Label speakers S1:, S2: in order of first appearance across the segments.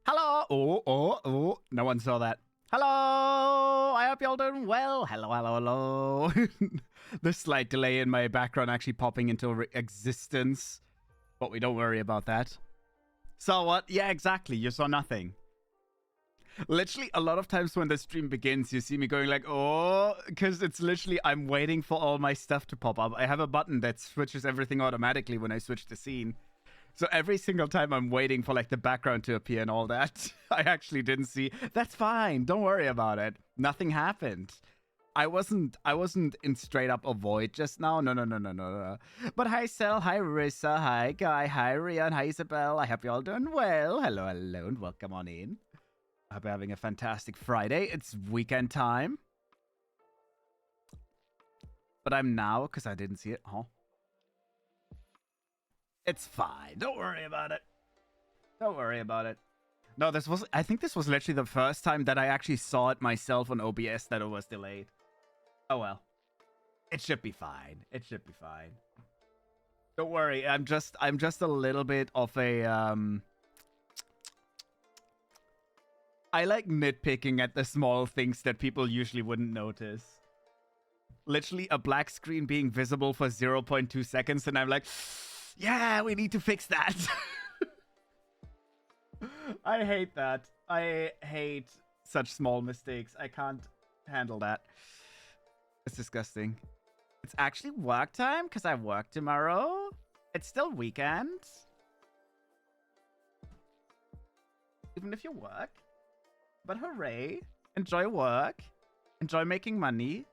S1: Hello. Oh. No one saw that. Hello. I hope you're all doing well. Hello. The slight delay in my background actually popping into existence. But we don't worry about that. Saw what? Yeah, exactly. You saw nothing. Literally, a lot of times when the stream begins, you see me going like, oh, because it's literally, I'm waiting for all my stuff to pop up. I have a button that switches everything automatically when I switch the scene. So every single time I'm waiting for like the background to appear and all that, I actually didn't see. That's fine. Don't worry about it. Nothing happened. I wasn't in straight up avoid just now. No. But hi Sel, hi Rissa, hi Guy, hi Rian, hi Isabel. I hope you're all doing well. Hello, and welcome on in. I hope you're having a fantastic Friday. It's weekend time. But I'm now, because I didn't see it. Huh? It's fine. Don't worry about it. Don't worry about it. No, I think this was literally the first time that I actually saw it myself on OBS that it was delayed. Oh well. It should be fine. It should be fine. Don't worry. I'm just a little bit of a I like nitpicking at the small things that people usually wouldn't notice. Literally a black screen being visible for 0.2 seconds, and I'm like, yeah, we need to fix that. I hate that. I hate such small mistakes. I can't handle that. It's disgusting. It's actually work time because I work tomorrow. It's still weekend. Even if you work. But hooray. Enjoy work. Enjoy making money.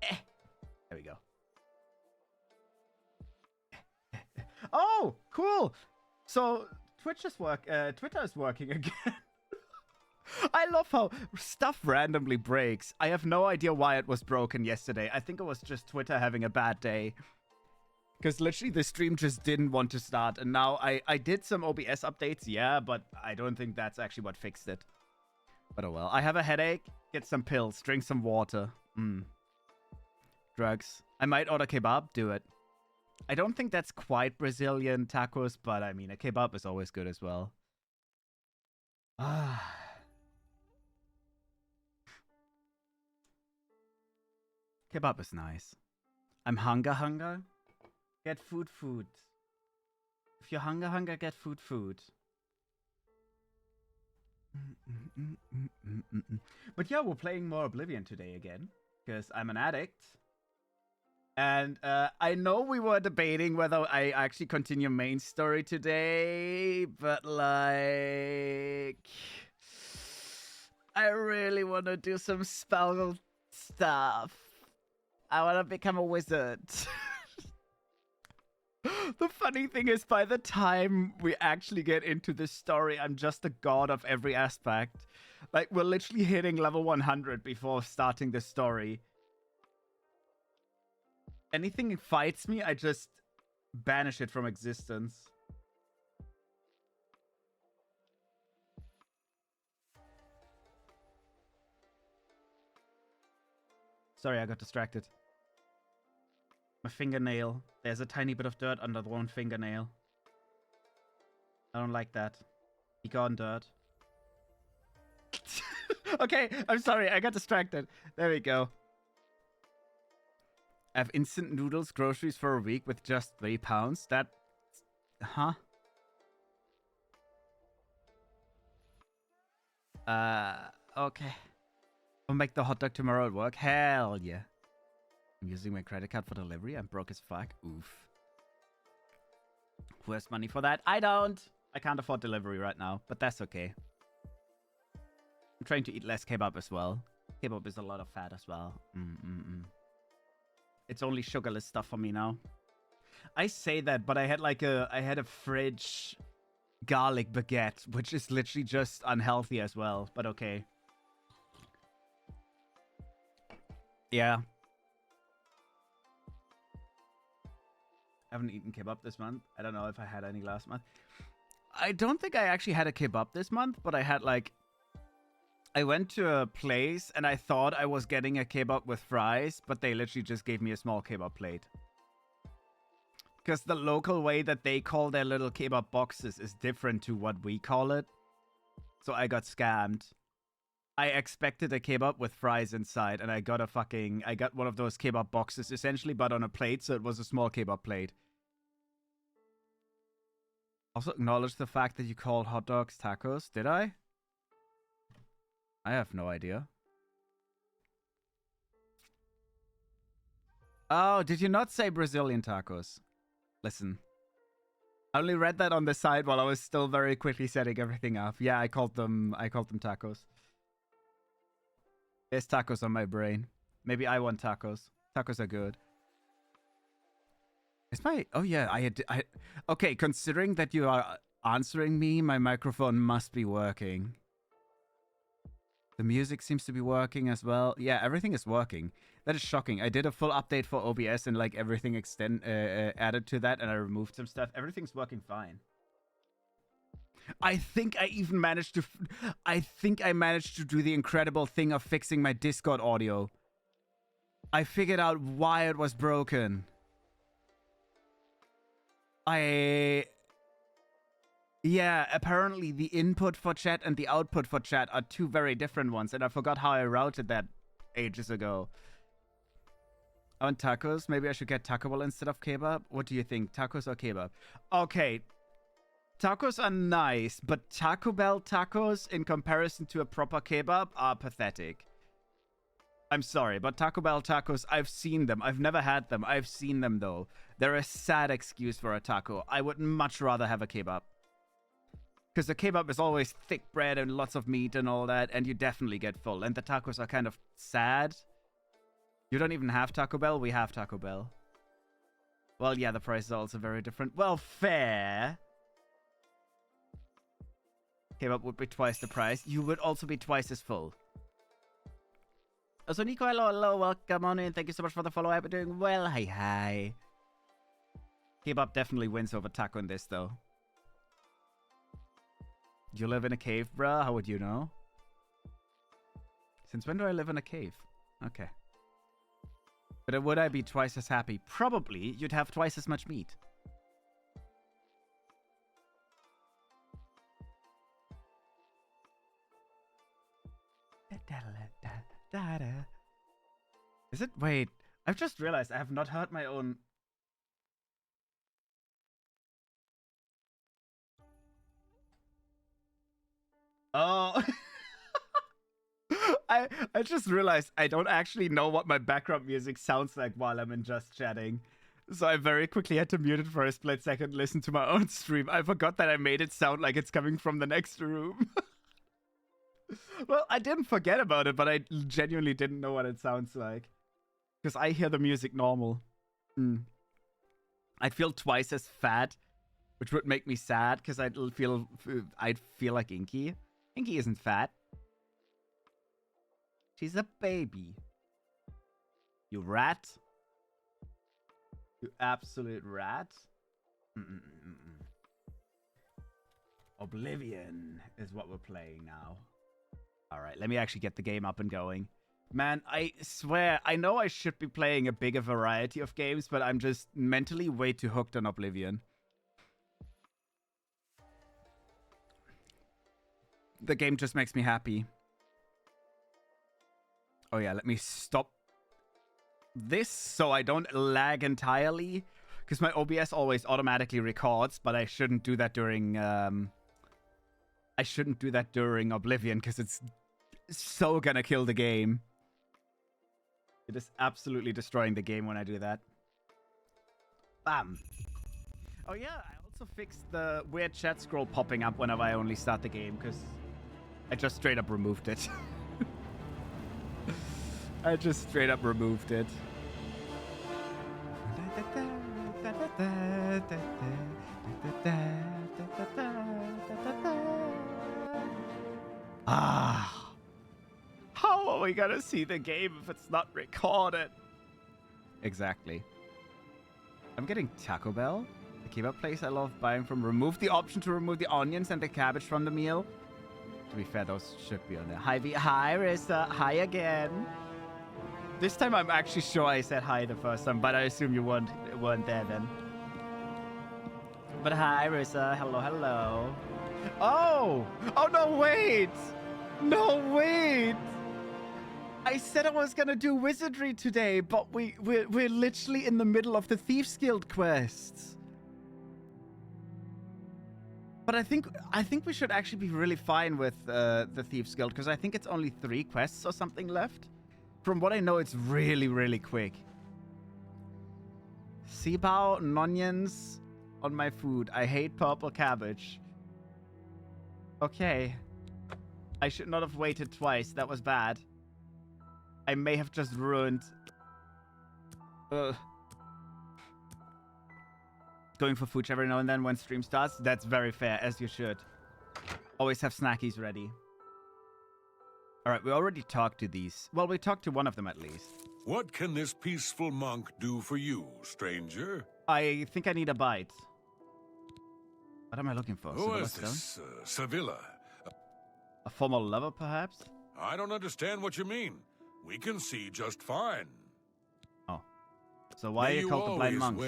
S1: There we go. Oh, cool. So Twitter is working again. I love how stuff randomly breaks. I have no idea why it was broken yesterday. I think it was just Twitter having a bad day. Because literally the stream just didn't want to start. And now I did some OBS updates, yeah, but I don't think that's actually what fixed it. But oh well. I have a headache. Get some pills. Drink some water. Drugs. I might order kebab. Do it. I don't think that's quite Brazilian tacos, but I mean, a kebab is always good as well. Kebab is nice. I'm hunger. Get food. If you're hunger, get food. But yeah, we're playing more Oblivion today again, because I'm an addict. And I know we were debating whether I actually continue main story today, but like, I really want to do some spell stuff. I want to become a wizard. The funny thing is, by the time we actually get into this story, I'm just a god of every aspect. Like, we're literally hitting level 100 before starting the story. Anything fights me, I just banish it from existence. Sorry, I got distracted. My fingernail. There's a tiny bit of dirt under the one fingernail. I don't like that. Be gone, dirt. Okay, I'm sorry. I got distracted. There we go. I have instant noodles groceries for a week with just £3. That... Huh? Okay. I'll make the hot dog tomorrow at work. Hell yeah. I'm using my credit card for delivery. I'm broke as fuck. Oof. Who has money for that? I don't. I can't afford delivery right now, but that's okay. I'm trying to eat less kebab as well. Kebab is a lot of fat as well. It's only sugarless stuff for me now. I say that, but I had a fridge garlic baguette, which is literally just unhealthy as well, but okay. Yeah. I haven't eaten kebab this month. I don't know if I had any last month. I don't think I actually had a kebab this month, but I had like... I went to a place and I thought I was getting a kebab with fries, but they literally just gave me a small kebab plate. Because the local way that they call their little kebab boxes is different to what we call it. So I got scammed. I expected a kebab with fries inside, and I got one of those kebab boxes, essentially, but on a plate, so it was a small kebab plate. Also acknowledge the fact that you called hot dogs tacos. Did I? I have no idea. Oh, did you not say Brazilian tacos? Listen. I only read that on the side while I was still very quickly setting everything up. Yeah, I called them tacos. There's tacos on my brain. Maybe I want tacos. Tacos are good. Is my... Oh, yeah. Okay, considering that you are answering me, my microphone must be working. The music seems to be working as well. Yeah, everything is working. That is shocking. I did a full update for OBS and like everything added to that, and I removed some stuff. Everything's working fine. I think I even managed to... I think I managed to do the incredible thing of fixing my Discord audio. I figured out why it was broken. Yeah, apparently the input for chat and the output for chat are two very different ones, and I forgot how I routed that ages ago. I want tacos. Maybe I should get Taco Bell instead of kebab. What do you think? Tacos or kebab? Okay. Tacos are nice, but Taco Bell tacos in comparison to a proper kebab are pathetic. I'm sorry, but Taco Bell tacos, I've seen them. I've never had them. I've seen them, though. They're a sad excuse for a taco. I would much rather have a kebab. Because the kebab is always thick bread and lots of meat and all that, and you definitely get full. And the tacos are kind of sad. You don't even have Taco Bell? We have Taco Bell. Well, yeah, the prices are also very different. Well, fair. Kebab would be twice the price. You would also be twice as full. Also, Nico, hello, welcome on in. Thank you so much for the follow. I've been doing well. Hi. Kebab definitely wins over taco in this, though. You live in a cave, bruh? How would you know? Since when do I live in a cave? Okay. But would I be twice as happy? Probably. You'd have twice as much meat. Is it? Wait. I've just realized I have not heard my own... Oh... I just realized I don't actually know what my background music sounds like while I'm in just chatting. So I very quickly had to mute it for a split second, listen to my own stream. I forgot that I made it sound like it's coming from the next room. Well, I didn't forget about it, but I genuinely didn't know what it sounds like. Because I hear the music normal. I'd feel twice as fat, which would make me sad, because I'd feel like Inky. Inky isn't fat. She's a baby. You rat. You absolute rat. Oblivion is what we're playing now. Alright, let me actually get the game up and going. Man, I swear, I know I should be playing a bigger variety of games, but I'm just mentally way too hooked on Oblivion. The game just makes me happy. Oh yeah, let me stop this so I don't lag entirely. Because my OBS always automatically records, but I shouldn't do that during Oblivion, because it's so gonna kill the game. It is absolutely destroying the game when I do that. Bam. Oh yeah, I also fixed the weird chat scroll popping up whenever I only start the game, because I just straight up removed it. I just straight up removed it. Ah. How are we gonna see the game if it's not recorded? Exactly. I'm getting Taco Bell. The kebab place I love buying from. Remove the option to remove the onions and the cabbage from the meal. To be fair, those should be on there. Hi, Rissa. Hi again. This time I'm actually sure I said hi the first time, but I assume you weren't there then. But hi, Rissa. Hello, hello. Oh! Oh, no, wait! No, wait! I said I was gonna do wizardry today, but we're literally in the middle of the Thieves Guild quests. But I think we should actually be really fine with the Thieves Guild, because I think it's only 3 quests or something left. From what I know, it's really, really quick. Seabao and onions on my food. I hate purple cabbage. Okay. I should not have waited twice. That was bad. I may have just ruined... Going for food every now and then when stream starts. That's very fair, as you should. Always have snackies ready. Alright, we already talked to these. Well, we talked to one of them at least.
S2: What can this peaceful monk do for you, stranger?
S1: I think I need a bite. What am I looking for?
S2: Who is this? Sevilla?
S1: A former lover, perhaps?
S2: I don't understand what you mean. We can see just fine.
S1: Oh. So why are you called the Blind Monk?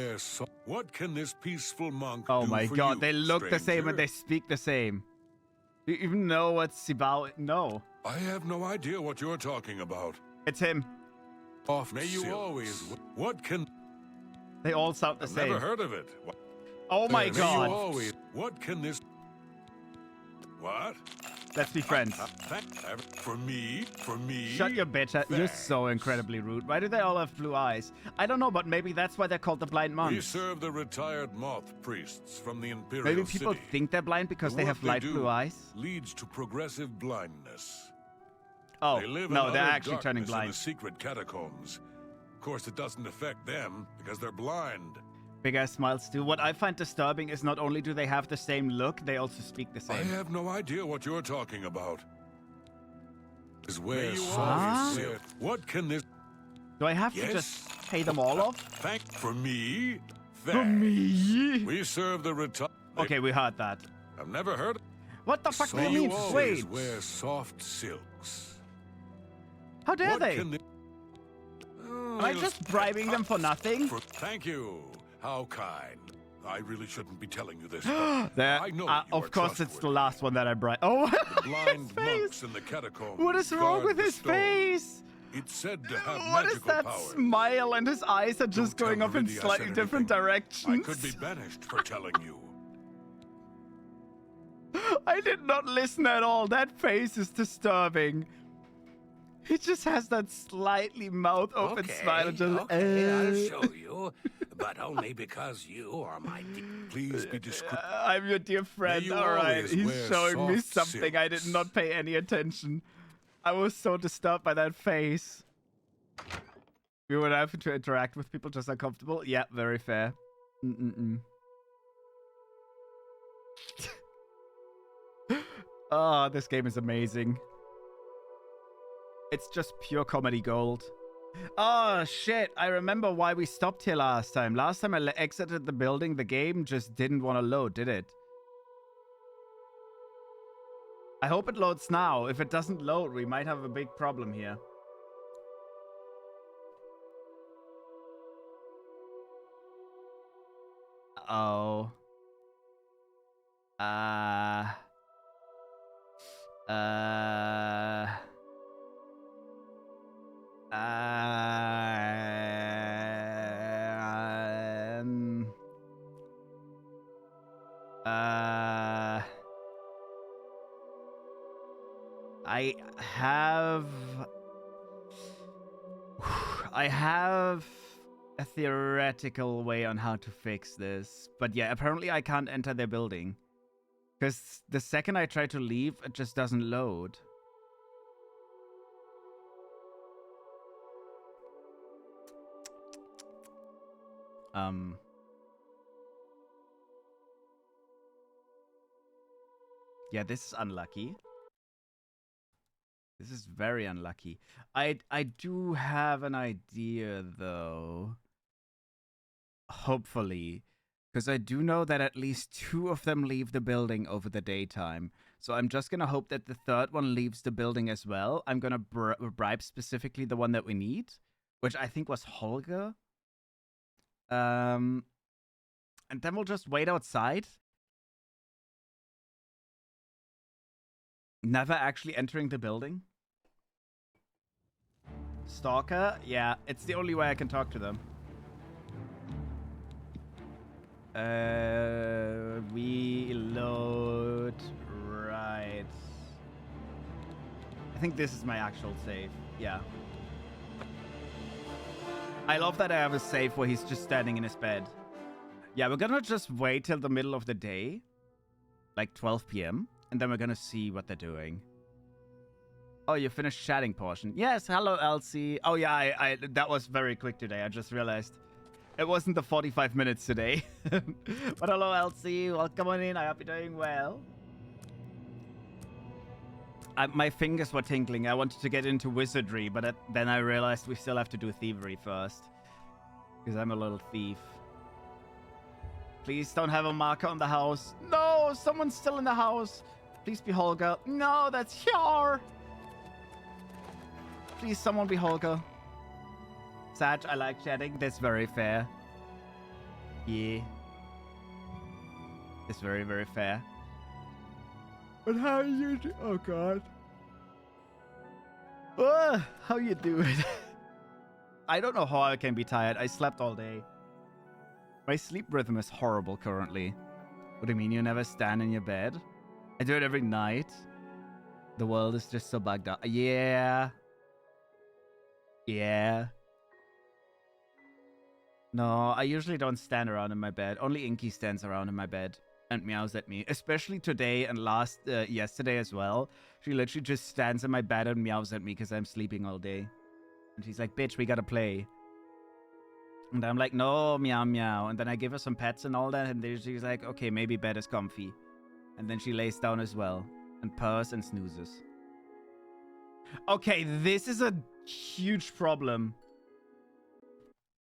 S2: What can this peaceful monk
S1: do
S2: for
S1: my god,
S2: you,
S1: they look
S2: stranger?
S1: the same and they speak the same. Do you even know what Sibao... No.
S2: I have no idea what you're talking about.
S1: It's him.
S2: May you always... What can...
S1: They all sound the same.
S2: Never heard of it.
S1: Oh my god.
S2: You always... What can this... What?
S1: Let's be friends.
S2: For me? For me?
S1: Shut your bitch. You're so incredibly rude. Why do they all have blue eyes? I don't know, but maybe that's why they're called the Blind Monks.
S2: We serve the retired moth priests from the Imperial
S1: Maybe people
S2: City.
S1: think they're blind because they have light blue eyes?
S2: Leads to progressive blindness.
S1: Oh,
S2: They live
S1: no,
S2: in
S1: they're
S2: utter
S1: actually turning
S2: darkness in
S1: blind.
S2: the secret catacombs. Of course, it doesn't affect them because they're blind.
S1: Big ass smiles too. What I find disturbing is not only do they have the same look, they also speak the same.
S2: I have no idea what you're talking about. Is where What can this...
S1: Do I have to just pay them all off?
S2: For me?
S1: For me?
S2: We serve the retired...
S1: Okay, we heard that.
S2: I've never heard...
S1: What the fuck do you mean? Wait.
S2: Wear soft silks.
S1: How dare they?
S2: Am
S1: I just bribing them for nothing?
S2: Thank you. How kind. I really shouldn't be telling you this.
S1: I know of course, it's the last one that I bribed. Oh,
S2: the blind
S1: his face.
S2: monks in the catacombs.
S1: What is wrong with his face?
S2: It's said to have
S1: What is
S2: magical
S1: that
S2: powers.
S1: smile? And his eyes are just going off in slightly different directions.
S2: I could be banished for telling you.
S1: I did not listen at all. That face is disturbing. He just has that slightly mouth open smile. And just,
S3: I'll show you, but only because you are my...
S2: Please be discreet.
S1: I'm your dear friend. All right, he's showing me something. I did not pay any attention. I was so disturbed by that face. We would have to interact with people just uncomfortable. Yeah, very fair. Oh, this game is amazing. It's just pure comedy gold. Oh, shit. I remember why we stopped here last time. Last time I exited the building, the game just didn't want to load, did it? I hope it loads now. If it doesn't load, we might have a big problem here. Uh-oh. I have a theoretical way on how to fix this. But yeah, apparently I can't enter their building. Because the second I try to leave, it just doesn't load. Yeah, this is unlucky. This is very unlucky. I do have an idea, though. Hopefully. Because I do know that at least 2 of them leave the building over the daytime. So I'm just going to hope that the 3rd one leaves the building as well. I'm going to bribe specifically the one that we need, which I think was Holger. And And then we'll just wait outside. Never actually entering the building. Stalker? Yeah, it's the only way I can talk to them. We load right. I think this is my actual save. Yeah. I love that I have a save where he's just standing in his bed. Yeah, we're gonna just wait till the middle of the day. Like 12 p.m. And then we're gonna see what they're doing. Oh, you finished chatting portion. Yes, hello, Elsie. Oh, yeah, I that was very quick today. I just realized it wasn't the 45 minutes today. But hello, Elsie. Welcome on in. I hope you're doing well. My fingers were tingling. I wanted to get into wizardry, but then I realized we still have to do thievery first. Because I'm a little thief. Please don't have a marker on the house. No, someone's still in the house. Please be Holger. No, that's Hyar. Please, someone be Holger. Sag, I like chatting. That's very fair. Yeah. It's very, very fair. But how are you doing? Oh, God. How you doing? I don't know how I can be tired. I slept all day. My sleep rhythm is horrible currently. What do you mean you never stand in your bed? I do it every night. The world is just so bugged out. Yeah. Yeah. No, I usually don't stand around in my bed. Only Inky stands around in my bed and meows at me. Especially today and yesterday as well. She literally just stands in my bed and meows at me because I'm sleeping all day. And she's like, bitch, we gotta play. And I'm like, no, meow, meow. And then I give her some pets and all that. And then she's like, okay, maybe bed is comfy. And then she lays down as well. And purrs and snoozes. Okay, this is a huge problem.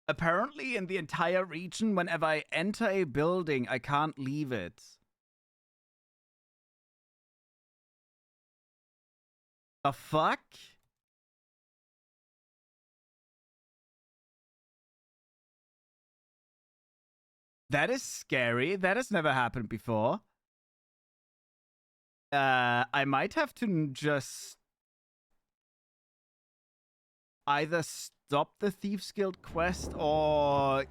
S1: Apparently, in the entire region, whenever I enter a building, I can't leave it. The fuck? That is scary. That has never happened before. I might have to just either stop the Thieves Guild quest or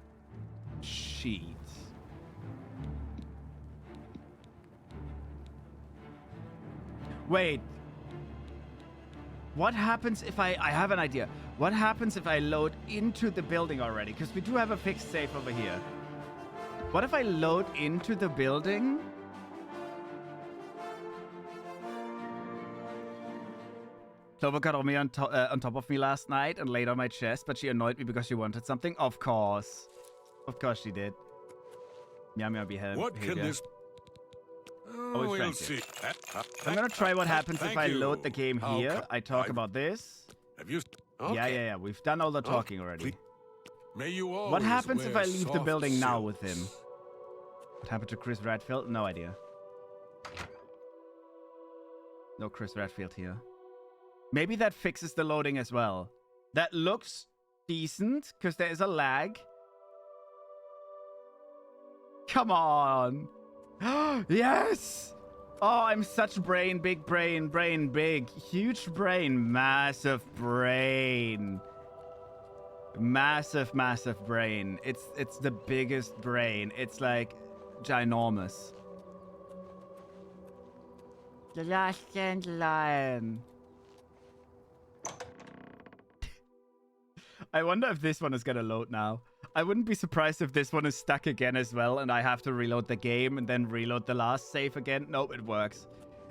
S1: cheat. Wait. What happens if I have an idea. What happens if I load into the building already? Because we do have a fixed safe over here. What if I load into the building? Clover got on me on top of me last night and laid on my chest, but she annoyed me because she wanted something. Of course she did. Meow meow behavior.
S2: What can this?
S1: Always
S2: we'll
S1: see.
S2: see.
S1: I'm gonna try what happens if I load the game here. I talk about this.
S2: Have you? Okay.
S1: Yeah. We've done all the talking already.
S2: May you always
S1: What happens if I
S2: wear
S1: leave the
S2: soft
S1: building now with
S2: silks.
S1: him? What happened to Chris Redfield? No idea. No Chris Redfield here. Maybe that fixes the loading as well. That looks decent, because there is a lag. Come on. Yes! Oh, I'm such brain. Big brain. Brain big. Huge brain. Massive brain. Massive, massive brain. It's the biggest brain. It's like ginormous. The last dandelion. I wonder if this one is gonna load now. I wouldn't be surprised if this one is stuck again as well and I have to reload the game and then reload the last save again. Nope, it works.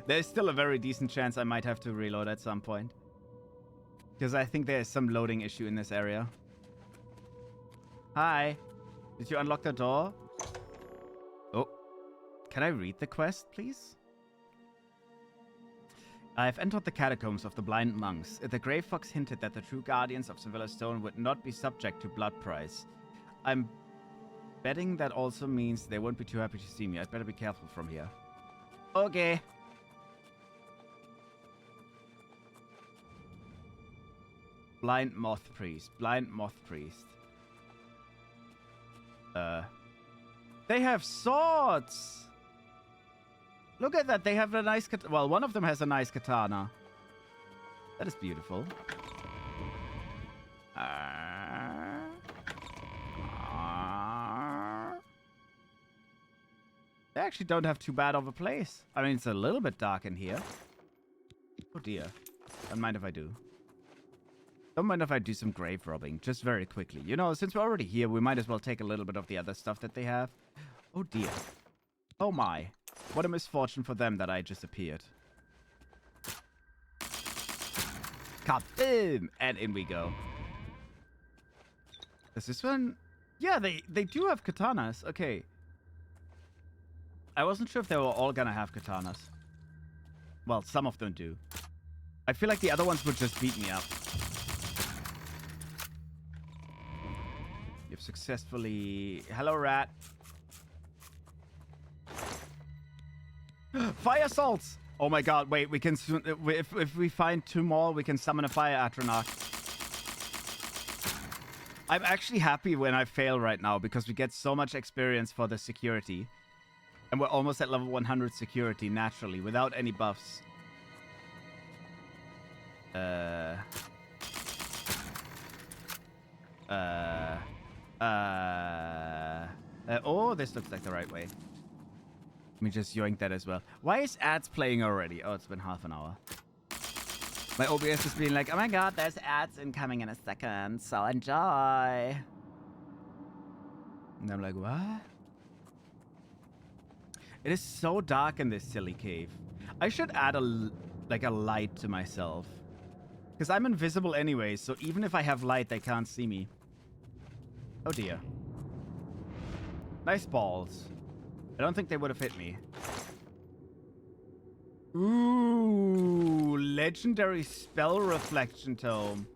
S1: There's still a very decent chance I might have to reload at some point. Because I think there's some loading issue in this area. Hi. Did you unlock the door? Oh. Can I read the quest, please? I've entered the catacombs of the blind monks. The Grey Fox hinted that the true guardians of Sevilla Stone would not be subject to blood price. I'm betting that also means they won't be too happy to see me. I'd better be careful from here. Okay. Blind Moth Priest. Blind Moth Priest. They have swords. Look at that. They have a nice... Well, one of them has a nice katana. That is beautiful. They actually don't have too bad of a place. I mean, it's a little bit dark in here. Oh dear. Don't mind if I do. Don't mind if I do some grave robbing, just very quickly. You know, since we're already here, we might as well take a little bit of the other stuff that they have. Oh dear. Oh my. What a misfortune for them that I just appeared. Kaboom! And in we go. Is this one? Yeah, they do have katanas. Okay. I wasn't sure if they were all gonna have katanas. Well, some of them do. I feel like the other ones would just beat me up. You've successfully... Hello, rat. Fire salts! Oh my god, wait, we can... If we find 2 more, we can summon a fire Atronach. I'm actually happy when I fail right now, because we get so much experience for the security. And we're almost at level 100 security, naturally, without any buffs. Oh, this looks like the right way. Let me just yoink that as well. Why is ads playing already? Oh, it's been half an hour. My OBS is being like, oh my god, there's ads incoming in a second, so enjoy. And I'm like, what? It is so dark in this silly cave. I should add a light to myself. Because I'm invisible anyway, so even if I have light, they can't see me. Oh dear. Nice balls. I don't think they would have hit me. Ooh, legendary spell reflection tome.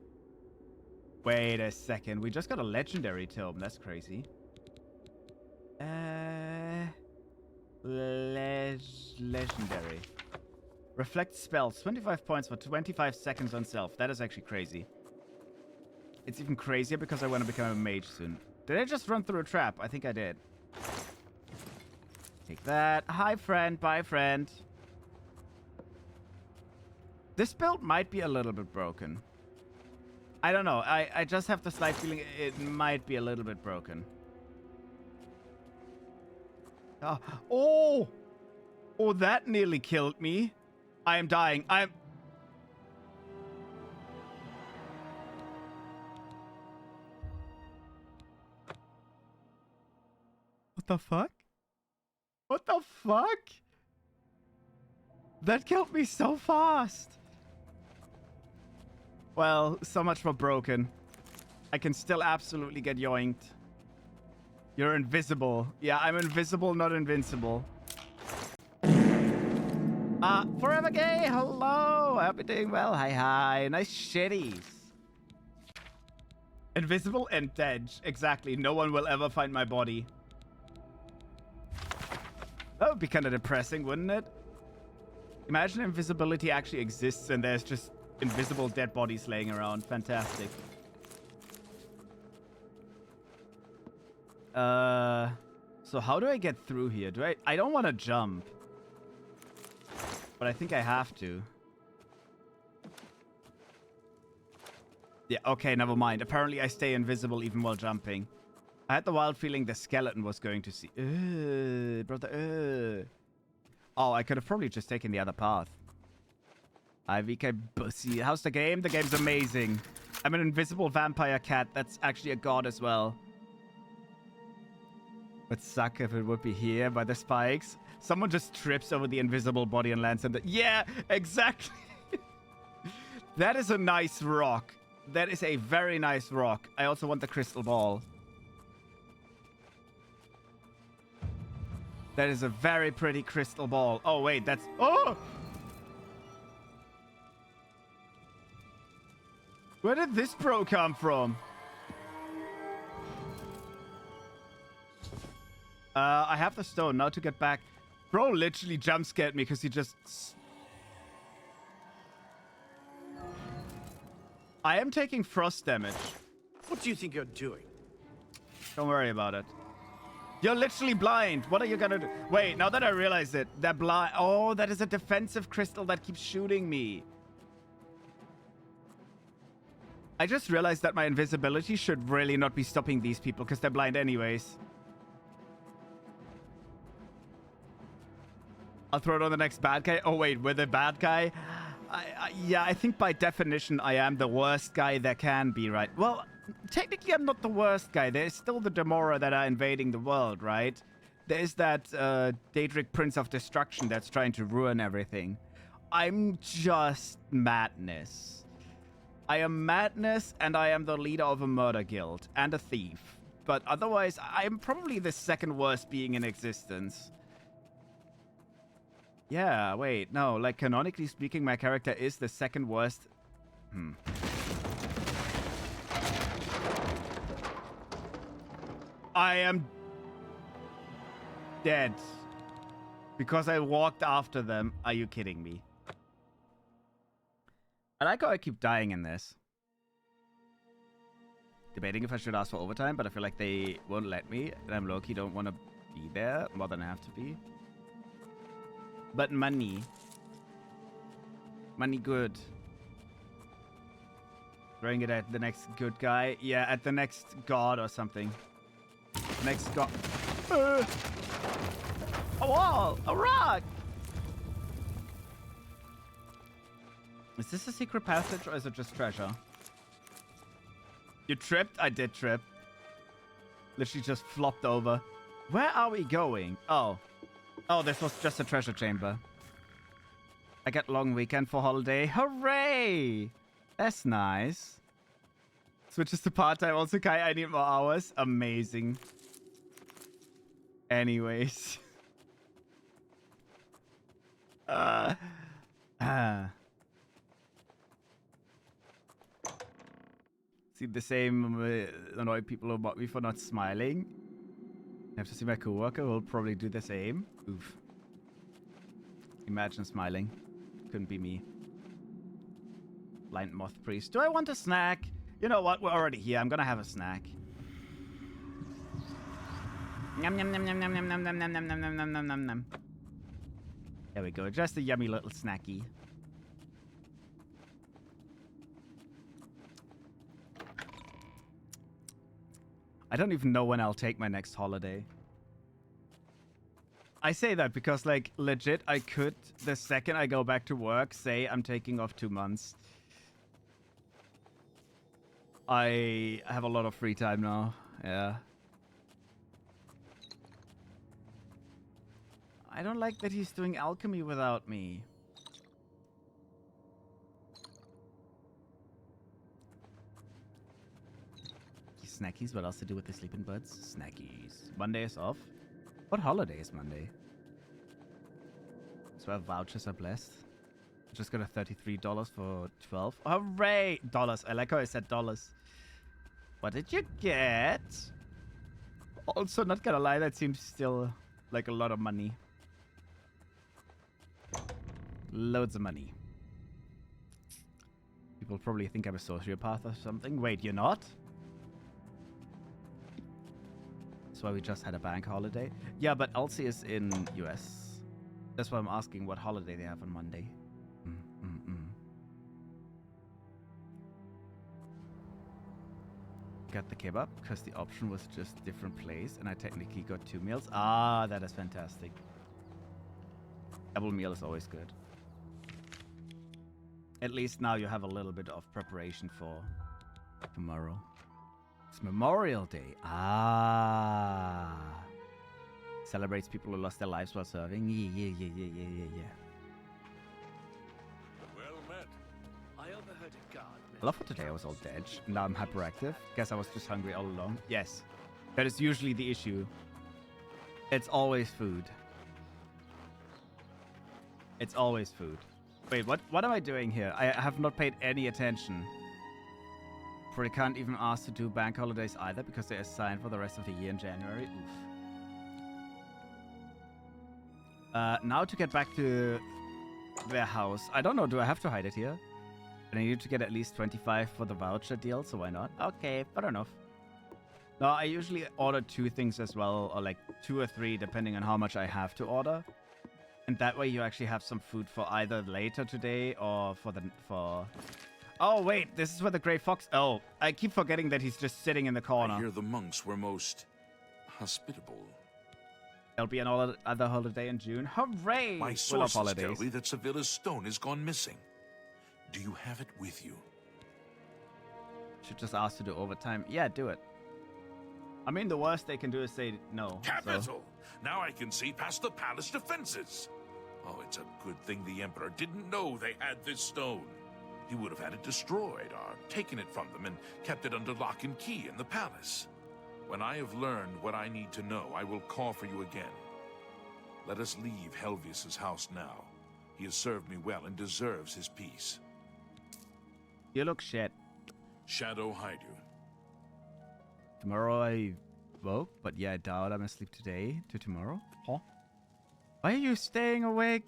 S1: Wait a second. We just got a legendary tome. That's crazy. Legendary. Reflect spells. 25 points for 25 seconds on self. That is actually crazy. It's even crazier because I want to become a mage soon. Did I just run through a trap? I think I did. Take that. Hi, friend. Bye, friend. This build might be a little bit broken. I don't know. I just have the slight feeling it might be a little bit broken. Oh! Oh, that nearly killed me. I am dying. What the fuck? What the fuck? That killed me so fast. Well, so much for broken. I can still absolutely get yoinked. You're invisible. Yeah, I'm invisible, not invincible. Forever Gay, hello! I hope you're doing well. Hi, hi. Nice shitties. Invisible and dead. Exactly. No one will ever find my body. That would be kind of depressing, wouldn't it? Imagine invisibility actually exists and there's just invisible dead bodies laying around. Fantastic. So how do I get through here? I don't want to jump. But I think I have to. Yeah, okay, never mind. Apparently I stay invisible even while jumping. I had the wild feeling the skeleton was going to see... brother, Oh, I could have probably just taken the other path. IVK Bussy. How's the game? The game's amazing. I'm an invisible vampire cat. That's actually a god as well. Would suck if it would be here by the spikes. Someone just trips over the invisible body and lands in the... Yeah, exactly. That is a nice rock. That is a very nice rock. I also want the crystal ball. That is a very pretty crystal ball. Oh, wait, that's... Oh! Where did this bro come from? I have the stone now to get back. Bro literally jump scared me because he just... I am taking frost damage.
S3: What do you think you're doing?
S1: Don't worry about it. You're literally blind. What are you gonna do? Wait, now that I realize it, they're blind. Oh, that is a defensive crystal that keeps shooting me. I just realized that my invisibility should really not be stopping these people because they're blind anyways. I'll throw it on the next bad guy. Oh, wait, with the bad guy? Yeah, I think by definition, I am the worst guy there can be, right? Well, technically, I'm not the worst guy. There's still the Demora that are invading the world, right? There's that Daedric Prince of Destruction that's trying to ruin everything. I'm just madness. I am madness, and I am the leader of a murder guild and a thief. But otherwise, I'm probably the second worst being in existence. Yeah, wait, no, like canonically speaking, my character is the second worst. I am dead. Because I walked after them. Are you kidding me? I like how I keep dying in this. Debating if I should ask for overtime, but I feel like they won't let me. And I'm low-key don't want to be there more than I have to be. But money. Money good. Throwing it at the next good guy. Yeah, at the next god or something. Next god. A wall! A rock! Is this a secret passage or is it just treasure? You tripped? I did trip. Literally just flopped over. Where are we going? Oh. Oh, this was just a treasure chamber. I get long weekend for holiday. Hooray! That's nice. Switches to part-time. Also, Kai, I need more hours. Amazing. Anyways. See the same annoyed people about me for not smiling. I have to see my coworker who will probably do the same. Oof. Imagine smiling. Couldn't be me. Blind moth priest. Do I want a snack? You know what? We're already here. I'm gonna have a snack. Yum yum yum yum yum yum yum yum yum yum yum yum yum yum yum. There we go. Just a yummy little snacky. I don't even know when I'll take my next holiday. I say that because, like, legit, I could, the second I go back to work, say I'm taking off 2 months. I have a lot of free time now. Yeah. I don't like that he's doing alchemy without me. Snackies. What else to do with the sleeping birds? Snackies. Monday is off. What holiday is Monday? So our vouchers are blessed. Just got a $33 for 12. Hooray! Dollars. I like how I said dollars. What did you get? Also, not gonna lie, that seems still like a lot of money. Loads of money. People probably think I'm a sociopath or something. Wait, you're not? That's why we just had a bank holiday. Yeah, but Elsie is in US. That's why I'm asking what holiday they have on Monday. Got the kebab because the option was just different place and I technically got 2 meals. Ah, that is fantastic. Double meal is always good. At least now you have a little bit of preparation for tomorrow. It's Memorial Day. Ah. Celebrates people who lost their lives while serving. Yeah.
S2: Well met.
S3: I overheard a guard.
S1: I love how today I was all dead. Now I'm hyperactive. Guess I was just hungry all along. Yes. That is usually the issue. It's always food. It's always food. Wait, what am I doing here? I have not paid any attention. Probably can't even ask to do bank holidays either because they are assigned for the rest of the year in January. Oof. Now to get back to their house. I don't know, do I have to hide it here? And I need to get at least 25 for the voucher deal, so why not? Okay, fair enough. No, I usually order 2 things as well, or like 2 or 3, depending on how much I have to order. And that way you actually have some food for either later today or for... Oh, wait, this is where the Grey Fox... Oh, I keep forgetting that he's just sitting in the corner.
S4: I hear the monks were most hospitable.
S1: There'll be an other holiday in June. Hooray!
S4: My
S1: We love
S4: sources tell
S1: holidays.
S4: me that Sevilla's stone has gone missing. Do you have it with you?
S1: Should just ask to do overtime. Yeah, do it. I mean, the worst they can do is say no.
S4: Capital!
S1: So.
S4: Now I can see past the palace defenses. Oh, it's a good thing the Emperor didn't know they had this stone. He would have had it destroyed or taken it from them and kept it under lock and key in the palace. When I have learned what I need to know, I will call for you again. Let us leave Helvius's house now. He has served me well and deserves his peace.
S1: You look shit.
S4: Shadow hide you.
S1: Tomorrow I woke, but yeah, I doubt I'm gonna sleep today to tomorrow. Huh? Why are you staying awake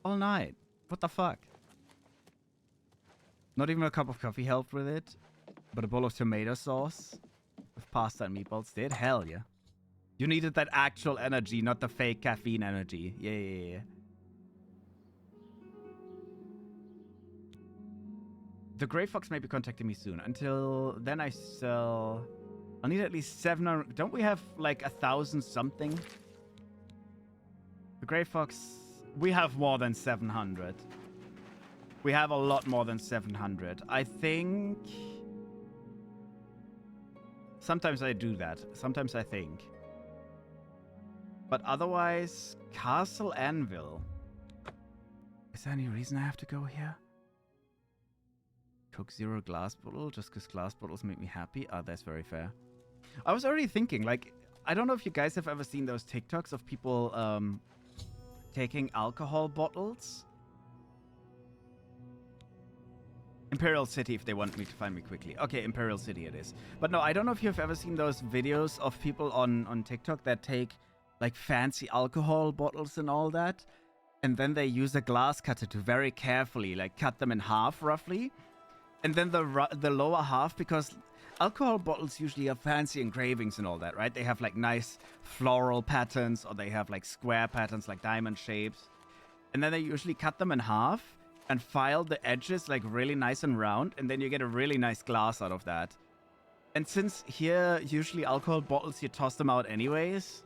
S1: all night? What the fuck? Not even a cup of coffee helped with it, but a bowl of tomato sauce with pasta and meatballs did? Hell yeah. You needed that actual energy, not the fake caffeine energy. Yeah. The Grey Fox may be contacting me soon. Until then, I'll need at least 700. Don't we have like 1,000 something? The Grey Fox, we have more than 700. We have a lot more than 700. I think... Sometimes I do that. Sometimes I think. But otherwise, Castle Anvil. Is there any reason I have to go here? Coke Zero glass bottle, just because glass bottles make me happy? Ah, that's very fair. I was already thinking, like, I don't know if you guys have ever seen those TikToks of people taking alcohol bottles. Imperial City, if they want me to find me quickly. Okay, Imperial City it is. But no, I don't know if you've ever seen those videos of people on TikTok that take, like, fancy alcohol bottles and all that. And then they use a glass cutter to very carefully, like, cut them in half, roughly. And then the lower half, because alcohol bottles usually have fancy engravings and all that, right? They have, like, nice floral patterns, or they have, like, square patterns, like diamond shapes. And then they usually cut them in half and file the edges, like, really nice and round, and then you get a really nice glass out of that. And since here, usually alcohol bottles, you toss them out anyways,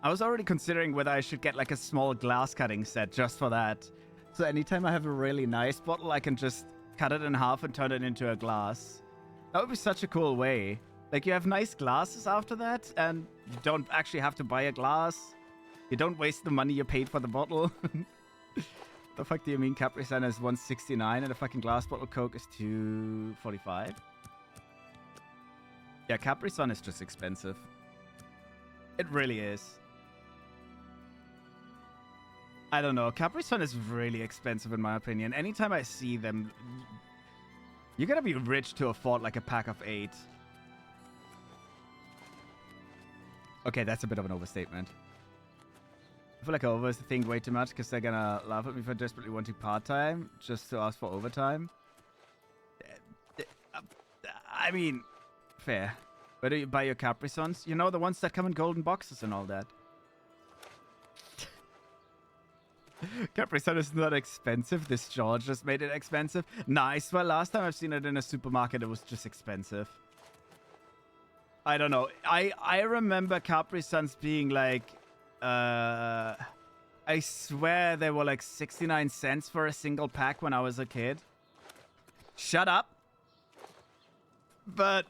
S1: I was already considering whether I should get, like, a small glass cutting set just for that. So anytime I have a really nice bottle, I can just cut it in half and turn it into a glass. That would be such a cool way. Like, you have nice glasses after that, and you don't actually have to buy a glass. You don't waste the money you paid for the bottle. The fuck do you mean Capri Sun is 169 and a fucking glass bottle Coke is 245? Yeah, Capri Sun is just expensive. It really is. I don't know. Capri Sun is really expensive in my opinion. Anytime I see them, you gotta be rich to afford like a pack of 8. Okay, that's a bit of an overstatement. I feel like I overthink way too much because they're gonna laugh at me for desperately wanting part-time just to ask for overtime. I mean, fair. Where do you buy your Capri Suns? You know, the ones that come in golden boxes and all that. Capri Sun is not expensive. This George just made it expensive. Nice. Well, last time I've seen it in a supermarket, it was just expensive. I don't know. I remember Capri Suns being like... I swear they were like 69 cents for a single pack when I was a kid. Shut up. But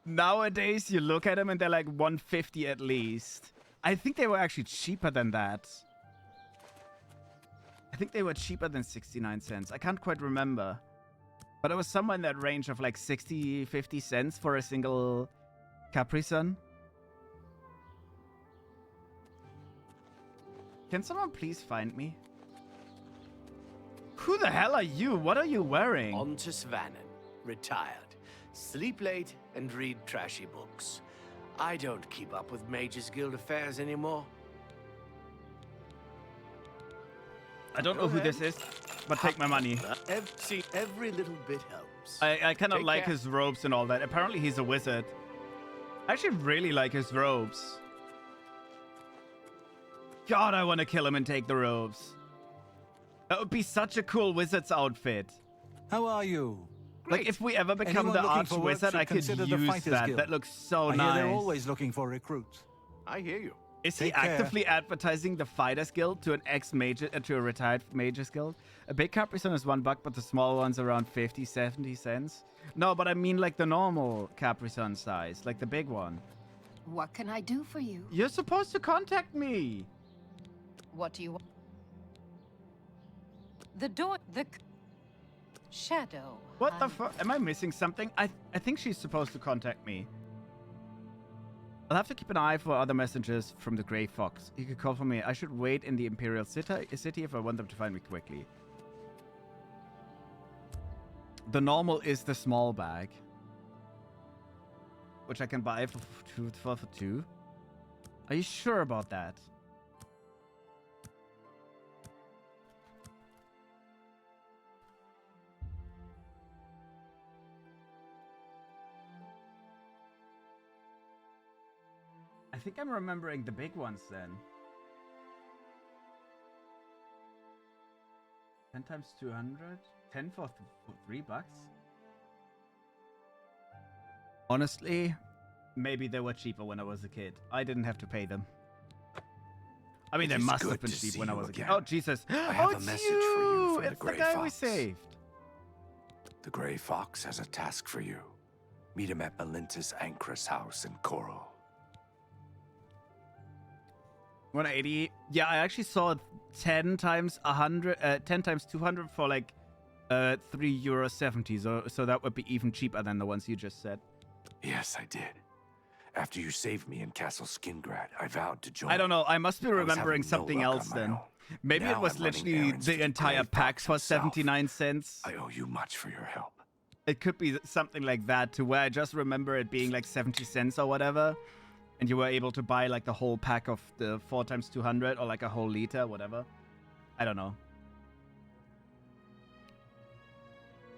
S1: nowadays you look at them and they're like 150 at least. I think they were actually cheaper than that. I think they were cheaper than 69 cents. I can't quite remember. But it was somewhere in that range of like 60, 50 cents for a single Capri Sun. Can someone please find me? Who the hell are you? What are you wearing?
S5: On to Svannon, retired. Sleep late and read trashy books. I don't keep up with Mages Guild affairs anymore.
S1: I don't know who this is, but take my money.
S5: Every little bit helps.
S1: I kind of
S5: Take
S1: like
S5: care.
S1: his robes and all that. Apparently he's a wizard. I actually really like his robes. God, I want to kill him and take the robes. That would be such a cool wizard's outfit.
S6: How are you?
S1: Like, if we ever become
S6: Anyone
S1: the
S6: looking
S1: arch
S6: for work
S1: wizard,
S6: should
S1: I could
S6: consider the
S1: use
S6: Fighters
S1: that.
S6: Guild.
S1: That looks so
S6: I
S1: nice.
S6: hear they're always looking for recruits.
S5: I hear you.
S1: Is he
S6: Take care.
S1: actively advertising the Fighters Guild to an ex-major, to a retired Mages Guild? A big Capri Sun is $1, but the small one's around 50, 70 cents. No, but I mean like the normal Capri Sun size, like the big one.
S7: What can I do for you?
S1: You're supposed to contact me.
S7: What do you want? The door, shadow.
S1: What the fuck? Am I missing something? I think she's supposed to contact me. I'll have to keep an eye for other messengers from the Grey Fox. He could call for me. I should wait in the Imperial City if I want them to find me quickly. The normal is the small bag, which I can buy for two. Are you sure about that? I think I'm remembering the big ones then. 10 times 200? 10 for $3? Honestly, maybe they were cheaper when I was a kid. I didn't have to pay them. I mean, they must have been cheap when I was a kid. Oh, Jesus.
S3: I have a
S1: it's
S3: message for you from
S1: It's
S3: the Grey
S1: guy we
S3: Fox.
S1: saved.
S3: The Grey Fox has a task for you. Meet him at Melinta's Ancrus house in Coral.
S1: 180. Yeah, I actually saw 10 times 100, 10 times 200 for like €3.70. So that would be even cheaper than the ones you just said.
S3: Yes, I did. After you saved me in Castle Skingrad, I vowed to join.
S1: I don't know. I must be
S3: was
S1: remembering
S3: having no
S1: something
S3: luck
S1: else
S3: on my
S1: then.
S3: own.
S1: Maybe
S3: Now
S1: it was
S3: I'm running
S1: literally
S3: errands for
S1: the
S3: the
S1: entire
S3: Grey
S1: pack
S3: Fox
S1: for
S3: himself.
S1: 79 cents.
S3: I owe you much for your help.
S1: It could be something like that, to where I just remember it being like 70 cents or whatever. And you were able to buy like the whole pack of the 4 times 200 or like a whole liter, whatever. I don't know.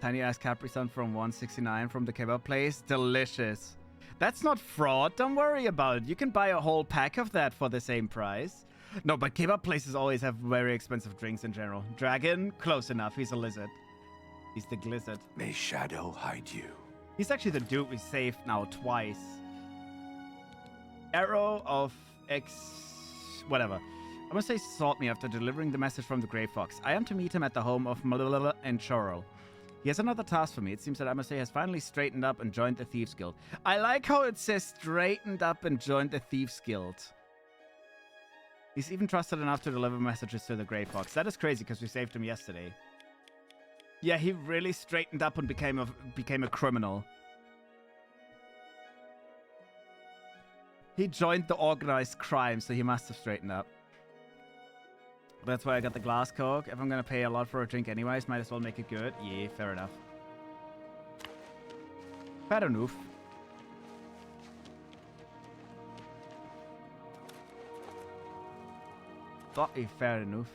S1: Tiny ass Capri Sun from 169 from the kebab place. Delicious. That's not fraud. Don't worry about it. You can buy a whole pack of that for the same price. No, but kebab places always have very expensive drinks in general. Dragon, close enough. He's a lizard. He's the glizzard.
S3: May shadow hide you.
S1: He's actually the dude we saved now twice. Arrow of X... whatever. I'm gonna say sought me after delivering the message from the Grey Fox. I am to meet him at the home of Malala and Chorrel. He has another task for me. It seems that Amasei has finally straightened up and joined the Thieves Guild. I like how it says straightened up and joined the Thieves Guild. He's even trusted enough to deliver messages to the Grey Fox. That is crazy because we saved him yesterday. Yeah, he really straightened up and became a criminal. He joined the organized crime, so he must have straightened up. That's why I got the glass Coke. If I'm gonna pay a lot for a drink anyways, might as well make it good. Yeah, fair enough. Fair enough. That is fair enough.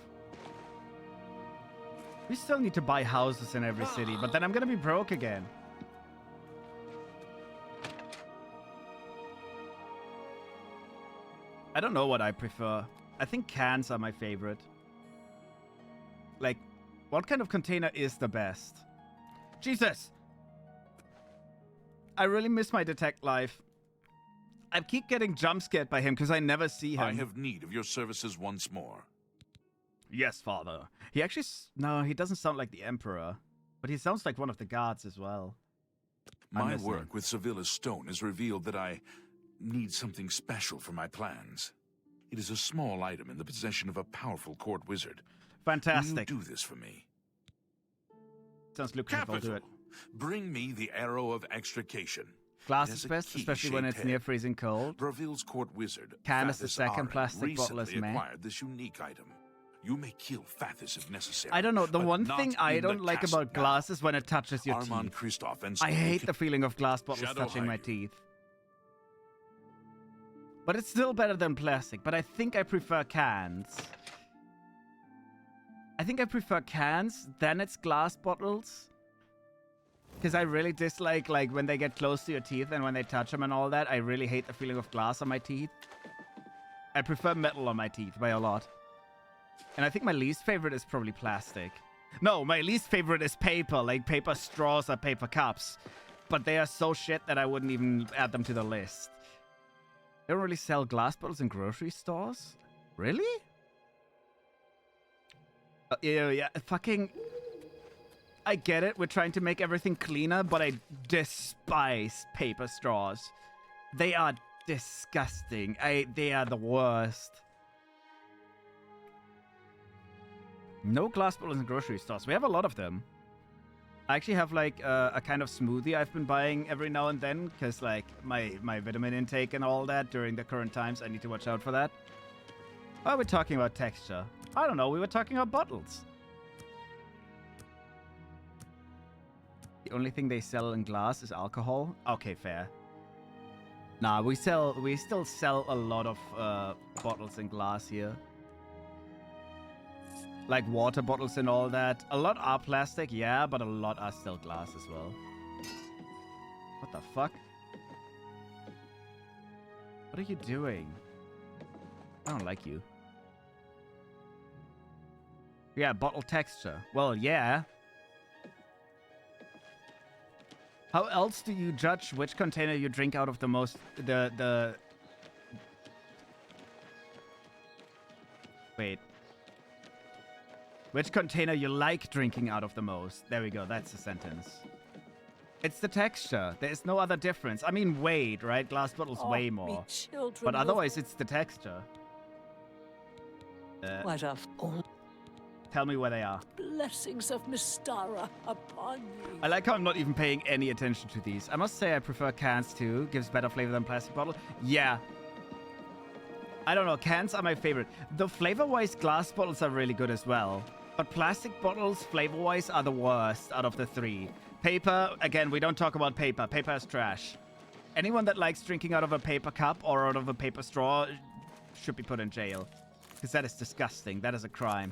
S1: We still need to buy houses in every city, but then I'm gonna be broke again. I don't know what I prefer. I think cans are my favorite. Like, what kind of container is the best? Jesus! I really miss my detect life. I keep getting jump scared by him because I never see him.
S4: I have need of your services once more.
S1: Yes, father. He actually... No, he doesn't sound like the Emperor. But he sounds like one of the guards as well.
S4: My work with Sevilla's stone has revealed that I need something special for my plans. It is a small item in the possession of a powerful court wizard.
S1: Fantastic.
S4: Will you do this for me?
S1: Sounds lucrative. I'll do it.
S4: Bring me the arrow of extrication.
S1: Glass
S4: It
S1: is
S4: has a
S1: best, especially when
S4: key-shaped
S1: it's near
S4: head.
S1: freezing cold.
S4: Braville's court wizard,
S1: Can is the
S4: Fathis
S1: second
S4: Aren,
S1: plastic bottle is
S4: recently
S1: meh.
S4: acquired this unique item. You may kill Fathis if necessary.
S1: I don't know. The
S4: but
S1: one
S4: not
S1: thing I
S4: in the
S1: don't like
S4: castle
S1: about
S4: now.
S1: glass is when it touches your
S4: Armand
S1: teeth.
S4: Christoph and
S1: I hate the feeling of glass bottles
S4: Shadow
S1: touching my
S4: hide you.
S1: teeth. But it's still better than plastic. But I think I prefer cans. I think I prefer cans, then it's glass bottles. Because I really dislike, like, when they get close to your teeth and when they touch them and all that. I really hate the feeling of glass on my teeth. I prefer metal on my teeth by a lot. And I think my least favorite is probably plastic. No, my least favorite is paper, like paper straws or paper cups. But they are so shit that I wouldn't even add them to the list. They don't really sell glass bottles in grocery stores? Really? Yeah, fucking... I get it, we're trying to make everything cleaner, but I despise paper straws. They are disgusting. They are the worst. No glass bottles in grocery stores. We have a lot of them. I actually have like a kind of smoothie I've been buying every now and then because like my vitamin intake and all that during the current times, I need to watch out for that. Why are we talking about texture? I don't know. We were talking about bottles. The only thing they sell in glass is alcohol. Okay, fair. Nah, we still sell a lot of bottles in glass here. Like water bottles and all that. A lot are plastic, yeah, but a lot are still glass as well. What the fuck? What are you doing? I don't like you. Yeah, bottle texture. Well, yeah. How else do you judge which container you drink out of the most... Wait. Which container you like drinking out of the most? There we go, that's the sentence. It's the texture. There is no other difference. I mean, weight, right? Glass bottles weigh more. But otherwise, it's the texture.
S8: What of all
S1: Tell me where they are.
S8: blessings of Mystara upon you.
S1: I like how I'm not even paying any attention to these. I must say I prefer cans too. Gives better flavor than plastic bottle. Yeah. I don't know. Cans are my favorite. The flavor-wise, glass bottles are really good as well. But plastic bottles, flavor-wise, are the worst out of the three. Paper, again, we don't talk about paper. Paper is trash. Anyone that likes drinking out of a paper cup or out of a paper straw should be put in jail. Because that is disgusting. That is a crime.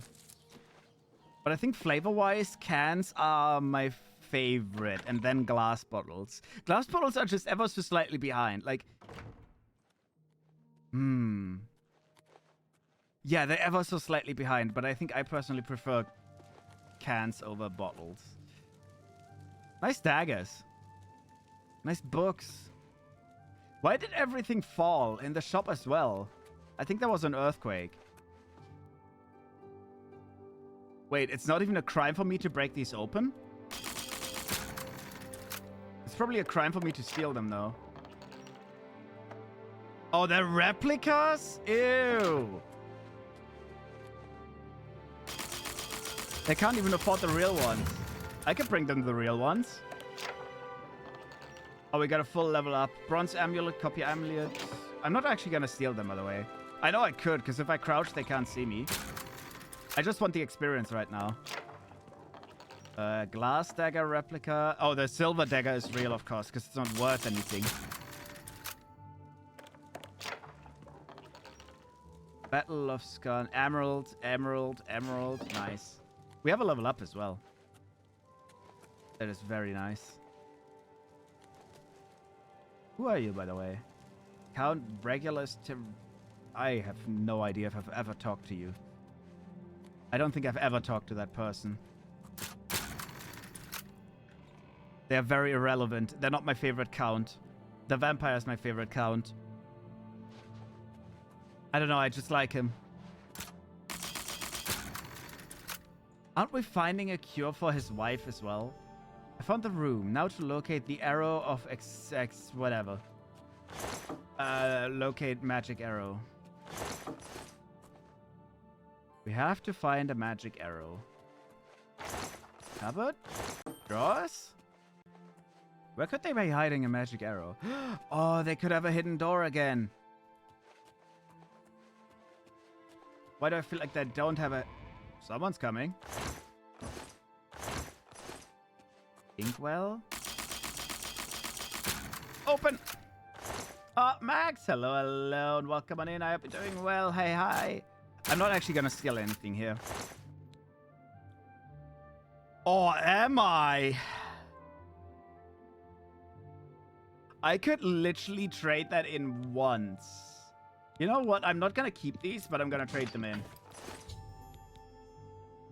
S1: But I think flavor-wise, cans are my favorite. And then glass bottles. Glass bottles are just ever so slightly behind. Like... Yeah, they're ever so slightly behind. But I think I personally prefer cans over bottles. Nice daggers. Nice books. Why did everything fall in the shop as well? I think there was an earthquake. Wait, it's not even a crime for me to break these open? It's probably a crime for me to steal them, though. Oh, they're replicas? Ew. They can't even afford the real ones. I could bring them the real ones. Oh, we got a full level up. Bronze amulet, copy amulet. I'm not actually gonna steal them, by the way. I know I could, because if I crouch, they can't see me. I just want the experience right now. Glass dagger replica. Oh, the silver dagger is real, of course, because it's not worth anything. Battle of Scan. Emerald, emerald, emerald. Nice. We have a level up as well. That is very nice. Who are you, by the way? Count Regulus Tim... I have no idea if I've ever talked to you. I don't think I've ever talked to that person. They're very irrelevant. They're not my favorite count. The vampire is my favorite count. I don't know, I just like him. Aren't we finding a cure for his wife as well? I found the room. Now to locate the arrow of whatever. Locate magic arrow. We have to find a magic arrow. Cupboard? Drawers? Where could they be hiding a magic arrow? Oh, they could have a hidden door again. Why do I feel like they don't have a... Someone's coming. Inkwell? Open! Oh, Max! Hello, hello, and welcome on in. I hope you're doing well. Hey, hi. I'm not actually gonna steal anything here. Or am I? I could literally trade that in once. You know what? I'm not gonna keep these, but I'm gonna trade them in.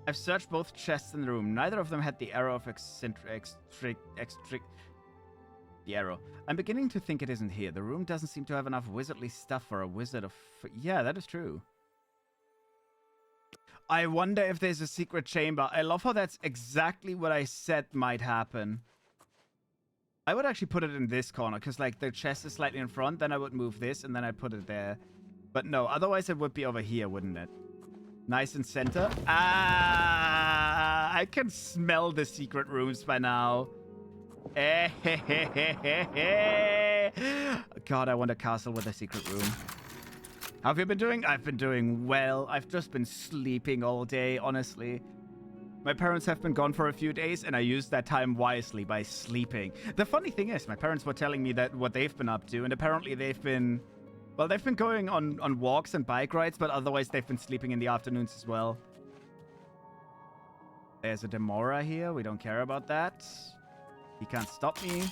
S1: I've searched both chests in the room. Neither of them had the arrow of the arrow. I'm beginning to think it isn't here. The room doesn't seem to have enough wizardly stuff for a wizard of... Yeah, that is true. I wonder if there's a secret chamber. I love how that's exactly what I said might happen. I would actually put it in this corner, because, like, the chest is slightly in front. Then I would move this, and then I'd put it there. But no, otherwise it would be over here, wouldn't it? Nice and center. Ah, I can smell the secret rooms by now. God, I want a castle with a secret room. How have you been doing? I've been doing well. I've just been sleeping all day, honestly. My parents have been gone for a few days, and I used that time wisely by sleeping. The funny thing is, my parents were telling me that what they've been up to, and apparently they've been... Well, they've been going on walks and bike rides, but otherwise they've been sleeping in the afternoons as well. There's a Demora here. We don't care about that. He can't stop me.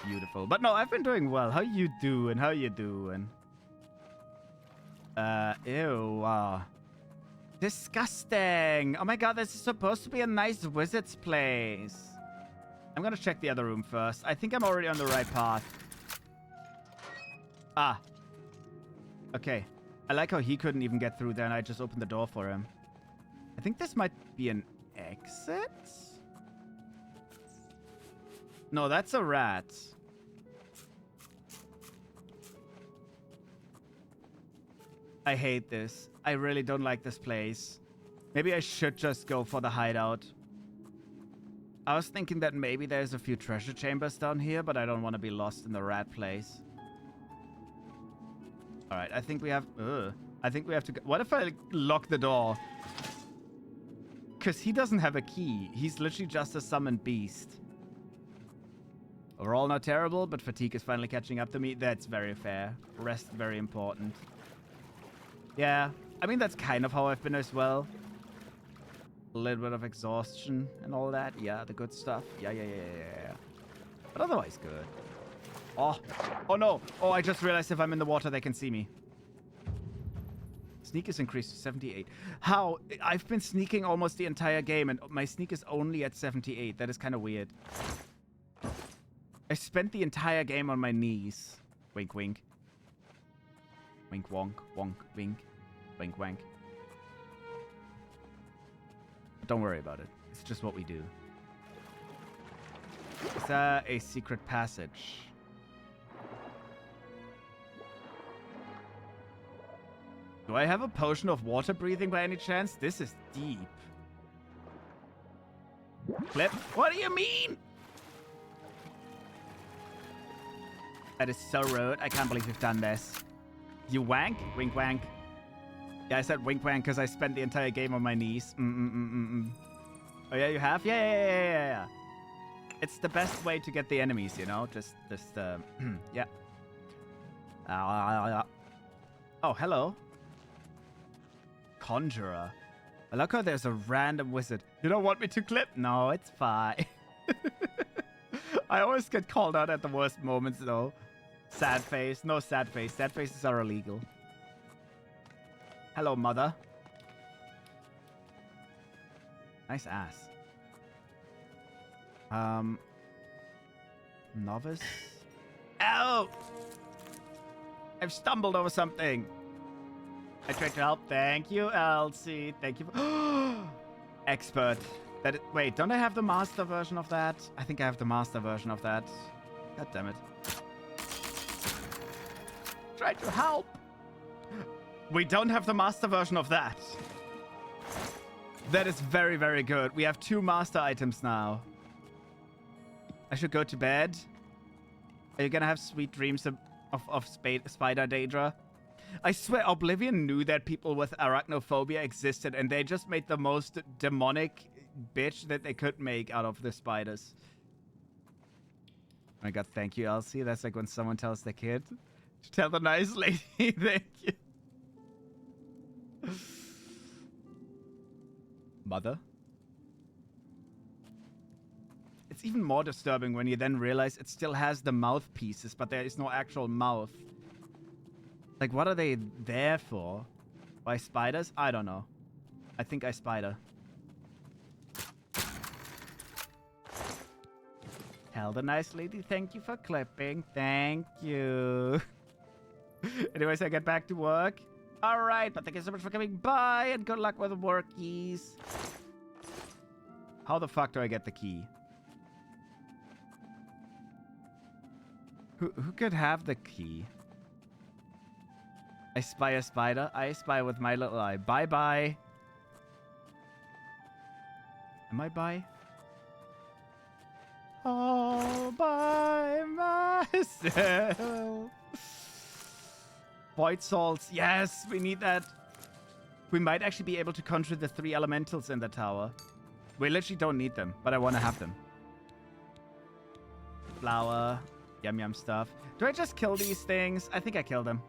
S1: Beautiful. But no, I've been doing well. How you doing? How you doing? Ew. Disgusting. Oh my god, this is supposed to be a nice wizard's place. I'm gonna check the other room first. I think I'm already on the right path. Ah. Okay. I like how he couldn't even get through there and I just opened the door for him. I think this might be an exit? No, that's a rat. I hate this. I really don't like this place. Maybe I should just go for the hideout. I was thinking that maybe there's a few treasure chambers down here, but I don't want to be lost in the rat place. Alright, I think we have... I think we have to go... What if I lock the door? Because he doesn't have a key. He's literally just a summoned beast. Overall not terrible, but fatigue is finally catching up to me. That's very fair. Rest very important. Yeah, I mean, that's kind of how I've been as well. A little bit of exhaustion and all that. Yeah, the good stuff. Yeah. But otherwise good. Oh no. Oh, I just realized if I'm in the water, they can see me. Sneak is increased to 78. How? I've been sneaking almost the entire game, and my sneak is only at 78. That is kind of weird. I spent the entire game on my knees. Wink, wink. Wink, wonk, wonk, wink. Wink, wank. But don't worry about it. It's just what we do. Is that a secret passage? Do I have a potion of water breathing by any chance? This is deep. Flip. What do you mean? That is so rude. I can't believe you've done this. You wank? Wink wank. Yeah, I said wink wank because I spent the entire game on my knees. Oh yeah, you have? Yeah. It's the best way to get the enemies, you know? Just yeah. Oh, hello. Conjurer. I like how there's a random wizard. You don't want me to clip? No, it's fine. I always get called out at the worst moments, though. Sad face. No sad face. Sad faces are illegal. Hello, mother. Nice ass. Novice? Ow! I've stumbled over something. I tried to help. Thank you, Elsie. Thank you for... Expert. Wait, don't I have the master version of that? I think I have the master version of that. God damn it. Try to help. We don't have the master version of that. That is very, very good. We have 2 master items now. I should go to bed. Are you gonna have sweet dreams of Spider Daedra? I swear Oblivion knew that people with arachnophobia existed, and they just made the most demonic bitch that they could make out of the spiders. Oh my god, thank you, Elsie. That's like when someone tells the kid to tell the nice lady thank you. Mother? It's even more disturbing when you then realize it still has the mouthpieces, but there is no actual mouth. Like, what are they there for? Why spiders? I don't know. I think I spider. Tell the nice lady thank you for clipping. Thank you. Anyways, I get back to work. All right, but thank you so much for coming by, and good luck with the workies. How the fuck do I get the key? Who could have the key? I spy a spider. I spy with my little eye. Bye-bye. Am I by? All by myself. Void salts. Yes, we need that. We might actually be able to conjure the 3 elementals in the tower. We literally don't need them, but I want to have them. Flower. Yum yum stuff. Do I just kill these things? I think I killed them.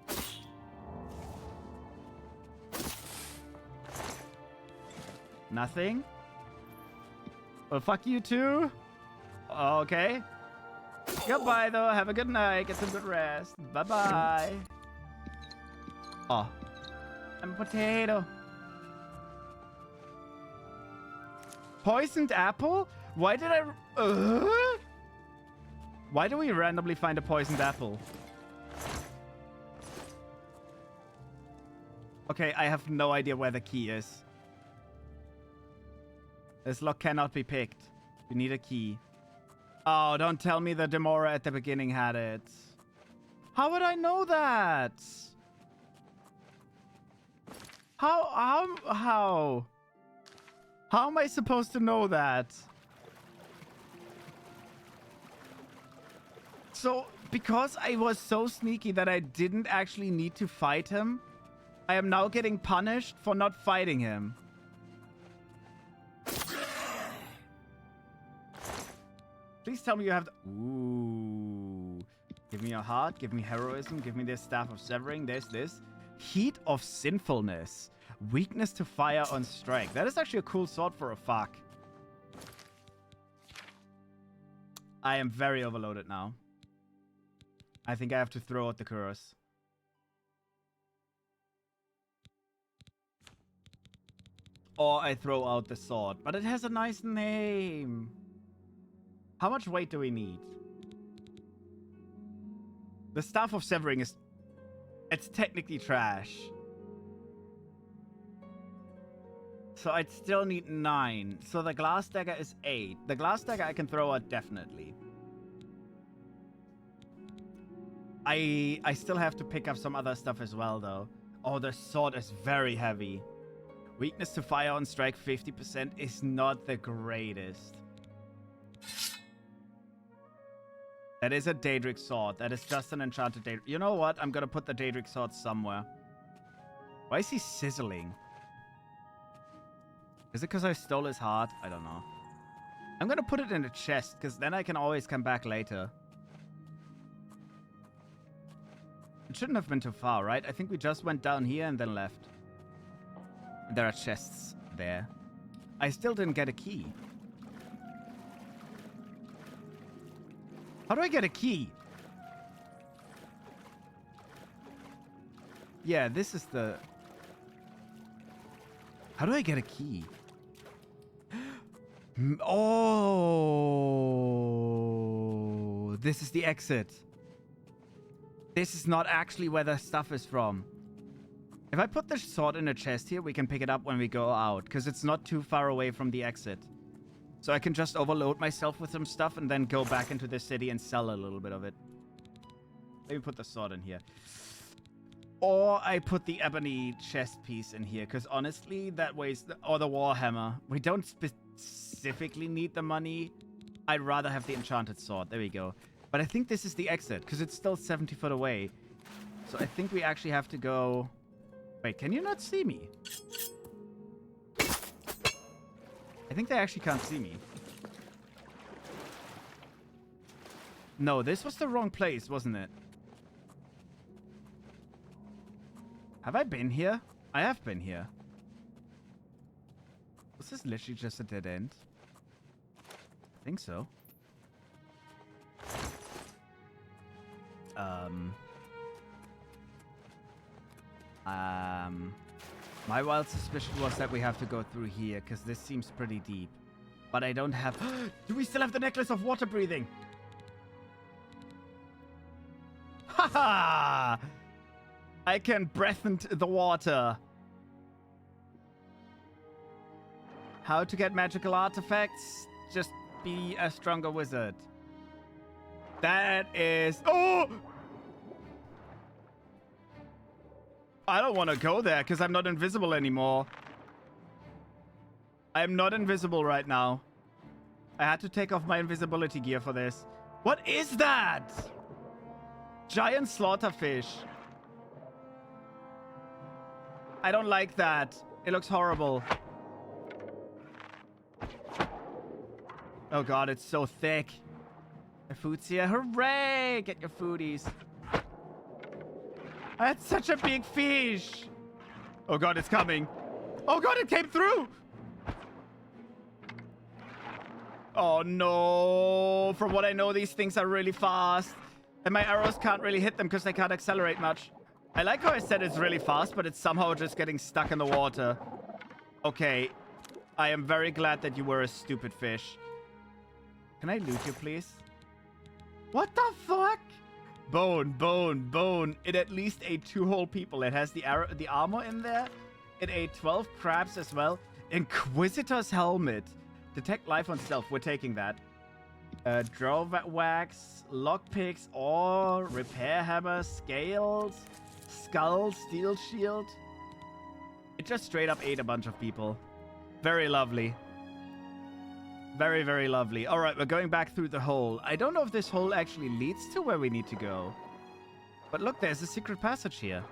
S1: Nothing? Well, fuck you too. Okay. Goodbye, though. Have a good night. Get some good rest. Bye-bye. Oh. I'm a potato. Poisoned apple? Why did I... Why do we randomly find a poisoned apple? Okay, I have no idea where the key is. This lock cannot be picked. We need a key. Oh, don't tell me the Demora at the beginning had it. How would I know that? How am I supposed to know that? So, because I was so sneaky that I didn't actually need to fight him, I am now getting punished for not fighting him. Please tell me you have the... Ooh. Give me a heart. Give me heroism. Give me this staff of severing. There's this. Heat of sinfulness. Weakness to fire on strike. That is actually a cool sword for a fuck. I am very overloaded now. I think I have to throw out the curse. Or I throw out the sword. But it has a nice name. How much weight do we need? The Staff of Severing is... It's technically trash. So I'd still need 9. So the Glass Dagger is 8. The Glass Dagger I can throw out definitely. I still have to pick up some other stuff as well, though. Oh, the sword is very heavy. Weakness to fire on strike 50% is not the greatest. That is a Daedric sword. That is just an enchanted Daedric. You know what? I'm gonna put the Daedric sword somewhere. Why is he sizzling? Is it because I stole his heart? I don't know. I'm gonna put it in a chest, because then I can always come back later. It shouldn't have been too far, right? I think we just went down here and then left. There are chests there. I still didn't get a key. How do I get a key? Yeah, this is the... How do I get a key? Oh, this is the exit. This is not actually where the stuff is from. If I put the sword in a chest here, we can pick it up when we go out, because it's not too far away from the exit. So I can just overload myself with some stuff and then go back into the city and sell a little bit of it. Let me put the sword in here. Or I put the ebony chest piece in here, because honestly, that weighs... Or the warhammer. We don't specifically need the money. I'd rather have the enchanted sword. There we go. But I think this is the exit, because it's still 70 foot away. So I think we actually have to go... Wait, can you not see me? I think they actually can't see me. No, this was the wrong place, wasn't it? Have I been here? I have been here. Was this literally just a dead end? I think so. My wild suspicion was that we have to go through here, because this seems pretty deep. But I don't have... Do we still have the necklace of water breathing? Haha! I can breath into the water. How to get magical artifacts? Just be a stronger wizard. That is... Oh! I don't want to go there because I'm not invisible anymore. I am not invisible right now. I had to take off my invisibility gear for this. What is that? Giant slaughterfish. I don't like that. It looks horrible. Oh god, it's so thick. My food's here. Hooray! Get your foodies. That's such a big fish. Oh god, it's coming. Oh god, it came through. Oh no. From what I know, these things are really fast. And my arrows can't really hit them because they can't accelerate much. I like how I said it's really fast, but it's somehow just getting stuck in the water. Okay. I am very glad that you were a stupid fish. Can I loot you, please? What the fuck? Bone, bone, bone. It at least ate 2 whole people. It has the armor in there. It ate 12 crabs as well. Inquisitor's helmet. Detect life on stealth. We're taking that. Draw wax, lockpicks, ore, repair hammer, scales, skull, steel shield. It just straight up ate a bunch of people. Very lovely. Very, very lovely. All right, we're going back through the hole. I don't know if this hole actually leads to where we need to go. But look, there's a secret passage here.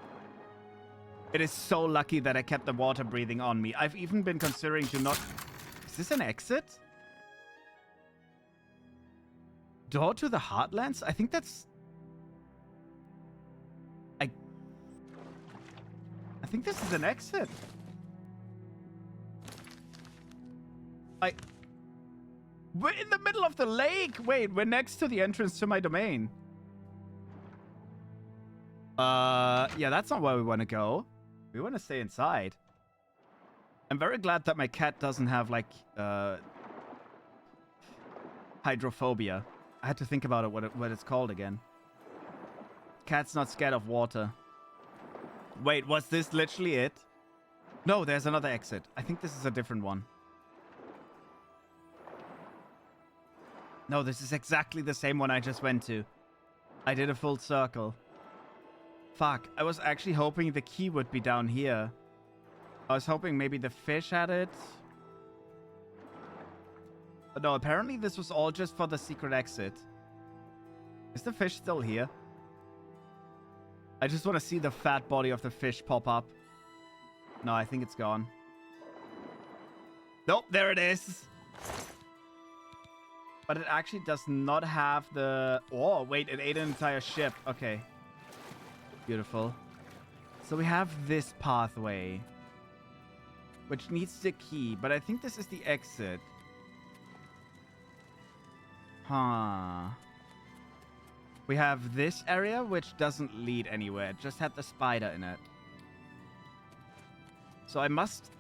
S1: It is so lucky that I kept the water breathing on me. I've even been considering to not... Is this an exit? Door to the Heartlands? I think that's... I think this is an exit. We're in the middle of the lake. Wait, we're next to the entrance to my domain. Yeah, that's not where we want to go. We want to stay inside. I'm very glad that my cat doesn't have, like, hydrophobia. I had to think about it, what it's called again. Cat's not scared of water. Wait, was this literally it? No, there's another exit. I think this is a different one. No, this is exactly the same one I just went to. I did a full circle. Fuck, I was actually hoping the key would be down here. I was hoping maybe the fish had it. But no, apparently this was all just for the secret exit. Is the fish still here? I just want to see the fat body of the fish pop up. No, I think it's gone. Nope, there it is. But it actually does not have the... Oh, wait, it ate an entire ship. Okay. Beautiful. So we have this pathway, which needs the key, but I think this is the exit. Huh. We have this area, which doesn't lead anywhere. It just had the spider in it. So I must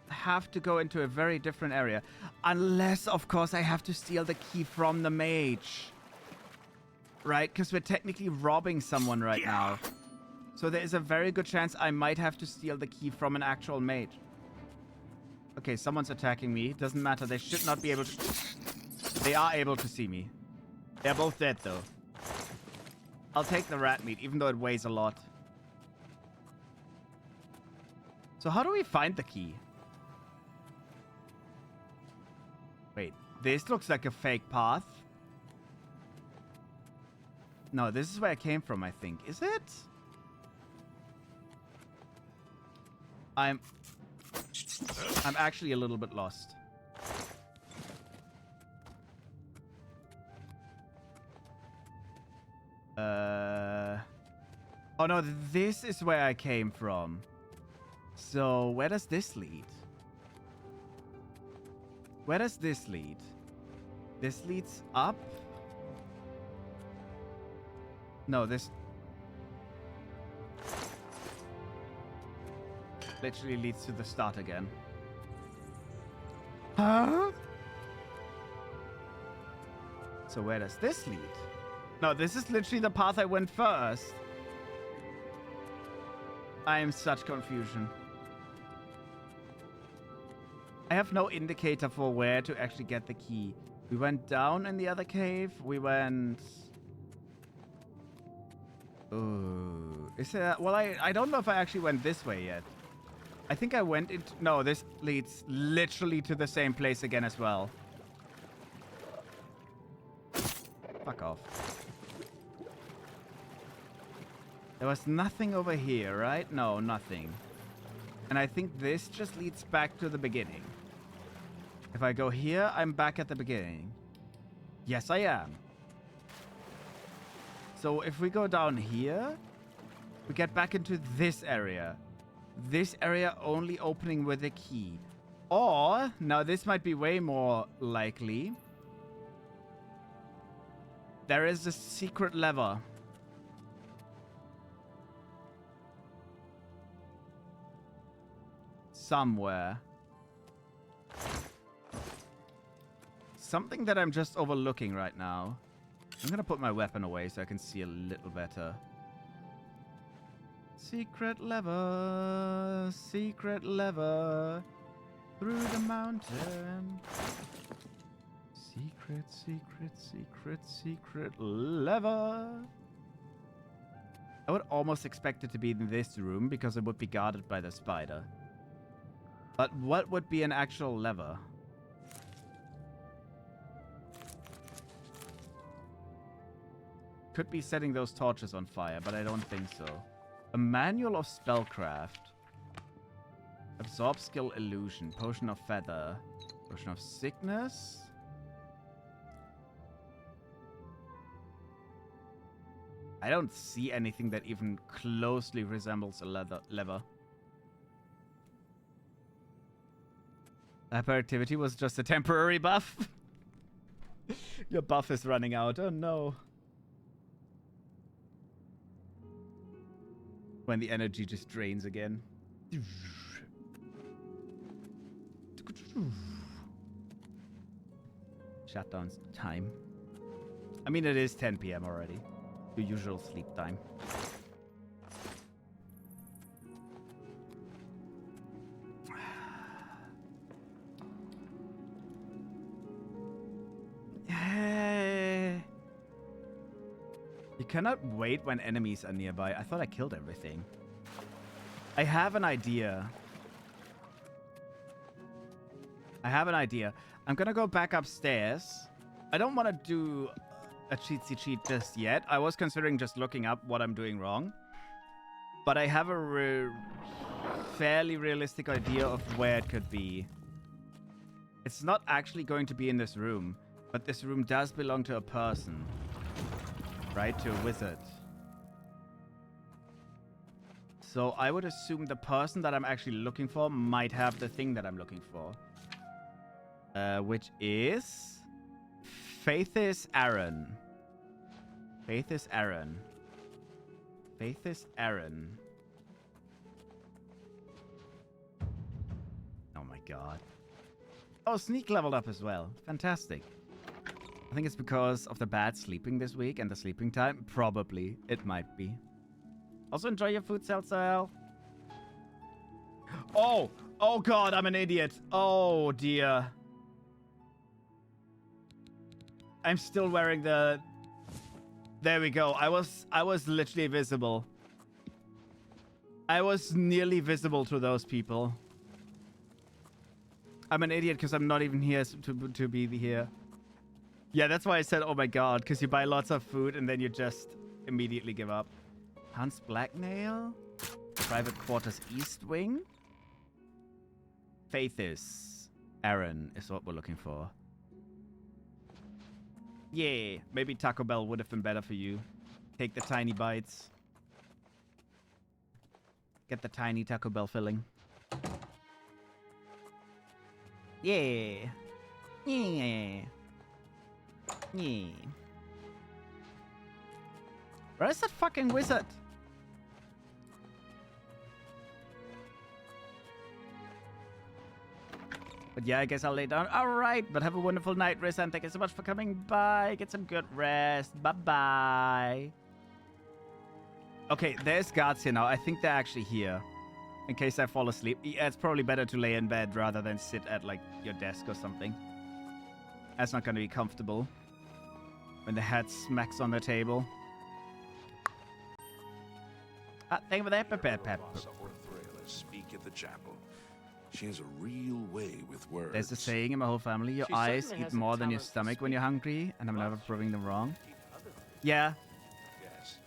S1: have to go into a very different area. Unless, of course, I have to steal the key from the mage. Right? Because we're technically robbing someone right now. So there is a very good chance I might have to steal the key from an actual mage. Okay, someone's attacking me. Doesn't matter. They should not be able to... They are able to see me. They're both dead, though. I'll take the rat meat, even though it weighs a lot. So how do we find the key? Wait, this looks like a fake path. No, this is where I came from, I think. Is it? I'm actually a little bit lost. Oh no, this is where I came from. So, where does this lead? Where does this lead? This leads up. No, this literally leads to the start again. Huh? So where does this lead? No, this is literally the path I went first. I am such confusion. I have no indicator for where to actually get the key. We went down in the other cave. We went... Ooh. Is there... Well, I don't know if I actually went this way yet. I think I went into... No, this leads literally to the same place again as well. Fuck off. There was nothing over here, right? No, nothing. And I think this just leads back to the beginning. If I go here, I'm back at the beginning. Yes, I am. So if we go down here, we get back into this area. This area only opening with a key. Or, now this might be way more likely. There is a secret lever. Somewhere. Something that I'm just overlooking right now. I'm gonna put my weapon away so I can see a little better. Secret lever, through the mountain. Secret lever. I would almost expect it to be in this room because it would be guarded by the spider. But what would be an actual lever? Could be setting those torches on fire, but I don't think so. A manual of spellcraft. Absorb skill illusion. Potion of feather. Potion of sickness. I don't see anything that even closely resembles a lever. Hyperactivity was just a temporary buff. Your buff is running out. Oh no. When the energy just drains again. Shutdown's time. I mean, it is 10 p.m. already. Your usual sleep time. You cannot wait when enemies are nearby. I thought I killed everything. I have an idea. I'm gonna go back upstairs. I don't want to do a cheatsy cheat just yet. I was considering just looking up what I'm doing wrong. But I have a fairly realistic idea of where it could be. It's not actually going to be in this room. But this room does belong to a person. Right? To a wizard. So I would assume the person that I'm actually looking for might have the thing that I'm looking for. Which is... Faithis Aaron. Faithis Aaron. Faithis Aaron. Oh my god. Oh, Sneak leveled up as well. Fantastic. I think it's because of the bad sleeping this week and the sleeping time. Probably. It might be. Also enjoy your food, Cell. Oh! Oh god, I'm an idiot. Oh dear. I'm still wearing the... There we go. I was literally visible. I was nearly visible to those people. I'm an idiot because I'm not even here to be here. Yeah, that's why I said, oh my god, because you buy lots of food and then you just immediately give up. Hans Blacknail? Private Quarters East Wing? Faithis Aaron is what we're looking for. Yeah, maybe Taco Bell would have been better for you. Take the tiny bites. Get the tiny Taco Bell filling. Yeah. Yeah. Yeah. Where is that fucking wizard? But yeah, I guess I'll lay down. All right, but have a wonderful night, Riz, and thank you so much for coming by. Get some good rest. Bye-bye. Okay, there's guards here now. I think they're actually here. In case I fall asleep. Yeah, it's probably better to lay in bed rather than sit at, like, your desk or something. That's not going to be comfortable. When the head smacks on the table. Ah, thank you for that.
S4: Speak at the chapel. She has a real way with words.
S1: There's a saying in my whole family, your eyes eat more than your stomach when you're hungry, and I'm never proving them wrong. Yeah.
S4: Yes.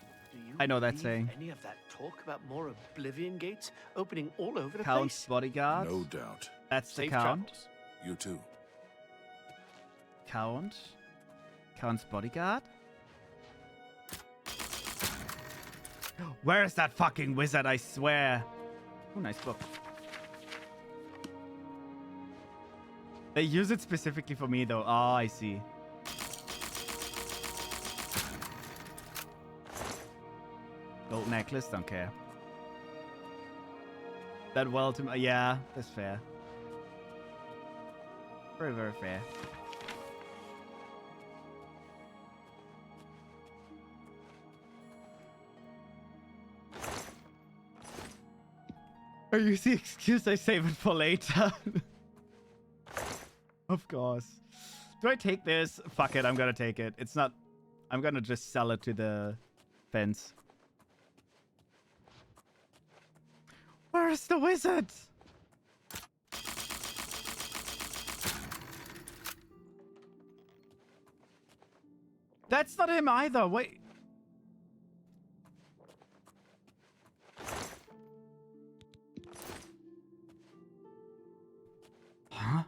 S1: I know that saying.
S5: Any of that talk about more Oblivion gates opening all over the
S1: Count's
S5: place?
S1: bodyguard.
S2: No doubt.
S1: That's the
S5: Safe
S1: Count.
S5: travels.
S2: You too.
S1: Count's bodyguard? Where is that fucking wizard, I swear? Oh, nice book. They use it specifically for me, though. Oh, I see. Gold necklace, don't care. That well to... Yeah, that's fair. Very, very fair. I use the excuse I save it for later. Of course. Do I take this? Fuck it, I'm gonna take it. It's not... I'm gonna just sell it to the fence. Where is the wizard? That's not him either. Wait. Huh?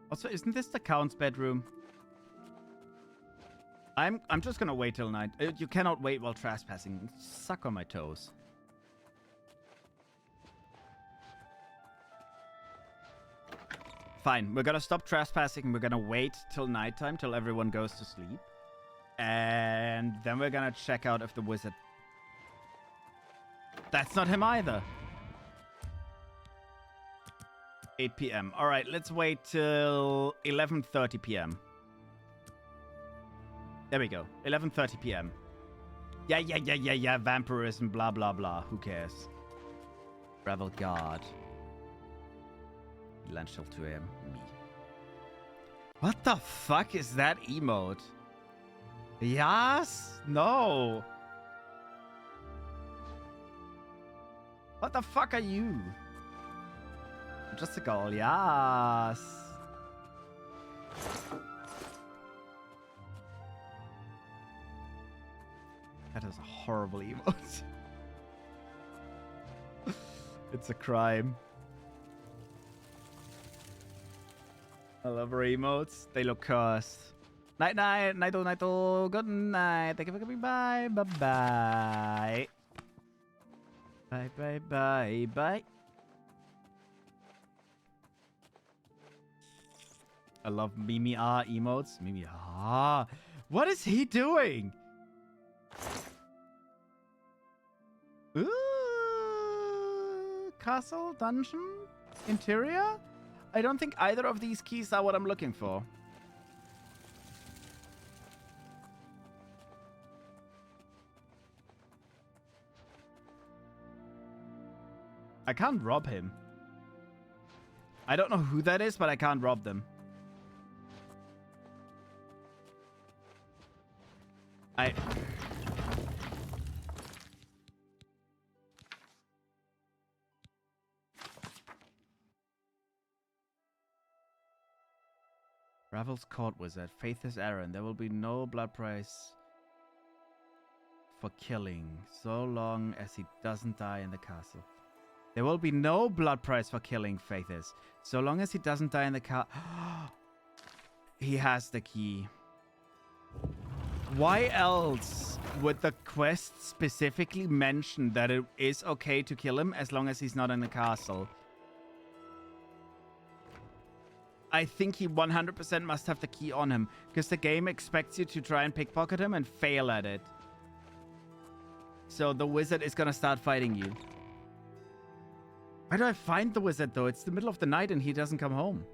S1: Also, isn't this the Count's bedroom? I'm just gonna wait till night. You cannot wait while trespassing. Suck on my toes. Fine, we're gonna stop trespassing. We're gonna wait till nighttime, till everyone goes to sleep. And then we're gonna check out if the wizard... That's not him either. 8 p.m. All right, let's wait till 11:30 p.m. There we go. 11:30 p.m. Yeah. Vampirism, blah, blah, blah. Who cares? Rebel God. Lunch till 2 a.m. Me. What the fuck is that emote? Yes? No. What the fuck are you? Just a goal, yes. That is a horrible emote. It's a crime. I love her emotes. They look cursed. Night, nighto. Good night. Thank you for coming by. Bye. Bye. I love Mimi emotes. Mimi What is he doing? Ooh, castle, dungeon, interior? I don't think either of these keys are what I'm looking for. I can't rob him. I don't know who that is, but I can't rob them. Ravel's court wizard. Faith is Aaron. There will be no blood price for killing, so long as he doesn't die in the castle. There will be no blood price for killing, Faith is. So long as he doesn't die in the castle. He has the key. Why else would the quest specifically mention that it is okay to kill him as long as he's not in the castle? I think he 100% must have the key on him, because the game expects you to try and pickpocket him and fail at it. So the wizard is gonna start fighting you. Where do I find the wizard, though? It's the middle of the night and he doesn't come home.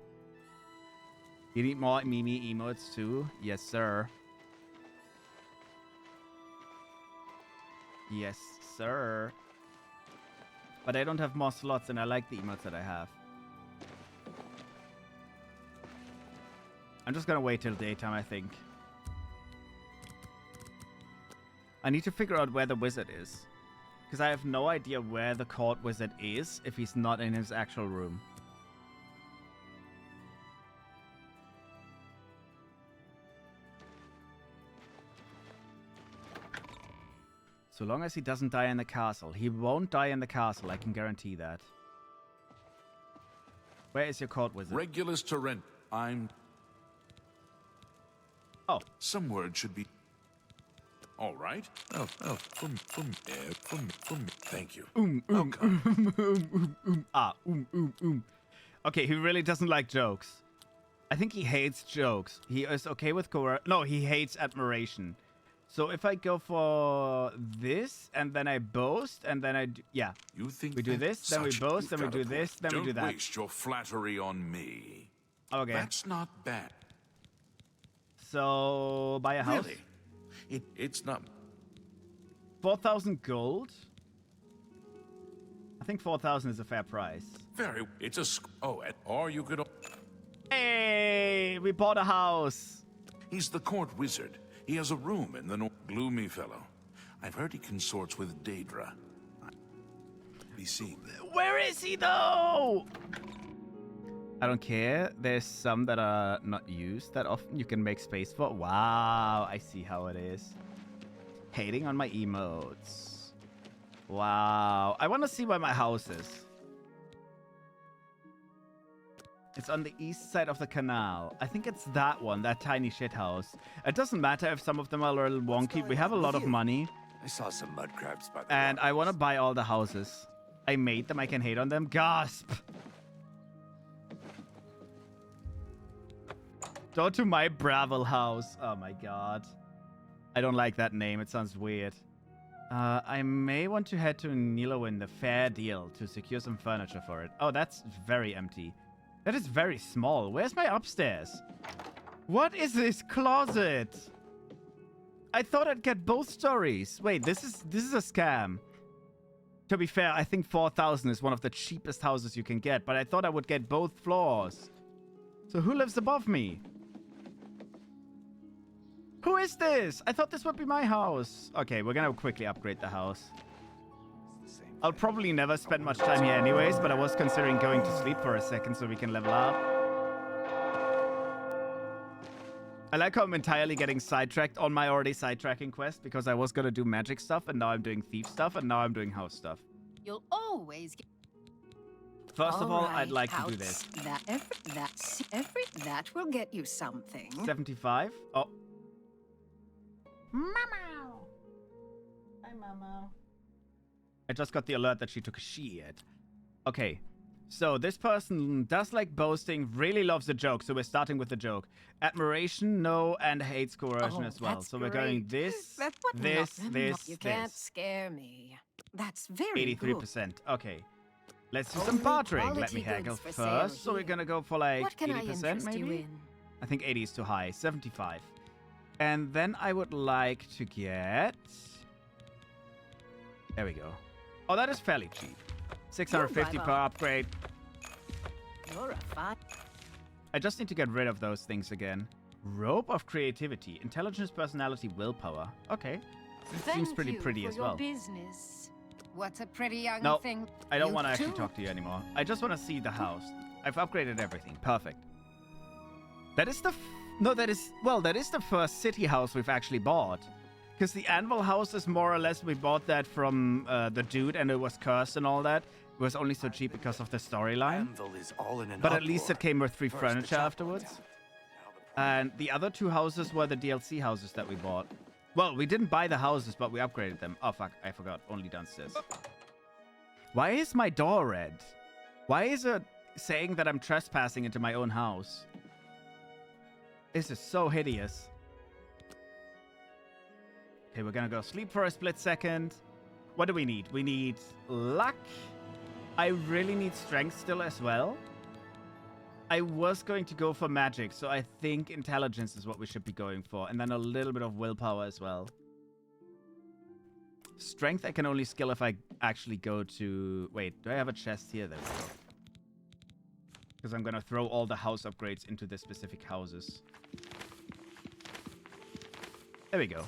S1: You need more Mimi emotes, too? Yes, sir. Yes, sir. But I don't have more slots, and I like the emotes that I have. I'm just gonna wait till daytime, I think. I need to figure out where the wizard is. Because I have no idea where the court wizard is if he's not in his actual room. So long as he doesn't die in the castle. He won't die in the castle, I can guarantee that. Where is your court wizard?
S4: Regulus Torrent.
S1: Oh.
S4: Some word should be... All right. Thank you.
S1: Okay, he really doesn't like jokes. I think he hates jokes. He is okay with no, he hates admiration. So if I go for this, and then I boast, and then I do... Yeah.
S4: You think
S1: we do this, then we boast, then we do this, then we do that.
S4: Don't waste your flattery on me.
S1: Okay.
S4: That's not bad.
S1: So, buy a house?
S4: Really? It's not...
S1: 4,000 gold? I think 4,000 is a fair price.
S4: It's a... or you could...
S1: Hey! We bought a house!
S4: He's the court wizard. He has a room in the north. Gloomy fellow. I've heard he consorts with Daedra. Be seen.
S1: Where is he, though? I don't care. There's some that are not used that often you can make space for. Wow, I see how it is. Hating on my emotes. Wow. I want to see where my house is. It's on the east side of the canal. I think it's that one, that tiny shit house. It doesn't matter if some of them are a little wonky. We have a lot of money.
S3: I saw some mud crabs by the
S1: And I want to buy all the houses. I made them. I can hate on them. Gasp! Go to my Bravel house. Oh my god. I don't like that name. It sounds weird. I may want to head to Nilowin, the fair deal, to secure some furniture for it. Oh, that's very empty. That is very small. Where's my upstairs? What is this closet? I thought I'd get both stories. Wait, this is a scam. To be fair, I think 4,000 is one of the cheapest houses you can get, but I thought I would get both floors. So who lives above me? Who is this? I thought this would be my house. Okay, we're gonna quickly upgrade the house. I'll probably never spend much time here anyways, but I was considering going to sleep for a second so we can level up. I like how I'm entirely getting sidetracked on my already sidetracking quest because I was gonna do magic stuff and now I'm doing thief stuff and now I'm doing house stuff.
S7: You'll always get...
S1: First of all, I'd like to do this.
S7: That will get you something.
S1: 75? Oh. Mama! Hi, Mama. I just got the alert that she took a shit. Okay. So, this person does like boasting, really loves a joke, so we're starting with the joke. Admiration, no, and hates coercion as well. So we're going this.
S7: You can't scare me. That's very
S1: 83%. Okay. Let's do some bartering. Let me haggle first. So we're gonna go for like 80% maybe? I think 80 is too high. 75. And then I would like to get... There we go. Oh, that is fairly cheap. 650 per upgrade.
S7: You're a fine...
S1: I just need to get rid of those things again. Rope of creativity. Intelligence, personality, willpower. Okay. It seems pretty as well.
S7: Business. What's a pretty young thing?
S1: I don't want to actually talk to you anymore. I just want to see the house. I've upgraded everything. Perfect. That is the... No, that is... Well, that is the first city house we've actually bought. Because the Anvil house is more or less... We bought that from the dude and it was cursed and all that. It was only so cheap because of the storyline. But at least it came with free furniture afterwards. And the other two houses were the DLC houses that we bought. Well, we didn't buy the houses, but we upgraded them. Oh, fuck. I forgot. Only downstairs. Why is my door red? Why is it saying that I'm trespassing into my own house? This is so hideous. Okay, we're gonna go sleep for a split second. What do we need? We need luck. I really need strength still as well. I was going to go for magic, so I think intelligence is what we should be going for. And then a little bit of willpower as well. Strength I can only skill if I actually go to... Wait, do I have a chest here? There we go. Because I'm going to throw all the house upgrades into the specific houses. There we go.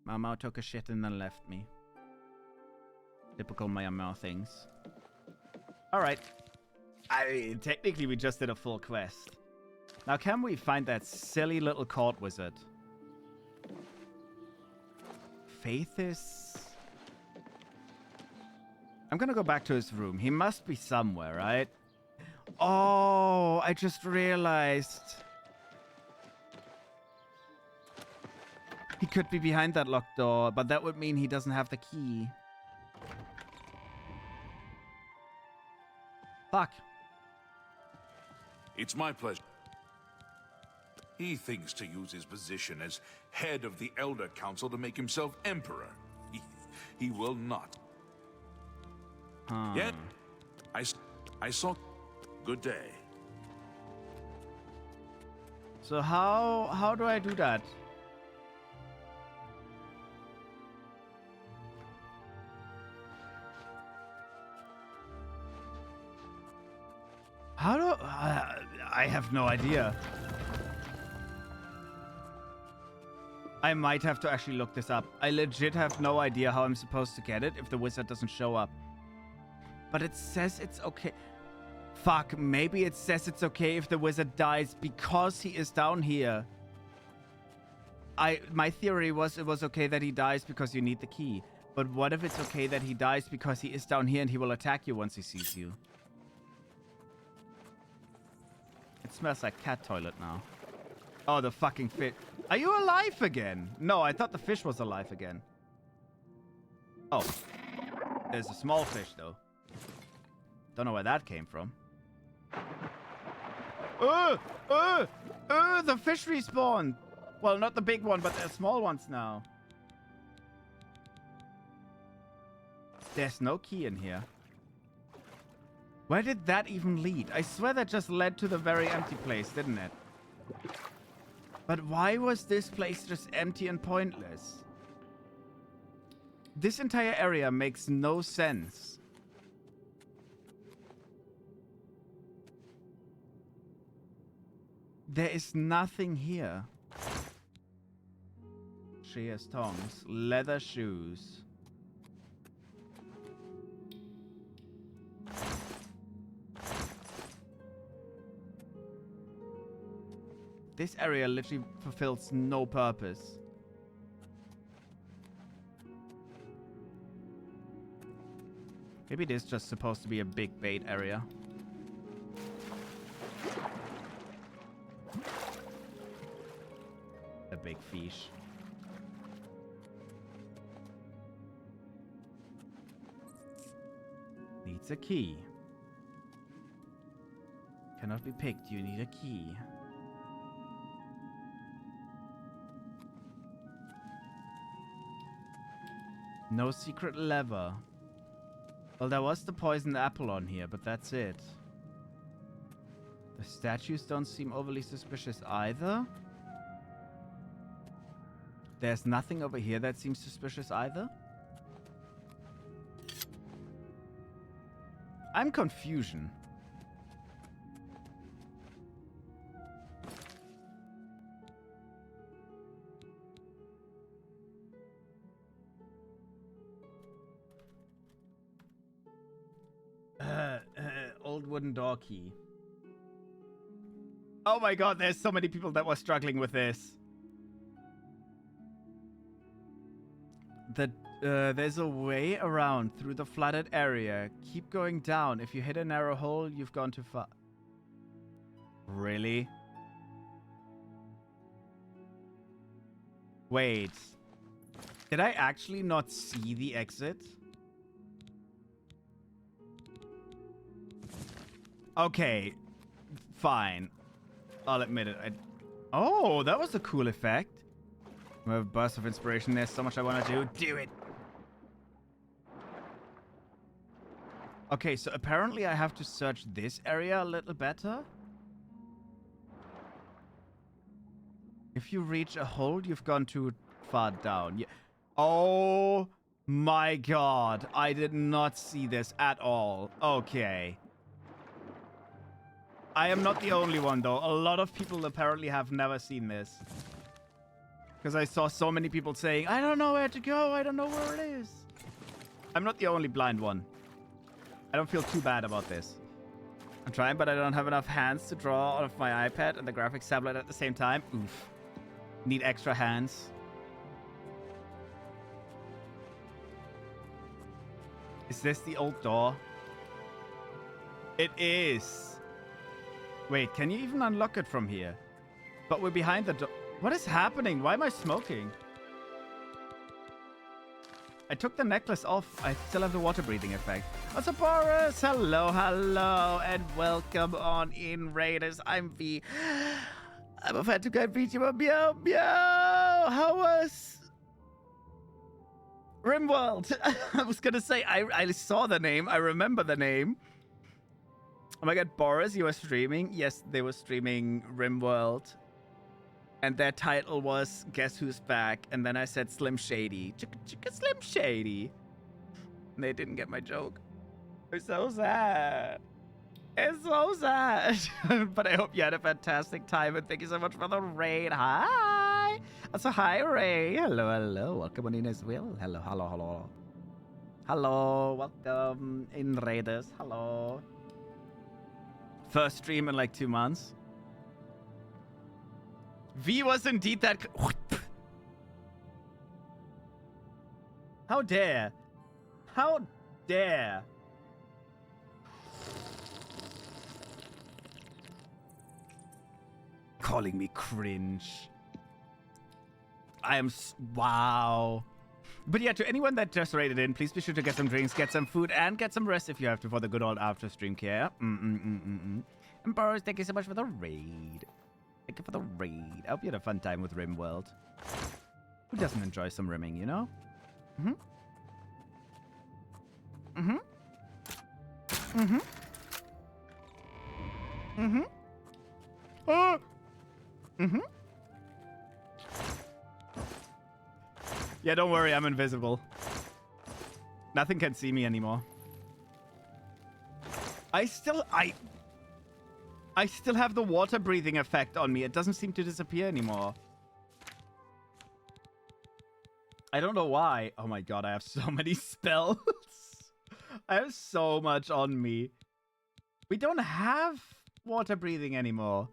S1: Mama took a shit and then left me. Typical Myanmar things. Alright. Technically, we just did a full quest. Now, can we find that silly little court wizard? Faith is... I'm gonna go back to his room. He must be somewhere, right? Oh, I just realized. He could be behind that locked door, but that would mean he doesn't have the key. Fuck.
S4: It's my pleasure. He thinks to use his position as head of the Elder Council to make himself emperor. He will not. Yet, I saw... Good day.
S1: So how do I do that? How do... I have no idea. I might have to actually look this up. I legit have no idea how I'm supposed to get it if the wizard doesn't show up. But it says it's okay. Fuck, maybe it says it's okay if the wizard dies because he is down here. My theory was it was okay that he dies because you need the key. But what if it's okay that he dies because he is down here and he will attack you once he sees you? It smells like cat toilet now. Oh, the fucking fish. Are you alive again? No, I thought the fish was alive again. Oh. There's a small fish, though. Don't know where that came from. The fish respawned. Well, not the big one, but the small ones now. There's no key in here. Where did that even lead? I swear that just led to the very empty place, didn't it? But why was this place just empty and pointless? This entire area makes no sense. There is nothing here. Shears, tongs, leather shoes. This area literally fulfills no purpose. Maybe it is just supposed to be a big bait area. A big fish. Needs a key. Cannot be picked, you need a key. No secret lever. Well, there was the poisoned apple on here, but that's it. The statues don't seem overly suspicious either. There's nothing over here that seems suspicious either. I'm confusion. Old wooden door key. Oh my god, there's so many people that were struggling with this. There's a way around through the flooded area. Keep going down. If you hit a narrow hole, you've gone too far. Really? Wait. Did I actually not see the exit? Okay. Fine. I'll admit it. Oh, that was a cool effect. I have a burst of inspiration. There's so much I want to do. Do it. Okay, so apparently I have to search this area a little better. If you reach a hold, you've gone too far down. Yeah. Oh my god. I did not see this at all. Okay. I am not the only one, though. A lot of people apparently have never seen this. Because I saw so many people saying, I don't know where to go. I don't know where it is. I'm not the only blind one. I don't feel too bad about this. I'm trying, but I don't have enough hands to draw off my iPad and the graphics tablet at the same time. Oof. Need extra hands. Is this the old door? It is. Wait, can you even unlock it from here? But we're behind the door. What is happening? Why am I smoking? I took the necklace off. I still have the water breathing effect. What's up, Boris? Hello, hello, and welcome on in, Raiders. I'm V. I'm a fan to guide VTuber. Meow, meow. How was Rimworld? I was gonna say, I saw the name. I remember the name. Oh my god, Boris, you were streaming? Yes, they were streaming Rimworld. And their title was Guess Who's Back? And then I said Slim Shady. Chicka chicka Slim Shady. And they didn't get my joke. It's so sad. It's so sad. But I hope you had a fantastic time. And thank you so much for the raid. Hi. Also, hi, Ray. Hello, hello. Welcome on in as well. Hello, hello, hello. Hello. Welcome in, Raiders. Hello. First stream in like 2 months. V was indeed that. How dare? How dare? Calling me cringe. I am. Wow. But yeah, to anyone that just raided in, please be sure to get some drinks, get some food, and get some rest if you have to for the good old after stream care. And Boris, thank you so much for the raid. Thank you for the raid. I hope you had a fun time with Rimworld. Who doesn't enjoy some rimming, you know? Yeah, don't worry, I'm invisible. Nothing can see me anymore. I still have the water breathing effect on me. It doesn't seem to disappear anymore. I don't know why. Oh my god, I have so many spells. I have so much on me. We don't have water breathing anymore.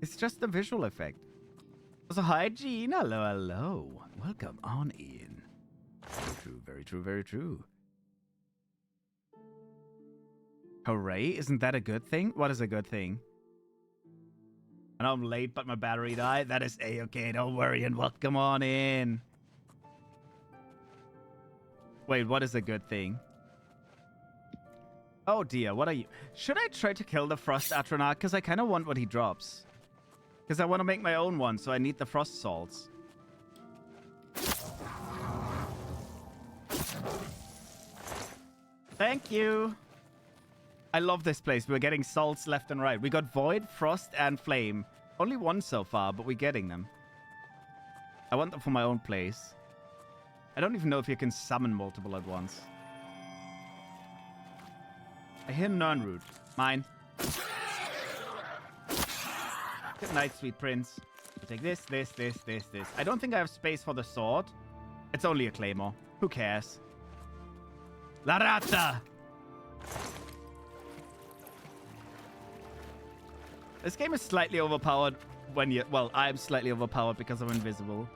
S1: It's just the visual effect. So hi, Jean. Hello, hello. Welcome on in. Very true, very true, very true. Hooray, isn't that a good thing? What is a good thing? I know I'm late, but my battery died. That is A-okay, don't worry, and welcome on in. Wait, what is a good thing? Oh dear, what are you? Should I try to kill the Frost Atronach? Because I kind of want what he drops. Because I want to make my own one, so I need the Frost Salts. Thank you. I love this place. We're getting salts left and right. We got Void, Frost, and Flame. Only one so far, but we're getting them. I want them for my own place. I don't even know if you can summon multiple at once. I hear Nernroot. Mine. Good night, sweet prince. I'll take this. I don't think I have space for the sword. It's only a claymore. Who cares? La Rata! This game is slightly overpowered when you... Well, I'm slightly overpowered because I'm invisible.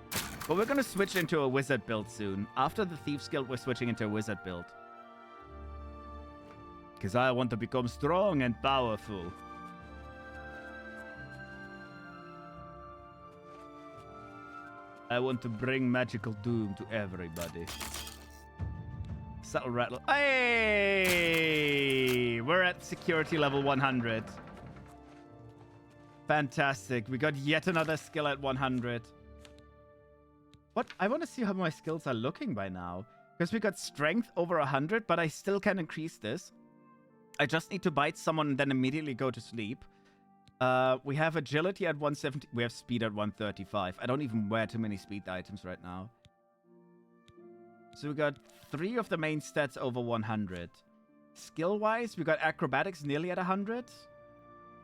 S1: But we're going to switch into a wizard build soon. After the Thieves Guild, we're switching into a wizard build. Because I want to become strong and powerful. I want to bring magical doom to everybody. Subtle rattle. Hey! We're at security level 100. Fantastic. We got yet another skill at 100. What? I want to see how my skills are looking by now. Because we got strength over 100, but I still can increase this. I just need to bite someone and then immediately go to sleep. We have agility at 170. We have speed at 135. I don't even wear too many speed items right now. So we got 3 of the main stats over 100. Skill-wise, we got acrobatics nearly at 100.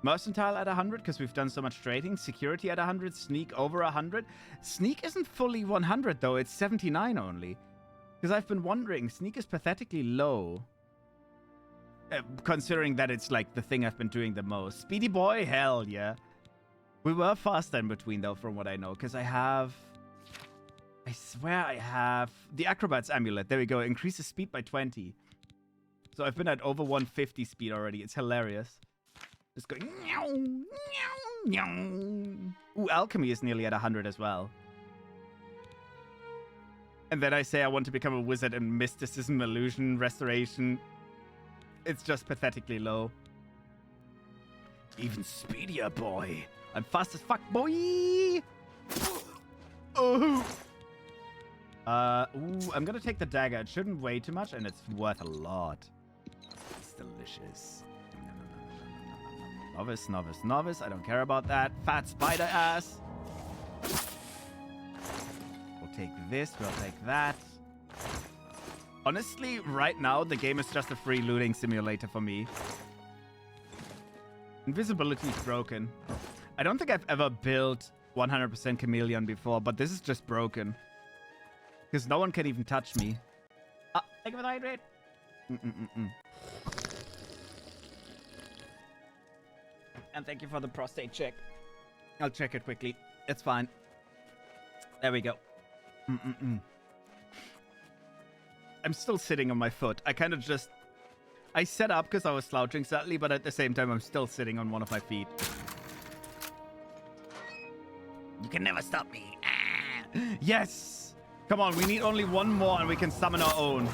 S1: Mercantile at 100 because we've done so much trading. Security at 100. Sneak over 100. Sneak isn't fully 100 though. It's 79 only. Because I've been wondering, sneak is pathetically low. Considering that it's like the thing I've been doing the most. Speedy boy, hell yeah. We were faster in between though, from what I know. Because I swear I have the Acrobat's Amulet. There we go. Increases speed by 20. So I've been at over 150 speed already. It's hilarious. Just going meow, meow, meow. Ooh, alchemy is nearly at 100 as well. And then I say I want to become a wizard in mysticism, illusion, restoration. It's just pathetically low. Even speedier, boy. I'm fast as fuck, boy. Oh. Ooh, I'm gonna take the dagger. It shouldn't weigh too much, and it's worth a lot. It's delicious. Novice, novice, novice. I don't care about that. Fat spider ass. We'll take this. We'll take that. Honestly, right now, the game is just a free looting simulator for me. Invisibility is broken. I don't think I've ever built 100% chameleon before, but this is just broken. Because no one can even touch me. Ah, thank you for the hydrate. And thank you for the prostate check. I'll check it quickly. It's fine. There we go. I'm still sitting on my foot. I kind of just... I set up because I was slouching slightly, but at the same time, I'm still sitting on one of my feet. You can never stop me. Ah! Yes! Come on, we need only one more and we can summon our own.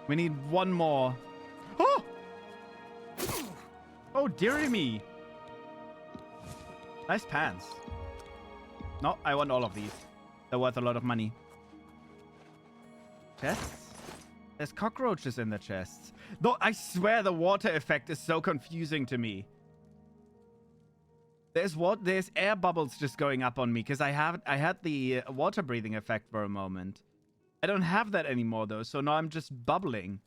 S1: We need one more. Oh! Oh, dearie me. Nice pants. No, I want all of these. They're worth a lot of money. Chests? There's cockroaches in the chests. Though I swear the water effect is so confusing to me. There's air bubbles just going up on me because I had the water breathing effect for a moment. I don't have that anymore though, so now I'm just bubbling.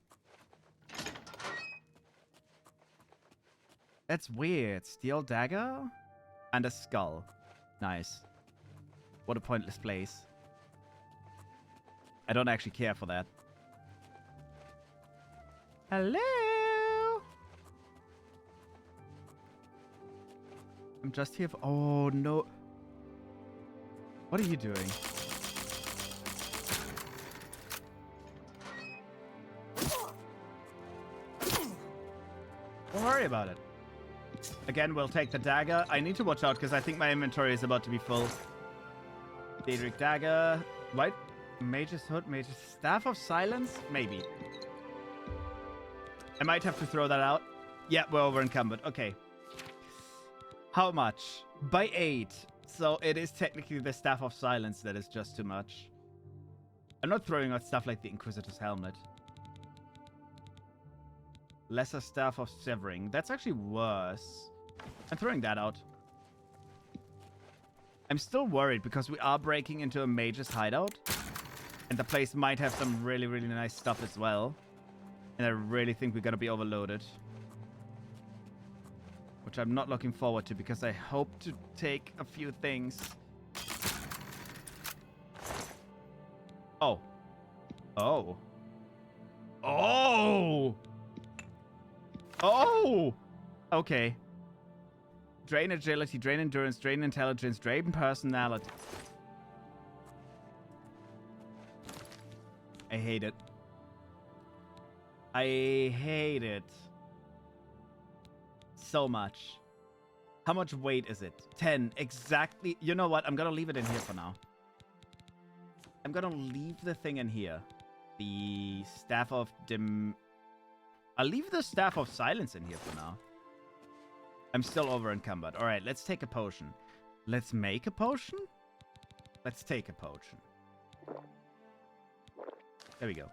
S1: That's weird. Steel dagger and a skull. Nice. What a pointless place. I don't actually care for that. Hello? I'm just here for... Oh, no. What are you doing? Don't worry about it. Again, we'll take the dagger. I need to watch out because I think my inventory is about to be full. Daedric dagger. What? Mage's hood, Mage's staff of silence? Maybe. I might have to throw that out. Yeah, we're over encumbered. Okay. How much? By 8. So it is technically the staff of silence that is just too much. I'm not throwing out stuff like the Inquisitor's helmet. Lesser staff of severing. That's actually worse. I'm throwing that out. I'm still worried because we are breaking into a mage's hideout. And the place might have some really, really nice stuff as well. And I really think we're going to be overloaded. Which I'm not looking forward to because I hope to take a few things. Oh. Oh. Oh! Oh! Okay. Drain agility, drain endurance, drain intelligence, drain personality. I hate it. I hate it. So much. How much weight is it? 10. Exactly. You know what? I'm gonna leave it in here for now. I'm gonna leave the thing in here. The Staff of I'll leave the Staff of Silence in here for now. I'm still over encumbered. Alright, let's take a potion. Let's make a potion? Let's take a potion. There we go.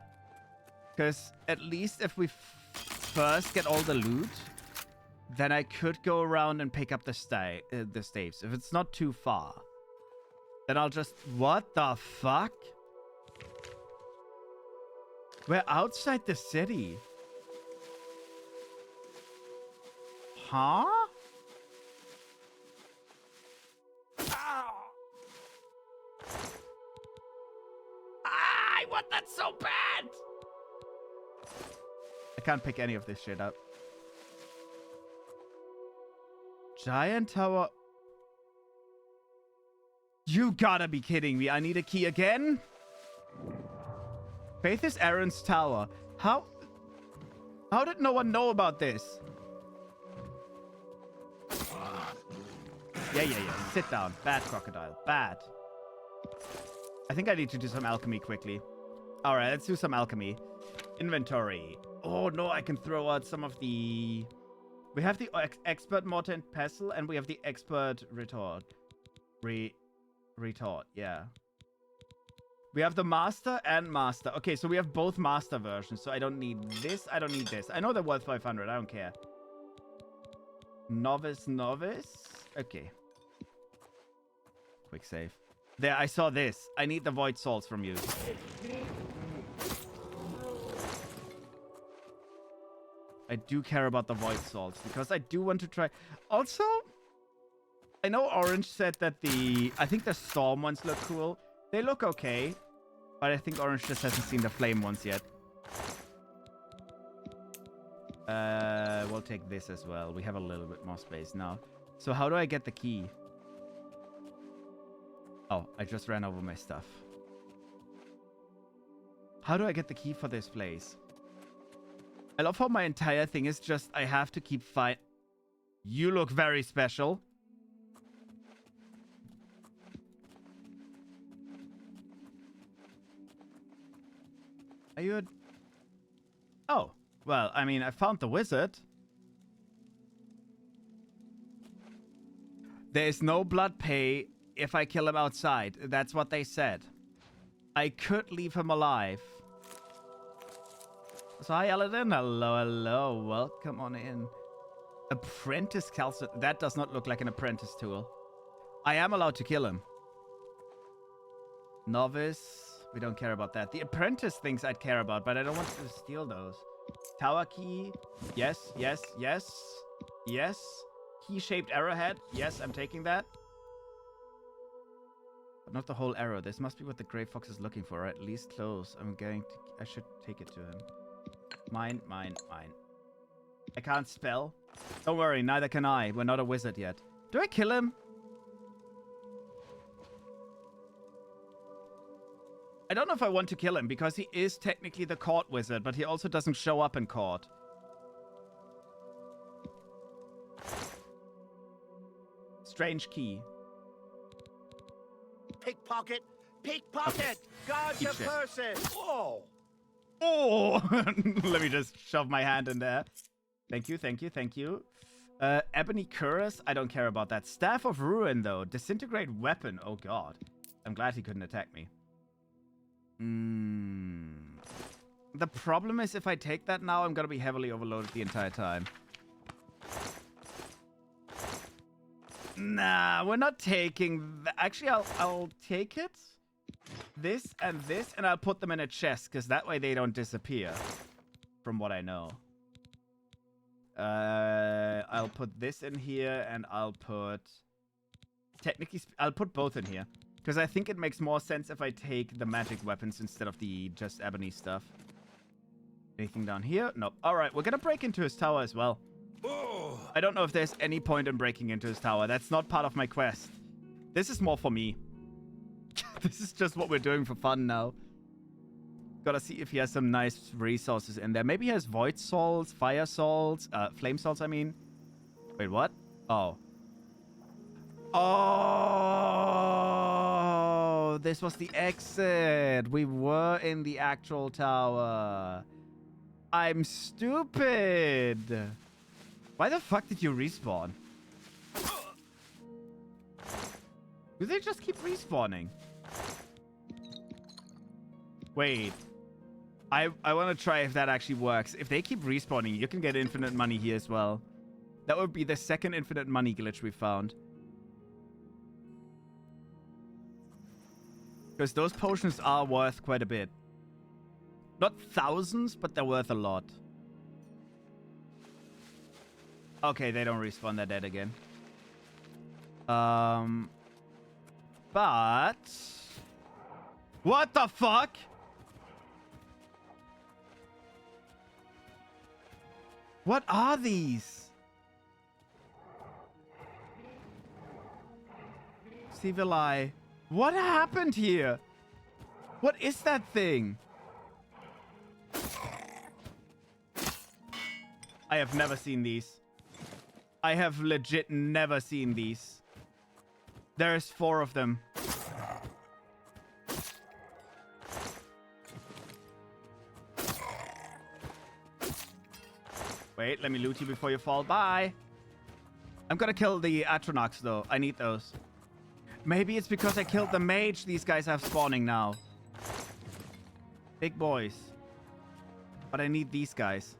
S1: Because at least if we first get all the loot, then I could go around and pick up the staves. If it's not too far, then I'll just... What the fuck? We're outside the city. Huh? I want that so bad! I can't pick any of this shit up. Giant tower. You gotta be kidding me. I need a key again? Faith is Aaron's tower. How did no one know about this? Yeah. Sit down. Bad crocodile. Bad. I think I need to do some alchemy quickly. Alright, let's do some alchemy. Inventory. Oh no, I can throw out some of the... We have the expert mortar and pestle, and we have the expert retort. Retort, yeah. We have the master and master. Okay, so we have both master versions, so I don't need this, I don't need this. I know they're worth 500, I don't care. Novice. Okay. Quick save. There, I saw this. I need the void souls from you. I do care about the void salts because I do want to try. Also, I know Orange said that I think the storm ones look cool. They look okay, but I think Orange just hasn't seen the flame ones yet. We'll take this as well. We have a little bit more space now. So how do I get the key? Oh, I just ran over my stuff. How do I get the key for this place? I love how my entire thing is just, I have to keep fight. You look very special. Are you a... Oh, well, I mean, I found the wizard. There is no blood pay if I kill him outside. That's what they said. I could leave him alive. So hi, Aladdin. Hello. Welcome on in. Apprentice calcium. That does not look like an apprentice tool. I am allowed to kill him. Novice. We don't care about that. The apprentice things I'd care about, but I don't want to steal those. Tower key. Yes. Key-shaped arrowhead. Yes, I'm taking that. But not the whole arrow. This must be what the Grey Fox is looking for, or at least close. I should take it to him. Mine. I can't spell. Don't worry, neither can I. We're not a wizard yet. Do I kill him? I don't know if I want to kill him, because he is technically the court wizard, but he also doesn't show up in court. Strange key.
S5: Pickpocket! Pickpocket! Guard your person! Whoa!
S1: Oh! Let me just shove my hand in there. Thank you. Ebony Cuirass? I don't care about that. Staff of Ruin, though. Disintegrate weapon. Oh, God. I'm glad he couldn't attack me. The problem is if I take that now, I'm going to be heavily overloaded the entire time. Nah, we're not taking... Actually, I'll take it. This, and I'll put them in a chest, because that way they don't disappear. From what I know. I'll put this in here, and I'll put... Technically, I'll put both in here. Because I think it makes more sense if I take the magic weapons instead of the just ebony stuff. Anything down here? Nope. Alright, we're gonna break into his tower as well. I don't know if there's any point in breaking into his tower. That's not part of my quest. This is more for me. This is just what we're doing for fun now. Gotta see if he has some nice resources in there. Maybe he has void salts, fire salts, flame salts, I mean. Wait, what? Oh. Oh, this was the exit. We were in the actual tower. I'm stupid. Why the fuck did you respawn? Do they just keep respawning? Wait. I want to try if that actually works. If they keep respawning, you can get infinite money here as well. That would be the second infinite money glitch we found. Because those potions are worth quite a bit. Not thousands, but they're worth a lot. Okay, they don't respawn. They're dead again. But... What the fuck? What are these? Civilai. What happened here? What is that thing? I have never seen these. I have legit never seen these. There's 4 of them. Wait, let me loot you before you fall. Bye. I'm gonna kill the Atronox though. I need those. Maybe it's because I killed the mage these guys have spawning now. Big boys. But I need these guys.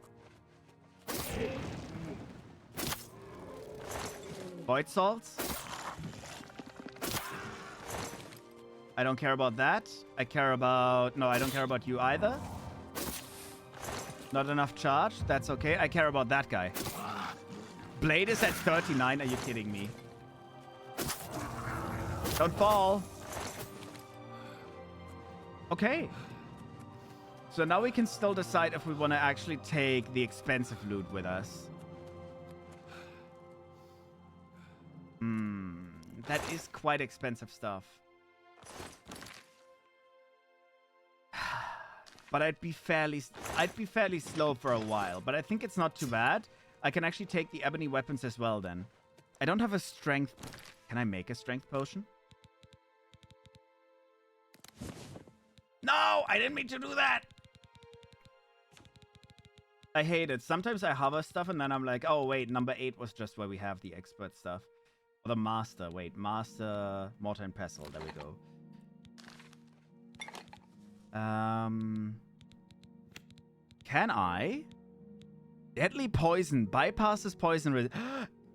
S1: Void salts? I don't care about that. I care about... No, I don't care about you either. Not enough charge. That's okay. I care about that guy. Blade is at 39. Are you kidding me? Don't fall. Okay. So now we can still decide if we want to actually take the expensive loot with us. That is quite expensive stuff. But I'd be fairly slow for a while. But I think it's not too bad. I can actually take the ebony weapons as well then. I don't have a strength. Can I make a strength potion? No, I didn't mean to do that. I hate it. Sometimes I hover stuff and then I'm like, oh wait, number 8 was just where we have the expert stuff. Or the master. Wait, master, mortar and pestle. There we go. Can I? Deadly poison. Bypasses poison.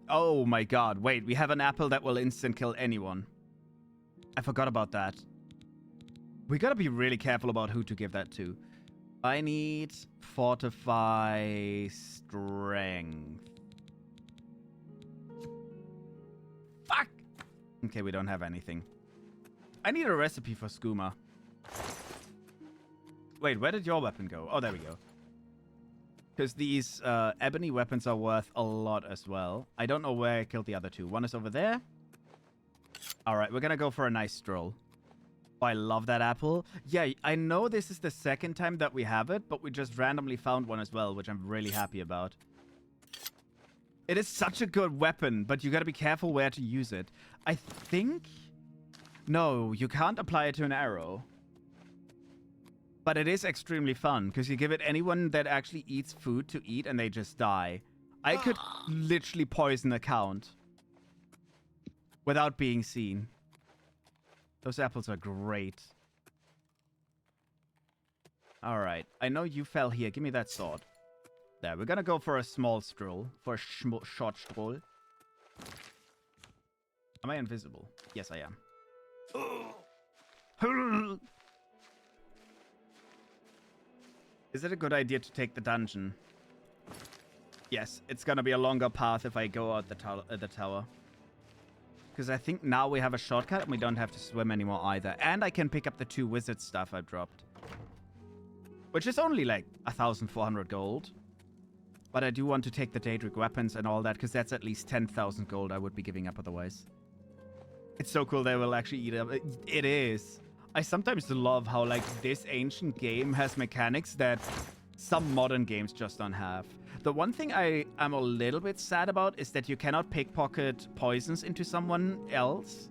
S1: Oh my god. Wait, we have an apple that will instant kill anyone. I forgot about that. We gotta be really careful about who to give that to. I need fortify strength. Fuck! Okay, we don't have anything. I need a recipe for skooma. Wait, where did your weapon go? Oh, there we go. Because these ebony weapons are worth a lot as well. I don't know where I killed the other 2. One is over there. Alright, we're gonna go for a nice stroll. Oh, I love that apple. Yeah, I know this is the second time that we have it, but we just randomly found one as well, which I'm really happy about. It is such a good weapon, but you gotta be careful where to use it. I think... No, you can't apply it to an arrow. But it is extremely fun, because you give it anyone that actually eats food to eat and they just die. I could literally poison a count. Without being seen. Those apples are great. Alright, I know you fell here. Give me that sword. There, we're gonna go for a small stroll. For a short stroll. Am I invisible? Yes, I am. Is it a good idea to take the dungeon? Yes, it's gonna be a longer path if I go out the tower. Because I think now we have a shortcut and we don't have to swim anymore either. And I can pick up the 2 wizard stuff I dropped. Which is only like 1,400 gold. But I do want to take the Daedric weapons and all that, because that's at least 10,000 gold I would be giving up otherwise. It's so cool they will actually eat it. It is. I sometimes love how like this ancient game has mechanics that some modern games just don't have. The one thing I am a little bit sad about is that you cannot pickpocket poisons into someone else.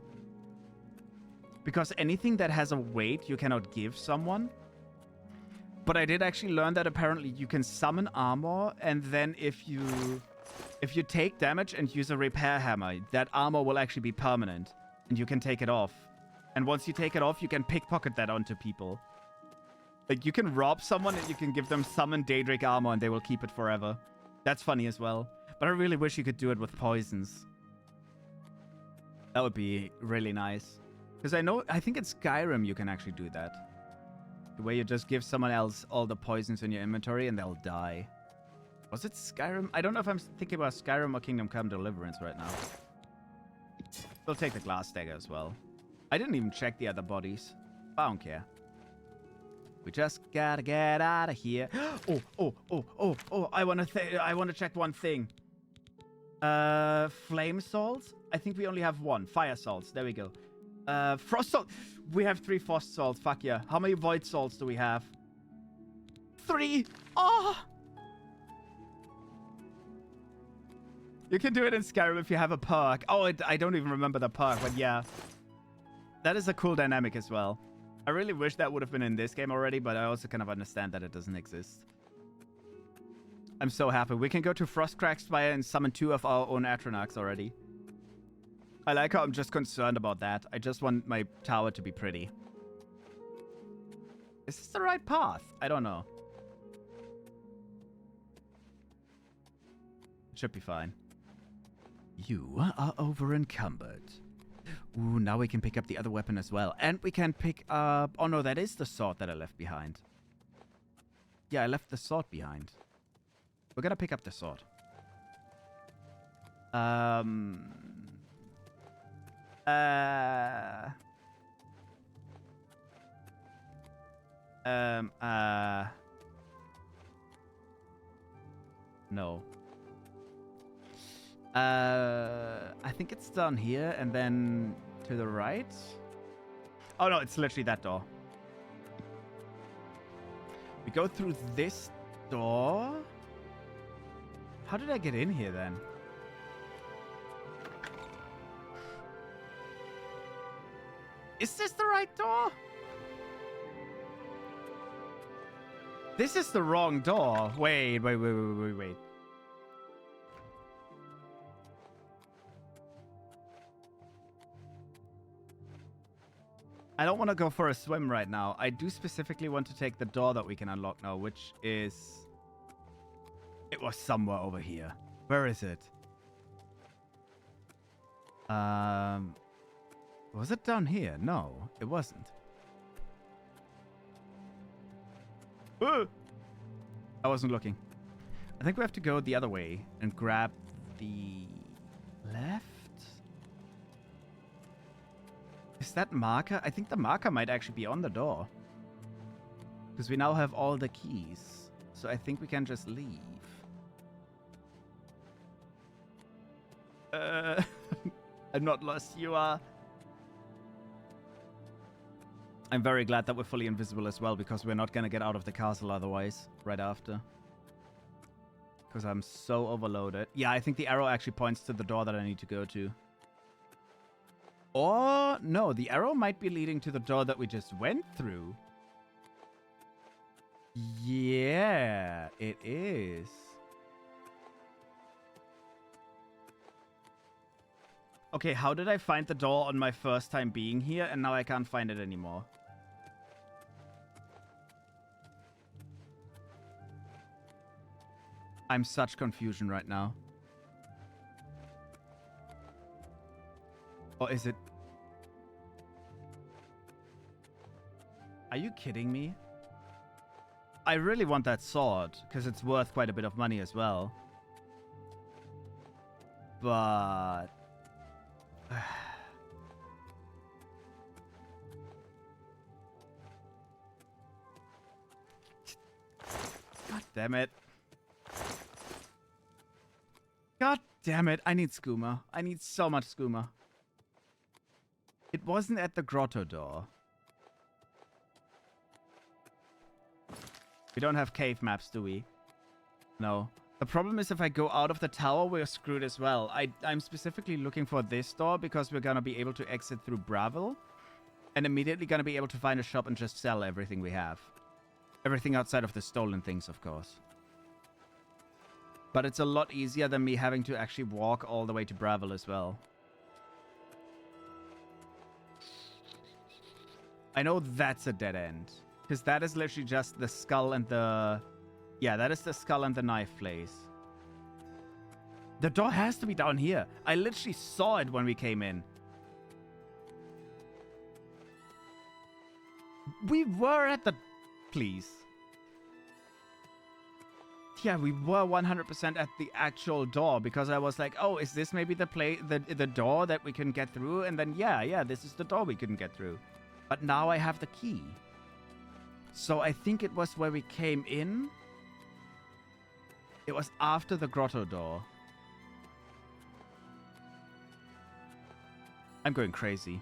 S1: Because anything that has a weight, you cannot give someone. But I did actually learn that apparently you can summon armor, and then if you take damage and use a repair hammer, that armor will actually be permanent, and you can take it off. And once you take it off, you can pickpocket that onto people. Like, you can rob someone and you can give them summoned Daedric armor and they will keep it forever. That's funny as well. But I really wish you could do it with poisons. That would be really nice. Because I think in Skyrim you can actually do that. Where you just give someone else all the poisons in your inventory and they'll die. Was it Skyrim? I don't know if I'm thinking about Skyrim or Kingdom Come Deliverance right now. We'll take the glass dagger as well. I didn't even check the other bodies. I don't care. We just gotta get out of here. Oh! I wanna check one thing. Flame salts? I think we only have one. Fire salts. There we go. Frost salt. We have 3 frost salts. Fuck yeah. How many void salts do we have? 3. Oh! You can do it in Skyrim if you have a perk. Oh, I don't even remember the perk, but yeah. That is a cool dynamic as well. I really wish that would have been in this game already, but I also kind of understand that it doesn't exist. I'm so happy. We can go to Frostcrack Spire and summon 2 of our own Atronachs already. I like how I'm just concerned about that. I just want my tower to be pretty. Is this the right path? I don't know. It should be fine. You are over encumbered. Ooh, now we can pick up the other weapon as well. And we can pick up... Oh no, that is the sword that I left behind. Yeah, I left the sword behind. We're gonna pick up the sword. No. I think it's down here and then to the right. Oh no, it's literally that door. We go through this door. How did I get in here then? Is this the right door? This is the wrong door. Wait. I don't want to go for a swim right now. I do specifically want to take the door that we can unlock now, which is... It was somewhere over here. Where is it? Was it down here? No, it wasn't. I wasn't looking. I think we have to go the other way and grab the left. Is that marker? I think the marker might actually be on the door. Because we now have all the keys. So I think we can just leave. I'm not lost, you are. I'm very glad that we're fully invisible as well, because we're not going to get out of the castle otherwise, right after. Because I'm so overloaded. Yeah, I think the arrow actually points to the door that I need to go to. Or, no, the arrow might be leading to the door that we just went through. Yeah, it is. Okay, how did I find the door on my first time being here, and now I can't find it anymore? I'm such confusion right now. Or is it... Are you kidding me? I really want that sword, because it's worth quite a bit of money as well. But... God damn it. God damn it. I need skooma. I need so much skooma. It wasn't at the grotto door. We don't have cave maps, do we? No. The problem is if I go out of the tower, we're screwed as well. I'm specifically looking for this door because we're going to be able to exit through Bravel. And immediately going to be able to find a shop and just sell everything we have. Everything outside of the stolen things, of course. But it's a lot easier than me having to actually walk all the way to Bravel as well. I know that's a dead end. Because that is literally just the skull and the... Yeah, that is the skull and the knife place. The door has to be down here. I literally saw it when we came in. We were at the... Please. Yeah, we were 100% at the actual door because I was like, oh, is this maybe the door that we can get through? And then, yeah, this is the door we couldn't get through. But now I have the key. So I think it was where we came in. It was after the grotto door. I'm going crazy.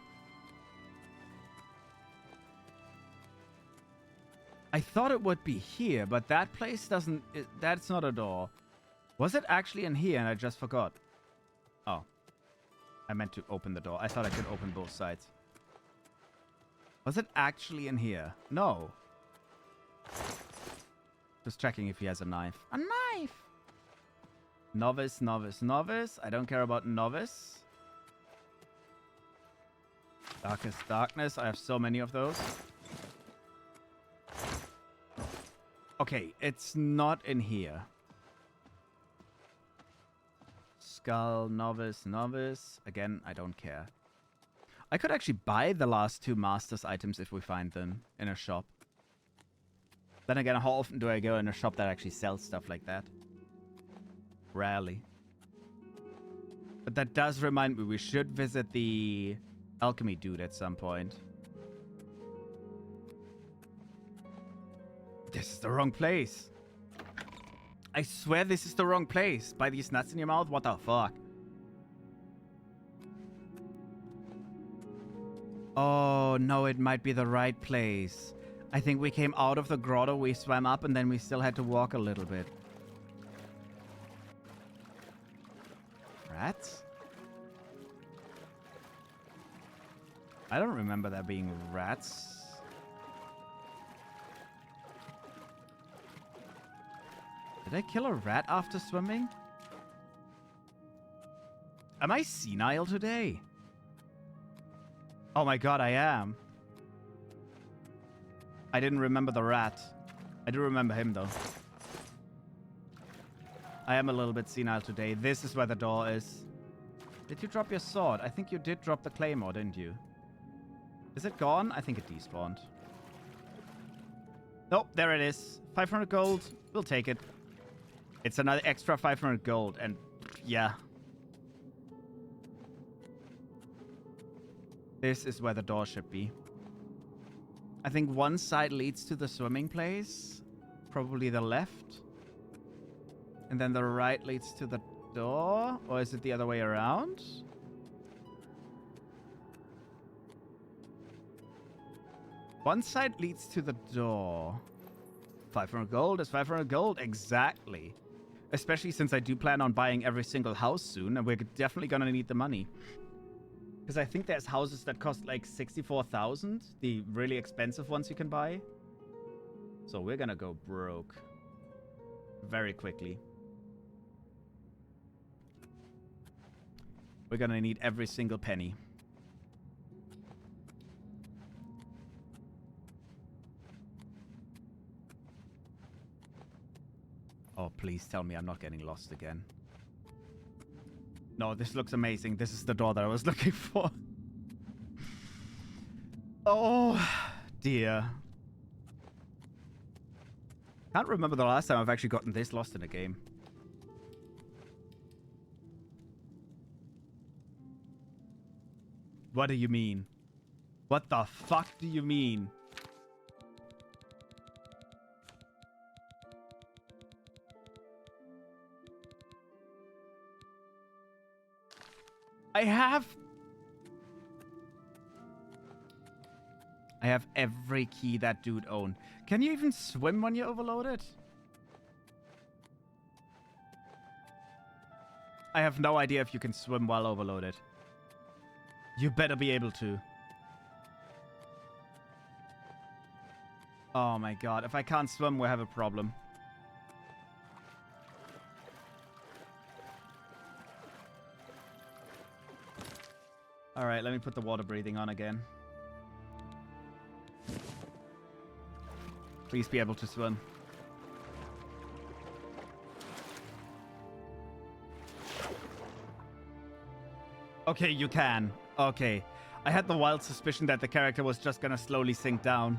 S1: I thought it would be here, but that place doesn't... That's not a door. Was it actually in here and I just forgot? Oh. I meant to open the door. I thought I could open both sides. Was it actually in here? No. Just checking if he has a knife. A knife! Novice, novice, novice. I don't care about novice. Darkest darkness. I have so many of those. Okay, it's not in here. Skull, novice, novice. Again, I don't care. I could actually buy the last two Masters items if we find them in a shop. Then again, how often do I go in a shop that actually sells stuff like that? Rarely. But that does remind me, we should visit the alchemy dude at some point. This is the wrong place. I swear this is the wrong place. By these nuts in your mouth? What the fuck? Oh, no, it might be the right place. I think we came out of the grotto, we swam up, and then we still had to walk a little bit. Rats? I don't remember there being rats. Did I kill a rat after swimming? Am I senile today? Oh my god, I am. I didn't remember the rat. I do remember him, though. I am a little bit senile today. This is where the door is. Did you drop your sword? I think you did drop the claymore, didn't you? Is it gone? I think it despawned. Nope, there it is. 500 gold. We'll take it. It's another extra 500 gold, and yeah. This is where the door should be. I think one side leads to the swimming place. Probably the left. And then the right leads to the door. Or is it the other way around? One side leads to the door. 500 gold is 500 gold. Exactly. Especially since I do plan on buying every single house soon. And we're definitely going to need the money. Because I think there's houses that cost like 64,000. The really expensive ones you can buy. So we're going to go broke. Very quickly. We're going to need every single penny. Oh, please tell me I'm not getting lost again. No, this looks amazing. This is the door that I was looking for. Oh, dear. Can't remember the last time I've actually gotten this lost in a game. What do you mean? What the fuck do you mean? I have every key that dude owned. Can you even swim when you're overloaded? I have no idea if you can swim while overloaded. You better be able to. Oh my god. If I can't swim, we have a problem. Alright, let me put the water breathing on again. Please be able to swim. Okay, you can. Okay. I had the wild suspicion that the character was just gonna slowly sink down.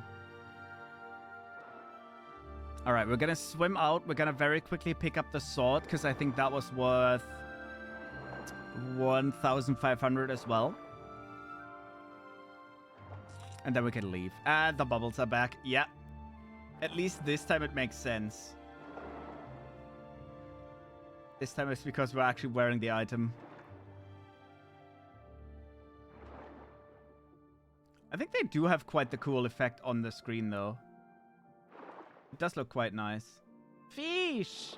S1: Alright, we're gonna swim out. We're gonna very quickly pick up the sword, because I think that was worth 1,500 as well. And then we can leave. And the bubbles are back. Yeah. At least this time it makes sense. This time it's because we're actually wearing the item. I think they do have quite the cool effect on the screen, though. It does look quite nice. Fish!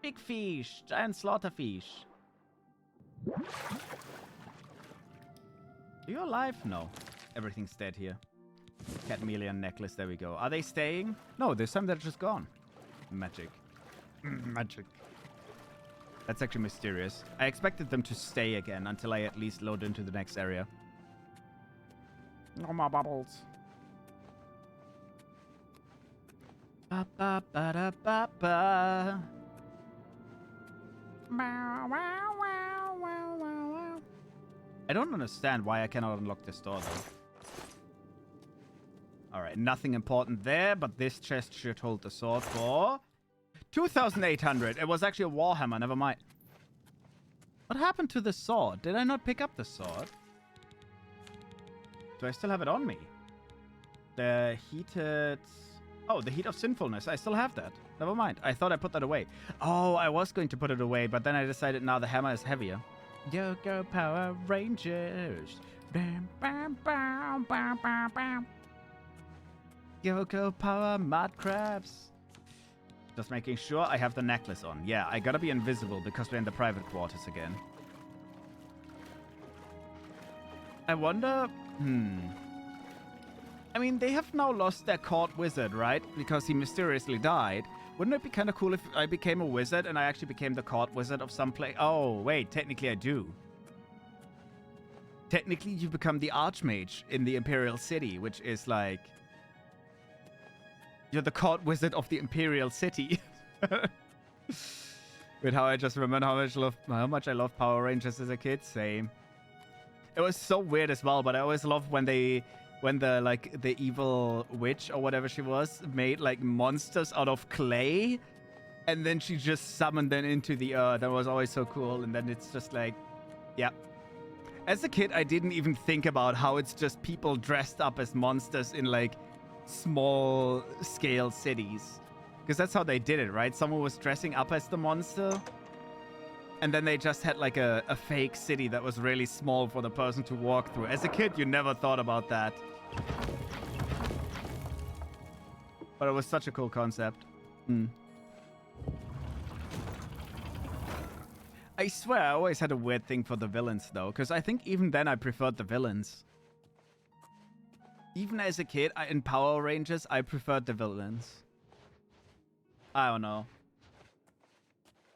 S1: Big fish! Giant slaughterfish. Are you alive? No. Everything's dead here. Cadmelian necklace, there we go. Are they staying? No, this time they're just gone. Magic. Magic. That's actually mysterious. I expected them to stay again until I at least load into the next area. No more bubbles. Ba ba ba da ba ba. I don't understand why I cannot unlock this door, though. Alright, nothing important there, but this chest should hold the sword for 2,800. It was actually a warhammer, never mind. What happened to the sword? Did I not pick up the sword? Do I still have it on me? The heated... Oh, the heat of sinfulness. I still have that. Never mind. I thought I put that away. Oh, I was going to put it away, but then I decided now the hammer is heavier. Yo-go Power Rangers. Bam, bam, bam, bam, bam, bam. Yo-go Power Mud Crabs. Just making sure I have the necklace on. Yeah, I gotta be invisible because we're in the private quarters again. I wonder... I mean, they have now lost their court wizard, right? Because he mysteriously died. Wouldn't it be kind of cool if I became a wizard and I actually became the court wizard of some place? Oh, wait, technically I do. Technically, you become the archmage in the Imperial City, which is like... You're the court wizard of the Imperial City. With how I just remember how much I loved Power Rangers as a kid. Same. It was so weird as well, but I always loved when the evil witch or whatever she was made like monsters out of clay, and then she just summoned them into the earth. That was always so cool. And then it's just like, yeah. As a kid, I didn't even think about how it's just people dressed up as monsters in like small scale cities, because that's how they did it, right? Someone was dressing up as the monster, and then they just had like a fake city that was really small for the person to walk through. As a kid, you never thought about that. But it was such a cool concept. I swear I always had a weird thing for the villains, though, because I think even then I preferred the villains. Even as a kid, in Power Rangers, I preferred the villains. I don't know.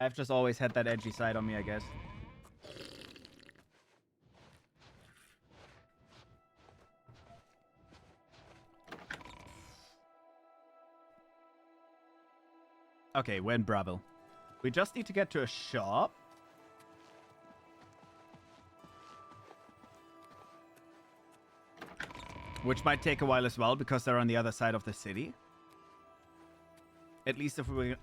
S1: I've just always had that edgy side on me, I guess. Okay, we're in Bravo. We just need to get to a shop. Which might take a while as well, because they're on the other side of the city. At least if we...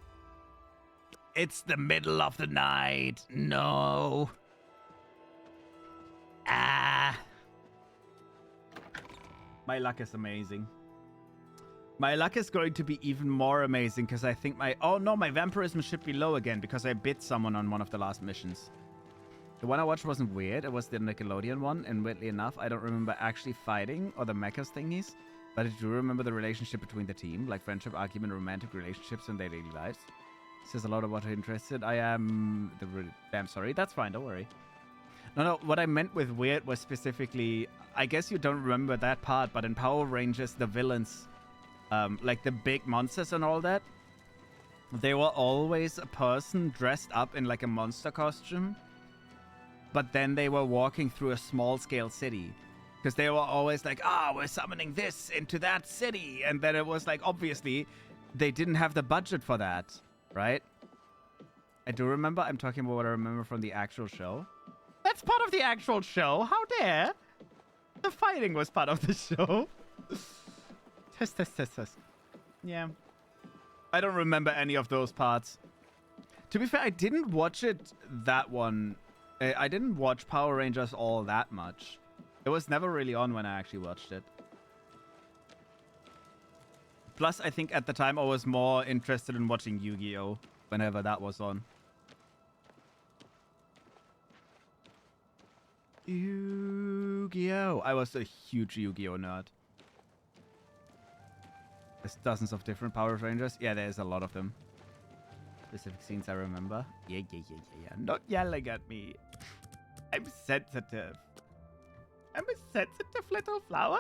S1: It's the middle of the night. No. Ah. My luck is amazing. My luck is going to be even more amazing because I think my... Oh no, my vampirism should be low again because I bit someone on one of the last missions. The one I watched wasn't weird. It was the Nickelodeon one, and weirdly enough, I don't remember actually fighting or the mechas thingies, but I do remember the relationship between the team, like friendship, argument, romantic relationships in their daily lives. Says a lot about how interested I am. Damn, sorry. That's fine. Don't worry. No. What I meant with weird was specifically, I guess you don't remember that part, but in Power Rangers, the villains, like the big monsters and all that, they were always a person dressed up in like a monster costume, but then they were walking through a small-scale city. Because they were always like, we're summoning this into that city. And then it was like, obviously, they didn't have the budget for that, right? I do remember. I'm talking about what I remember from the actual show. That's part of the actual show. How dare? The fighting was part of the show. Test. Yeah. I don't remember any of those parts. To be fair, I didn't watch it that one. I didn't watch Power Rangers all that much. It was never really on when I actually watched it. Plus, I think at the time I was more interested in watching Yu-Gi-Oh! Whenever that was on. Yu-Gi-Oh! I was a huge Yu-Gi-Oh! nerd. There's dozens of different Power Rangers. Yeah, there's a lot of them. Specific scenes I remember. Yeah. Not yelling at me. I'm sensitive. I'm a sensitive little flower.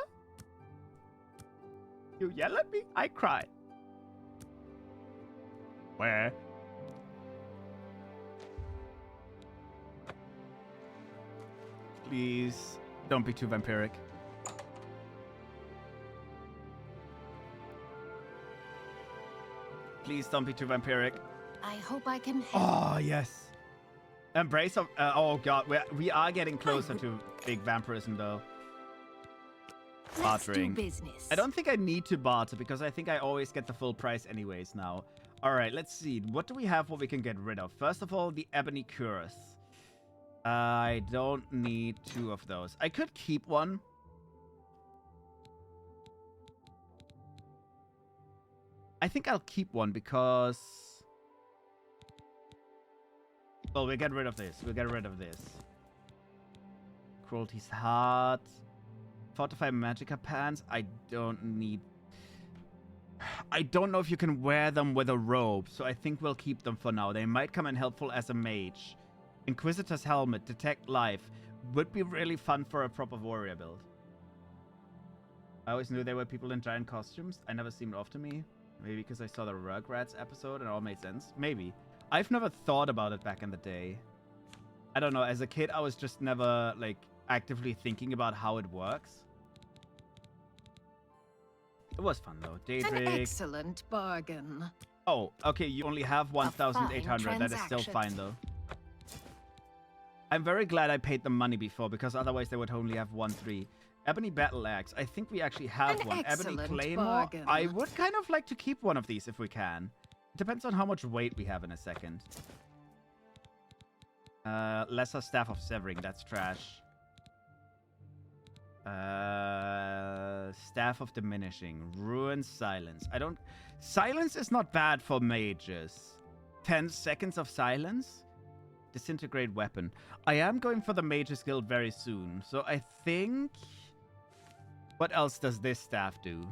S1: You yell at me, I cry. Where? Please, don't be too vampiric. Please don't be too vampiric.
S7: I hope I can help.
S1: Oh, yes. Embrace of... oh, God. We are getting closer to big vampirism, though.
S7: Let's do
S1: Bartering.
S7: business.
S1: I don't think I need to barter, because I think I always get the full price anyways now. All right, let's see. What do we have what we can get rid of? First of all, the ebony cuirass. I don't need 2 of those. I could keep one. I think I'll keep one because... well, we'll get rid of this. We'll get rid of this. Cruelty's Heart. Fortify Magicka pants. I don't need... I don't know if you can wear them with a robe, so I think we'll keep them for now. They might come in helpful as a mage. Inquisitor's Helmet. Detect Life. Would be really fun for a proper warrior build. I always knew there were people in giant costumes. I never seemed off to me. Maybe because I saw the Rugrats episode and it all made sense. Maybe. I've never thought about it back in the day. I don't know. As a kid, I was just never, like, actively thinking about how it works. It was fun, though.
S7: An
S1: Daedric.
S7: excellent bargain.
S1: Oh, okay. You only have 1,800. That is still fine, though. I'm very glad I paid them money before, because otherwise they would only have 1-3. Ebony Battle Axe. I think we actually have
S7: An
S1: one. Ebony
S7: excellent
S1: Claymore.
S7: bargain.
S1: I would kind of like to keep one of these if we can. It depends on how much weight we have in a second. Lesser Staff of Severing. That's trash. Staff of Diminishing. Ruin Silence. I don't... Silence is not bad for mages. 10 seconds of silence? Disintegrate Weapon. I am going for the Mage's Guild very soon. So I think... what else does this staff do?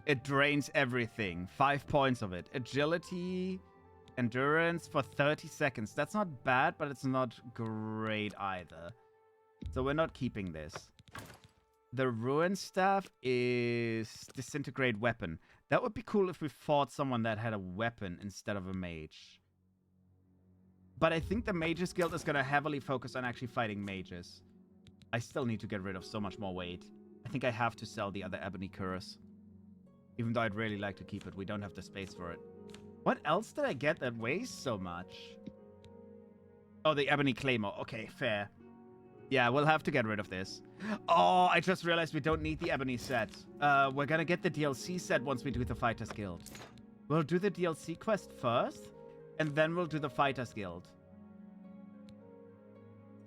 S1: It drains everything. 5 points of it. Agility... endurance for 30 seconds. That's not bad, but it's not great either. So we're not keeping this. The Ruin Staff is Disintegrate Weapon. That would be cool if we fought someone that had a weapon instead of a mage. But I think the Mages Guild is going to heavily focus on actually fighting mages. I still need to get rid of so much more weight. I think I have to sell the other Ebony Cuirass. Even though I'd really like to keep it. We don't have the space for it. What else did I get that weighs so much? Oh, the Ebony Claymore. Okay, fair. Yeah, we'll have to get rid of this. Oh, I just realized we don't need the Ebony set. We're gonna get the DLC set once we do the Fighters Guild. We'll do the DLC quest first, and then we'll do the Fighters Guild.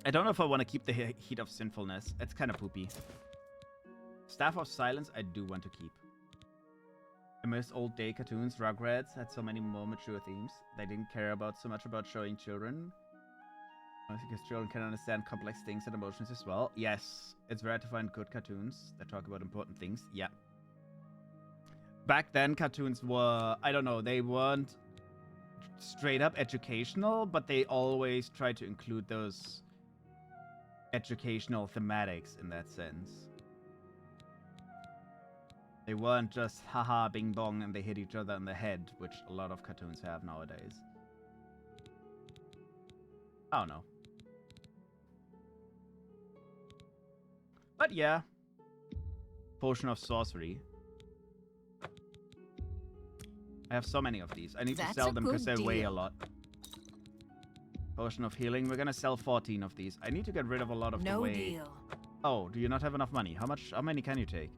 S1: I don't know if I want to keep the Heat of Sinfulness. It's kind of poopy. Staff of Silence, I do want to keep. I miss old day cartoons. Rugrats had so many more mature themes. They didn't care about so much about showing children. Because children can understand complex things and emotions as well. Yes, it's rare to find good cartoons that talk about important things. Yeah. back then cartoons were, I don't know, they weren't straight up educational, but they always tried to include those educational thematics in that sense. They weren't just haha bing bong and they hit each other in the head, which a lot of cartoons have nowadays. I don't know. But yeah. Potion of Sorcery. I have so many of these. I need to sell them because they weigh a lot. Potion of Healing. We're gonna sell 14 of these. I need to get rid of a lot of the weight. No deal. Oh, do you not have enough money? How many can you take?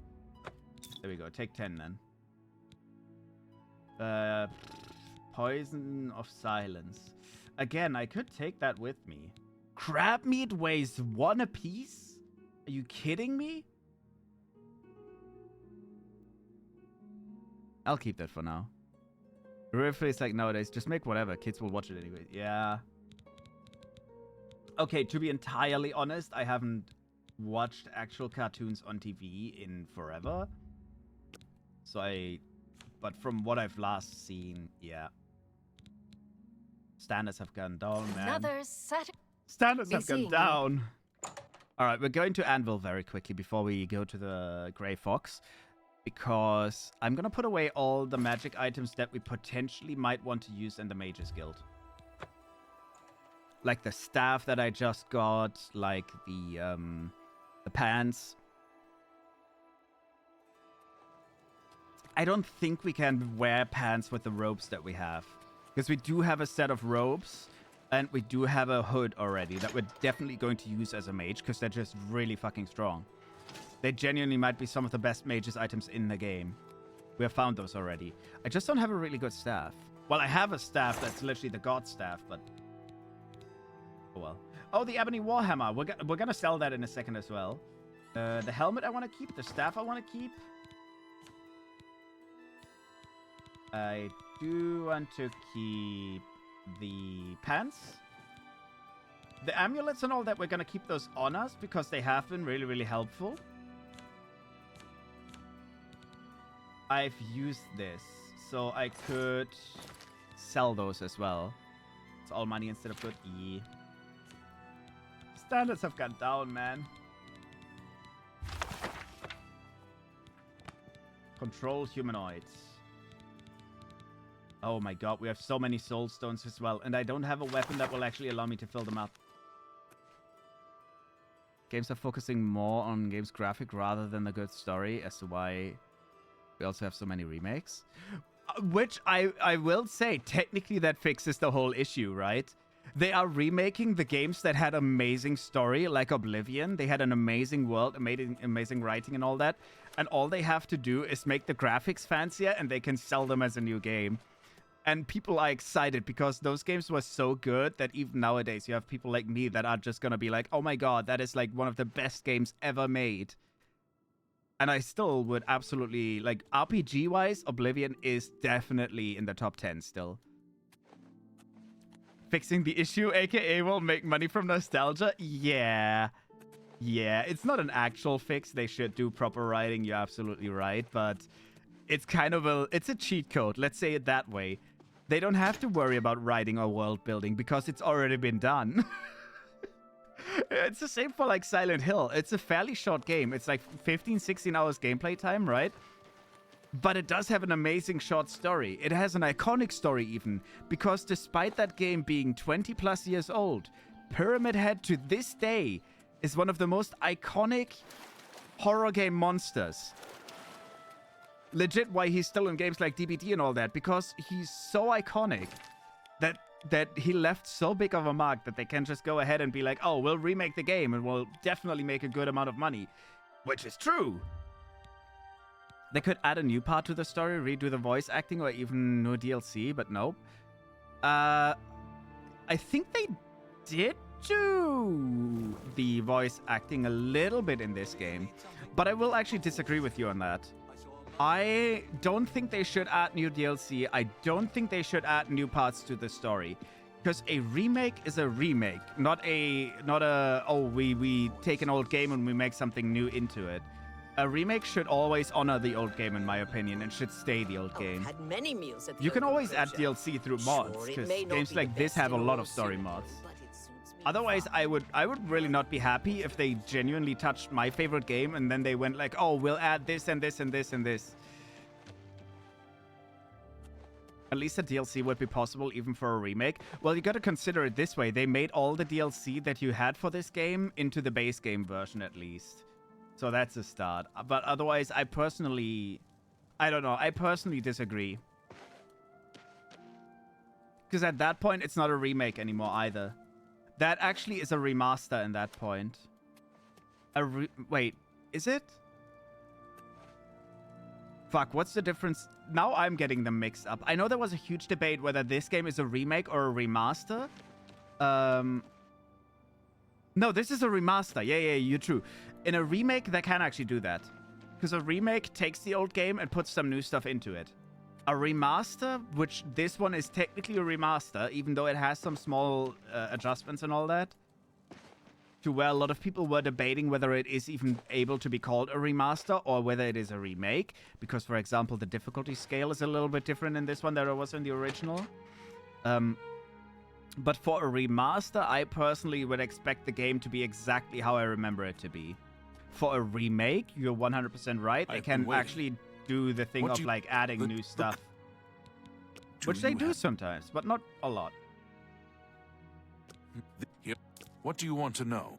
S1: There we go. Take 10 then. Poison of Silence. Again, I could take that with me. Crab meat weighs 1 apiece? Are you kidding me? I'll keep that for now. It's like nowadays, just make whatever. Kids will watch it anyway. Yeah. Okay, to be entirely honest, I haven't watched actual cartoons on TV in forever. So but from what I've last seen, yeah. Standards have gone down, man. Standards have gone down. All right, we're going to Anvil very quickly before we go to the Grey Fox. Because I'm going to put away all the magic items that we potentially might want to use in the Mages Guild. Like the staff that I just got, like the pants. I don't think we can wear pants with the robes that we have. Because we do have a set of robes, and we do have a hood already that we're definitely going to use as a mage, because they're just really fucking strong. They genuinely might be some of the best mages items in the game. We have found those already. I just don't have a really good staff. Well, I have a staff that's literally the god staff, but... Oh well. Oh, the Ebony Warhammer. We're gonna sell that in a second as well. The helmet I want to keep. The staff I want to keep. I do want to keep the pants. The amulets and all that, we're going to keep those on us because they have been really, really helpful. I've used this, so I could sell those as well. It's all money instead of good. E. Standards have gone down, man. Control humanoids. Oh my god, we have so many soul stones as well. And I don't have a weapon that will actually allow me to fill them up. Games are focusing more on games graphic rather than the good story as to why we also have so many remakes. Which I will say, technically that fixes the whole issue, right? They are remaking the games that had amazing story, like Oblivion. They had an amazing world, amazing writing and all that. And all they have to do is make the graphics fancier and they can sell them as a new game. And people are excited because those games were so good that even nowadays you have people like me that are just going to be like, oh my god, that is like one of the best games ever made. And I still would absolutely, like, RPG-wise, Oblivion is definitely in the top 10 still. Fixing the issue, aka will make money from nostalgia? Yeah. Yeah, it's not an actual fix. They should do proper writing, you're absolutely right. But it's kind of it's a cheat code, let's say it that way. They don't have to worry about writing or world building because it's already been done. It's the same for like Silent Hill. It's a fairly short game. It's like 15, 16 hours gameplay time, right? But it does have an amazing short story. It has an iconic story even, because despite that game being 20 plus years old, Pyramid Head to this day is one of the most iconic horror game monsters. Legit why he's still in games like DBD and all that, because he's so iconic that he left so big of a mark that they can just go ahead and be like, oh, we'll remake the game and we'll definitely make a good amount of money. Which is true. They could add a new part to the story, redo the voice acting, or even new DLC, but nope. I think they did do the voice acting a little bit in this game, but I will actually disagree with you on that. I don't think they should add new DLC. I don't think they should add new parts to the story. Because a remake is a remake, not a oh, we take an old game and we make something new into it. A remake should always honor the old game, in my opinion, and should stay the old game.
S8: Had many meals at the
S1: You can
S8: open
S1: always add
S8: closure.
S1: DLC through mods,
S8: Sure, it
S1: because
S8: may not
S1: games
S8: be
S1: like
S8: the
S1: this
S8: best
S1: have a
S8: in
S1: lot
S8: all
S1: of story
S8: series,
S1: mods.
S8: but it suits me
S1: Otherwise,
S8: fine.
S1: I would really not be happy if they genuinely touched my favorite game and then they went like, oh, we'll add this and this and this and this. At least a DLC would be possible even for a remake. Well, you got to consider it this way. They made all the DLC that you had for this game into the base game version at least. So that's a start. But otherwise, I personally disagree. Because at that point, it's not a remake anymore either. That actually is a remaster in that point. Wait, is it? Fuck, what's the difference? Now I'm getting them mixed up. I know there was a huge debate whether this game is a remake or a remaster. No, this is a remaster. Yeah, you're true. In a remake, they can actually do that. Because a remake takes the old game and puts some new stuff into it. A remaster, which this one is technically a remaster, even though it has some small adjustments and all that, to where a lot of people were debating whether it is even able to be called a remaster or whether it is a remake. Because, for example, the difficulty scale is a little bit different in this one than it was in the original. But for a remaster, I personally would expect the game to be exactly how I remember it to be. For a remake, you're 100% right. They can actually do the thing of like adding new stuff. Which they do sometimes, but not a lot.
S4: What do you want to know?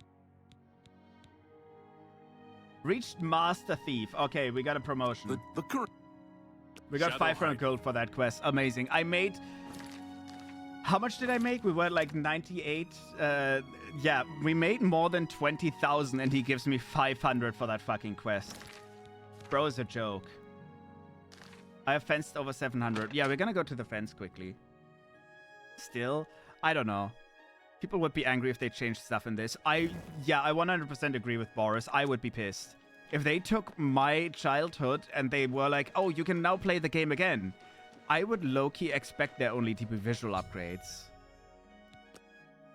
S1: Reached Master Thief. Okay, we got a promotion.
S4: The current...
S1: We got 500 gold for that quest. Amazing. I made... How much did I make? We were like 98. Yeah, we made more than 20,000 and he gives me 500 for that fucking quest. Bro is a joke. I have fenced over 700. Yeah, we're gonna go to the fence quickly. Still, I don't know. People would be angry if they changed stuff in this. I 100% agree with Boris. I would be pissed. If they took my childhood and they were like, oh, you can now play the game again, I would low-key expect there only to be visual upgrades.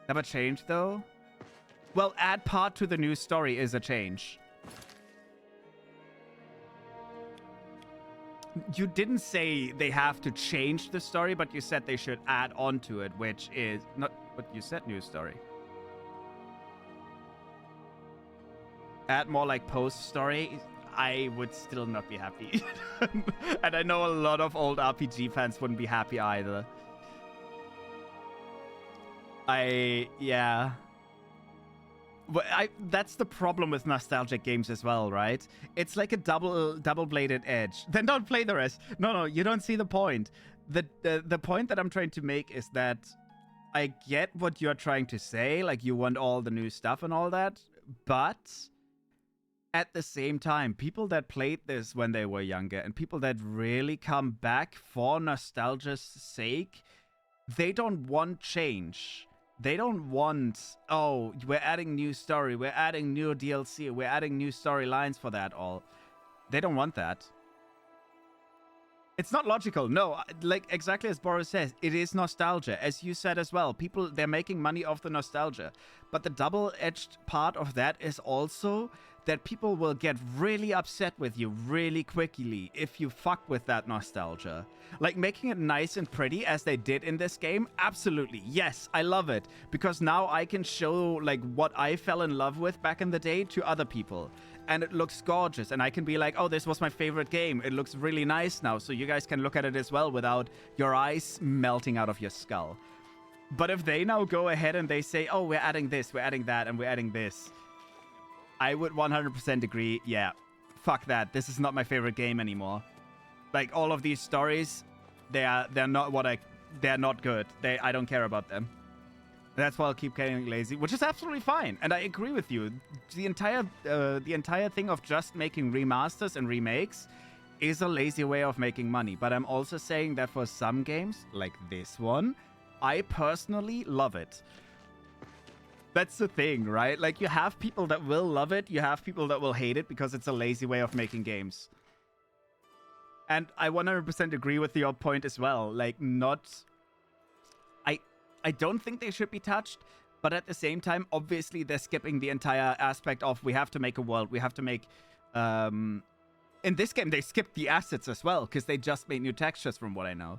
S1: Never change, though? Well, add part to the new story is a change. You didn't say they have to change the story, but you said they should add on to it, which is not what you said, new story. Add more like post-story. I would still not be happy. And I know a lot of old RPG fans wouldn't be happy either. Yeah. But that's the problem with nostalgic games as well, right? It's like a double-bladed edge. Then don't play the rest. No, you don't see the point. The point that I'm trying to make is that I get what you're trying to say, like you want all the new stuff and all that, but at the same time, people that played this when they were younger and people that really come back for nostalgia's sake, they don't want change. They don't want, oh, we're adding new story, we're adding new DLC, we're adding new storylines for that all. They don't want that. It's not logical. No, like exactly as Boris says, it is nostalgia. As you said as well, people, they're making money off the nostalgia. But the double-edged part of that is also that people will get really upset with you really quickly if you fuck with that nostalgia. Like making it nice and pretty as they did in this game, absolutely. Yes, I love it. Because now I can show like what I fell in love with back in the day to other people. And it looks gorgeous. And I can be like, oh, this was my favorite game. It looks really nice now. So you guys can look at it as well without your eyes melting out of your skull. But if they now go ahead and they say, oh, we're adding this, we're adding that, and we're adding this, I would 100% agree, yeah, fuck that. This is not my favorite game anymore. Like, all of these stories, they're not good. I don't care about them. That's why I'll keep getting lazy, which is absolutely fine. And I agree with you. The entire thing of just making remasters and remakes is a lazy way of making money. But I'm also saying that for some games, like this one, I personally love it. That's the thing, right? Like, you have people that will love it, you have people that will hate it because it's a lazy way of making games. And I 100% agree with your point as well. Like, I don't think they should be touched, but at the same time, obviously, they're skipping the entire aspect of we have to make a world, we have to make In this game, they skipped the assets as well, because they just made new textures from what I know.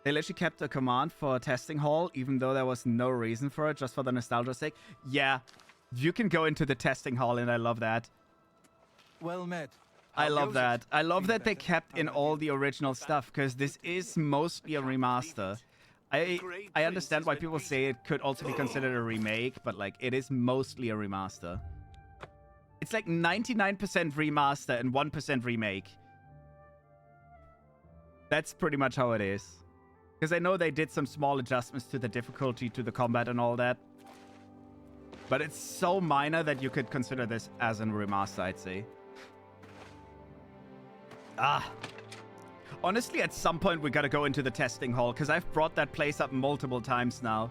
S1: They literally kept a command for a testing hall, even though there was no reason for it, just for the nostalgia's sake. Yeah, you can go into the testing hall, and I love that.
S6: Well met.
S1: I love that. I love that they kept in all the original stuff, because this is mostly a remaster. I understand why people say it could also be considered a remake, but like it is mostly a remaster. It's like 99% remaster and 1% remake. That's pretty much how it is. Because I know they did some small adjustments to the difficulty, to the combat and all that. But it's so minor that you could consider this as a remaster, I'd say. Honestly, at some point we gotta go into the testing hall, because I've brought that place up multiple times now.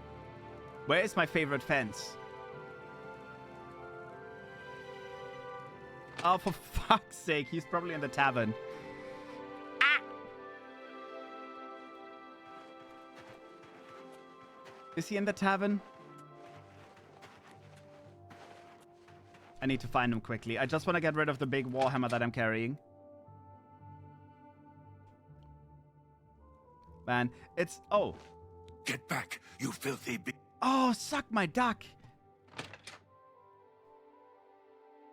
S1: Where is my favorite fence? Oh, for fuck's sake, he's probably in the tavern. Ah! Is he in the tavern? I need to find him quickly. I just want to get rid of the big warhammer that I'm carrying. Man, it's... Oh.
S2: Get back, you filthy
S1: Oh, suck my duck.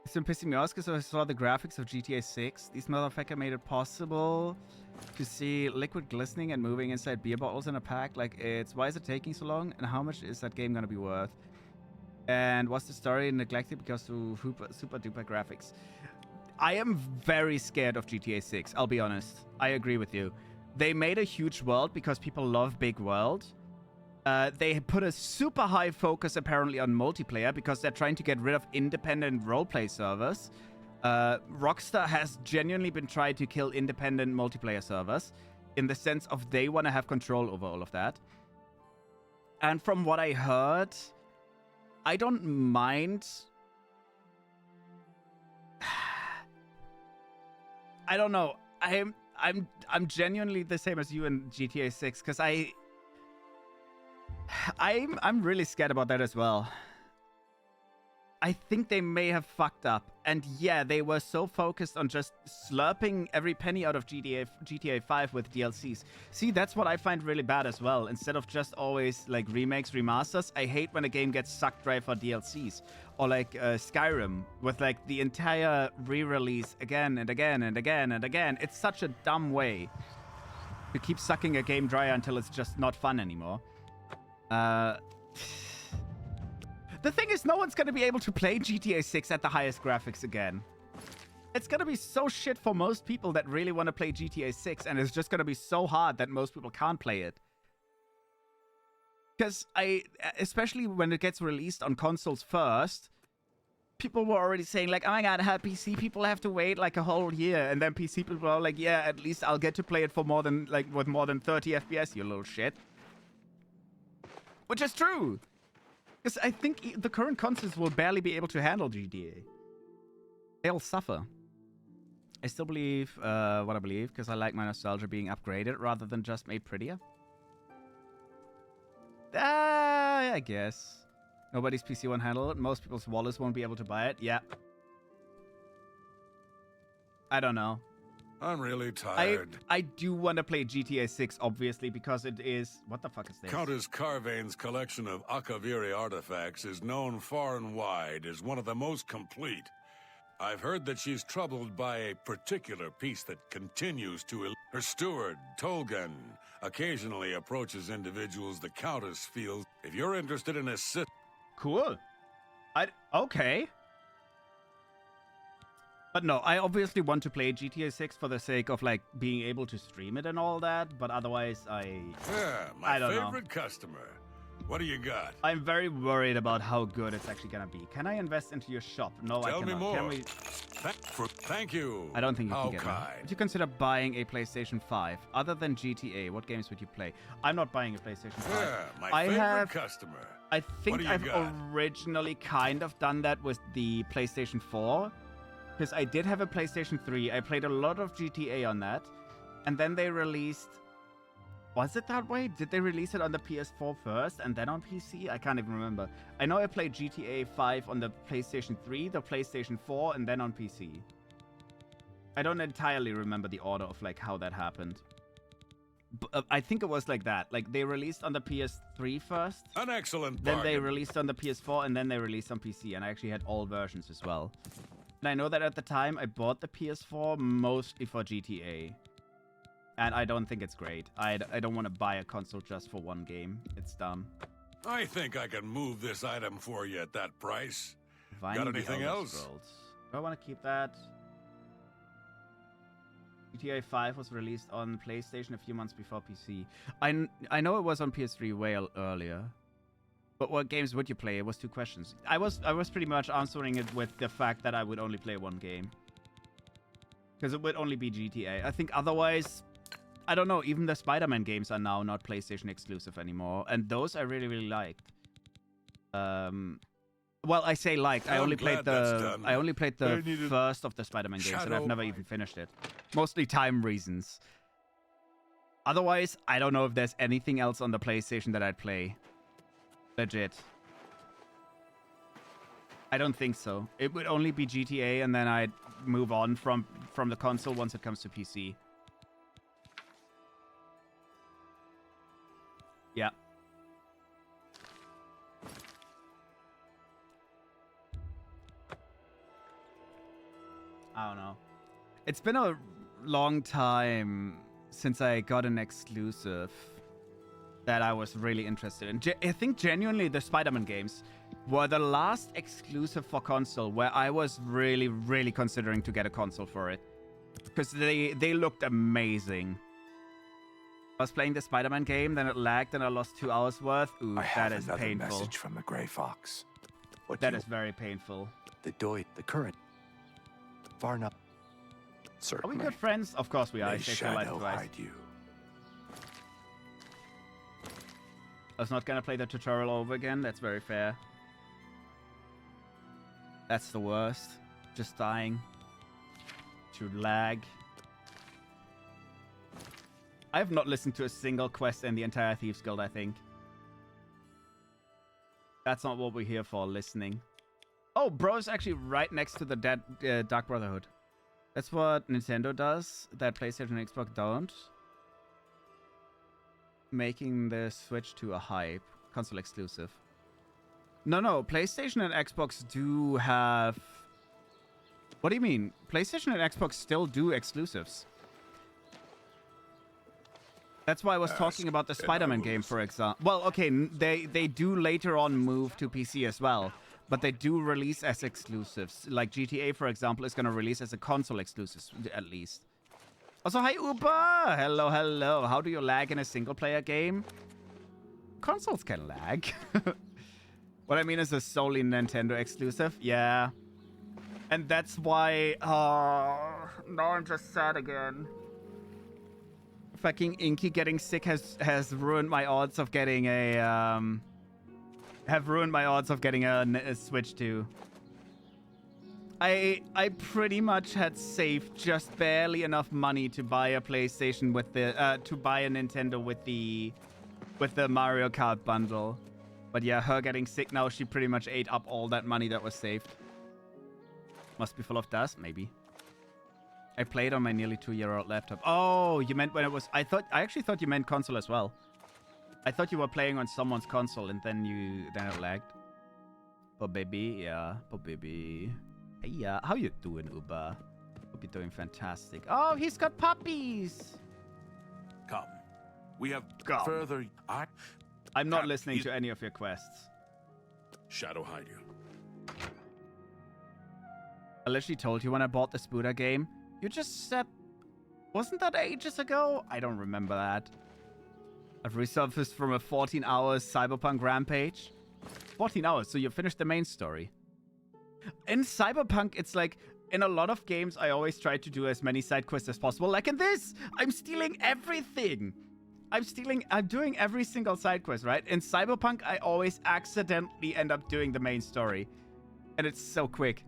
S1: It's been pissing me off because I saw the graphics of GTA 6. These motherfuckers made it possible to see liquid glistening and moving inside beer bottles in a pack. Like, why is it taking so long? And how much is that game gonna be worth? And what's the story neglected because of super duper graphics? I am very scared of GTA 6, I'll be honest. I agree with you. They made a huge world because people love big world. They put a super high focus apparently on multiplayer because they're trying to get rid of independent roleplay servers. Rockstar has genuinely been trying to kill independent multiplayer servers in the sense of they want to have control over all of that. And from what I heard, I don't mind. I don't know. I'm genuinely the same as you in GTA 6 because I'm really scared about that as well. I think they may have fucked up. And yeah, they were so focused on just slurping every penny out of GTA 5 with DLCs. See, that's what I find really bad as well. Instead of just always like remakes, remasters, I hate when a game gets sucked dry for DLCs. Or like Skyrim with like the entire re-release again and again and again and again. It's such a dumb way to keep sucking a game dry until it's just not fun anymore. The thing is, no one's going to be able to play GTA 6 at the highest graphics again. It's going to be so shit for most people that really want to play GTA 6, and it's just going to be so hard that most people can't play it. Because especially when it gets released on consoles first, people were already saying like, oh my god, PC people have to wait like a whole year. And then PC people are like, yeah, at least I'll get to play it for more than, like, with more than 30 FPS, you little shit. Which is true. Because I think the current consoles will barely be able to handle GTA. They'll suffer. I still believe what I believe, because I like my nostalgia being upgraded rather than just made prettier. I guess. Nobody's PC won't handle it. Most people's wallets won't be able to buy it. Yeah. I don't know.
S2: I'm really tired.
S1: I do want to play GTA 6, obviously, because it is... What the fuck is this?
S2: Countess Carvane's collection of Akaviri artifacts is known far and wide as one of the most complete. I've heard that she's troubled by a particular piece that continues to... Her steward, Tolgan, occasionally approaches individuals the Countess feels. If you're interested in assist...
S1: Cool. Okay. But no, I obviously want to play GTA 6 for the sake of, like, being able to stream it and all that, but otherwise
S2: Yeah, my favorite customer. What do you got?
S1: I'm very worried about how good it's actually gonna be. Can I invest into your shop? No, I cannot.
S2: Tell me more.
S1: Can we...
S2: Thank you.
S1: I don't think you can get me. Would you consider buying a PlayStation 5? Other than GTA, what games would you play? I'm not buying a PlayStation 5.
S2: Yeah, my favorite customer.
S1: I think I've originally kind of done that with the PlayStation 4. Because I did have a PlayStation 3. I played a lot of GTA on that. And then they released Was it that way? Did they release it on the PS4 first and then on PC? I can't even remember. I know I played GTA 5 on the PlayStation 3, the PlayStation 4, and then on PC. I don't entirely remember the order of like how that happened. But, I think it was like that. Like they released on the PS3 first.
S2: An excellent
S1: Then
S2: bargain.
S1: they released on the PS4 and then they released on PC. And I actually had all versions as well. And I know that at the time I bought the PS4 mostly for GTA. And I don't think it's great. I don't want to buy a console just for one game. It's dumb.
S2: I think I can move this item for you at that price.
S1: Finding
S2: Got
S1: the
S2: anything
S1: Elder
S2: else?
S1: Scrolls. Do I want to keep that? GTA 5 was released on PlayStation a few months before PC. I know it was on PS3 way earlier. But what games would you play? It was 2 questions. I was pretty much answering it with the fact that I would only play one game. Because it would only be GTA. I think otherwise, I don't know, even the Spider-Man games are now not PlayStation exclusive anymore. And those I really, really liked. Well, I say liked. I
S2: I'm
S1: only played
S2: glad that's done.
S1: I only played
S2: I
S1: the
S2: needed
S1: first of the Spider-Man games, and I've
S2: shadow
S1: never even finished it. Mostly time reasons. Otherwise, I don't know if there's anything else on the PlayStation that I'd play. Legit. I don't think so. It would only be GTA, and then I'd move on from the console once it comes to PC. Yeah. I don't know. It's been a long time since I got an exclusive that I was really interested in. I think genuinely the Spider-Man games were the last exclusive for console where I was really, really considering to get a console for it. Because they looked amazing. I was playing the Spider-Man game, then it lagged and I lost 2 hours worth. Ooh,
S3: I have
S1: that is
S3: another
S1: painful.
S3: message from the Gray Fox. What
S1: That
S3: do
S1: is very painful.
S3: the current Varna.
S1: Are
S3: Certainly.
S1: we good friends? Of course we are. I
S3: May
S1: saved your life
S3: shadow
S1: twice.
S3: hide you.
S1: I was not gonna play the tutorial over again. That's very fair. That's the worst. Just dying. To lag. I have not listened to a single quest in the entire Thieves Guild, I think. That's not what we're here for, listening. Oh, bro is actually right next to the dead Dark Brotherhood. That's what Nintendo does, that PlayStation and Xbox don't. Making the Switch to a hype. Console exclusive. No. PlayStation and Xbox do have... What do you mean? PlayStation and Xbox still do exclusives. That's why I was talking about the Spider-Man game, for example. Well, okay, they do later on move to PC as well. But they do release as exclusives. Like GTA, for example, is going to release as a console exclusive, at least. Also, hi, Uber! Hello, hello. How do you lag in a single-player game? Consoles can lag. What I mean is a solely Nintendo exclusive. Yeah. And that's why... Oh, now I'm just sad again. Fucking Inky getting sick has ruined my odds of getting a... have ruined my odds of getting a Switch 2. I pretty much had saved just barely enough money to buy a PlayStation with the to buy a Nintendo with the Mario Kart bundle. But yeah, her getting sick now, she pretty much ate up all that money that was saved. Must be full of dust, maybe. I played on my nearly 2-year-old laptop. Oh, you meant when it was... I actually thought you meant console as well. I thought you were playing on someone's console and then it lagged. But baby, yeah, but baby. Hey, yeah, how you doing, Uber? Hope you're doing fantastic. Oh, he's got puppies.
S4: Come. We have
S1: Come.
S4: further...
S1: I'm not
S4: Cat,
S1: listening
S4: you-
S1: to any of your quests.
S4: Shadow hide you.
S1: I literally told you when I bought the Spooder game. You just said... Wasn't that ages ago? I don't remember that. I've resurfaced from a 14 hours Cyberpunk rampage. 14 hours, so you finished the main story. In Cyberpunk, it's like, in a lot of games, I always try to do as many side quests as possible. Like in this, I'm stealing everything. I'm doing every single side quest, right? In Cyberpunk, I always accidentally end up doing the main story. And it's so quick.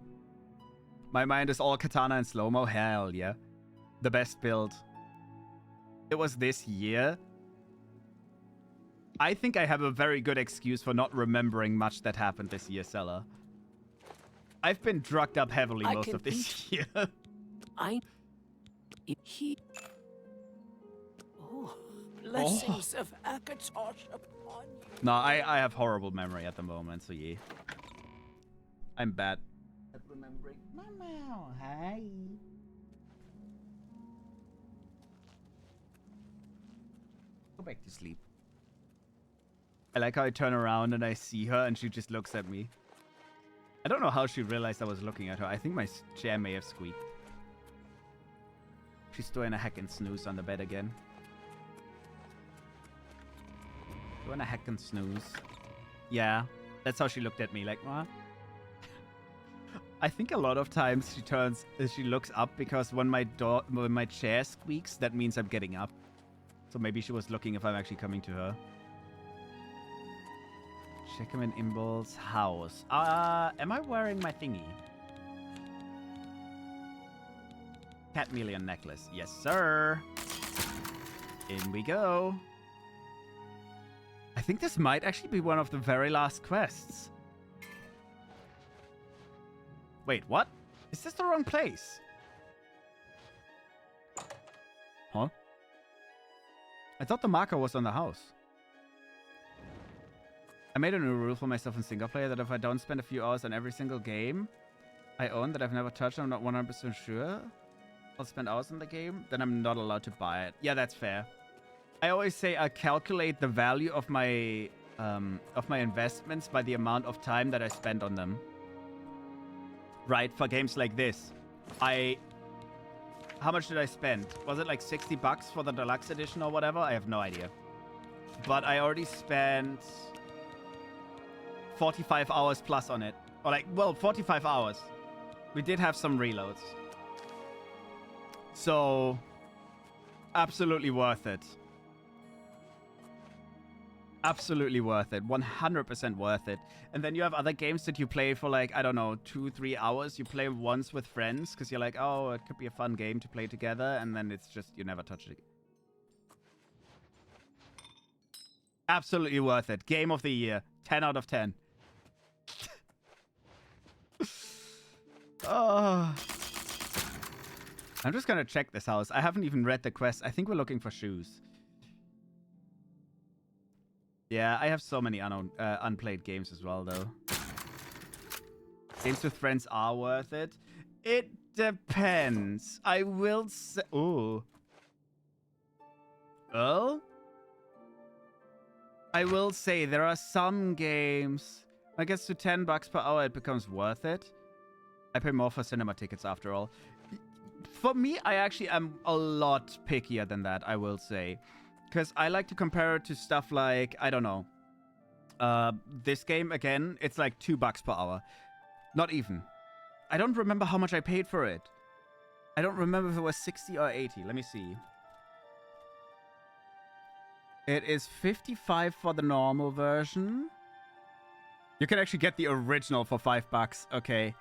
S1: My mind is all katana and slow-mo. Hell yeah. The best build. It was this year. I think I have a very good excuse for not remembering much that happened this year, Stella. I've been drugged up heavily most of this year.
S8: Blessings of Akatosh upon you.
S1: No, I have horrible memory at the moment, so yeah. I'm bad at remembering. Mama, hi. Go back to sleep. I like how I turn around and I see her and she just looks at me. I don't know how she realized I was looking at her. I think my chair may have squeaked. She's doing a hack and snooze on the bed again. Doing a hack and snooze. Yeah, that's how she looked at me, like, what? I think a lot of times she looks up because when my chair squeaks, that means I'm getting up. So maybe she was looking if I'm actually coming to her. Check him in Imble's house. Am I wearing my thingy? Cat Million necklace. Yes, sir. In we go. I think this might actually be one of the very last quests. Wait, what? Is this the wrong place? Huh? I thought the marker was on the house. I made a new rule for myself in single player that if I don't spend a few hours on every single game I own that I've never touched, I'm not 100% sure I'll spend hours on the game, then I'm not allowed to buy it. Yeah, that's fair. I always say I calculate the value of my investments by the amount of time that I spend on them. Right, for games like this. How much did I spend? Was it like 60 bucks for the deluxe edition or whatever? I have no idea. But I already spent 45 hours plus on it. Or like, well, 45 hours. We did have some reloads. So, absolutely worth it. Absolutely worth it. 100% worth it. And then you have other games that you play for like, I don't know, 2-3 hours. You play once with friends because you're like, oh, it could be a fun game to play together. And then it's just, you never touch it. Absolutely worth it. Game of the year. 10 out of 10. Oh. I'm just gonna check this house. I haven't even read the quest. I think we're looking for shoes. Yeah, I have so many unplayed games as well, though. Games with friends are worth it. It depends. I will say... Ooh. Well? I will say there are some games... I guess to 10 bucks per hour, it becomes worth it. I pay more for cinema tickets after all. For me, I actually am a lot pickier than that, I will say. Because I like to compare it to stuff like, I don't know. This game, again, it's like 2 bucks per hour. Not even. I don't remember how much I paid for it. I don't remember if it was 60 or 80. Let me see. It is 55 for the normal version. You can actually get the original for 5 bucks. Okay.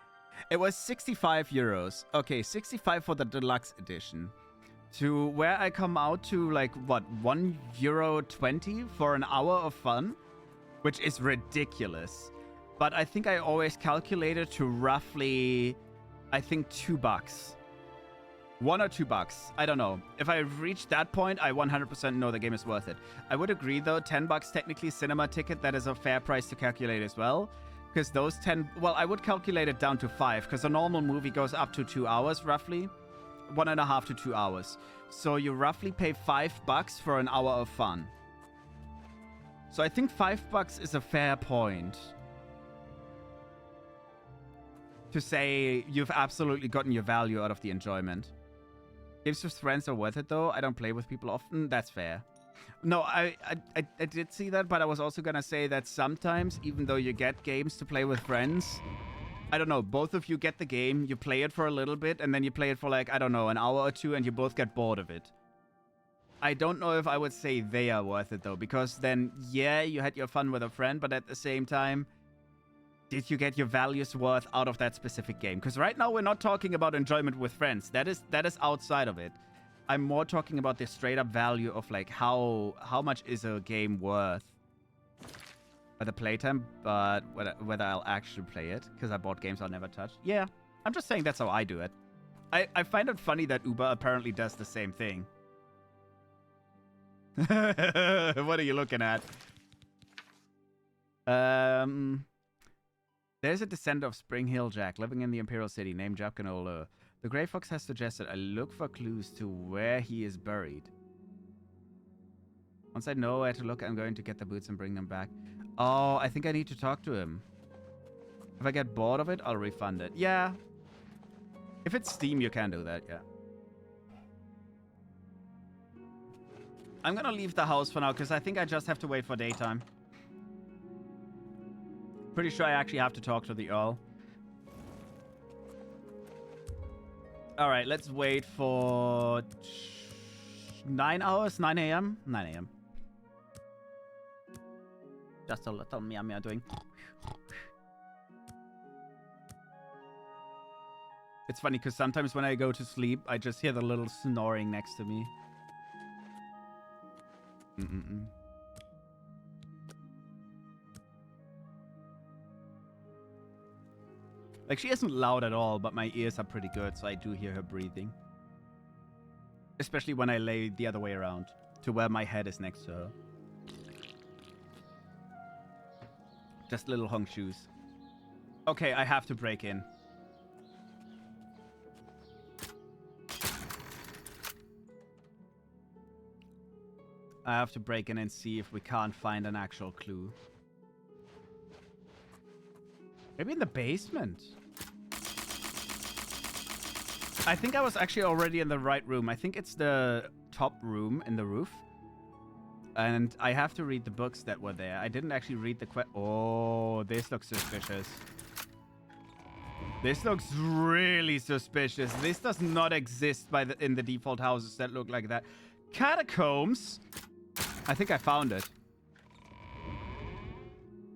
S1: It was 65 euros. Okay, 65 for the deluxe edition. To where I come out to, like, what, €1.20 for an hour of fun? Which is ridiculous. But I think I always calculated to roughly, I think, 2 bucks. 1 or 2 bucks. I don't know. If I reach that point, I 100% know the game is worth it. I would agree, though, 10 bucks technically cinema ticket, that is a fair price to calculate as well. Because those 10... Well, I would calculate it down to 5, because a normal movie goes up to 2 hours, roughly. 1.5 to 2 hours. So you roughly pay 5 bucks for an hour of fun. So I think 5 bucks is a fair point to say you've absolutely gotten your value out of the enjoyment. Games with friends are worth it, though. I don't play with people often. That's fair. No, I did see that, but I was also going to say that sometimes, even though you get games to play with friends, I don't know, both of you get the game, you play it for a little bit, and then you play it for like, I don't know, an hour or two, and you both get bored of it. I don't know if I would say they are worth it, though, because then, yeah, you had your fun with a friend, but at the same time, did you get your values worth out of that specific game? Because right now, we're not talking about enjoyment with friends. That is outside of it. I'm more talking about the straight up value of like how much is a game worth By the playtime, but whether I'll actually play it, because I bought games I'll never touch. Yeah, I'm just saying that's how I do it. I find it funny that Uber apparently does the same thing. What are you looking at? There's a descendant of Spring Hill Jack living in the Imperial City named Japkanola. The Grey Fox has suggested I look for clues to where he is buried. Once I know where to look, I'm going to get the boots and bring them back. Oh, I think I need to talk to him. If I get bored of it, I'll refund it. Yeah. If it's Steam, you can do that, yeah. I'm gonna leave the house for now, because I think I just have to wait for daytime. Pretty sure I actually have to talk to the Earl. Alright, let's wait for 9 hours? 9 a.m.? 9 a.m. Just a little meow doing. It's funny because sometimes when I go to sleep, I just hear the little snoring next to me. Like, she isn't loud at all, but my ears are pretty good, so I do hear her breathing. Especially when I lay the other way around, to where my head is next to her. Just little hung shoes. Okay, I have to break in. I have to break in and see if we can't find an actual clue. Maybe in the basement. I think I was actually already in the right room. I think it's the top room in the roof. And I have to read the books that were there. I didn't actually read the Oh, this looks suspicious. This looks really suspicious. This does not exist in the default houses that look like that. Catacombs? I think I found it.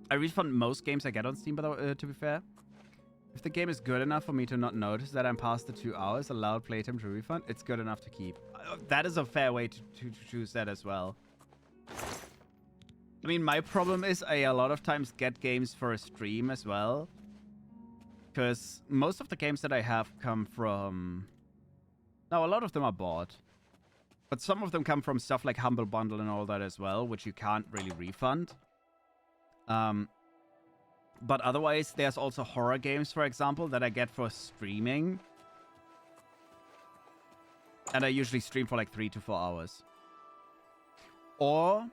S1: I refund most games I get on Steam, to be fair. If the game is good enough for me to not notice that I'm past the 2 hours allowed playtime to refund, it's good enough to keep. That is a fair way to choose that as well. I mean, my problem is I a lot of times get games for a stream as well. Because most of the games that I have come from... No, a lot of them are bought. But some of them come from stuff like Humble Bundle and all that as well, which you can't really refund. But otherwise, there's also horror games, for example, that I get for streaming. And I usually stream for like 3 to 4 hours. Or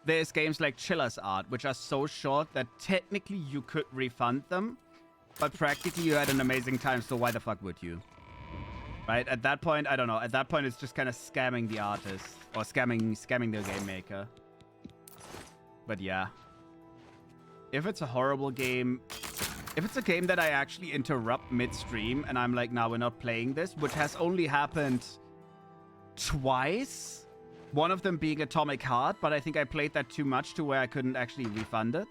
S1: there's games like Chiller's Art, which are so short that technically you could refund them. But practically you had an amazing time, so why the fuck would you? Right? At that point, I don't know. At that point, it's just kind of scamming the artist. Or scamming the game maker. But yeah. If it's a horrible game... If it's a game that I actually interrupt mid-stream and I'm like, nah, we're not playing this, which has only happened twice. One of them being Atomic Heart, but I think I played that too much to where I couldn't actually refund it.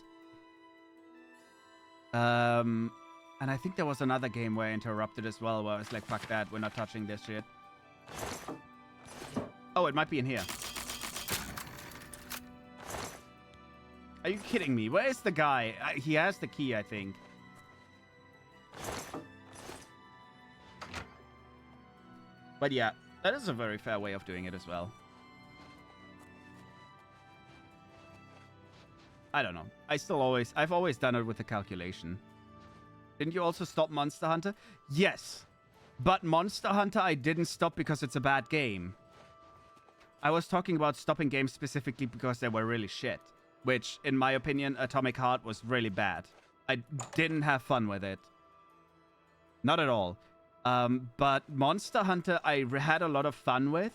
S1: And I think there was another game where I interrupted as well, where I was like, fuck that, we're not touching this shit. Oh, it might be in here. Are you kidding me? Where is the guy? He has the key, I think. But yeah, that is a very fair way of doing it as well. I don't know. I've always done it with a calculation. Didn't you also stop Monster Hunter? Yes. But Monster Hunter I didn't stop because it's a bad game. I was talking about stopping games specifically because they were really shit. Which, in my opinion, Atomic Heart was really bad. I didn't have fun with it. Not at all. But Monster Hunter I had a lot of fun with.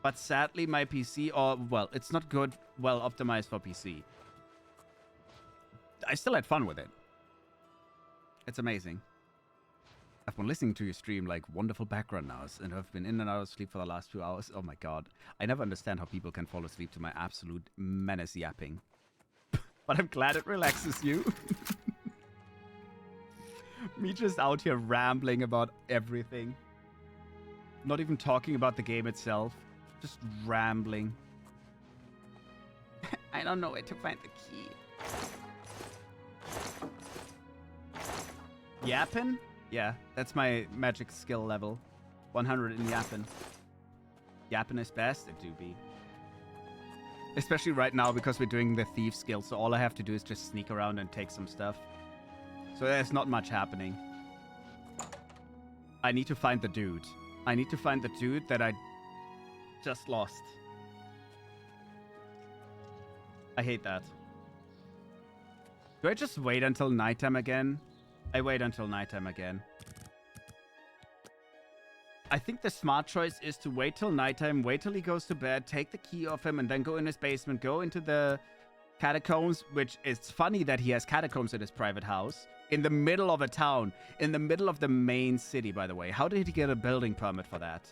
S1: But sadly my PC, well, it's not good, well optimized for PC. I still had fun with it. It's amazing. I've been listening to your stream like wonderful background noise, and I've been in and out of sleep for the last 2 hours. Oh my god. I never understand how people can fall asleep to my absolute menace yapping. But I'm glad it relaxes you. Me just out here rambling about everything. Not even talking about the game itself. Just rambling. I don't know where to find the key. Yappin? Yeah, that's my magic skill level. 100 in Yappin. Yappin is best? It do be. Especially right now because we're doing the thief skill, so all I have to do is just sneak around and take some stuff. So there's not much happening. I need to find the dude. I need to find the dude that I just lost. I hate that. Do I just wait until nighttime again? I wait until nighttime again. I think the smart choice is to wait till nighttime, wait till he goes to bed, take the key off him, and then go in his basement, go into the catacombs, which is funny that he has catacombs in his private house, in the middle of a town, in the middle of the main city, by the way. How did he get a building permit for that?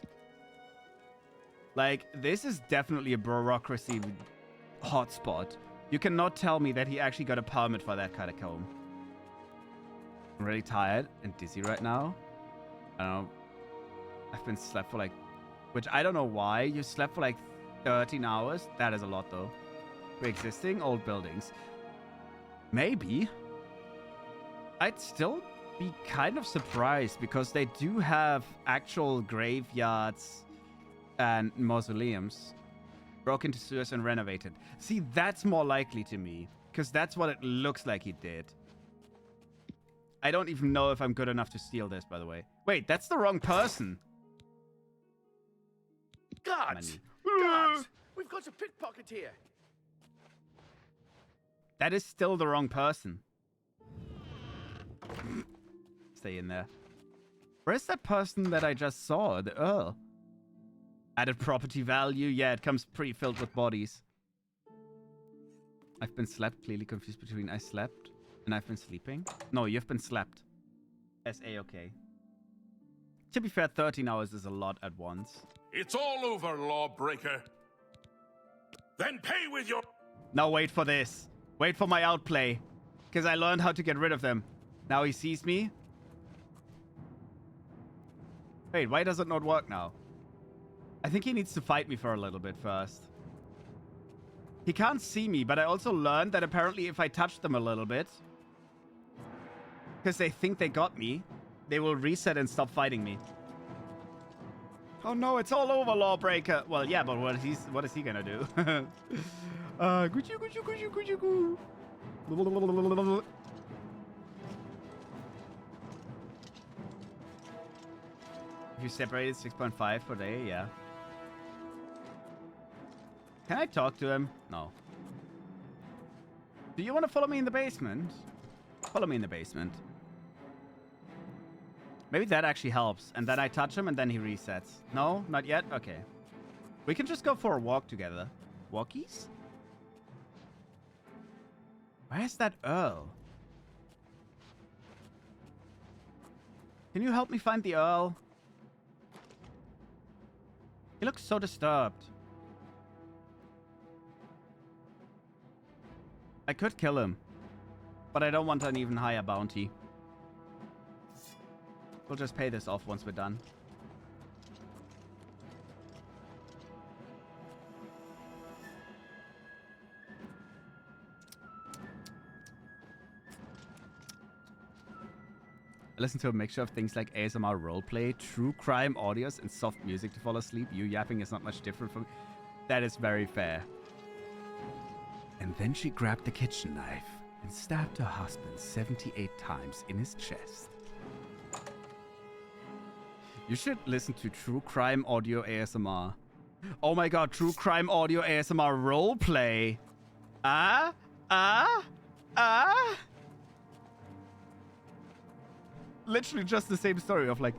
S1: Like, this is definitely a bureaucracy hotspot. You cannot tell me that he actually got a permit for that catacomb. I'm really tired and dizzy right now. I don't know. I've been slept for like... Which I don't know why. You slept for like 13 hours? That is a lot though. Pre-existing old buildings. Maybe. I'd still be kind of surprised because they do have actual graveyards and mausoleums. Broke into sewers and renovated. See, that's more likely to me. Because that's what it looks like he did. I don't even know if I'm good enough to steal this, by the way. Wait, that's the wrong person.
S5: Guards! Guards! We've got a pickpocket here.
S1: That is still the wrong person. Stay in there. Where's that person that I just saw? The Earl. Added property value. Yeah, it comes pretty filled with bodies. I've been slept. Clearly confused between I slept and I've been sleeping. No, you've been slept. S-A-okay. To be fair, 13 hours is a lot at once.
S4: It's all over, lawbreaker. Then pay with your...
S1: Now wait for this. Wait for my outplay. Because I learned how to get rid of them. Now he sees me. Wait, why does it not work now? I think he needs to fight me for a little bit first. He can't see me, but I also learned that apparently if I touch them a little bit, because they think they got me, they will reset and stop fighting me. Oh no, it's all over, Lawbreaker. Well, yeah, but what is he gonna do? If you separated 6.5 per day, yeah. Can I talk to him? No. Do you want to follow me in the basement? Follow me in the basement. Maybe that actually helps. And then I touch him and then he resets. No, not yet? Okay. We can just go for a walk together. Walkies? Where's that Earl? Can you help me find the Earl? He looks so disturbed. I could kill him, but I don't want an even higher bounty. We'll just pay this off once we're done. I listen to a mixture of things like ASMR roleplay, true crime audios, and soft music to fall asleep. You yapping is not much different from... That is very fair. And then she grabbed the kitchen knife and stabbed her husband 78 times in his chest. You should listen to true crime audio ASMR. Oh my god, true crime audio ASMR roleplay. Literally just the same story of like...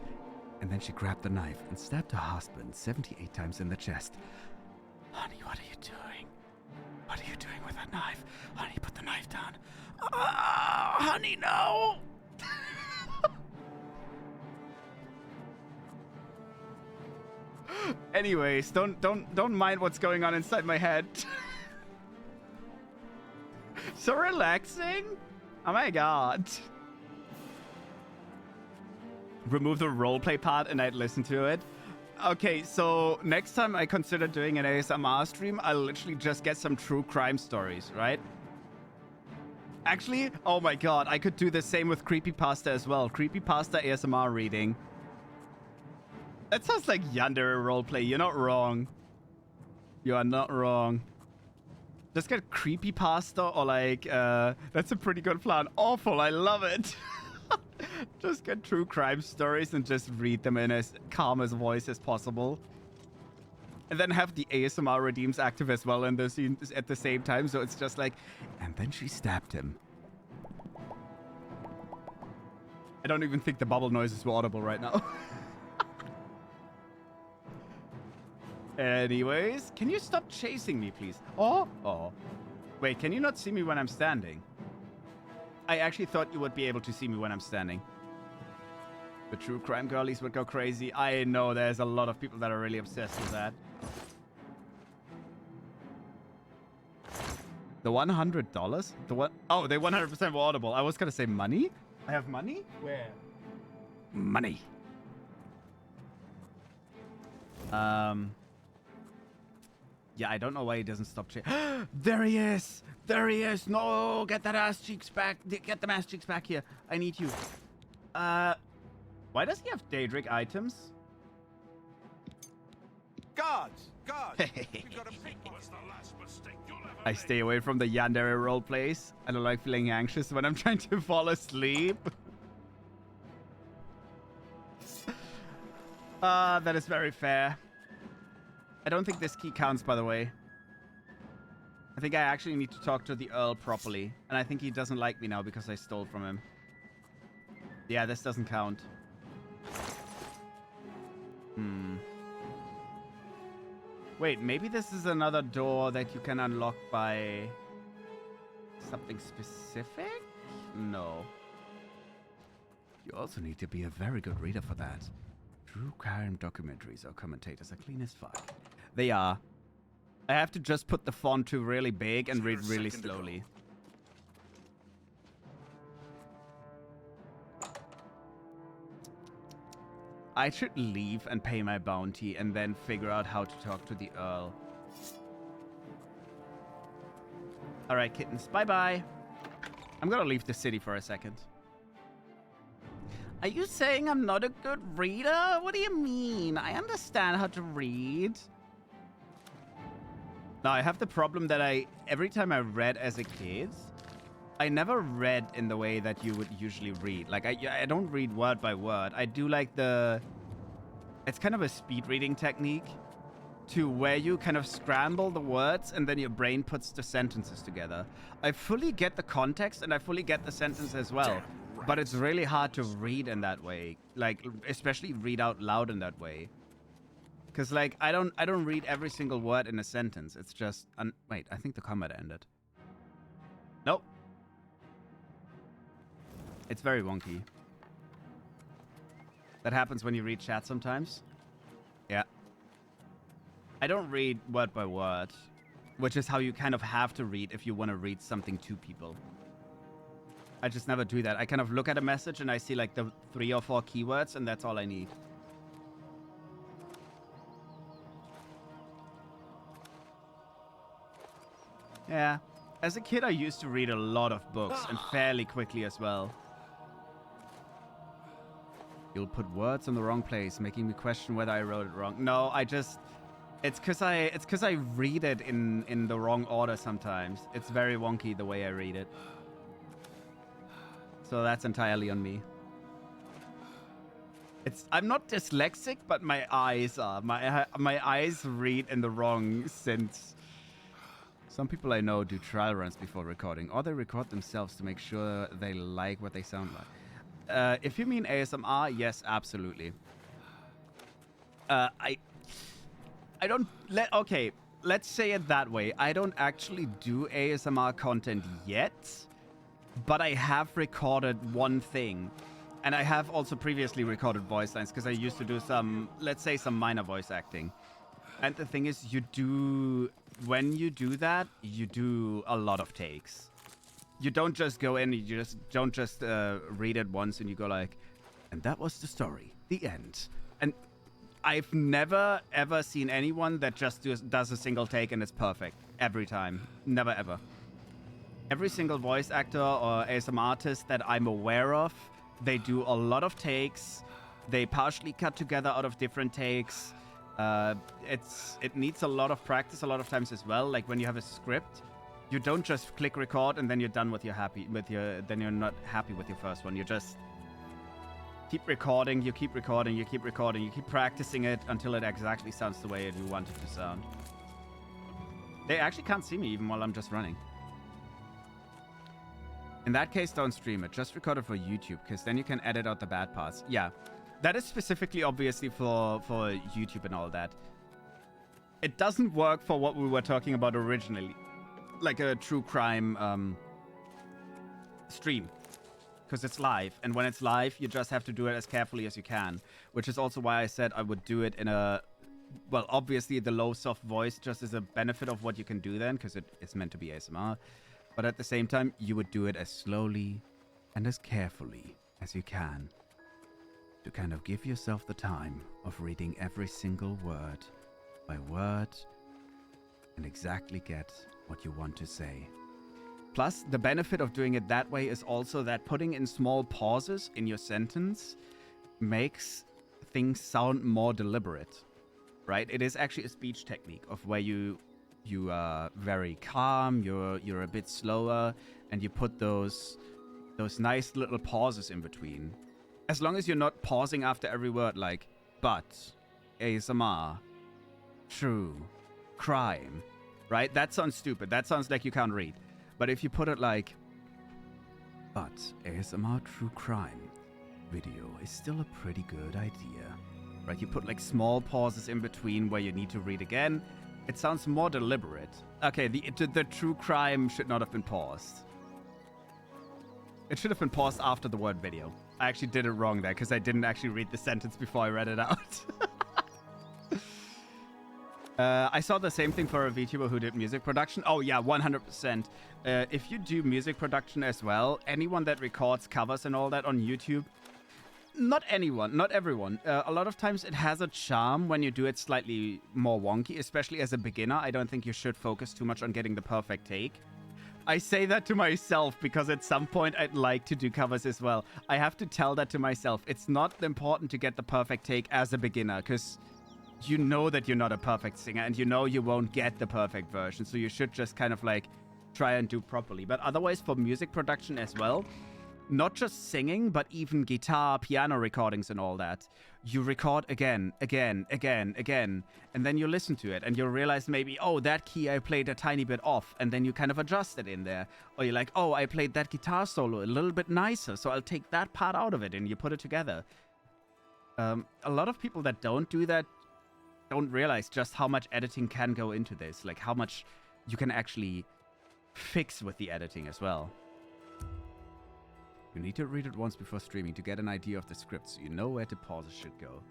S1: And then she grabbed the knife and stabbed her husband 78 times in the chest. Honey, what are you doing? What are you doing with that knife? Honey, put the knife down. Oh, honey, no! Anyways, don't mind what's going on inside my head. So relaxing. Oh my god. Remove the roleplay part and I'd listen to it. Okay, so next time I consider doing an ASMR stream, I'll literally just get some true crime stories, right? Actually, oh my god, I could do the same with creepypasta as well. Creepypasta ASMR reading. That sounds like yandere roleplay. You're not wrong. You are not wrong. Just get creepypasta or like, that's a pretty good plan. Awful, I love it. Just get true crime stories and just read them in as calm as voice as possible. And then have the ASMR redeems active as well in the scene at the same time. So it's just like, and then she stabbed him. I don't even think the bubble noises were audible right now. Anyways, can you stop chasing me, please? Oh. Wait, can you not see me when I'm standing? I actually thought you would be able to see me when I'm standing. The true crime girlies would go crazy. I know there's a lot of people that are really obsessed with that. The $100? The what? Oh, they 100% were audible. I was gonna say money? I have money? Where? Money. Yeah, I don't know why he doesn't stop There he is! There he is! No! Get that ass cheeks back! Get them ass cheeks back here! I need you. Why does he have Daedric items?
S6: Guards! Guards!
S1: I stay away from the yandere roleplays. I don't like feeling anxious when I'm trying to fall asleep. That is very fair. I don't think this key counts, by the way. I think I actually need to talk to the Earl properly. And I think he doesn't like me now because I stole from him. Yeah, this doesn't count. Wait, maybe this is another door that you can unlock by something specific? No. You also need to be a very good reader for that. True crime documentaries or commentators are clean as fuck. They are. I have to just put the font to really big and read really slowly. I should leave and pay my bounty and then figure out how to talk to the Earl. Alright, kittens. Bye-bye. I'm gonna leave the city for a second. Are you saying I'm not a good reader? What do you mean? I understand how to read. Now, I have the problem that every time I read as a kid, I never read in the way that you would usually read. Like, I don't read word by word. I do like it's kind of a speed reading technique to where you kind of scramble the words and then your brain puts the sentences together. I fully get the context and I fully get the sentence as well. But it's really hard to read in that way. Like, especially read out loud in that way. Because, like, I don't read every single word in a sentence. It's just... wait, I think the combat ended. Nope. It's very wonky. That happens when you read chat sometimes. Yeah. I don't read word by word. Which is how you kind of have to read if you want to read something to people. I just never do that. I kind of look at a message and I see like the 3 or 4 keywords and that's all I need. Yeah. As a kid, I used to read a lot of books and fairly quickly as well. You'll put words in the wrong place, making me question whether I wrote it wrong. No, it's because I read it in the wrong order sometimes. It's very wonky the way I read it. So that's entirely on me. I'm not dyslexic, but my eyes are. My eyes read in the wrong sense. Some people I know do trial runs before recording, or they record themselves to make sure they like what they sound like. If you mean ASMR, yes, absolutely. Okay, let's say it that way. I don't actually do ASMR content yet, but I have recorded one thing. And I have also previously recorded voice lines because I used to do some, let's say, some minor voice acting. And the thing is, when you do that, you do a lot of takes. You don't just go in, you don't just read it once and you go like, and that was the story, the end. And I've never, ever seen anyone that just does a single take and it's perfect. Every time. Never, ever. every single voice actor or ASMR artist that I'm aware of, they do a lot of takes. They partially cut together out of different takes. It needs a lot of practice a lot of times as well. Like when you have a script, you don't just click record and then you're done with then you're not happy with your first one. You just keep recording, you keep recording, you keep recording, you keep practicing it until it exactly sounds the way you want it to sound. They actually can't see me even while I'm just running. In that case, don't stream it. Just record it for YouTube, because then you can edit out the bad parts. Yeah, that is specifically, obviously, for YouTube and all that. It doesn't work for what we were talking about originally. Like a true crime stream. Because it's live. And when it's live, you just have to do it as carefully as you can. Which is also why I said I would do it in a... Well, obviously, the low, soft voice just is a benefit of what you can do then, because it's meant to be ASMR. But at the same time, you would do it as slowly and as carefully as you can to kind of give yourself the time of reading every single word by word and exactly get what you want to say. Plus, the benefit of doing it that way is also that putting in small pauses in your sentence makes things sound more deliberate, right? It is actually a speech technique of where you are very calm, you're a bit slower, and you put those nice little pauses in between. As long as you're not pausing after every word like, but, ASMR, true, crime, right? That sounds stupid. That sounds like you can't read. But if you put it like, but, ASMR true crime video is still a pretty good idea, right? You put like small pauses in between where you need to read again. It sounds more deliberate. Okay, the true crime should not have been paused. It should have been paused after the word video. I actually did it wrong there because I didn't actually read the sentence before I read it out. I saw the same thing for a VTuber who did music production. Oh yeah, 100%. If you do music production as well, anyone that records covers and all that on YouTube, not anyone, not everyone. A lot of times it has a charm when you do it slightly more wonky, especially as a beginner. I don't think you should focus too much on getting the perfect take. I say that to myself because at some point I'd like to do covers as well. I have to tell that to myself. It's not important to get the perfect take as a beginner because you know that you're not a perfect singer and you know you won't get the perfect version. So you should just kind of like try and do properly. But otherwise for music production as well, not just singing, but even guitar, piano recordings and all that. You record again, and then you listen to it and you'll realize maybe, oh, that key I played a tiny bit off, and then you kind of adjust it in there. Or you're like, oh, I played that guitar solo a little bit nicer, so I'll take that part out of it, and you put it together. A lot of people that don't do that don't realize just how much editing can go into this, like how much you can actually fix with the editing as well. You need to read it once before streaming to get an idea of the script so you know where the pauses should go.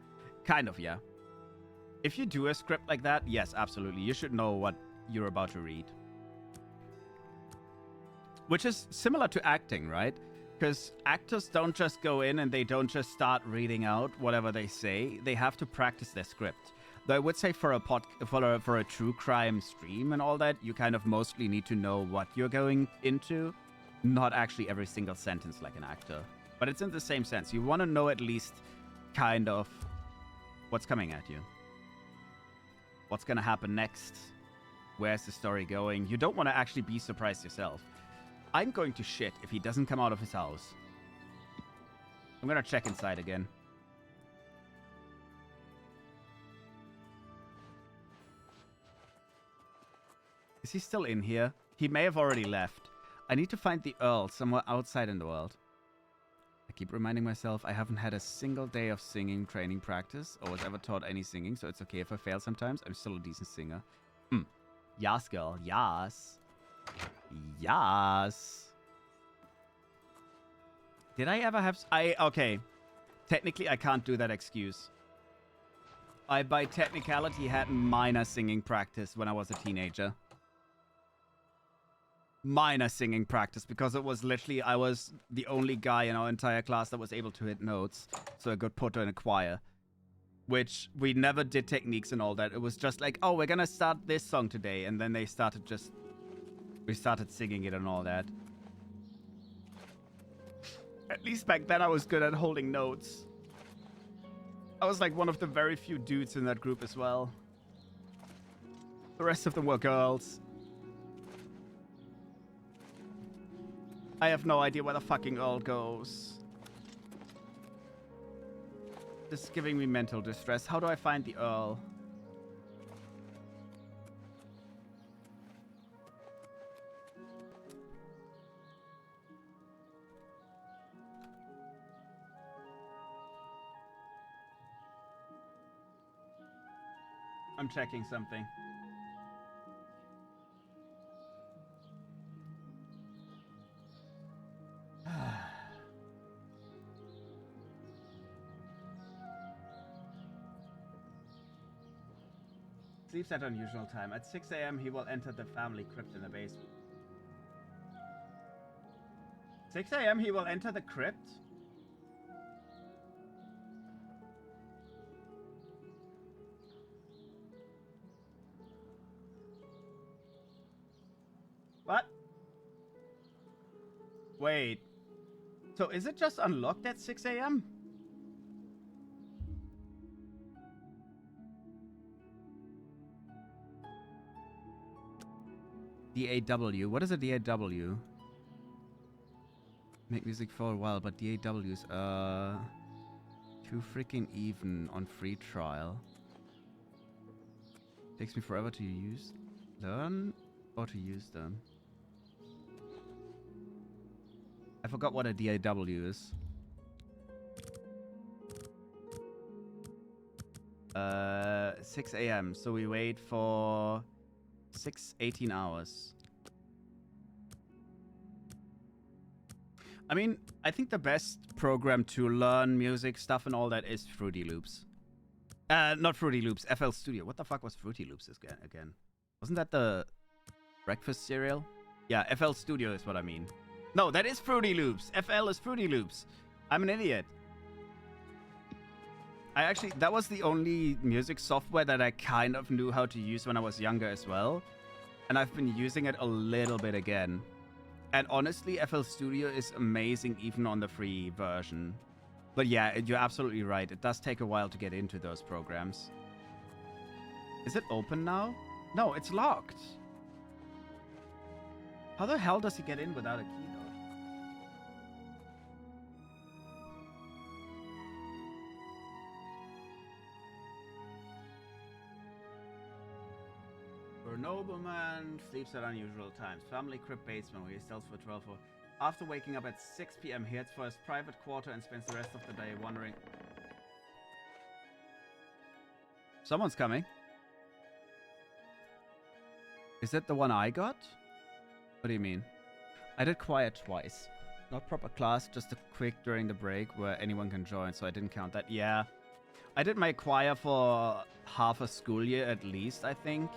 S1: Kind of, yeah. If you do a script like that, yes, absolutely. You should know what you're about to read. Which is similar to acting, right? Because actors don't just go in and they don't just start reading out whatever they say. They have to practice their script. Though I would say for a true crime stream and all that, you kind of mostly need to know what you're going into. Not actually every single sentence like an actor. But it's in the same sense. You want to know at least kind of what's coming at you. What's going to happen next? Where's the story going? You don't want to actually be surprised yourself. I'm going to shit if he doesn't come out of his house. I'm going to check inside again. Is he still in here? He may have already left. I need to find the Earl somewhere outside in the world. I keep reminding myself I haven't had a single day of singing training practice or was ever taught any singing, so it's okay if I fail sometimes. I'm still a decent singer. Yas, girl. Yas. Yas. Did I ever have... Okay. Technically, I can't do that excuse. I, by technicality, had minor singing practice when I was a teenager. Minor singing practice, because it was literally, I was the only guy in our entire class that was able to hit notes, so I got put in a choir, which we never did techniques and all that. It was just like, oh, we're gonna start this song today, and then they started just We started singing it and all that. At least back then I was good at holding notes. I was like one of the very few dudes in that group as well. The rest of them were girls. I have no idea where the fucking Earl goes. This is giving me mental distress. How do I find the Earl? I'm checking something. Sleeps at unusual time. At 6 a.m. he will enter the family crypt in the basement. 6 a.m. he will enter the crypt? What? Wait. So is it just unlocked at 6 a.m.? DAW. What is a DAW? Make music for a while, but DAWs too freaking even on free trial. Takes me forever to learn or to use them. I forgot what a DAW is. 6 a.m. So we wait for 18 hours. I mean, I think the best program to learn music stuff and all that is Fruity Loops. Not Fruity Loops, FL Studio. What the fuck was Fruity Loops again? Wasn't that the breakfast cereal? Yeah, FL Studio is what I mean. No, that is Fruity Loops. FL is Fruity Loops. I'm an idiot. That was the only music software that I kind of knew how to use when I was younger as well. And I've been using it a little bit again. And honestly, FL Studio is amazing even on the free version. But yeah, you're absolutely right. It does take a while to get into those programs. Is it open now? No, it's locked. How the hell does he get in without a key though? For a nobleman, sleeps at unusual times. Family crypt basement where he sells for 12 hours. After waking up at 6 p.m. he heads for his private quarter and spends the rest of the day wandering. Someone's coming. Is that the one I got? What do you mean? I did choir twice. Not proper class, just a quick during the break where anyone can join, so I didn't count that. Yeah. I did my choir for half a school year at least, I think.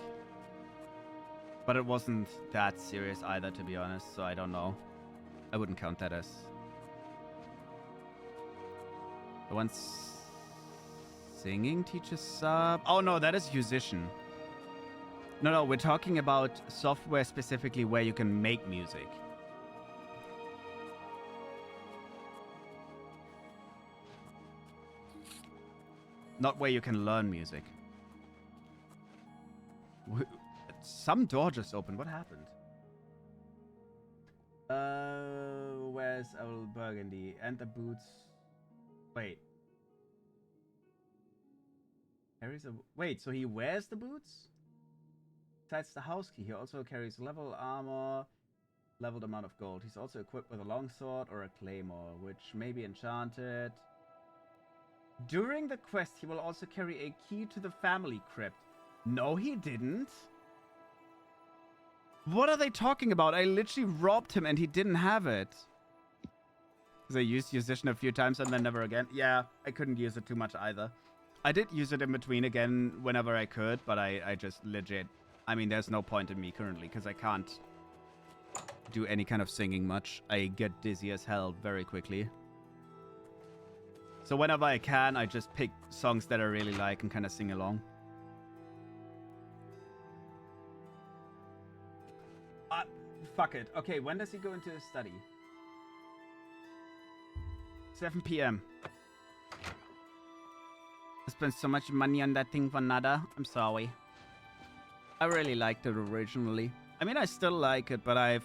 S1: But it wasn't that serious either, to be honest, so I don't know. I wouldn't count that as... The one singing teaches sub... Oh no, that is musician. No, we're talking about software specifically where you can make music. Not where you can learn music. Some door just opened. What happened? Where's old Burgundy? And the boots. Wait. Wait, so he wears the boots? Besides the house key, he also carries level armor, leveled amount of gold. He's also equipped with a longsword or a claymore, which may be enchanted. During the quest, he will also carry a key to the family crypt. No, he didn't. What are they talking about? I literally robbed him and he didn't have it. Because I used musician a few times and then never again. Yeah, I couldn't use it too much either. I did use it in between again whenever I could, but I just legit... I mean, there's no point in me currently because I can't do any kind of singing much. I get dizzy as hell very quickly. So whenever I can, I just pick songs that I really like and kind of sing along. Fuck it. Okay, when does he go into his study? 7 p.m. I spent so much money on that thing for nada. I'm sorry. I really liked it originally. I mean, I still like it, but I've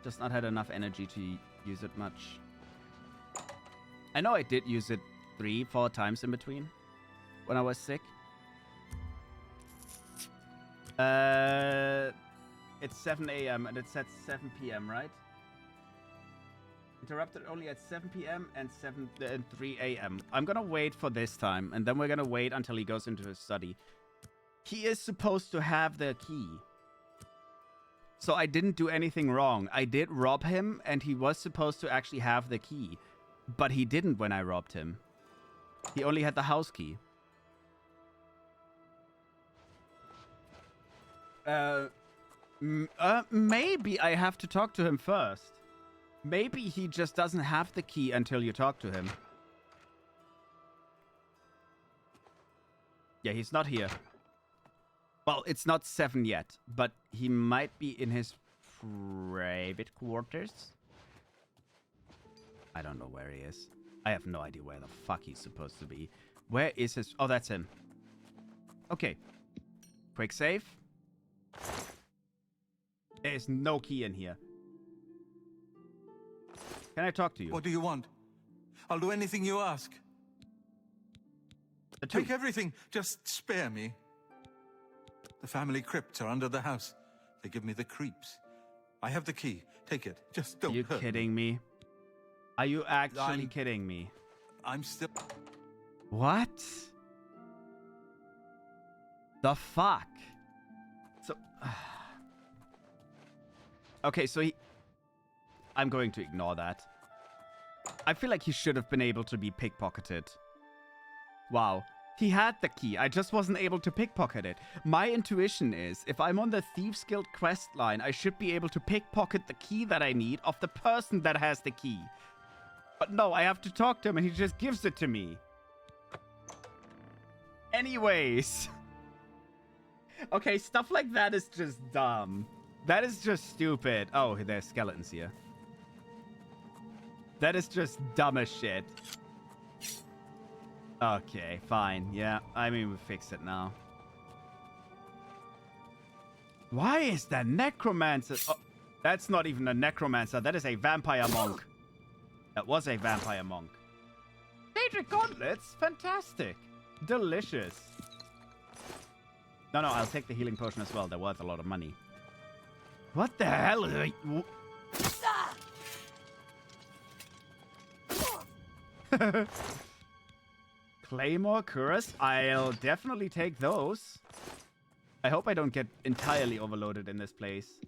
S1: just not had enough energy to use it much. I know I did use it 3-4 times in between when I was sick. It's 7 a.m. and it's at 7 p.m., right? Interrupted only at 7 p.m. and 3 a.m. I'm gonna wait for this time, and then we're gonna wait until he goes into his study. He is supposed to have the key. So I didn't do anything wrong. I did rob him, and he was supposed to actually have the key. But he didn't when I robbed him. He only had the house key. Maybe I have to talk to him first. Maybe he just doesn't have the key until you talk to him. Yeah, he's not here. Well, it's not 7 yet, but he might be in his private quarters. I don't know where he is. I have no idea where the fuck he's supposed to be. Where is his... Oh, that's him. Okay. Quick save. There's no key in here. Can I talk to you?
S6: What do you want? I'll do anything you ask. Take everything. Just spare me. The family crypts are under the house. They give me the creeps. I have the key. Take it. Just don't hurt me.
S1: Are you kidding me? Are you actually kidding me?
S6: I'm still...
S1: What? The fuck? So... Okay, so he... I'm going to ignore that. I feel like he should have been able to be pickpocketed. Wow. He had the key. I just wasn't able to pickpocket it. My intuition is, if I'm on the Thieves Guild quest line, I should be able to pickpocket the key that I need of the person that has the key. But no, I have to talk to him and he just gives it to me. Anyways. Okay, stuff like that is just dumb. That is just stupid. Oh, there's skeletons here. That is just dumb as shit. Okay, fine. Yeah, I mean, we fixed it now. Why is the necromancer... Oh, that's not even a necromancer. That is a vampire monk. That was a vampire monk. Daedric gauntlets? Fantastic. Delicious. No, I'll take the healing potion as well. They're worth a lot of money. What the hell is it? Claymore, Cuirass? I'll definitely take those. I hope I don't get entirely overloaded in this place.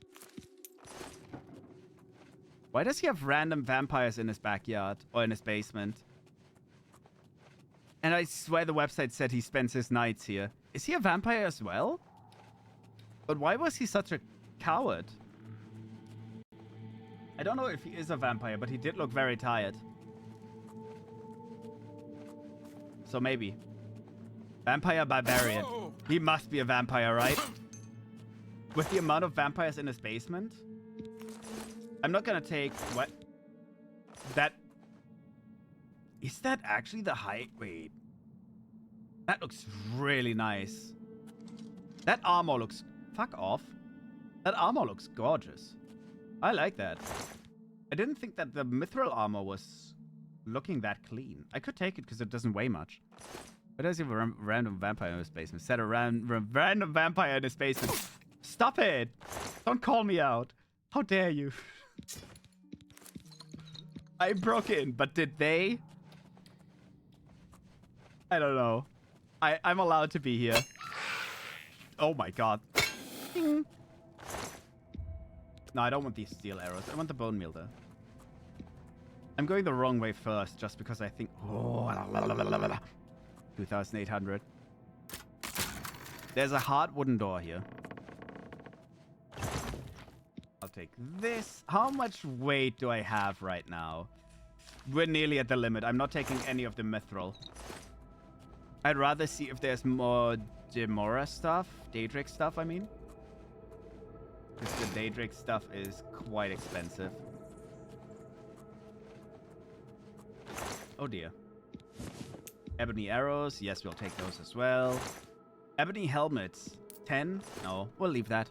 S1: Why does he have random vampires in his backyard or in his basement? And I swear the website said he spends his nights here. Is he a vampire as well? But why was he such a coward? I don't know if he is a vampire, but he did look very tired. So maybe. Vampire barbarian. He must be a vampire, right? With the amount of vampires in his basement? I'm not gonna take... What? That... Is that actually the height? Wait. That looks really nice. That armor looks... Fuck off. That armor looks gorgeous. I like that. I didn't think that the mithril armor was looking that clean. I could take it because it doesn't weigh much. But does he have a random vampire in his basement? Set a random vampire in his basement. Stop it! Don't call me out. How dare you? I broke in, but did they? I don't know. I'm allowed to be here. Oh my god. Ding. No, I don't want these steel arrows. I want the bone meal, though. I'm going the wrong way first, just because I think... Oh, 2,800. There's a hard wooden door here. I'll take this. How much weight do I have right now? We're nearly at the limit. I'm not taking any of the mithril. I'd rather see if there's more Demora stuff. Daedric stuff, I mean. Because the Daedric stuff is quite expensive. Oh dear. Ebony arrows. Yes, we'll take those as well. Ebony helmets. 10? No, we'll leave that.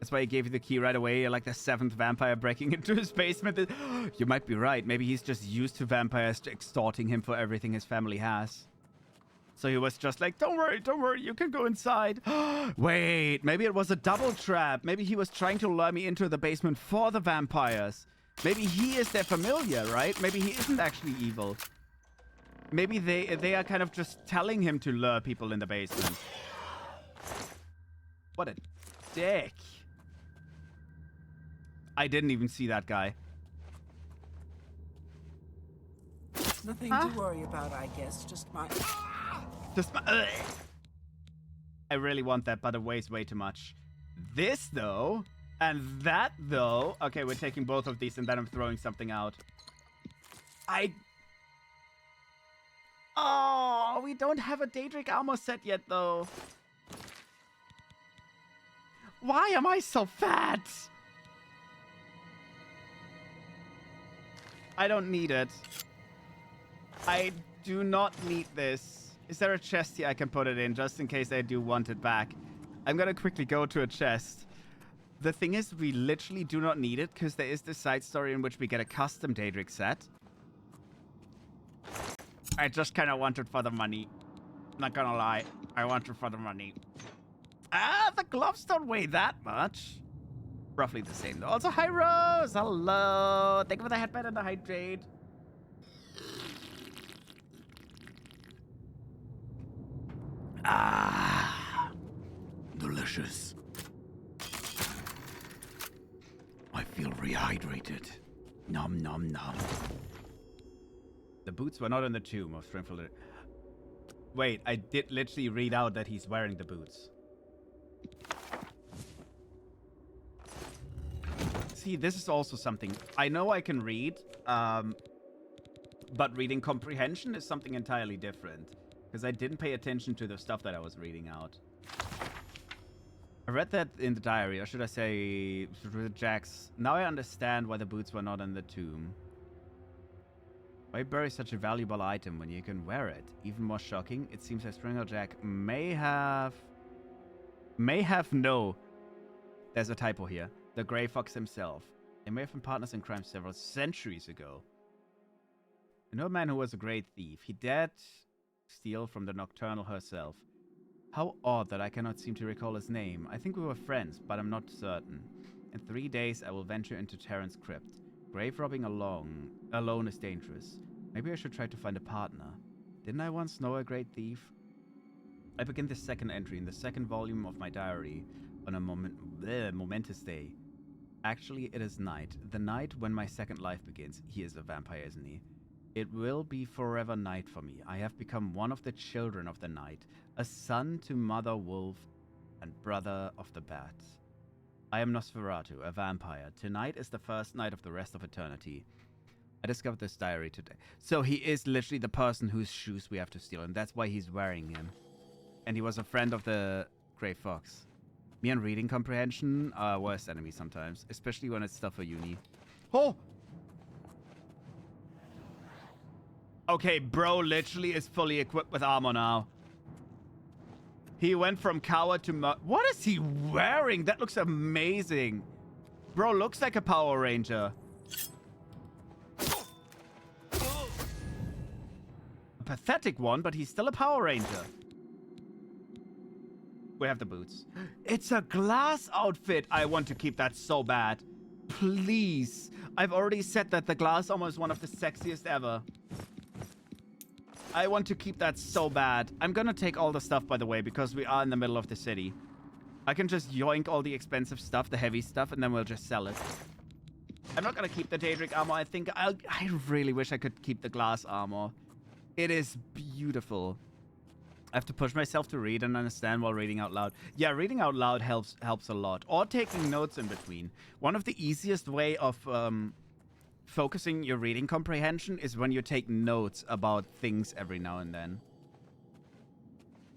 S1: That's why he gave you the key right away. You're like the 7th vampire breaking into his basement. You might be right. Maybe he's just used to vampires extorting him for everything his family has. So he was just like, don't worry, you can go inside. Wait, maybe it was a double trap. Maybe he was trying to lure me into the basement for the vampires. Maybe he is their familiar, right? Maybe he isn't actually evil. Maybe they are kind of just telling him to lure people in the basement. What a dick. I didn't even see that guy.
S8: Nothing to worry about, I guess. Just my...
S1: I really want that, but it weighs way too much. This, though, and that, though... Okay, we're taking both of these, and then I'm throwing something out. Oh, we don't have a Daedric armor set yet, though. Why am I so fat? I don't need it. I do not need this. Is there a chest here I can put it in, just in case I do want it back? I'm gonna quickly go to a chest. The thing is, we literally do not need it, because there is this side story in which we get a custom Daedric set. I just kind of want it for the money. Not gonna lie. I want it for the money. Ah, the gloves don't weigh that much. Roughly the same, though. Also, hi, Rose. Hello. Thank you for the headband and the hydrate. Ah. Delicious. I feel rehydrated. Nom, nom, nom. The boots were not in the tomb of Stringfield. Wait, I did literally read out that he's wearing the boots. See, this is also something. I know I can read, but reading comprehension is something entirely different. Because I didn't pay attention to the stuff that I was reading out. I read that in the diary, or should I say, Jax. Now I understand why the boots were not in the tomb. Why bury such a valuable item when you can wear it? Even more shocking, it seems that Stringer Jack may have no. There's a typo here. The Grey Fox himself. They may have been partners in crime several centuries ago. I know a man who was a great thief. He dared steal from the Nocturnal herself. How odd that I cannot seem to recall his name. I think we were friends, but I'm not certain. In 3 days, I will venture into Terran's crypt. Grave robbing alone is dangerous. Maybe I should try to find a partner. Didn't I once know a great thief? I begin the second entry in the second volume of my diary on a momentous day. Actually, it is night. The night when my second life begins. He is a vampire, isn't he? It will be forever night for me. I have become one of the children of the night, a son to Mother Wolf and brother of the Bat. I am Nosferatu, a vampire. Tonight is the first night of the rest of eternity. I discovered this diary today. So he is literally the person whose shoes we have to steal, and that's why he's wearing him. And he was a friend of the Grey Fox. Me and reading comprehension are worst enemies sometimes, especially when it's stuff for uni. Oh! Okay, bro literally is fully equipped with armor now. He went from coward to what is he wearing? That looks amazing. Bro looks like a Power Ranger. A pathetic one, but he's still a Power Ranger. We have the boots. It's a glass outfit. I want to keep that so bad. Please. I've already said that the glass armor is one of the sexiest ever. I want to keep that so bad. I'm gonna take all the stuff, by the way, because we are in the middle of the city. I can just yoink all the expensive stuff, the heavy stuff, and then we'll just sell it. I'm not gonna keep the Daedric armor. I think I really wish I could keep the glass armor. It is beautiful. I have to push myself to read and understand while reading out loud. Yeah, reading out loud helps a lot. Or taking notes in between. One of the easiest way of focusing your reading comprehension is when you take notes about things every now and then.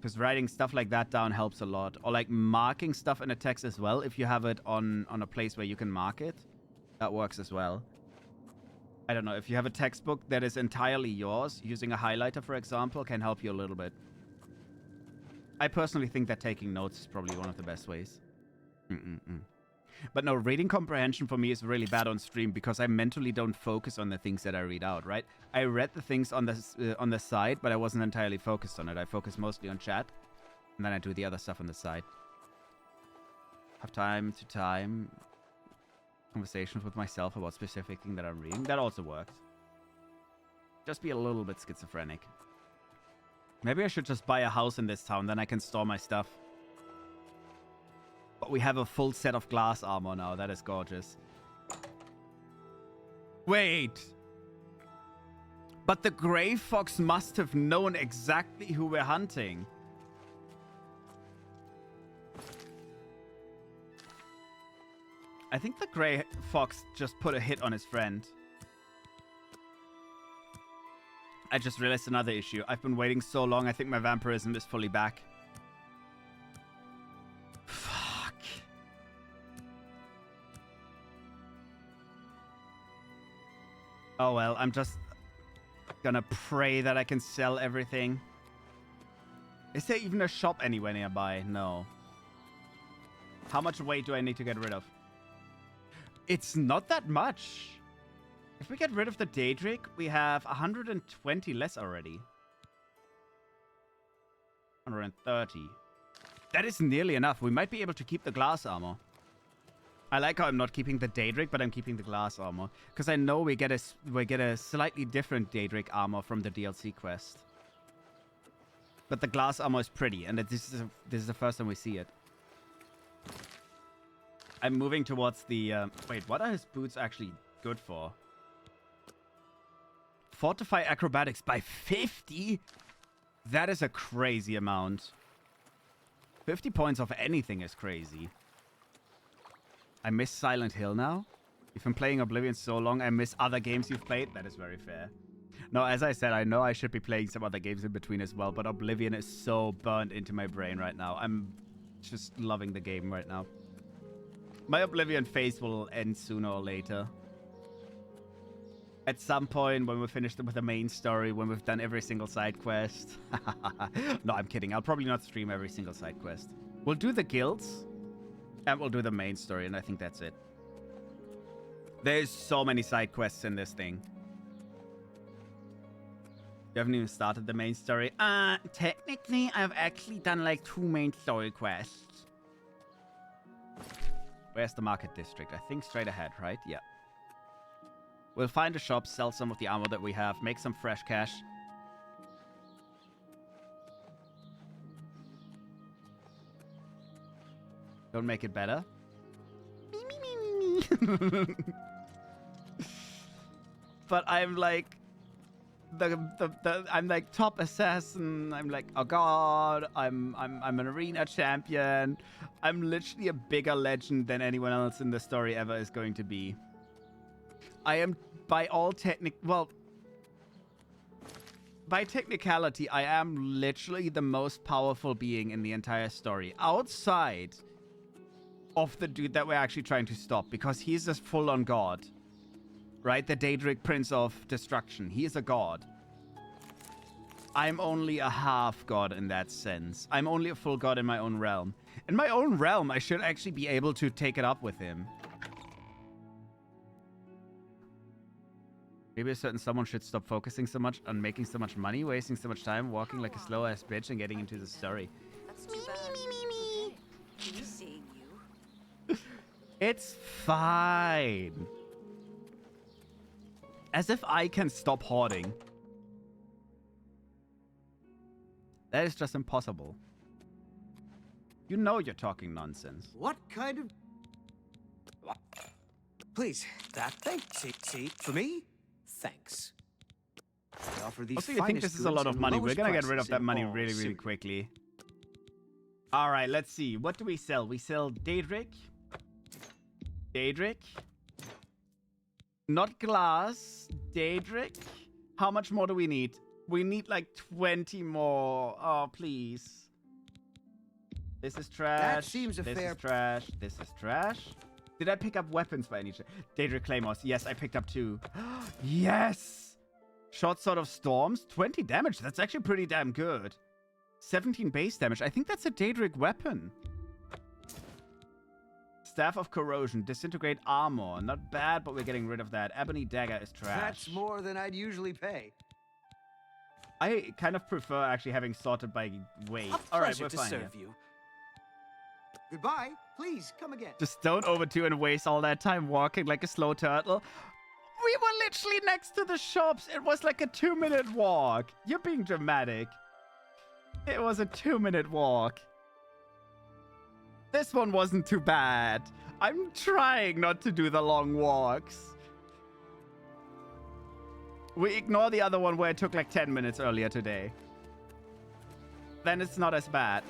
S1: Because writing stuff like that down helps a lot. Or like marking stuff in a text as well. If you have it on a place where you can mark it, that works as well. I don't know. If you have a textbook that is entirely yours, using a highlighter, for example, can help you a little bit. I personally think that taking notes is probably one of the best ways. But no, reading comprehension for me is really bad on stream because I mentally don't focus on the things that I read out, right? I read the things on the side, but I wasn't entirely focused on it. I focus mostly on chat, and then I do the other stuff on the side. Have time to time conversations with myself about specific thing that I'm reading. That also works. Just be a little bit schizophrenic. Maybe I should just buy a house in this town, then I can store my stuff. But we have a full set of glass armor now. That is gorgeous. Wait. But the Grey Fox must have known exactly who we're hunting. I think the Grey Fox just put a hit on his friend. I just realized another issue. I've been waiting so long, I think my vampirism is fully back. Fuck. Oh well, I'm just gonna pray that I can sell everything. Is there even a shop anywhere nearby? No. How much weight do I need to get rid of? It's not that much. If we get rid of the Daedric, we have 120 less already. 130. That is nearly enough. We might be able to keep the glass armor. I like how I'm not keeping the Daedric, but I'm keeping the glass armor. Because I know we get a slightly different Daedric armor from the DLC quest. But the glass armor is pretty, and this is the first time we see it. I'm moving towards the... wait, what are his boots actually good for? Fortify acrobatics by 50? That is a crazy amount. 50 points of anything is crazy. I miss Silent Hill now. You've been playing Oblivion so long, I miss other games you've played. That is very fair. No, as I said, I know I should be playing some other games in between as well, but Oblivion is so burnt into my brain right now. I'm just loving the game right now. My Oblivion phase will end sooner or later. At some point, when we're finished with the main story, when we've done every single side quest. No, I'm kidding. I'll probably not stream every single side quest. We'll do the guilds, and we'll do the main story, and I think that's it. There's so many side quests in this thing. You haven't even started the main story. Technically, I've actually done like 2 main story quests. Where's the market district? I think straight ahead, right? Yeah. We'll find a shop, sell some of the armor that we have, make some fresh cash. Don't make it better. But I'm like I'm like top assassin. I'm like, oh god, I'm an arena champion. I'm literally a bigger legend than anyone else in the story ever is going to be. I am by technicality, I am literally the most powerful being in the entire story. Outside of the dude that we're actually trying to stop, because he's a full-on god. Right? The Daedric Prince of Destruction. He is a god. I'm only a half god in that sense. I'm only a full god in my own realm. In my own realm, I should actually be able to take it up with him. Maybe a certain someone should stop focusing so much on making so much money, wasting so much time, walking like a slow-ass bitch, and getting into the story.
S7: That's too bad. He's seeing you.
S1: It's fine. As if I can stop hoarding. That is just impossible. You know you're talking nonsense.
S5: What kind of... What? Please, that thing. See, for me? Thanks. I offer these
S1: also, you think this is a lot of money. We're gonna get rid of that money really, really quickly. Alright, let's see. What do we sell? We sell Daedric. Daedric. Not glass. Daedric. How much more do we need? We need like 20 more. Oh, please. This is trash.
S5: That seems a
S1: this
S5: fair...
S1: is trash. This is trash. Did I pick up weapons by any chance? Daedric Claymores. Yes, I picked up 2. Yes! Short Sword of Storms. 20 damage. That's actually pretty damn good. 17 base damage. I think that's a Daedric weapon. Staff of Corrosion. Disintegrate Armor. Not bad, but we're getting rid of that. Ebony Dagger is trash.
S5: That's more than I'd usually pay.
S1: I kind of prefer actually having sorted by weight. All right, we're fine here.
S5: You. Goodbye. Please, come again.
S1: Just don't overdo and waste all that time walking like a slow turtle. We were literally next to the shops. It was like a 2-minute walk. You're being dramatic. It was a 2-minute walk. This one wasn't too bad. I'm trying not to do the long walks. We ignore the other one where it took like 10 minutes earlier today. Then it's not as bad.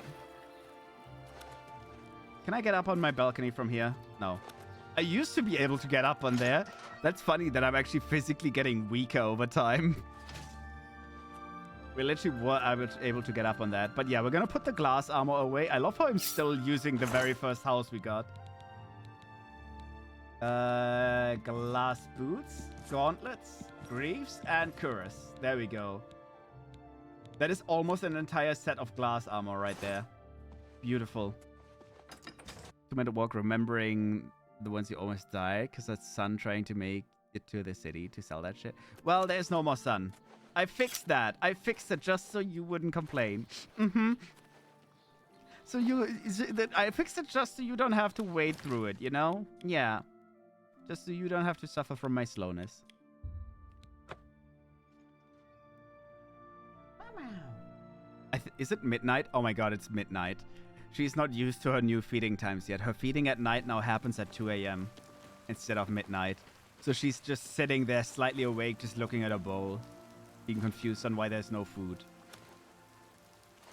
S1: Can I get up on my balcony from here? No. I used to be able to get up on there. That's funny that I'm actually physically getting weaker over time. We literally were able to get up on that. But yeah, we're going to put the glass armor away. I love how I'm still using the very first house we got. Glass boots, gauntlets, greaves, and cuirass. There we go. That is almost an entire set of glass armor right there. Beautiful. 2-minute walk, remembering the ones you almost died because that's Sun trying to make it to the city to sell that shit. Well, there's no more Sun. I fixed that. I fixed it just so you wouldn't complain. So I fixed it just so you don't have to wade through it, you know? Yeah. Just so you don't have to suffer from my slowness. Is it midnight? Oh my god, it's midnight. She's not used to her new feeding times yet. Her feeding at night now happens at 2 a.m. instead of midnight. So she's just sitting there slightly awake, just looking at her bowl, being confused on why there's no food.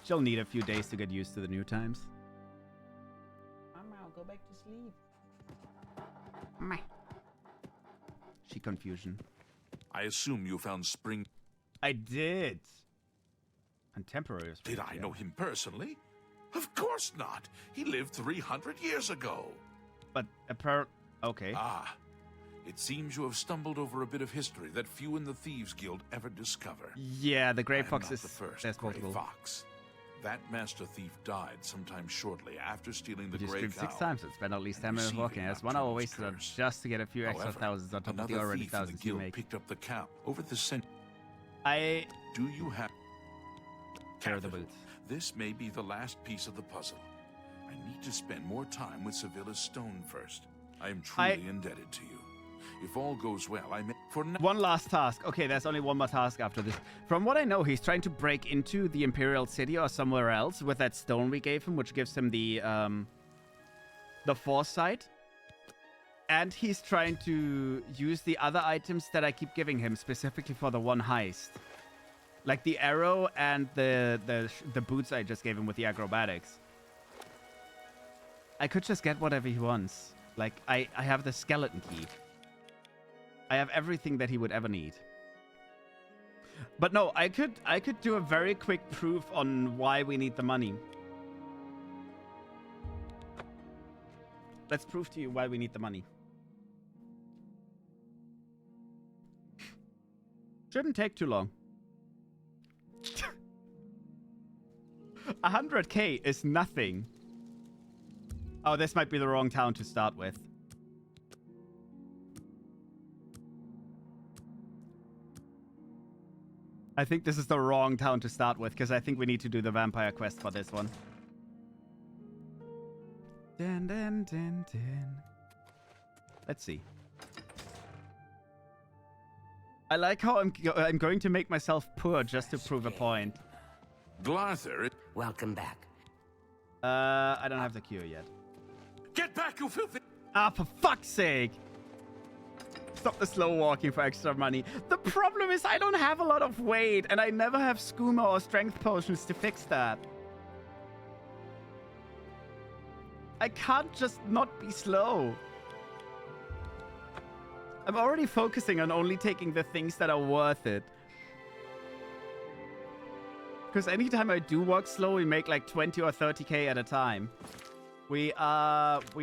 S1: She'll need a few days to get used to the new times.
S8: Mama, I'll go back to sleep.
S1: Meh. She confusion.
S4: I assume you found Spring.
S1: I did. Contemporary.
S4: Did I know him personally? Of course not. He lived 300 years ago.
S1: But okay.
S4: Ah, it seems you have stumbled over a bit of history that few in the Thieves Guild ever discover.
S1: Yeah, the Grey Fox is
S4: the first
S1: that's
S4: Grey
S1: possible.
S4: Fox. That master thief died sometime shortly after stealing the
S1: You
S4: Grey
S1: streamed
S4: Cow.
S1: 6 times and spent at least 10 minutes walking. That's 1 hour wasted on just to get a few extra
S4: However,
S1: thousands on top of the
S4: another
S1: already
S4: thief in the
S1: thousands you
S4: guild
S1: make.
S4: picked up the cow over the century.
S1: Do
S4: you have
S1: care of the boots?
S4: This may be the last piece of the puzzle. I need to spend more time with Sevilla's stone first. I am truly indebted to you. If all goes well, I may... For now...
S1: One last task. Okay, there's only one more task after this. From what I know, he's trying to break into the Imperial City or somewhere else with that stone we gave him, which gives him the foresight. And he's trying to use the other items that I keep giving him, specifically for the one heist. Like the arrow and the boots I just gave him with the acrobatics. I could just get whatever he wants. Like, I have the skeleton key. I have everything that he would ever need. But no, I could do a very quick proof on why we need the money. Let's prove to you why we need the money. Shouldn't take too long. 100k is nothing. Oh, this might be the wrong town to start with. I think this is the wrong town to start with, because I think we need to do the vampire quest for this one. Dun, dun, dun, dun. Let's see. I like how I'm going to make myself poor just to prove a point.
S4: Glarther...
S5: Welcome back.
S1: I don't have the cure yet.
S4: Get back, you filthy...
S1: Ah, for fuck's sake! Stop the slow walking for extra money. The problem is I don't have a lot of weight, and I never have skooma or strength potions to fix that. I can't just not be slow. I'm already focusing on only taking the things that are worth it. Because anytime I do walk slow, we make like 20 or 30k at a time. We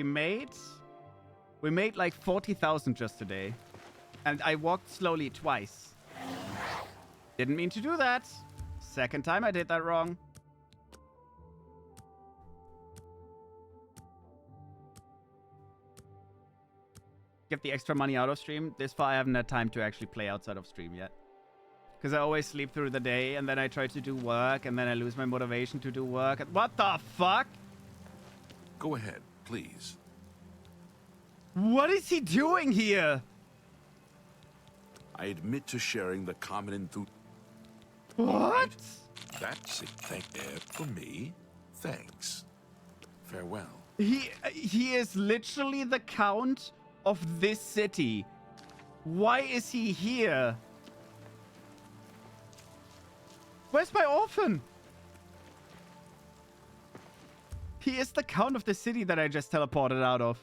S1: made like 40,000 just today. And I walked slowly twice. Didn't mean to do that. Second time I did that wrong. Get the extra money out of stream. This far I haven't had time to actually play outside of stream yet. Because I always sleep through the day and then I try to do work and then I lose my motivation to do work. What the fuck?
S4: Go ahead, please.
S1: What is he doing here?
S4: I admit to sharing the common enthusiasm.
S1: What?
S4: That's it. Thank you for me. Thanks. Farewell.
S1: He is literally the count of this city. Why is he here? Where's my orphan? He is the count of the city that I just teleported out of.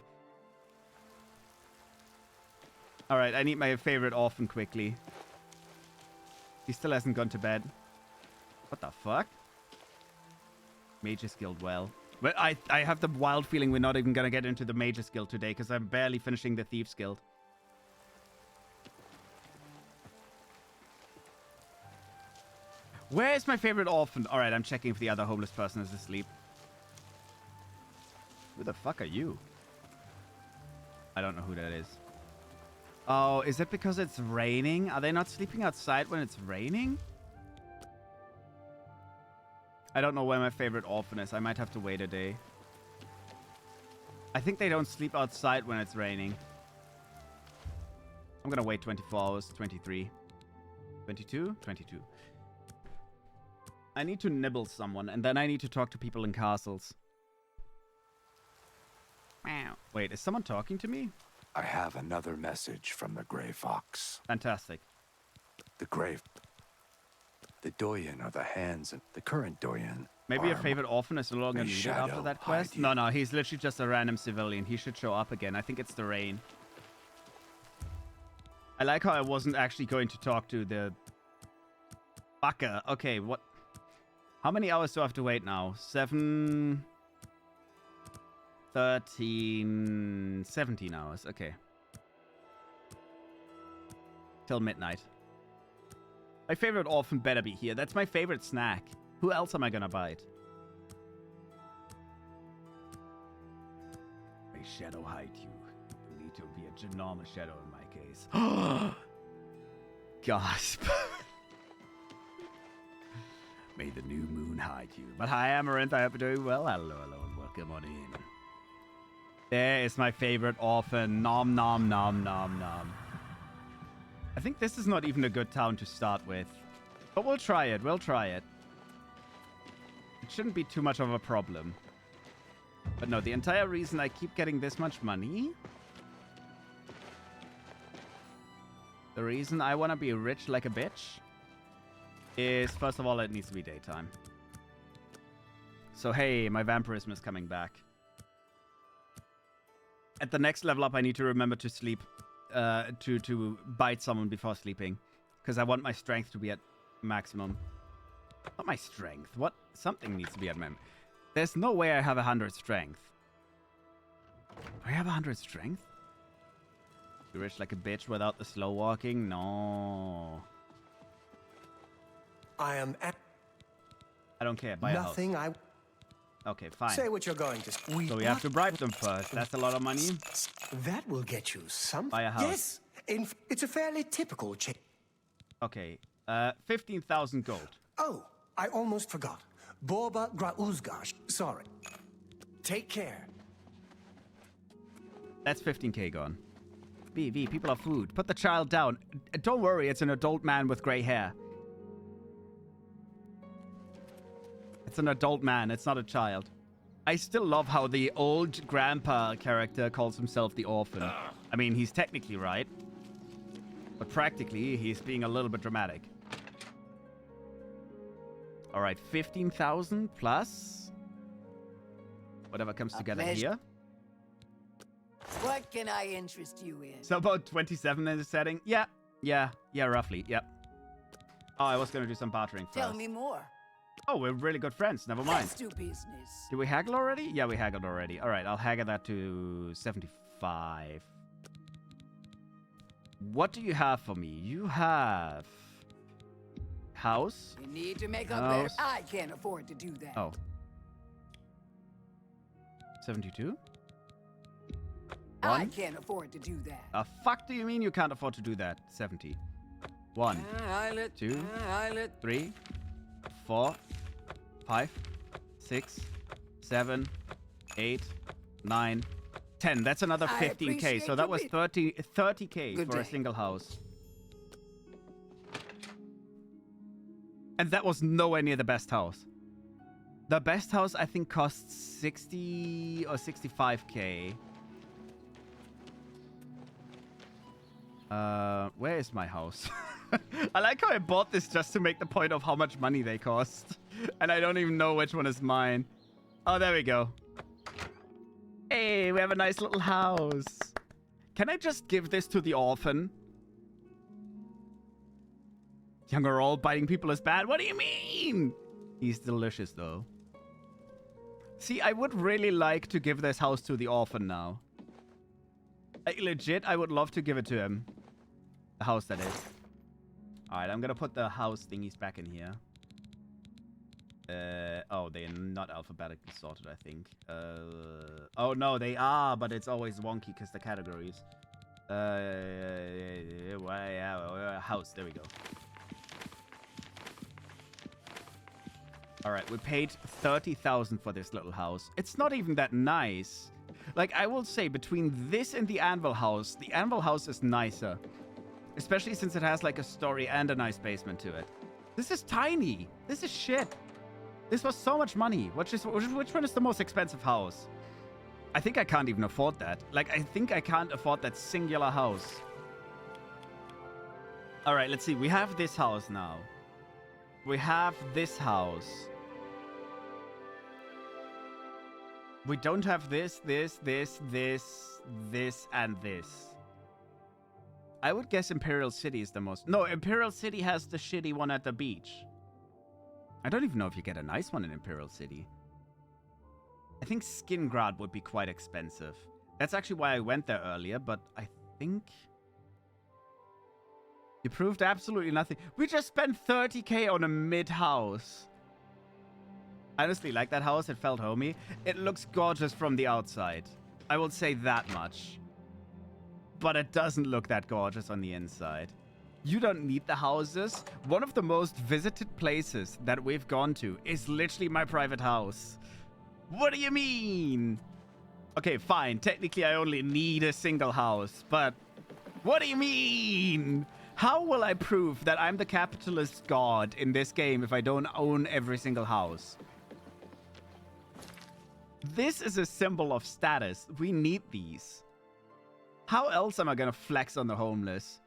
S1: Alright, I need my favorite orphan quickly. He still hasn't gone to bed. What the fuck? Mage's Guild well. But I have the wild feeling we're not even gonna get into the Mage's Guild today because I'm barely finishing the Thieves Guild. Where is my favorite orphan? Alright, I'm checking if the other homeless person is asleep. Who the fuck are you? I don't know who that is. Oh, is it because it's raining? Are they not sleeping outside when it's raining? I don't know where my favorite orphan is. I might have to wait a day. I think they don't sleep outside when it's raining. I'm gonna wait 24 hours. 23. 22? 22. I need to nibble someone, and then I need to talk to people in castles. Wow. Wait, is someone talking to me?
S3: I have another message from the Grey Fox.
S1: Fantastic.
S3: The Doyen are the hands and the current Doyen.
S1: Maybe your favorite orphan is no longer needed after that quest? No, he's literally just a random civilian. He should show up again. I think it's the rain. I like how I wasn't actually going to talk to the... Fucker. Okay, what... How many hours do I have to wait now? 7... 13... 17 hours. Okay. Till midnight. My favorite orphan better be here. That's my favorite snack. Who else am I gonna bite? May shadow hide you. You need to be a ginormous shadow in my case. Gasp. May the new moon hide you. But hi, Amaranth. I hope you're doing well. Hello, and welcome on in. There is my favorite orphan. Nom, nom, nom, nom, nom. I think this is not even a good town to start with. But we'll try it. We'll try it. It shouldn't be too much of a problem. But no, the entire reason I keep getting this much money... The reason I want to be rich like a bitch... is, first of all, it needs to be daytime. So, hey, my vampirism is coming back. At the next level up, I need to remember to sleep... to bite someone before sleeping. Because I want my strength to be at maximum. Not my strength. What? Something needs to be at minimum. There's no way I have 100 strength. Do I have 100 strength? Be rich like a bitch without the slow walking? No.
S5: I am at...
S1: I don't care. Buy a house.
S5: Nothing I...
S1: Okay, fine.
S5: Say what you're going to...
S1: So we have to bribe them first. That's a lot of money.
S5: That will get you some...
S1: Buy a house.
S5: Yes. It's a fairly typical check.
S1: Okay. 15,000 gold.
S5: Oh, I almost forgot. Borba Grauzgash. Sorry. Take care.
S1: That's 15k gone. BV, people are food. Put the child down. Don't worry, it's an adult man with grey hair. It's an adult man, it's not a child. I still love how the old grandpa character calls himself the orphan. I mean, he's technically right. But practically, he's being a little bit dramatic. Alright, 15,000 plus... whatever comes together here.
S7: What can I interest you in?
S1: So about 27 in the setting? Yeah, roughly, yep. Oh, I was gonna do some bartering first.
S7: Tell me more.
S1: Oh, we're really good friends. Never mind.
S8: Let's do business.
S1: Did we haggle already? Yeah, we haggled already. All right, I'll haggle that to 75. What do you have for me? You have house.
S8: You need to make up there. I can't afford to do that.
S1: Oh. 72?
S8: I can't afford to do that.
S1: Fuck do you mean you can't afford to do that? 70. 1, 2, 3, 4, 5, 6, 7, 8, 9, 10. That's another 15k. So that was 30k for a single house. And that was nowhere near the best house. The best house, I think, costs 60 or 65k. Where is my house? I like how I bought this just to make the point of how much money they cost. And I don't even know which one is mine. Oh, there we go. Hey, we have a nice little house. Can I just give this to the orphan? Young or old, biting people is bad. What do you mean? He's delicious, though. See, I would really like to give this house to the orphan now. Like, legit, I would love to give it to him. The house, that is. Alright, I'm gonna put the house thingies back in here. Oh, they're not alphabetically sorted, I think. Oh, no, they are, but it's always wonky because the categories. House, there we go. Alright, we paid 30,000 for this little house. It's not even that nice. Like, I will say, between this and the Anvil House is nicer. Especially since it has, like, a story and a nice basement to it. This is tiny. This is shit. This was so much money. Which one is the most expensive house? I think I can't even afford that. Like, I think I can't afford that singular house. Alright, let's see. We have this house now. We have this house. We don't have this, and this. I would guess Imperial City is the most... No, Imperial City has the shitty one at the beach. I don't even know if you get a nice one in Imperial City. I think Skingrad would be quite expensive. That's actually why I went there earlier, but I think... You proved absolutely nothing. We just spent 30k on a mid-house. I honestly like that house. It felt homey. It looks gorgeous from the outside. I will say that much. But it doesn't look that gorgeous on the inside. You don't need the houses. One of the most visited places that we've gone to is literally my private house. What do you mean? Okay, fine. Technically, I only need a single house. But what do you mean? How will I prove that I'm the capitalist god in this game if I don't own every single house? This is a symbol of status. We need these. How else am I gonna flex on the homeless?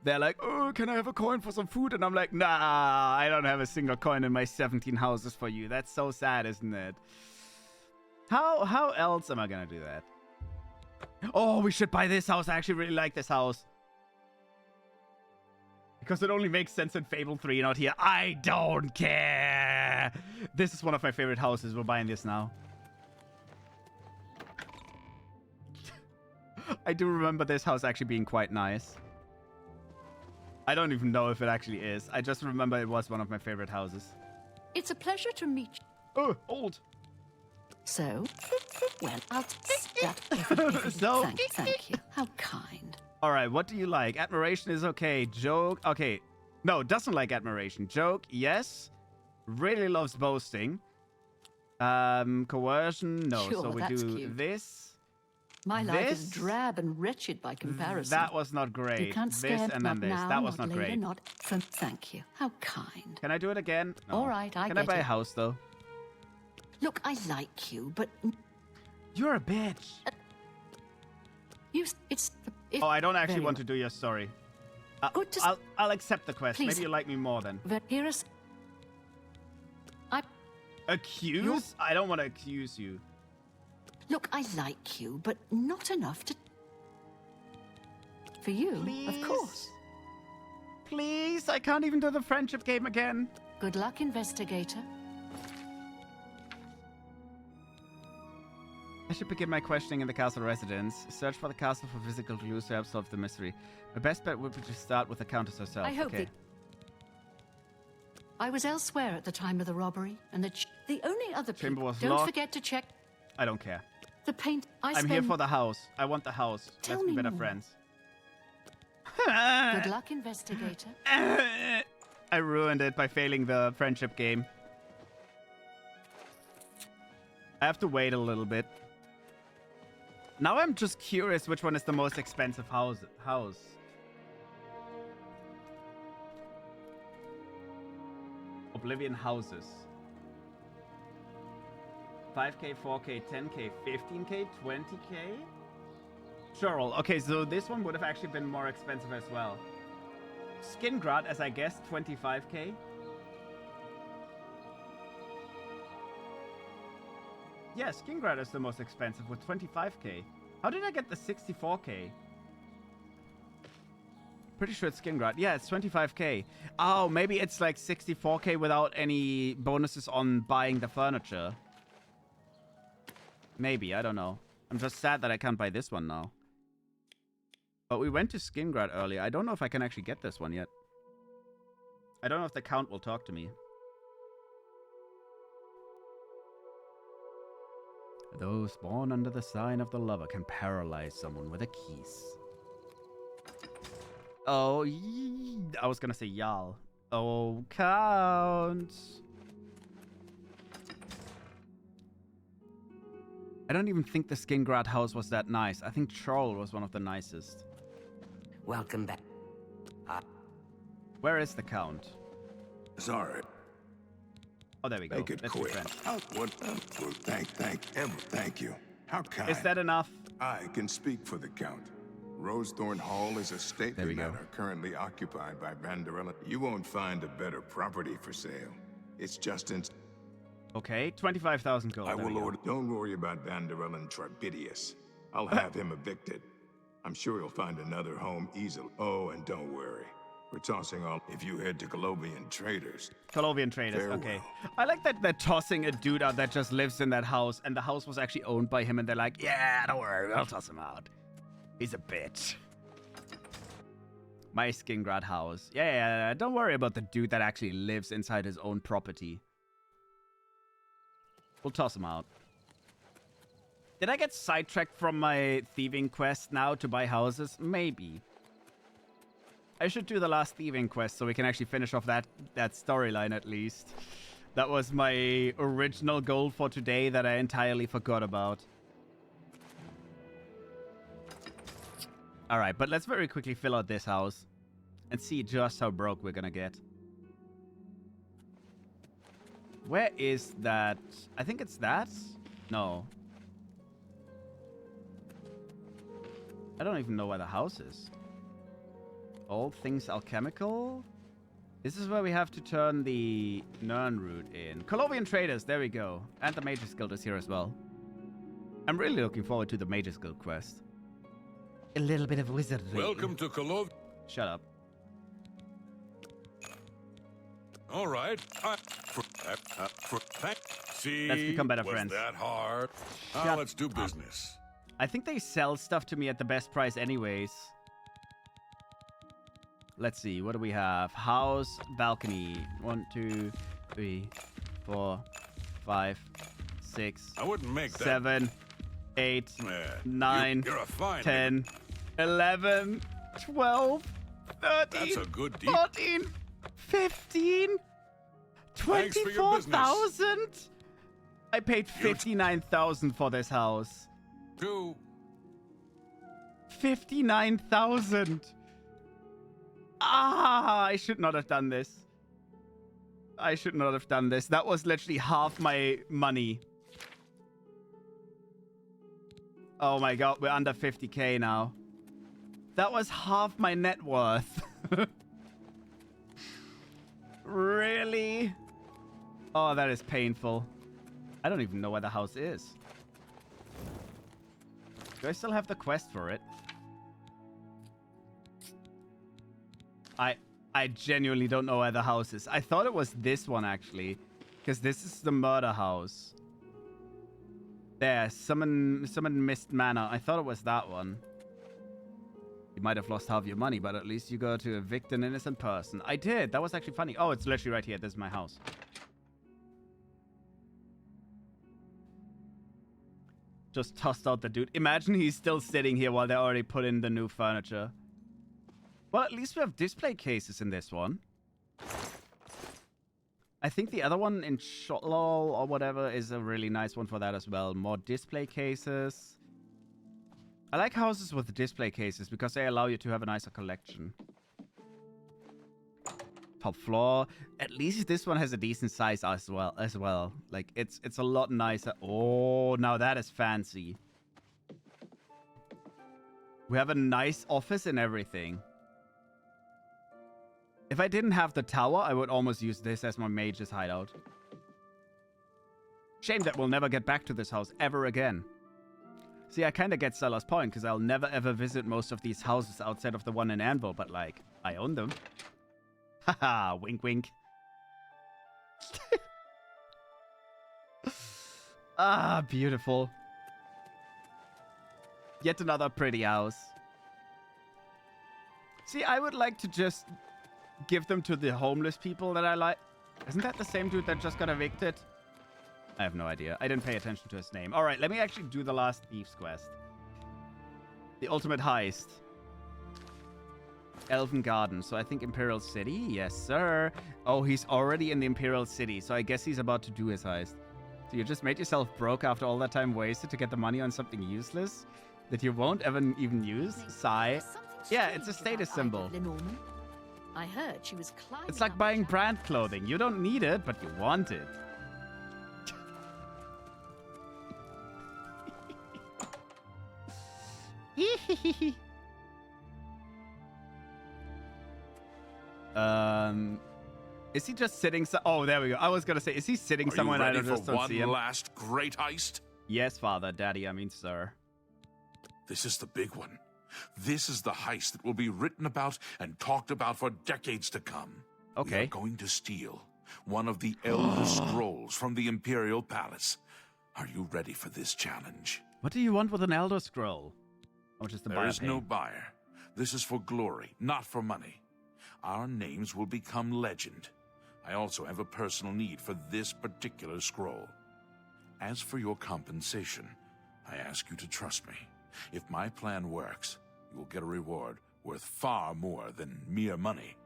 S1: They're like, oh, can I have a coin for some food? And I'm like, nah, I don't have a single coin in my 17 houses for you. That's so sad, isn't it? How else am I gonna do that? Oh, we should buy this house. I actually really like this house. Because it only makes sense in Fable 3, not here. I don't care. This is one of my favorite houses. We're buying this now. I do remember this house actually being quite nice. I don't even know if it actually is. I just remember it was one of my favorite houses.
S9: It's a pleasure to meet you.
S1: Oh, old.
S9: So, well, I'll stop.
S1: So,
S9: thank you. How kind.
S1: All right, what do you like? Admiration is okay. Joke, okay. No, doesn't like admiration. Joke, yes. Really loves boasting. Coercion, no.
S9: Sure,
S1: so we
S9: that's
S1: do
S9: cute.
S1: this.
S9: My life is drab and wretched by comparison.
S1: That was not great.
S9: You can't
S1: This
S9: scare
S1: and then this.
S9: now,
S1: That was not
S9: later,
S1: great.
S9: Not thank you. How kind.
S1: Can I do it again? No.
S9: All right, I
S1: Can
S9: get
S1: I buy
S9: it.
S1: a house though?
S9: Look, I like you, but
S1: You're a bitch.
S9: If
S1: Oh, I don't actually
S9: very
S1: want to do your story.
S9: Good to
S1: I'll accept the quest.
S9: Please.
S1: Maybe you like me more then.
S9: Here is.
S1: Accuse? I don't want to accuse you.
S9: Look, I like you, but not enough to. For you,
S1: Please?
S9: of course.
S1: Please? I can't even do the friendship game again.
S9: Good luck, investigator.
S1: I should begin my questioning in the castle residence. Search for the castle for physical clues to help solve the mystery. My best bet would be to start with the Countess herself.
S9: I hope
S1: okay.
S9: I was elsewhere at the time of the robbery, and the only other
S1: Chamber was
S9: Don't
S1: locked.
S9: forget to check
S1: I don't care.
S9: the paint.
S1: I'm here for the house. I want the house.
S9: Tell
S1: Let's be
S9: me
S1: better
S9: more.
S1: friends.
S9: Good luck, investigator.
S1: I ruined it by failing the friendship game. I have to wait a little bit. Now I'm just curious which one is the most expensive house. Oblivion houses. 5k, 4k, 10k, 15k, 20k? Sure. Okay, so this one would have actually been more expensive as well. Skingrad, as I guessed, 25k. Yeah, Skingrad is the most expensive with 25k. How did I get the 64k? Pretty sure it's Skingrad. Yeah, it's 25k. Oh, maybe it's like 64k without any bonuses on buying the furniture. Maybe, I don't know. I'm just sad that I can't buy this one now. But we went to Skingrad earlier. I don't know if I can actually get this one yet. I don't know if the Count will talk to me. Those born under the sign of the lover can paralyze someone with a kiss. Oh, I was gonna say Jarl. Oh, Count. I don't even think the Skingrad house was that nice. I think Troll was one of the nicest.
S5: Welcome back.
S1: Where is the Count?
S3: Sorry.
S1: Oh, there we go.
S3: Make it
S1: Let's be
S3: quick.
S1: friends.
S3: Thank you. How kind.
S1: Is that enough?
S3: I can speak for the Count. Rosethorn Hall is a
S1: There
S3: stately
S1: we go.
S3: manor currently occupied by Vanderella. You won't find a better property for sale. It's just in...
S1: Okay, 25,000 gold.
S3: I
S1: There we
S3: will
S1: go.
S3: order... Don't worry about Vanderella Trabidius. I'll have him evicted. I'm sure he'll find another home easily. Oh, and don't worry. We're tossing all... If you head to Colovian Traders...
S1: Colovian Traders,
S3: Farewell.
S1: okay. I like that they're tossing a dude out that just lives in that house, and the house was actually owned by him, and they're like, yeah, don't worry, I'll toss him out. He's a bitch. My Skingrad house. Yeah, don't worry about the dude that actually lives inside his own property. We'll toss him out. Did I get sidetracked from my thieving quest now to buy houses? Maybe. I should do the last thieving quest so we can actually finish off that storyline at least. That was my original goal for today that I entirely forgot about. Alright, but let's very quickly fill out this house and see just how broke we're gonna get. Where is that? I think it's that? No. I don't even know where the house is. All things alchemical? This is where we have to turn the Nern route in. Colovian Traders, there we go. And the Mages Guild is here as well. I'm really looking forward to the Mages Guild quest. A little bit of wizardry.
S2: Welcome to Cologne.
S1: Shut up.
S2: All right. See,
S1: Let's become better
S2: was
S1: friends.
S2: that hard?
S1: Shut
S2: Let's do
S1: up.
S2: business.
S1: I think they sell stuff to me at the best price anyways. Let's see, what do we have? House, balcony. 1, 2, 3, 4, 5, 6,
S2: I wouldn't make that.
S1: 7, 8,
S2: Man,
S1: 9,
S2: you're a fine
S1: 10, 11, 12, 13,
S2: That's a good deal.
S1: 14, 15,
S2: Thanks for your business.
S1: 24,000? I paid 59,000 for this house.
S2: 2.
S1: 59,000. Ah, I should not have done this. I should not have done this. That was literally half my money. Oh my god, we're under 50k now. That was half my net worth. Really? Oh, that is painful. I don't even know where the house is. Do I still have the quest for it? I genuinely don't know where the house is. I thought it was this one, actually. Because this is the murder house. There, Summon Mist Manor. I thought it was that one. You might have lost half your money, but at least you got to evict an innocent person. I did. That was actually funny. Oh, it's literally right here. This is my house. Just tossed out the dude. Imagine he's still sitting here while they already put in the new furniture. Well, at least we have display cases in this one. I think the other one in Shotlol or whatever is a really nice one for that as well. More display cases. I like houses with display cases because they allow you to have a nicer collection. Top floor. At least this one has a decent size as well. Like, it's a lot nicer. Oh, now that is fancy. We have a nice office and everything. If I didn't have the tower, I would almost use this as my mage's hideout. Shame that we'll never get back to this house ever again. See, I kind of get Stella's point, because I'll never ever visit most of these houses outside of the one in Anvil, but like, I own them. Haha, wink wink. Ah, beautiful. Yet another pretty house. See, I would like to just give them to the homeless people that I like. Isn't that the same dude that just got evicted? I have no idea. I didn't pay attention to his name. All right, let me actually do the last Thieves quest. The ultimate heist. Elven Garden. So I think Imperial City. Yes, sir. Oh, he's already in the Imperial City. So I guess he's about to do his heist. So you just made yourself broke after all that time wasted to get the money on something useless that you won't ever even use? Sigh. Yeah, it's a status symbol.
S9: I heard she was climbing.
S1: It's like buying brand clothing. You don't need it, but you want it. Is he just sitting? Oh, there we go. I was gonna say, is he sitting somewhere and I just don't see him?
S4: One last great heist?
S1: Yes, Father, Daddy. I mean, sir.
S4: This is the big one. This is the heist that will be written about and talked about for decades to come.
S1: Okay.
S4: We are going to steal one of the Elder Scrolls from the Imperial Palace. Are you ready for this challenge?
S1: What do you want with an Elder Scroll? How much is the buyer
S4: There is no
S1: paying?
S4: buyer. This is for glory, not for money. Our names will become legend. I also have a personal need for this particular scroll. As for your compensation, I ask you to trust me. If my plan works, you will get a reward worth far more than mere money.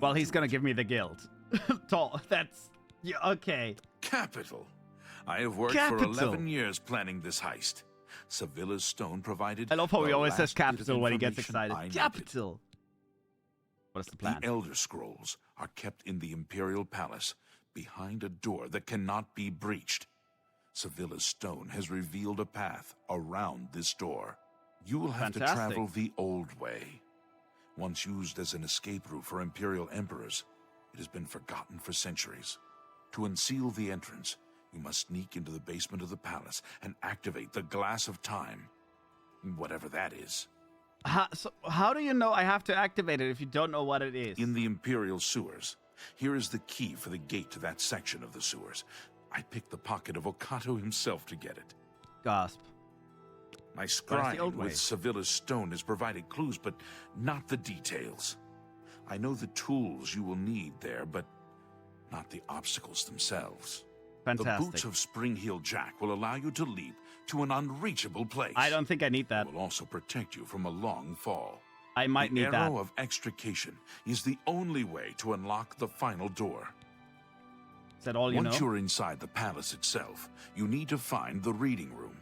S1: Well, he's gonna give me the guild. That's... Yeah, okay.
S4: Capital. I have worked for 11 years planning this heist. Sevilla's stone provided...
S1: I love how he
S4: the
S1: always
S4: last
S1: says
S4: bit of
S1: capital when he gets
S4: information
S1: excited.
S4: I needed.
S1: Capital! What is the plan?
S4: The Elder Scrolls are kept in the Imperial Palace, behind a door that cannot be breached. Sevilla's stone has revealed a path around this door. You will have to travel the old way. Once used as an escape route for Imperial Emperors, it has been forgotten for centuries. To unseal the entrance, you must sneak into the basement of the palace and activate the Glass of Time. Whatever that is.
S1: So how do you know I have to activate it if you don't know what it is?
S4: In the Imperial sewers. Here is the key for the gate to that section of the sewers. I picked the pocket of Okato himself to get it.
S1: Gasp.
S4: My scrying with Sevilla's stone has provided clues, but not the details. I know the tools you will need there, but not the obstacles themselves.
S1: Fantastic.
S4: The boots of Spring Heel Jack will allow you to leap to an unreachable place.
S1: I don't think I need that.
S4: It will also protect you from a long fall.
S1: I might need that.
S4: The Arrow of Extrication is the only way to unlock the final door.
S1: Is that all you know?
S4: Once you're inside the palace itself, you need to find the reading room.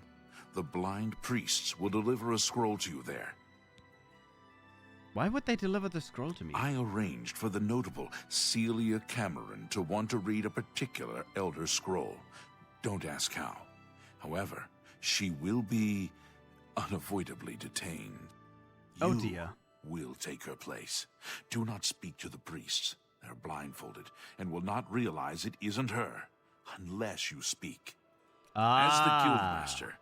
S4: The blind priests will deliver a scroll to you there.
S1: Why would they deliver the scroll to me?
S4: I arranged for the notable Celia Cameron to want to read a particular Elder Scroll. Don't ask how. However, she will be unavoidably detained.
S1: Oh dear.
S4: Will take her place. Do not speak to the priests. They're blindfolded and will not realize it isn't her unless you speak. As the guildmaster,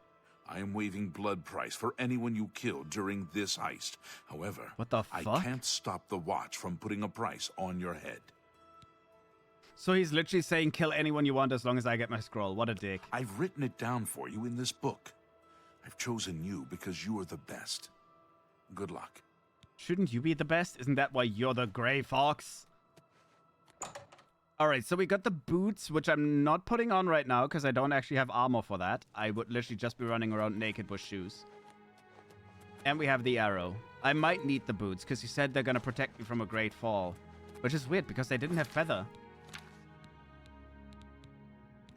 S4: I am waiving blood price for anyone you kill during this heist. However,
S1: what the
S4: I
S1: fuck?
S4: can't stop the watch from putting a price on your head.
S1: So he's literally saying kill anyone you want as long as I get my scroll. What a dick.
S4: I've written it down for you in this book. I've chosen you because you are the best. Good luck.
S1: Shouldn't you be the best? Isn't that why you're the Grey Fox? Alright, so we got the boots, which I'm not putting on right now because I don't actually have armor for that. I would literally just be running around naked with shoes. And we have the arrow. I might need the boots because he said they're going to protect me from a great fall. Which is weird because they didn't have feather.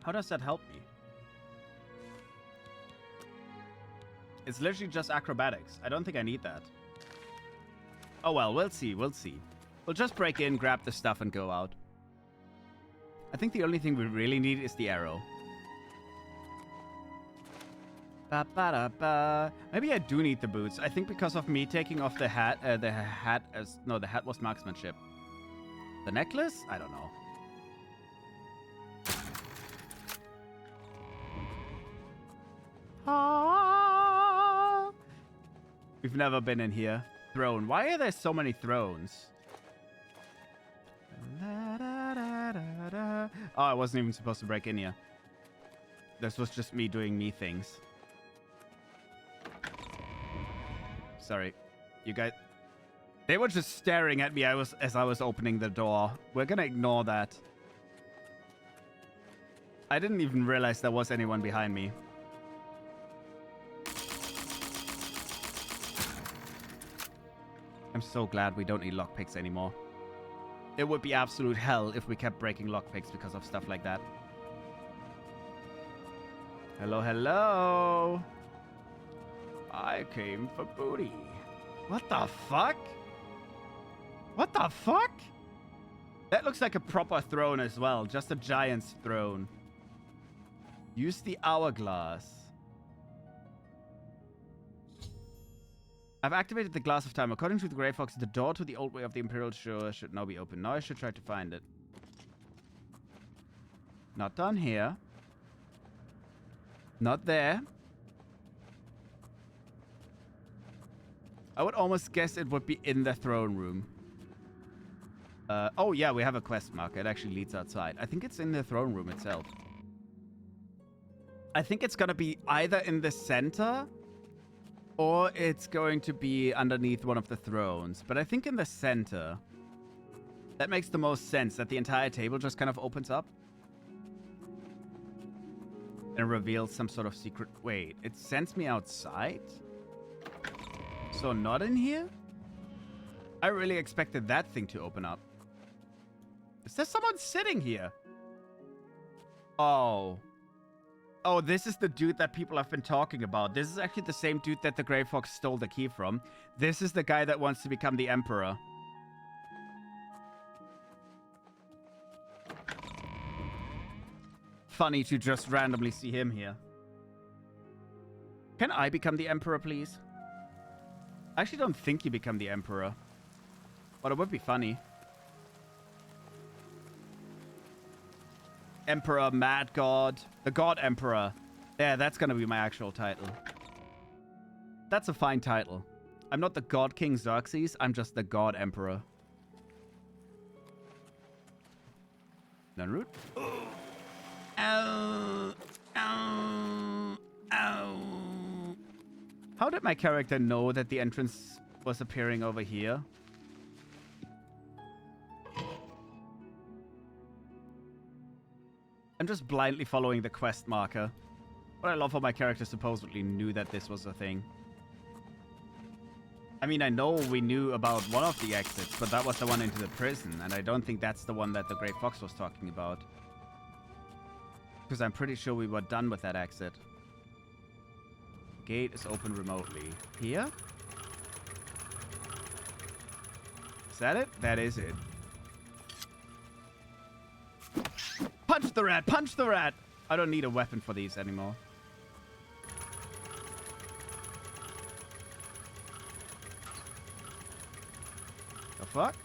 S1: How does that help me? It's literally just acrobatics. I don't think I need that. Oh well, we'll see, we'll see. We'll just break in, grab the stuff, and go out. I think the only thing we really need is the arrow. Ba-ba-da-ba. Maybe I do need the boots. I think because of me taking off the hat, the hat was marksmanship. The necklace? I don't know. Ah. We've never been in here. Throne. Why are there so many thrones? Oh, I wasn't even supposed to break in here. This was just me doing me things. Sorry. You guys... They were just staring at me as I was opening the door. We're gonna ignore that. I didn't even realize there was anyone behind me. I'm so glad we don't need lockpicks anymore. It would be absolute hell if we kept breaking lockpicks because of stuff like that. Hello, hello. I came for booty. What the fuck? What the fuck? That looks like a proper throne as well. Just a giant's throne. Use the hourglass. I've activated the Glass of Time. According to the Grey Fox, the door to the old way of the Imperial Shore should now be open. Now I should try to find it. Not down here. Not there. I would almost guess it would be in the throne room. Oh yeah, we have a quest marker. It actually leads outside. I think it's in the throne room itself. I think it's gonna be either in the center... or it's going to be underneath one of the thrones. But I think in the center, that makes the most sense, that the entire table just kind of opens up. And reveals some sort of secret... Wait, it sends me outside? So not in here? I really expected that thing to open up. Is there someone sitting here? Oh... Oh, this is the dude that people have been talking about. This is actually the same dude that the Grey Fox stole the key from. This is the guy that wants to become the Emperor. Funny to just randomly see him here. Can I become the Emperor, please? I actually don't think you become the Emperor. But it would be funny. Emperor, Mad God, the God Emperor. Yeah, that's gonna be my actual title. That's a fine title. I'm not the God King Xerxes, I'm just the God Emperor. Nunroot? Ow! Ow! Ow! How did my character know that the entrance was appearing over here? I'm just blindly following the quest marker. But I love how my character supposedly knew that this was a thing. I mean, I know we knew about one of the exits, but that was the one into the prison, and I don't think that's the one that the Grey Fox was talking about. Because I'm pretty sure we were done with that exit. Gate is open remotely. Here? Is that it? That is it. Punch the rat! Punch the rat! I don't need a weapon for these anymore. The fuck?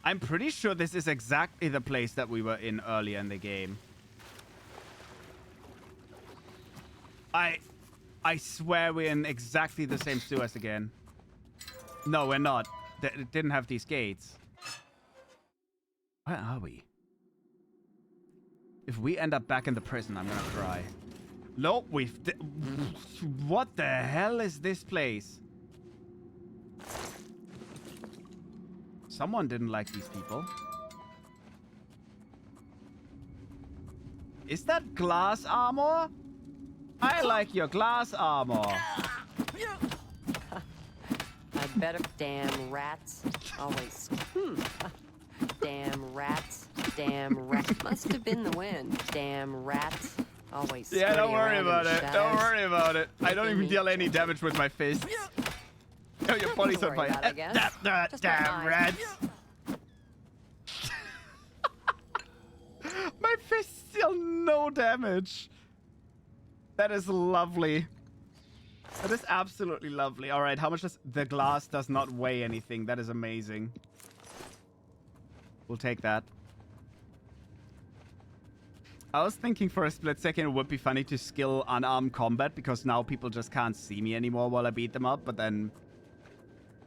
S1: I'm pretty sure this is exactly the place that we were in earlier in the game. I swear we're in exactly the same sewers again. No, we're not. It didn't have these gates. Where are we? If we end up back in the prison, I'm gonna cry. Nope, what the hell is this place? Someone didn't like these people. Is that glass armor? I like your glass armor.
S10: I better. Damn rats. Always. Damn rats. Damn rats. Must have been the wind. Damn rats. Always.
S1: Yeah, don't worry about it.
S10: Shadows.
S1: Don't worry about it. I don't even deal any damage with my fists. Oh, your body's on fire. Damn rats. My fists deal no damage. That is lovely. That is absolutely lovely. All right, how much does the glass does not weigh anything? That is amazing. We'll take that. I was thinking for a split second it would be funny to skill unarmed combat because now people just can't see me anymore while I beat them up, but then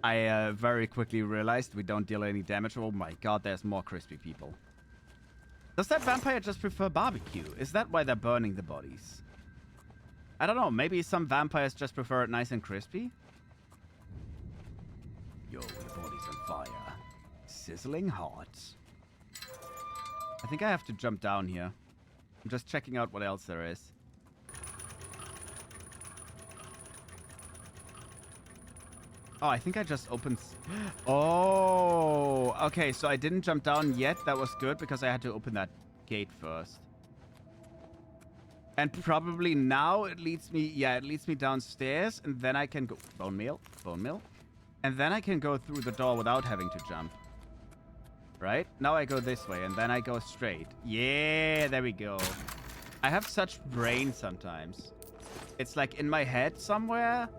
S1: I very quickly realized we don't deal any damage. Oh my god, there's more crispy people. Does that vampire just prefer barbecue? Is that why they're burning the bodies? I don't know. Maybe some vampires just prefer it nice and crispy? Yo, your body's on fire. Sizzling hot. I think I have to jump down here. I'm just checking out what else there is. Oh, I think I just opened... Oh, okay. So I didn't jump down yet. That was good because I had to open that gate first. And probably now it leads me... Yeah, it leads me downstairs. And then I can go... Bone meal. Bone meal. And then I can go through the door without having to jump. Right? Now I go this way. And then I go straight. Yeah, there we go. I have such brain sometimes. It's like in my head somewhere.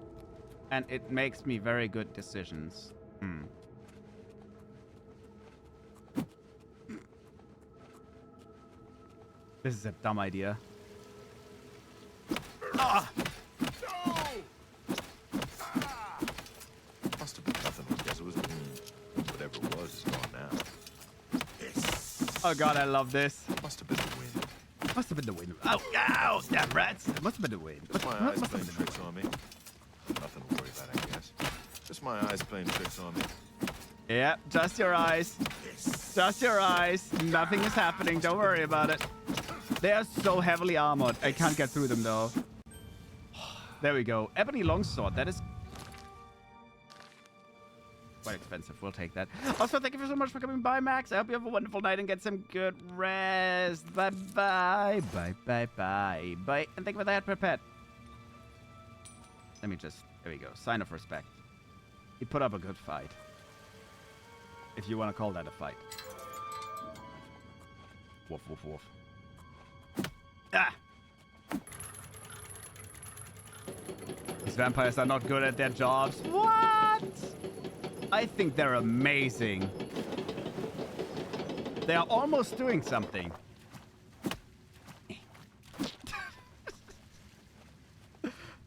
S1: And it makes me very good decisions. This is a dumb idea. Ah!
S11: Must have been nothing because it was whatever it was is gone now.
S1: Oh god, I love this.
S11: Must have been the wind.
S1: Must have been the wind. Oh, ow! Damn rats! It must have been the wind.
S11: Just my eyes playing tricks on me. Nothing to worry about, I guess. Just my eyes playing tricks on me.
S1: Yeah, just your eyes. Just your eyes. Nothing is happening. Don't worry about it. They are so heavily armored. I can't get through them though. There we go. Ebony longsword. That is quite expensive. We'll take that. Also, thank you so much for coming by, Max. I hope you have a wonderful night and get some good rest. Bye-bye. Bye-bye-bye. Bye. And thank you for that, Pet. Let me just... There we go. Sign of respect. He put up a good fight. If you want to call that a fight. Woof, woof, woof. Ah! These vampires are not good at their jobs. What? I think they're amazing. They are almost doing something.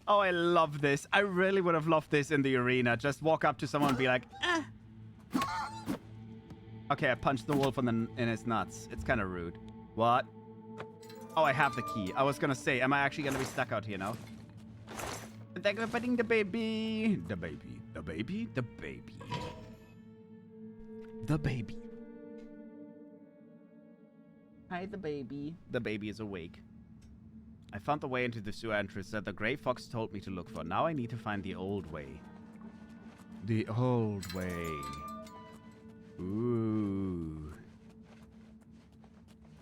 S1: Oh, I love this. I really would have loved this in the arena. Just walk up to someone and be like, eh. Okay, I punched the wolf in his nuts. It's kind of rude. What? Oh, I have the key. I was gonna say, am I actually gonna be stuck out here now? Thank you for putting the baby. The baby. The baby. The baby. The baby. Hi, the baby. The baby is awake. I found the way into the sewer entrance that the Grey Fox told me to look for. Now I need to find the old way. The old way. Ooh.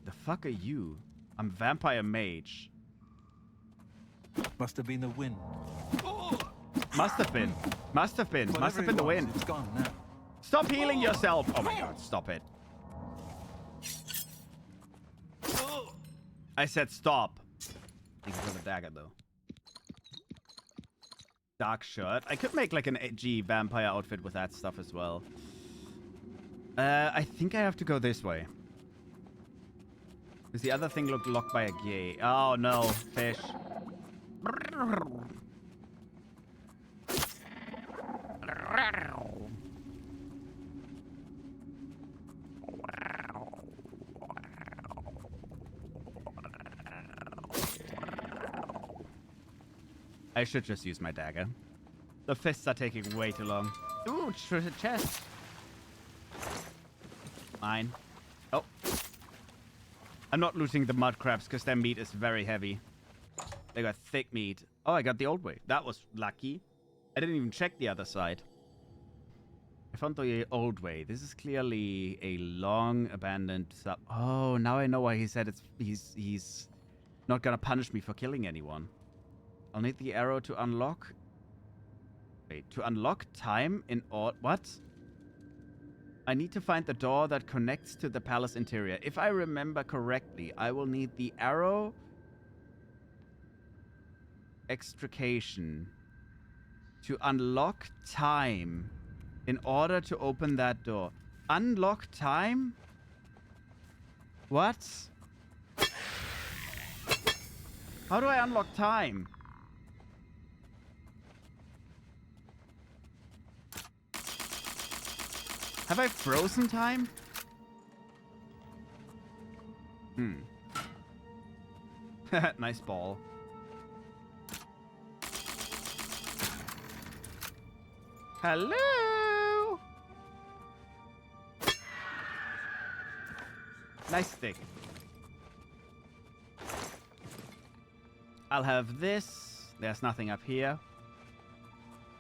S1: The fuck are you? I'm vampire mage.
S6: Must have been the wind.
S1: Must have been. Must have been. Must have been the wind.
S6: It's gone now.
S1: Stop healing yourself. Oh my god, stop it. I said stop. Thank you for the dagger though. Dark shirt. I could make like an edgy vampire outfit with that stuff as well. I think I have to go this way. Because the other thing looked locked by a gate. Oh no, fish. I should just use my dagger. The fists are taking way too long. Ooh, chest. Mine. Oh. I'm not looting the mud crabs because their meat is very heavy. They got thick meat. Oh, I got the old way. That was lucky. I didn't even check the other side. I found the old way. This is clearly a long abandoned sub. Oh, now I know why he said he's not gonna punish me for killing anyone. I'll need the arrow to unlock. Wait, to unlock time in all. What? I need to find the door that connects to the palace interior. If I remember correctly, I will need the arrow extrication to unlock time in order to open that door. Unlock time? What? How do I unlock time? Have I frozen time? Nice ball. Hello! Nice stick. I'll have this. There's nothing up here.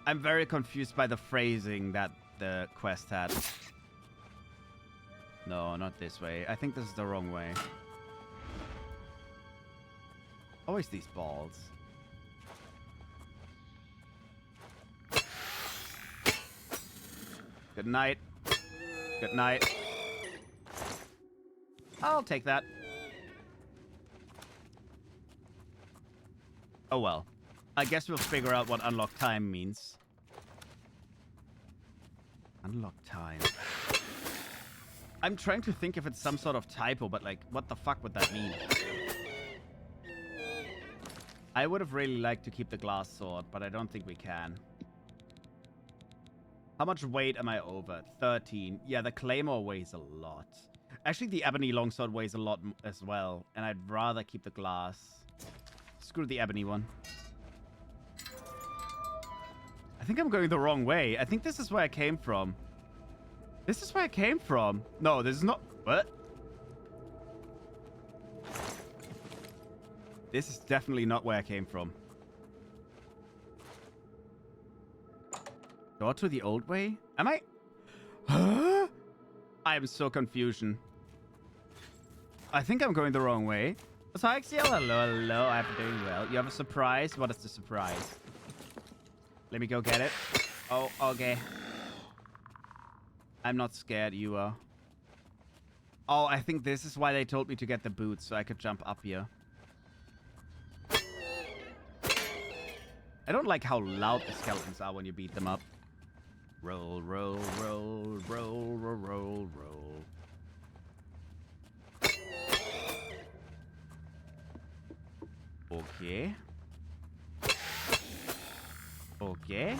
S1: I'm very confused by the phrasing that the quest had. No, not this way. I think this is the wrong way. Always these balls. Good night. Good night. I'll take that. Oh well. I guess we'll figure out what unlock time means. Unlock time. I'm trying to think if it's some sort of typo, but like, what the fuck would that mean? I would have really liked to keep the glass sword, but I don't think we can. How much weight am I over? 13. Yeah, the claymore weighs a lot. Actually, the ebony longsword weighs a lot as well, and I'd rather keep the glass. Screw the ebony one. I think I'm going the wrong way. I think this is where I came from. This is where I came from. No, this is not... What? This is definitely not where I came from. Door to the old way? Am I... Huh? I am so confusion. I think I'm going the wrong way. Saxiel, hello, hello. I'm doing well. You have a surprise? What is the surprise? Let me go get it. Oh, okay. I'm not scared, you are. Oh, I think this is why they told me to get the boots, so I could jump up here. I don't like how loud the skeletons are when you beat them up. Roll, roll, roll, roll, roll, roll, roll. Okay. Okay.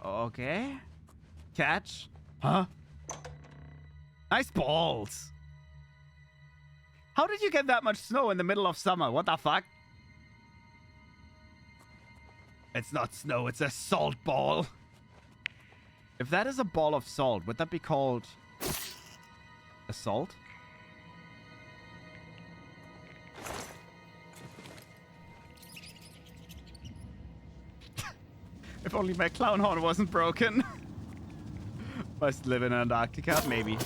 S1: Okay. Catch. Huh? Nice balls. How did you get that much snow in the middle of summer? What the fuck? It's not snow, it's a salt ball. If that is a ball of salt, would that be called a salt? If only my clown horn wasn't broken. Must live in Antarctica, maybe.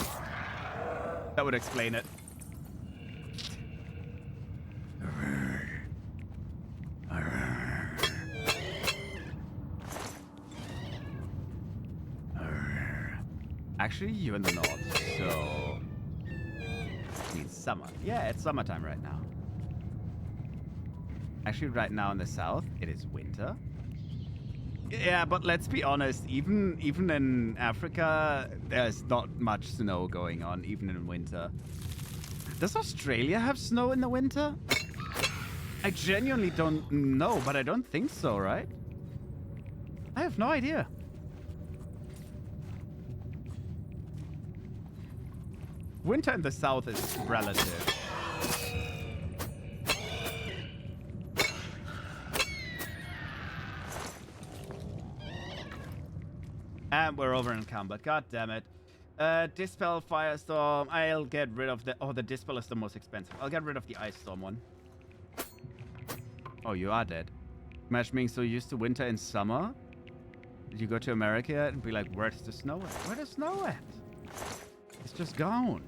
S1: That would explain it. Actually, you're in the north, so... It means summer. Yeah, it's summertime right now. Actually, right now in the south, it is winter. Yeah, but let's be honest, even in Africa, there's not much snow going on, even in winter. Does Australia have snow in the winter? I genuinely don't know, but I don't think so, right? I have no idea. Winter in the south is relative. And we're over in combat. God damn it. Dispel, Firestorm. I'll get rid of the... Oh, the Dispel is the most expensive. I'll get rid of the Ice Storm one. Oh, you are dead. Imagine being so used to winter and summer. Did you go to America and be like, where's the snow at? Where's the snow at? It's just gone.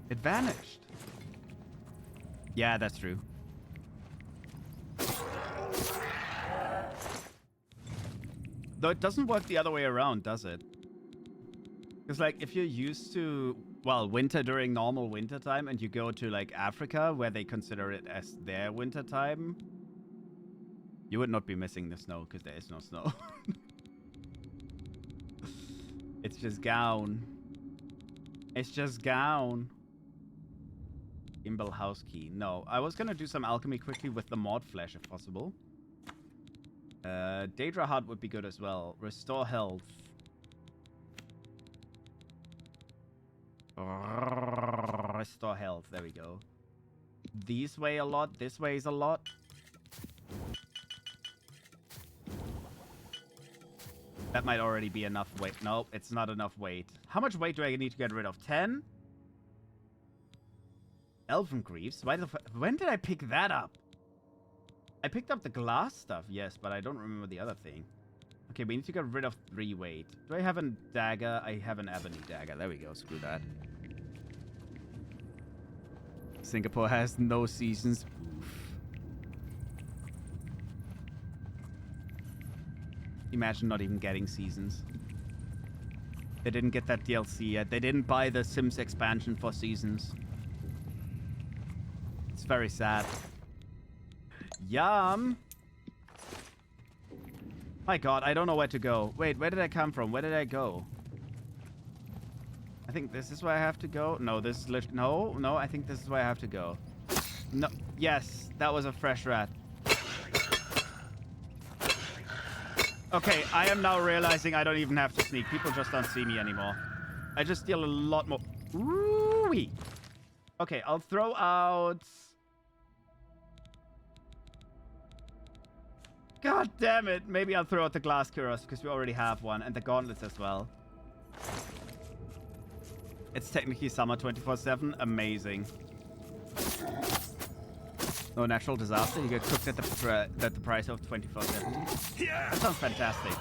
S1: It vanished. Yeah, that's true. Though it doesn't work the other way around, does it? Because, like, if you're used to, well, winter during normal winter time and you go to, like, Africa, where they consider it as their winter time, you would not be missing the snow because there is no snow. It's just gone. It's just gone. Gimbal house key. No, I was going to do some alchemy quickly with the mod flesh if possible. Daedra heart would be good as well. Restore health. Restore health. There we go. These weigh a lot. This weighs a lot. That might already be enough weight. No, it's not enough weight. How much weight do I need to get rid of? 10? Elven Greaves? When did I pick that up? I picked up the glass stuff, yes, but I don't remember the other thing. Okay, we need to get rid of 3 weight. Do I have a dagger? I have an ebony dagger. There we go. Screw that. Singapore has no seasons. Oof. Imagine not even getting seasons. They didn't get that DLC yet. They didn't buy the Sims expansion for seasons. It's very sad. Yum! My god, I don't know where to go. Wait, where did I come from? Where did I go? I think this is where I have to go. No, this is no, I think this is where I have to go. No, yes, that was a fresh rat. Okay, I am now realizing I don't even have to sneak. People just don't see me anymore. I just deal a lot more. Ooh-wee. Okay, I'll throw out... God damn it. Maybe I'll throw out the glass cuirass because we already have one. And the gauntlets as well. It's technically summer 24/7. Amazing. No natural disaster. You get cooked at the price of 24/7. Yeah. That sounds fantastic.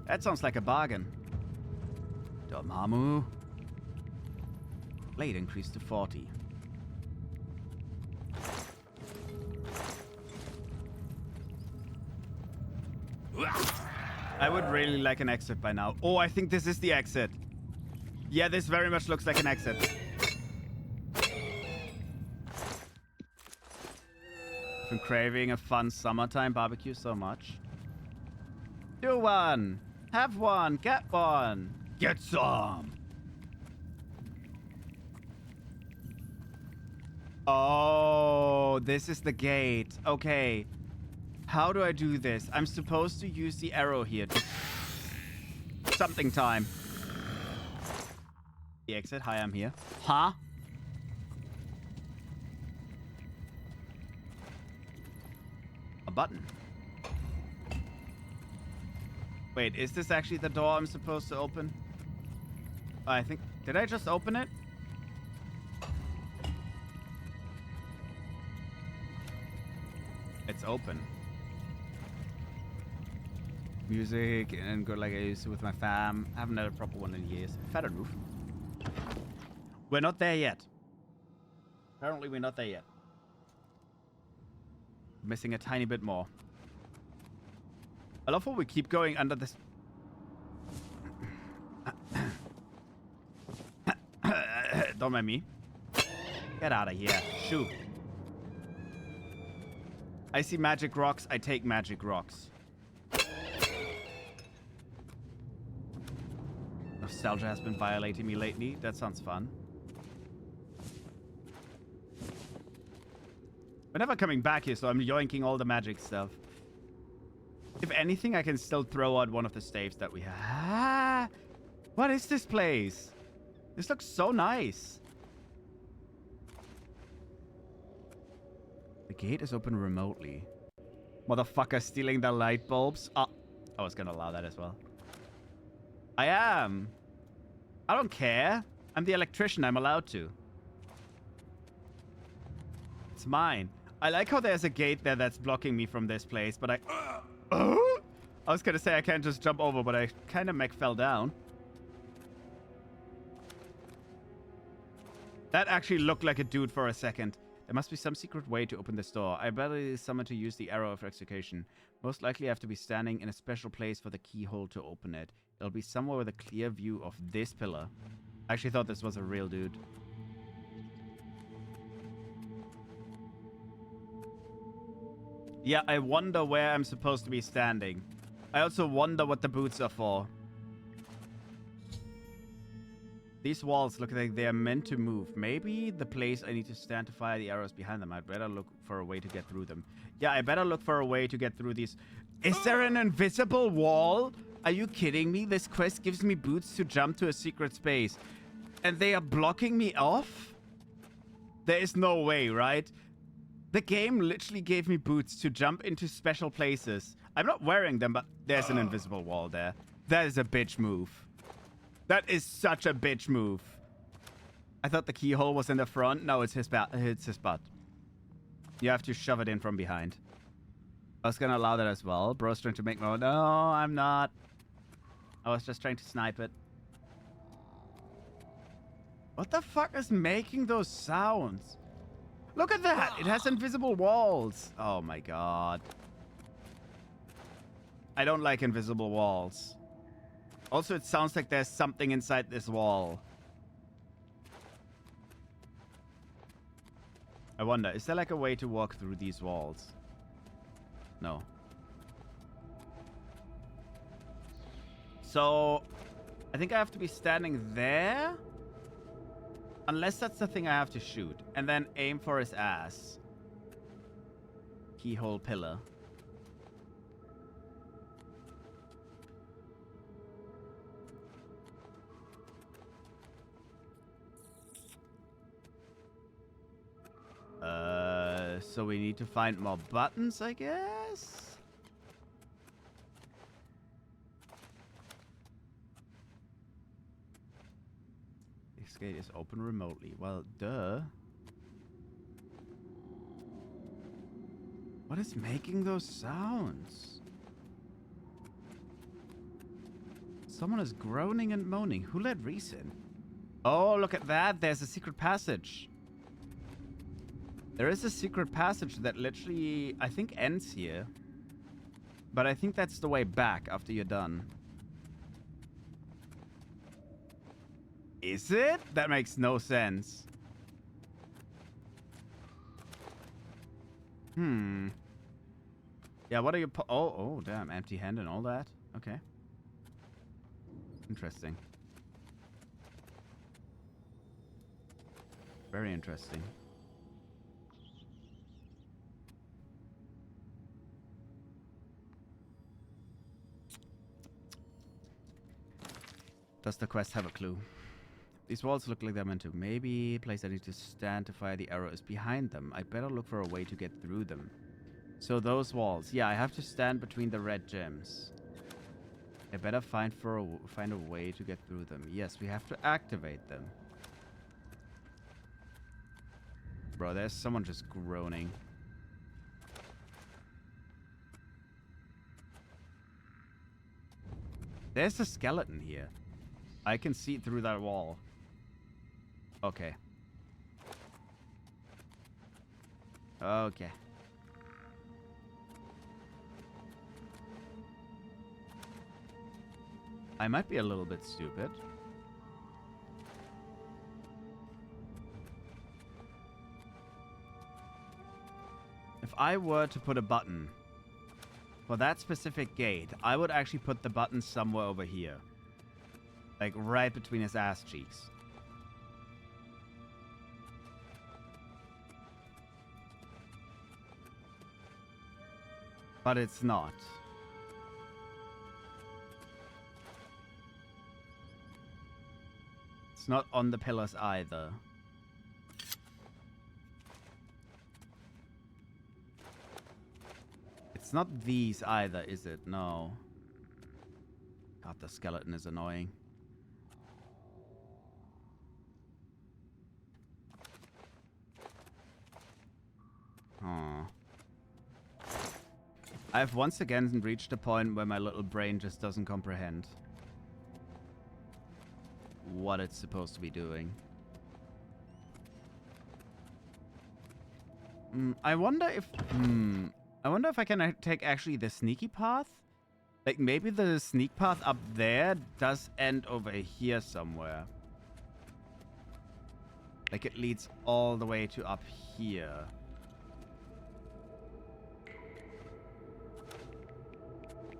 S1: That sounds like a bargain. Dormammu. Blade increased to 40. I would really like an exit by now. Oh, I think this is the exit. Yeah, this very much looks like an exit. I've been craving a fun summertime barbecue so much. Do one. Have one. Get one. Get some. Oh, this is the gate. Okay. How do I do this? I'm supposed to use the arrow here. Something time. The exit. Hi, I'm here. Huh? A button. Wait, is this actually the door I'm supposed to open? I think... Did I just open it? It's open. Music and go like I used to with my fam. I haven't had a proper one in years. Fatter roof. We're not there yet. Apparently we're not there yet. Missing a tiny bit more. I love how we keep going under this. Don't mind me. Get out of here. Shoo. I see magic rocks. I take magic rocks. Nostalgia has been violating me lately. That sounds fun. We're never coming back here, so I'm yoinking all the magic stuff. If anything, I can still throw out one of the staves that we have. Ah, what is this place? This looks so nice. The gate is open remotely. Motherfucker stealing the light bulbs. Oh, I was gonna allow that as well. I am. I don't care. I'm the electrician. I'm allowed to. It's mine. I like how there's a gate there that's blocking me from this place, but I was gonna say I can't just jump over, but I kind of fell down. That actually looked like a dude for a second. There must be some secret way to open this door. I better use someone to use the arrow of execution. Most likely I have to be standing in a special place for the keyhole to open it. It'll be somewhere with a clear view of this pillar. I actually thought this was a real dude. Yeah, I wonder where I'm supposed to be standing. I also wonder what the boots are for. These walls look like they are meant to move. Maybe the place I need to stand to fire the arrows behind them. I'd better look for a way to get through them. Yeah, I better look for a way to get through these. Is there an invisible wall? Are you kidding me? This quest gives me boots to jump to a secret space. And they are blocking me off? There is no way, right? The game literally gave me boots to jump into special places. I'm not wearing them, but there's an invisible wall there. That is a bitch move. That is such a bitch move. I thought the keyhole was in the front. No, it's his butt. You have to shove it in from behind. I was gonna allow that as well. Bro's trying to make more. No, I'm not. I was just trying to snipe it. What the fuck is making those sounds? Look at that! It has invisible walls. Oh my god. I don't like invisible walls. Also, it sounds like there's something inside this wall. I wonder, is there like a way to walk through these walls? No. So, I think I have to be standing there. Unless that's the thing I have to shoot. And then aim for his ass. Keyhole pillar. So we need to find more buttons, I guess? This gate is open remotely. Well, duh. What is making those sounds? Someone is groaning and moaning. Who let Reese in? Oh, look at that. There's a secret passage. There is a secret passage that literally, I think, ends here. But I think that's the way back after you're done. Is it? That makes no sense. Yeah, what are you... Oh, damn. Empty hand and all that. Okay. Interesting. Very interesting. Does the quest have a clue? These walls look like they're meant to. Maybe a place I need to stand to fire the arrow is behind them. I better look for a way to get through them. So those walls. Yeah, I have to stand between the red gems. I better find a way to get through them. Yes, we have to activate them. Bro, there's someone just groaning. There's a skeleton here. I can see through that wall. Okay. Okay. I might be a little bit stupid. If I were to put a button for that specific gate, I would actually put the button somewhere over here. Like right between his ass cheeks. But it's not. It's not on the pillars either. It's not these either, is it? No. God, the skeleton is annoying. Huh. I've once again reached a point where my little brain just doesn't comprehend what it's supposed to be doing. I wonder if I can take actually the sneaky path. Like maybe the sneak path up there does end over here somewhere. Like it leads all the way to up here.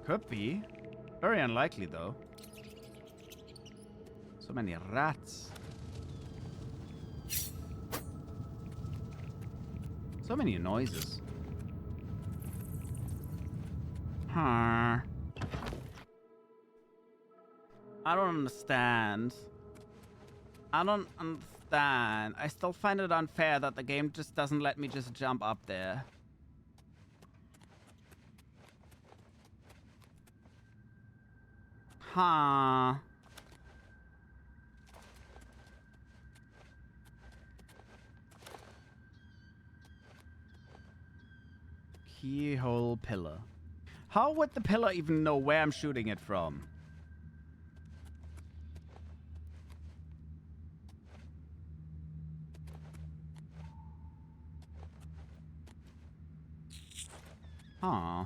S1: Could be. Very unlikely though. So many rats. So many noises. Huh. I don't understand. I don't understand. I still find it unfair that the game just doesn't let me just jump up there. Huh. Keyhole pillar. How would the pillar even know where I'm shooting it from? Huh.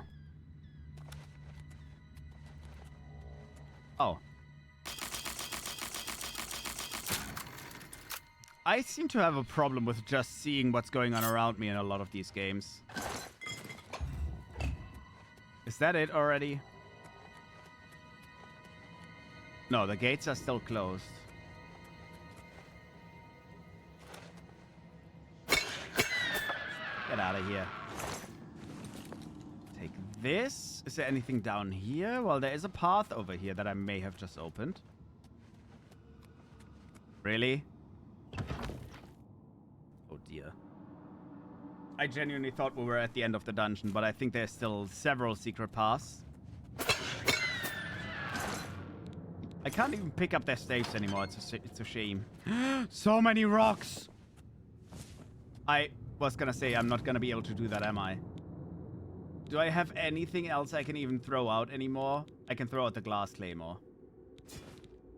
S1: Oh. I seem to have a problem with just seeing what's going on around me in a lot of these games. Is that it already? No, the gates are still closed. Get out of here. Take this. Is there anything down here? Well, there is a path over here that I may have just opened. Really? Oh dear. I genuinely thought we were at the end of the dungeon, but I think there's still several secret paths. I can't even pick up their staves anymore. It's a shame. So many rocks! I was gonna say, I'm not gonna be able to do that, am I? Do I have anything else I can even throw out anymore? I can throw out the glass claymore.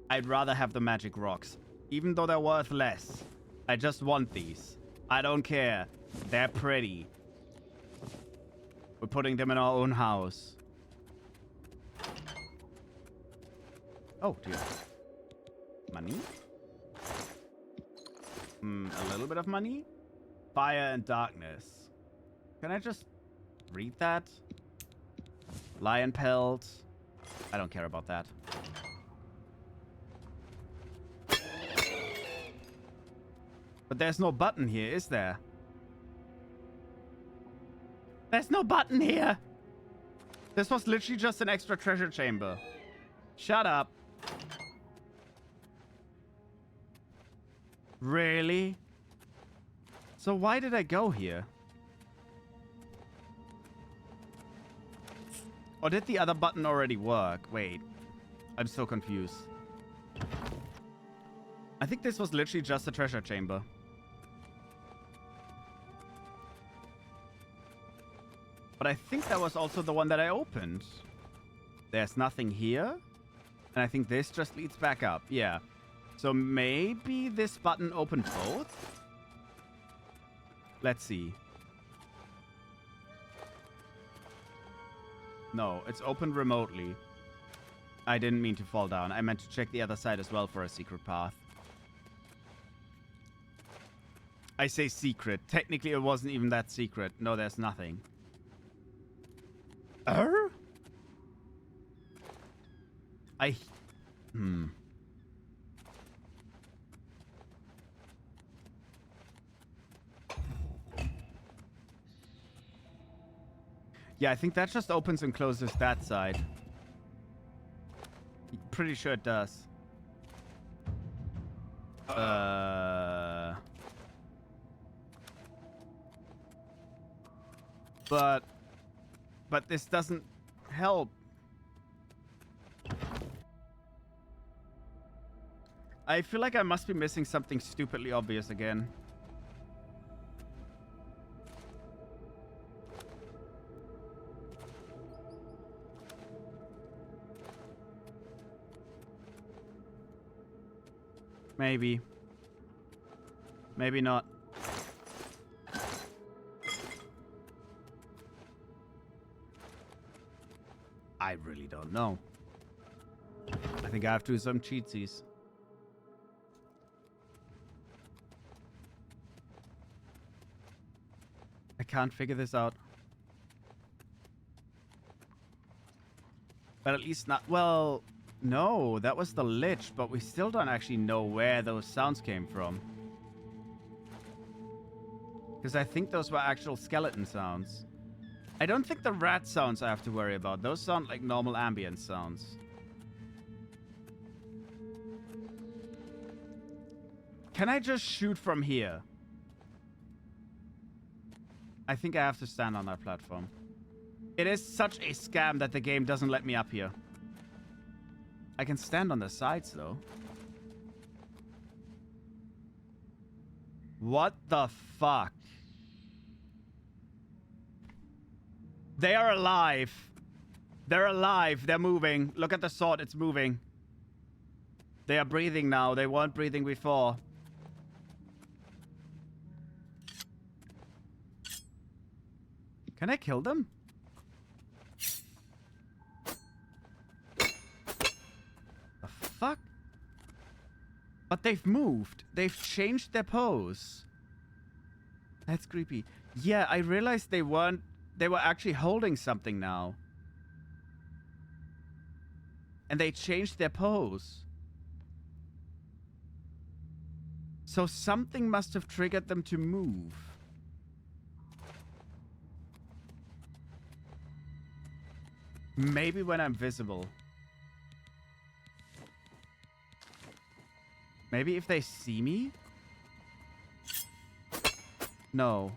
S1: I'd rather have the magic rocks. Even though they're worth less. I just want these. I don't care. They're pretty. We're putting them in our own house. Oh, dear. Money? A little bit of money? Fire and darkness. Can I just read that? Lion pelt. I don't care about that. But there's no button here, is there? There's no button here! This was literally just an extra treasure chamber. Shut up. Really? So why did I go here? Or did the other button already work? Wait. I'm so confused. I think this was literally just a treasure chamber. But I think that was also the one that I opened. There's nothing here. And I think this just leads back up. Yeah. So maybe this button opened both? Let's see. No, it's opened remotely. I didn't mean to fall down. I meant to check the other side as well for a secret path. I say secret. Technically, it wasn't even that secret. No, there's nothing. Yeah, I think that just opens and closes that side. Pretty sure it does. But this doesn't help. I feel like I must be missing something stupidly obvious again. Maybe. Maybe not. I really don't know. I think I have to do some cheatsies. I can't figure this out. But at least not... Well, no, that was the Lich, but we still don't actually know where those sounds came from. Because I think those were actual skeleton sounds. I don't think the rat sounds I have to worry about. Those sound like normal ambient sounds. Can I just shoot from here? I think I have to stand on that platform. It is such a scam that the game doesn't let me up here. I can stand on the sides, though. What the fuck? They are alive. They're alive. They're moving. Look at the sword. It's moving. They are breathing now. They weren't breathing before. Can I kill them? The fuck? But they've moved. They've changed their pose. That's creepy. Yeah, I realized they weren't... They were actually holding something now. And they changed their pose. So something must have triggered them to move. Maybe when I'm visible. Maybe if they see me? No.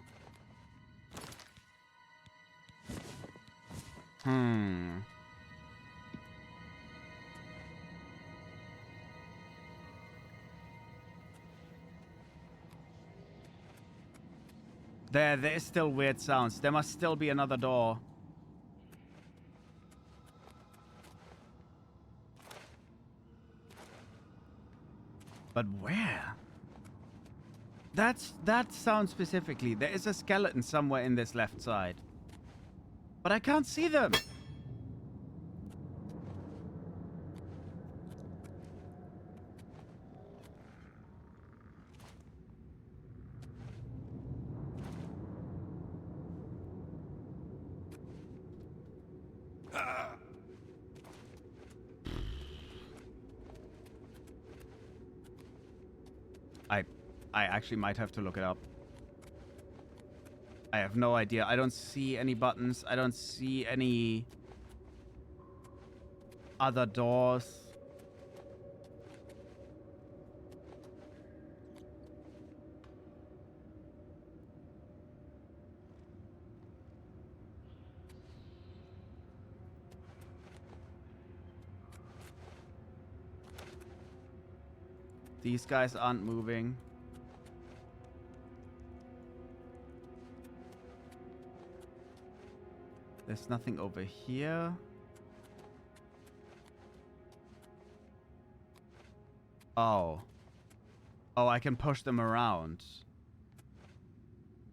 S1: There's still weird sounds. There must still be another door. But where? That sound specifically. There is a skeleton somewhere in this left side. But I can't see them. I actually might have to look it up. I have no idea. I don't see any buttons. I don't see any other doors. These guys aren't moving. There's nothing over here. Oh. Oh, I can push them around.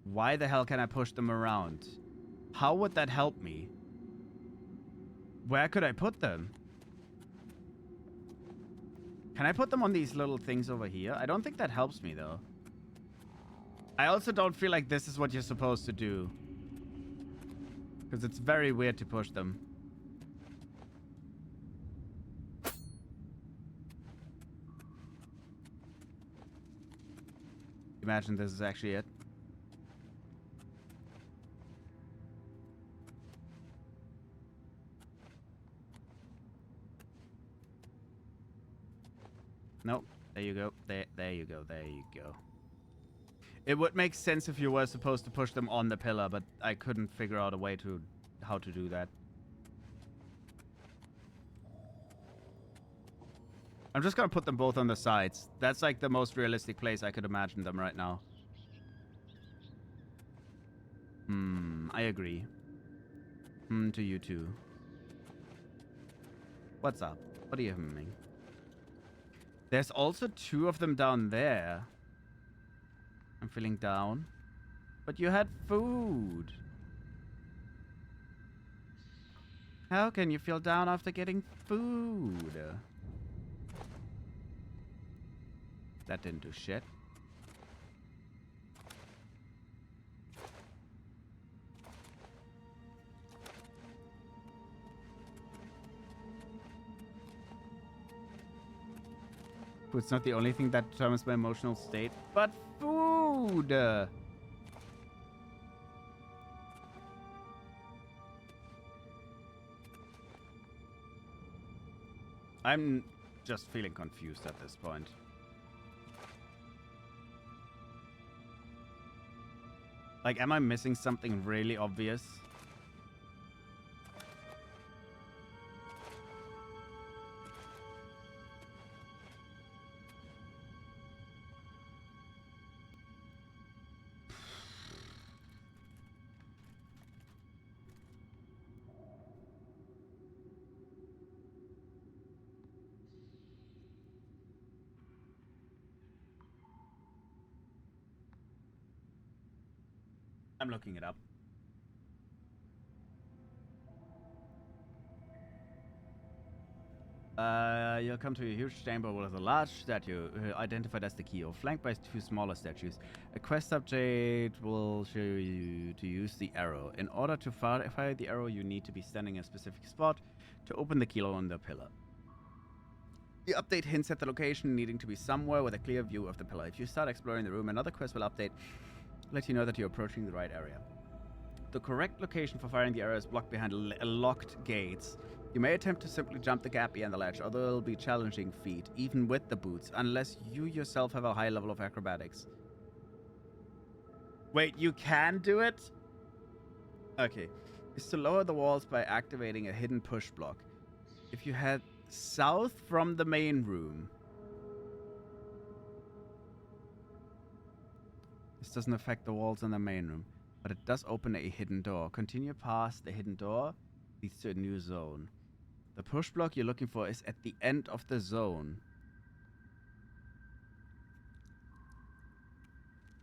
S1: Why the hell can I push them around? How would that help me? Where could I put them? Can I put them on these little things over here? I don't think that helps me, though. I also don't feel like this is what you're supposed to do. Because it's very weird to push them. Imagine this is actually it. Nope. There you go. There you go. There you go. It would make sense if you were supposed to push them on the pillar, but I couldn't figure out a way to how to do that. I'm just gonna put them both on the sides. That's like the most realistic place I could imagine them right now. I agree. To you too. What's up? What are you humming? There's also 2 of them down there. I'm feeling down. But you had food. How can you feel down after getting food? That didn't do shit. Food's not the only thing that determines my emotional state, but food! I'm just feeling confused at this point. Like, am I missing something really obvious? I'm looking it up. You'll come to a huge chamber with a large statue identified as the key, or flanked by 2 smaller statues. A quest subject will show you to use the arrow. In order to fire the arrow, you need to be standing in a specific spot to open the key on the pillar. The update hints at the location needing to be somewhere with a clear view of the pillar. If you start exploring the room, another quest will update, let you know that you're approaching the right area. The correct location for firing the arrow is blocked behind locked gates. You may attempt to simply jump the gap behind the ledge, although it'll be a challenging feat, even with the boots, unless you yourself have a high level of acrobatics. Wait, you can do it? Okay. Is to lower the walls by activating a hidden push block. If you head south from the main room... This doesn't affect the walls in the main room, but it does open a hidden door. Continue past the hidden door, leads to a new zone. The push block you're looking for is at the end of the zone.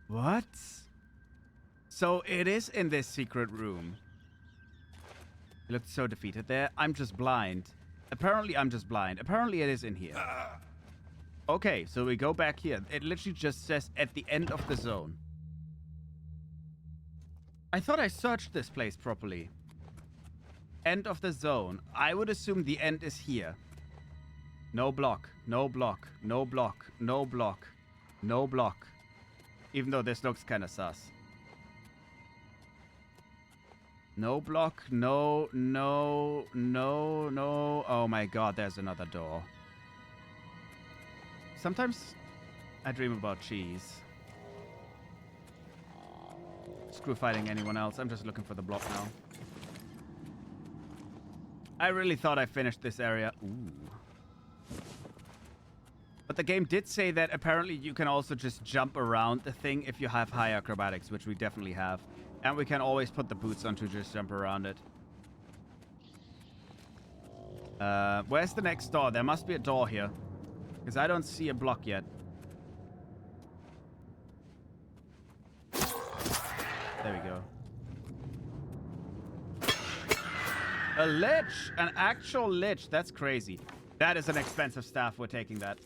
S1: What? So it is in this secret room. You looked so defeated there. I'm just blind. Apparently I'm just blind. Apparently it is in here. Okay, so we go back here. It literally just says at the end of the zone. I thought I searched this place properly. End of the zone. I would assume the end is here. No block. No block. No block. No block. No block. Even though this looks kind of sus. No block. No, no, no, no. Oh my god, there's another door. Sometimes I dream about cheese. Screw fighting anyone else. I'm just looking for the block now. I really thought I finished this area. Ooh. But the game did say that apparently you can also just jump around the thing if you have high acrobatics, which we definitely have. And we can always put the boots on to just jump around it. Where's the next door? There must be a door here. Because I don't see a block yet. There we go. A lich! An actual lich. That's crazy. That is an expensive staff. We're taking that.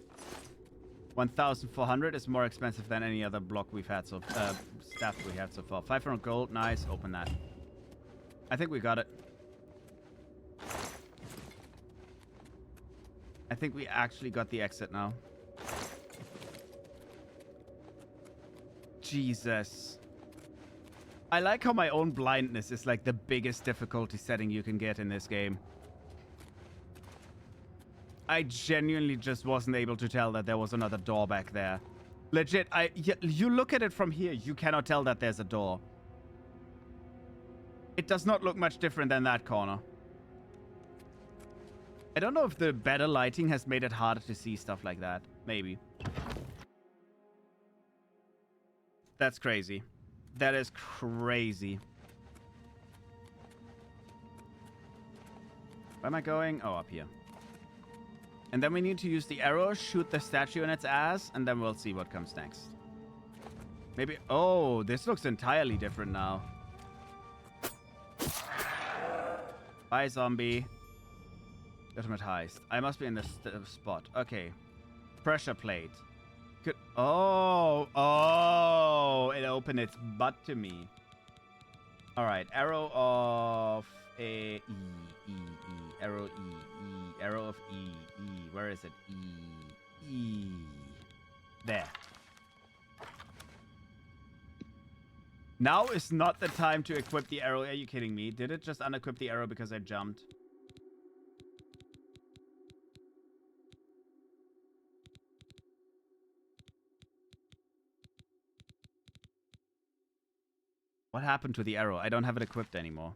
S1: 1,400 is more expensive than any other block we've had so staff we had so far. 500 gold. Nice. Open that. I think we got it. I think we actually got the exit now. Jesus. I like how my own blindness is like the biggest difficulty setting you can get in this game. I genuinely just wasn't able to tell that there was another door back there. Legit, you look at it from here, you cannot tell that there's a door. It does not look much different than that corner. I don't know if the better lighting has made it harder to see stuff like that. Maybe. That's crazy. That is crazy. Where am I going? Oh, up here. And then we need to use the arrow, shoot the statue in its ass, and then we'll see what comes next. Maybe... Oh, this looks entirely different now. Bye, zombie. Ultimate heist. I must be in this spot. Okay. Pressure plate. Good. Oh. Oh. It opened its butt to me. Alright. Arrow of... E. Arrow E. Arrow of E. Where is it? E. There. Now is not the time to equip the arrow. Are you kidding me? Did it just unequip the arrow because I jumped? What happened to the arrow? I don't have it equipped anymore.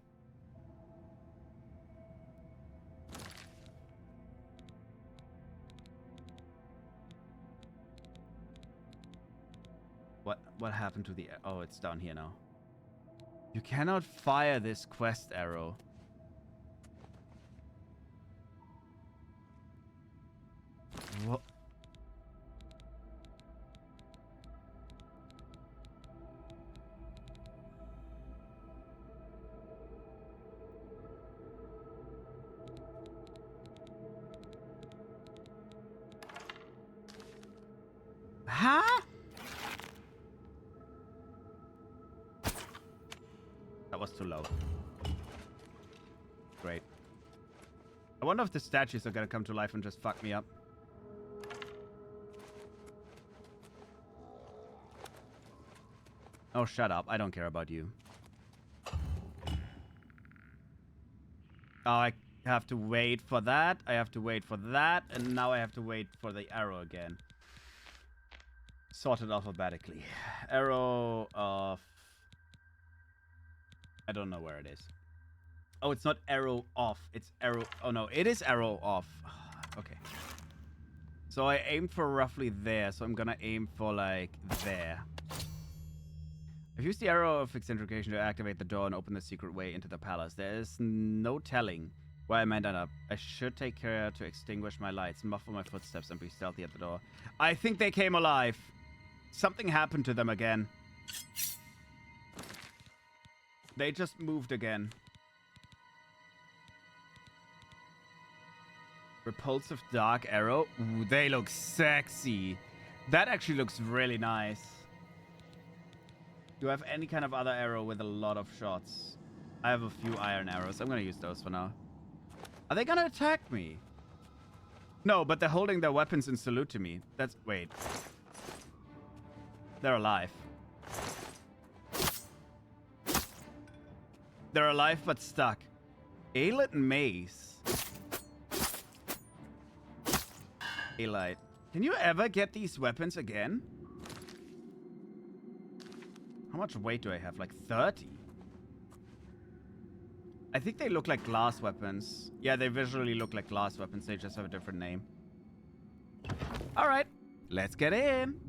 S1: What happened to the... Oh, it's down here now. You cannot fire this quest arrow. What? Huh? That was too low. Great. I wonder if the statues are gonna come to life and just fuck me up. Oh, shut up. I don't care about you. Oh, I have to wait for that. I have to wait for that. And now I have to wait for the arrow again. Sorted alphabetically. Arrow of... I don't know where it is. Oh, it's not arrow off. It's arrow... Oh, no. It is arrow off. Okay. So I aimed for roughly there. So I'm gonna aim for, like, there. I've used the arrow of eccentrication to activate the door and open the secret way into the palace. There is no telling where I might end up. I should take care to extinguish my lights, muffle my footsteps, and be stealthy at the door. I think they came alive. Something happened to them again. They just moved again. Repulsive dark arrow. Ooh, they look sexy. That actually looks really nice. Do I have any kind of other arrow with a lot of shots? I have a few iron arrows. I'm gonna use those for now. Are they gonna attack me? No, but they're holding their weapons in salute to me. That's... Wait. They're alive. They're alive but stuck. Aelite Mace. Aelite. Can you ever get these weapons again? How much weight do I have? Like 30? I think they look like glass weapons. Yeah, they visually look like glass weapons. They just have a different name. Alright. Let's get in.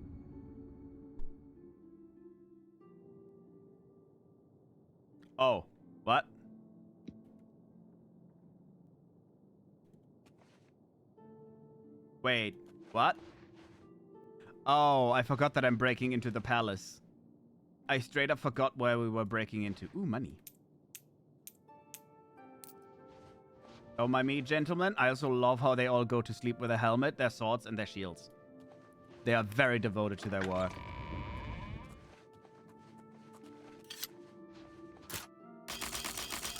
S1: Oh. What? Wait. What? Oh, I forgot that I'm breaking into the palace. I straight up forgot where we were breaking into. Ooh, money. Don't mind me, gentlemen. I also love how they all go to sleep with a helmet, their swords, and their shields. They are very devoted to their work.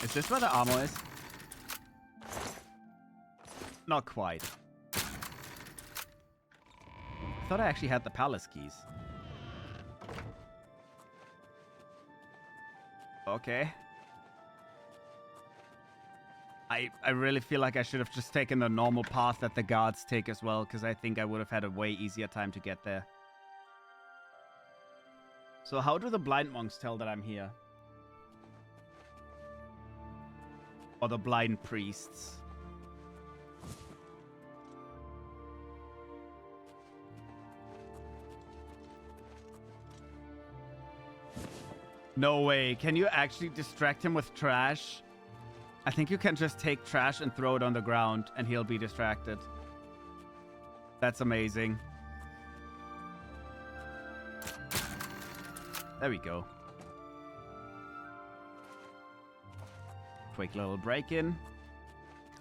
S1: Is this where the armor is? Not quite. I thought I actually had the palace keys. Okay. I really feel like I should have just taken the normal path that the guards take as well, because I think I would have had a way easier time to get there. So how do the blind monks tell that I'm here? Or the blind priests? No way. Can you actually distract him with trash? I think you can just take trash and throw it on the ground and he'll be distracted. That's amazing. There we go. Quick little break-in.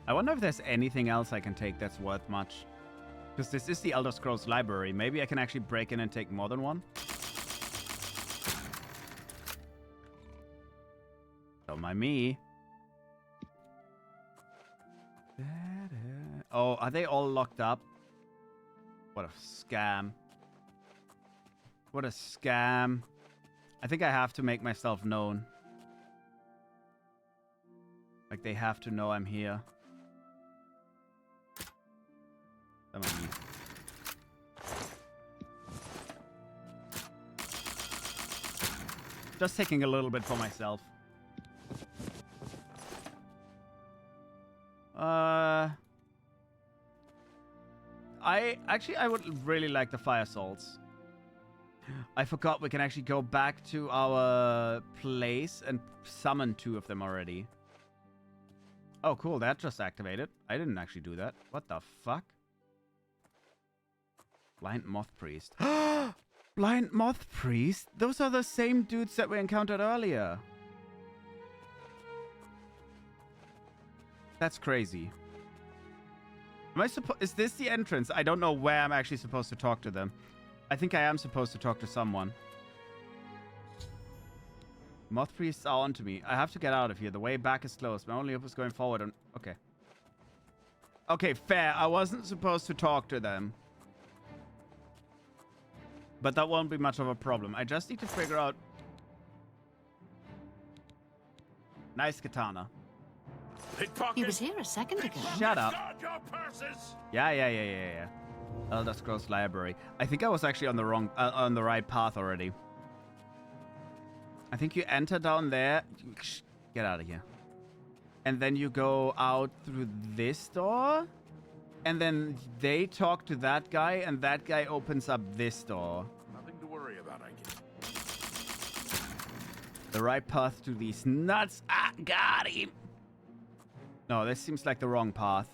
S1: I wonder if there's anything else I can take that's worth much. Because this is the Elder Scrolls library. Maybe I can actually break in and take more than one. Don't mind me. Oh, are they all locked up? What a scam. What a scam. I think I have to make myself known. Like, they have to know I'm here. Come on, you. Just taking a little bit for myself. I would really like the fire salts. I forgot we can actually go back to our place and summon 2 of them already. Oh, cool. That just activated. I didn't actually do that. What the fuck? Blind Moth Priest. Blind Moth Priest? Those are the same dudes that we encountered earlier. That's crazy. Am I is this the entrance? I don't know where I'm actually supposed to talk to them. I think I am supposed to talk to someone. Moth priests are onto me. I have to get out of here. The way back is closed. My only hope is going forward. Okay. Okay, fair. I wasn't supposed to talk to them. But that won't be much of a problem. I just need to figure out... Nice katana.
S9: He was here a second ago.
S1: Shut up. Yeah. Elder Scrolls Library. I think I was actually on the right path already. I think you enter down there. Get out of here. And then you go out through this door. And then they talk to that guy, and that guy opens up this door.
S4: Nothing to worry about, I guess.
S1: The right path to these nuts. Ah, got him. No, this seems like the wrong path.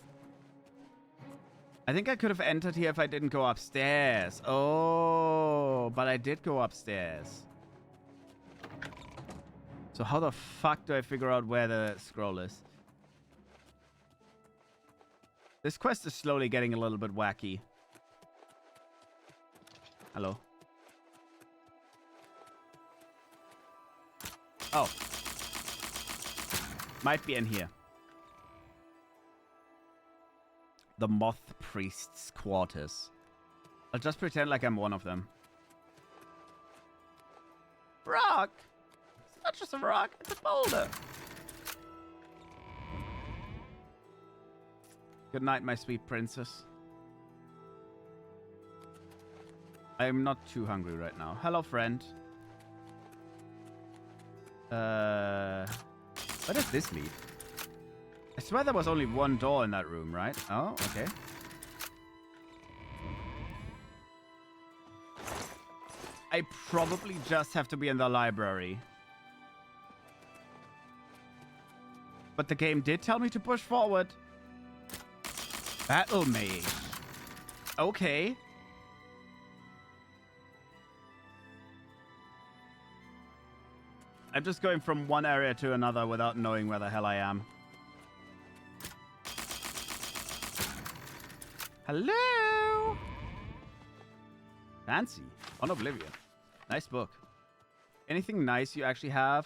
S1: I think I could have entered here if I didn't go upstairs. Oh, but I did go upstairs. So how the fuck do I figure out where the scroll is? This quest is slowly getting a little bit wacky. Hello. Oh. Might be in here. The Moth Priest's quarters. I'll just pretend like I'm one of them. Rock! It's not just a rock, it's a boulder. Good night, my sweet princess. I'm not too hungry right now. Hello, friend. Where does this lead? I swear there was only one door in that room, right? Oh, okay. I probably just have to be in the library. But the game did tell me to push forward. Battle Mage. Okay. I'm just going from one area to another without knowing where the hell I am. Hello! Fancy. On Oblivion. Nice book. Anything nice you actually have?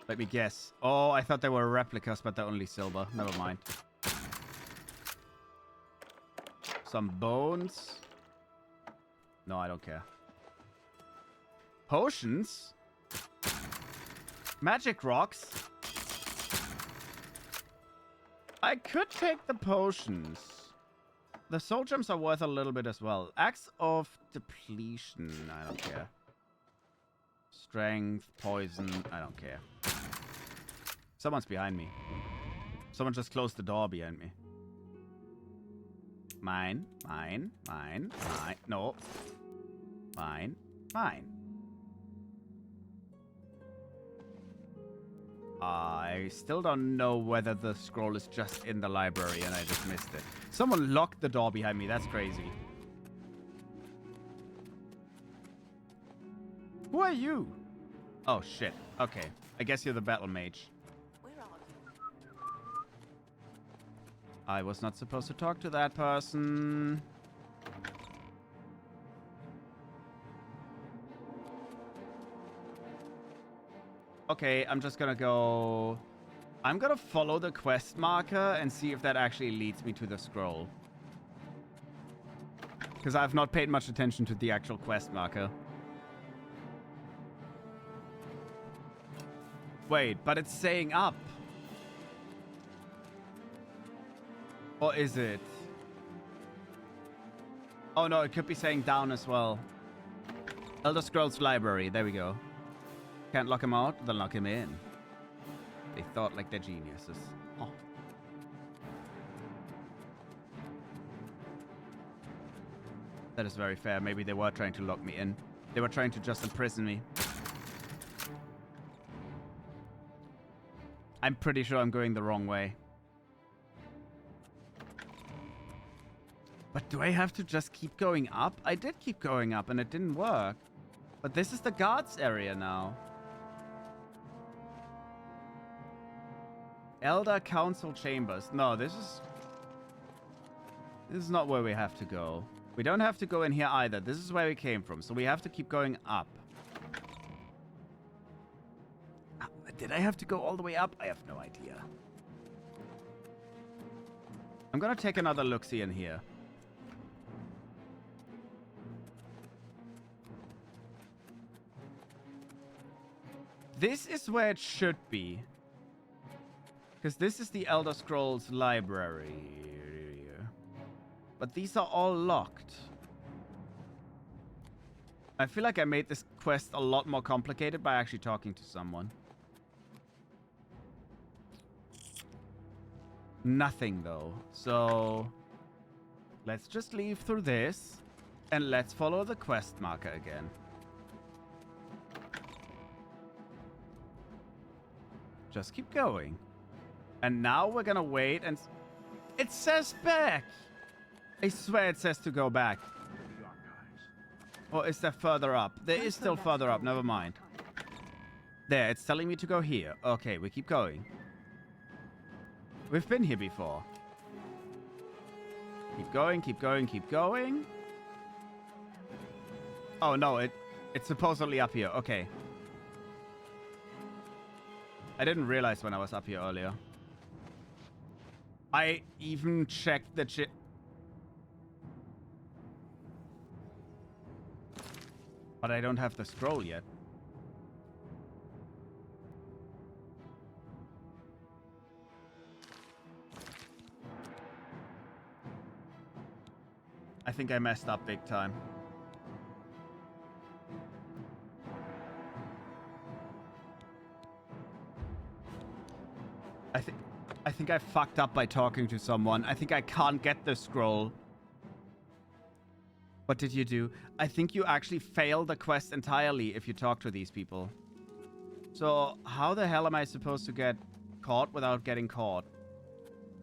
S1: Let me guess. Oh, I thought they were replicas, but they're only silver. Never mind. Some bones. No, I don't care. Potions? Magic rocks? I could take the potions. The soul gems are worth a little bit as well. Axe of depletion. I don't care. Strength, poison. I don't care. Someone's behind me. Someone just closed the door behind me. Mine. No. Mine. I still don't know whether the scroll is just in the library and I just missed it. Someone locked the door behind me. That's crazy. Who are you? Oh, shit. Okay. I guess you're the battle mage. I was not supposed to talk to that person. Okay, I'm just gonna go... I'm gonna follow the quest marker and see if that actually leads me to the scroll. Because I've not paid much attention to the actual quest marker. Wait, but it's saying up. Or is it? Oh no, it could be saying down as well. Elder Scrolls Library, there we go. Can't lock him out, then lock him in. They thought like they're geniuses. Oh. That is very fair. Maybe they were trying to lock me in. They were trying to just imprison me. I'm pretty sure I'm going the wrong way. But do I have to just keep going up? I did keep going up and it didn't work. But this is the guards area now. Elder Council Chambers. No, this is not where we have to go. We don't have to go in here either. This is where we came from, so we have to keep going up. Did I have to go all the way up? I have no idea. I'm gonna take another look-see in here. This is where it should be. Because this is the Elder Scrolls Library. But these are all locked. I feel like I made this quest a lot more complicated by actually talking to someone. Nothing, though. So, let's just leave through this. And let's follow the quest marker again. Just keep going. And now we're gonna wait and... It says back! I swear it says to go back. Or is there further up? There is still further up, never mind. There, it's telling me to go here. Okay, we keep going. We've been here before. Keep going, keep going, keep going. Oh no, it's supposedly up here. Okay. I didn't realize when I was up here earlier. I even checked the But I don't have the scroll yet. I think I messed up big time. I think I fucked up by talking to someone. I think I can't get the scroll. What did you do? I think you actually fail the quest entirely if you talk to these people. So how the hell am I supposed to get caught without getting caught?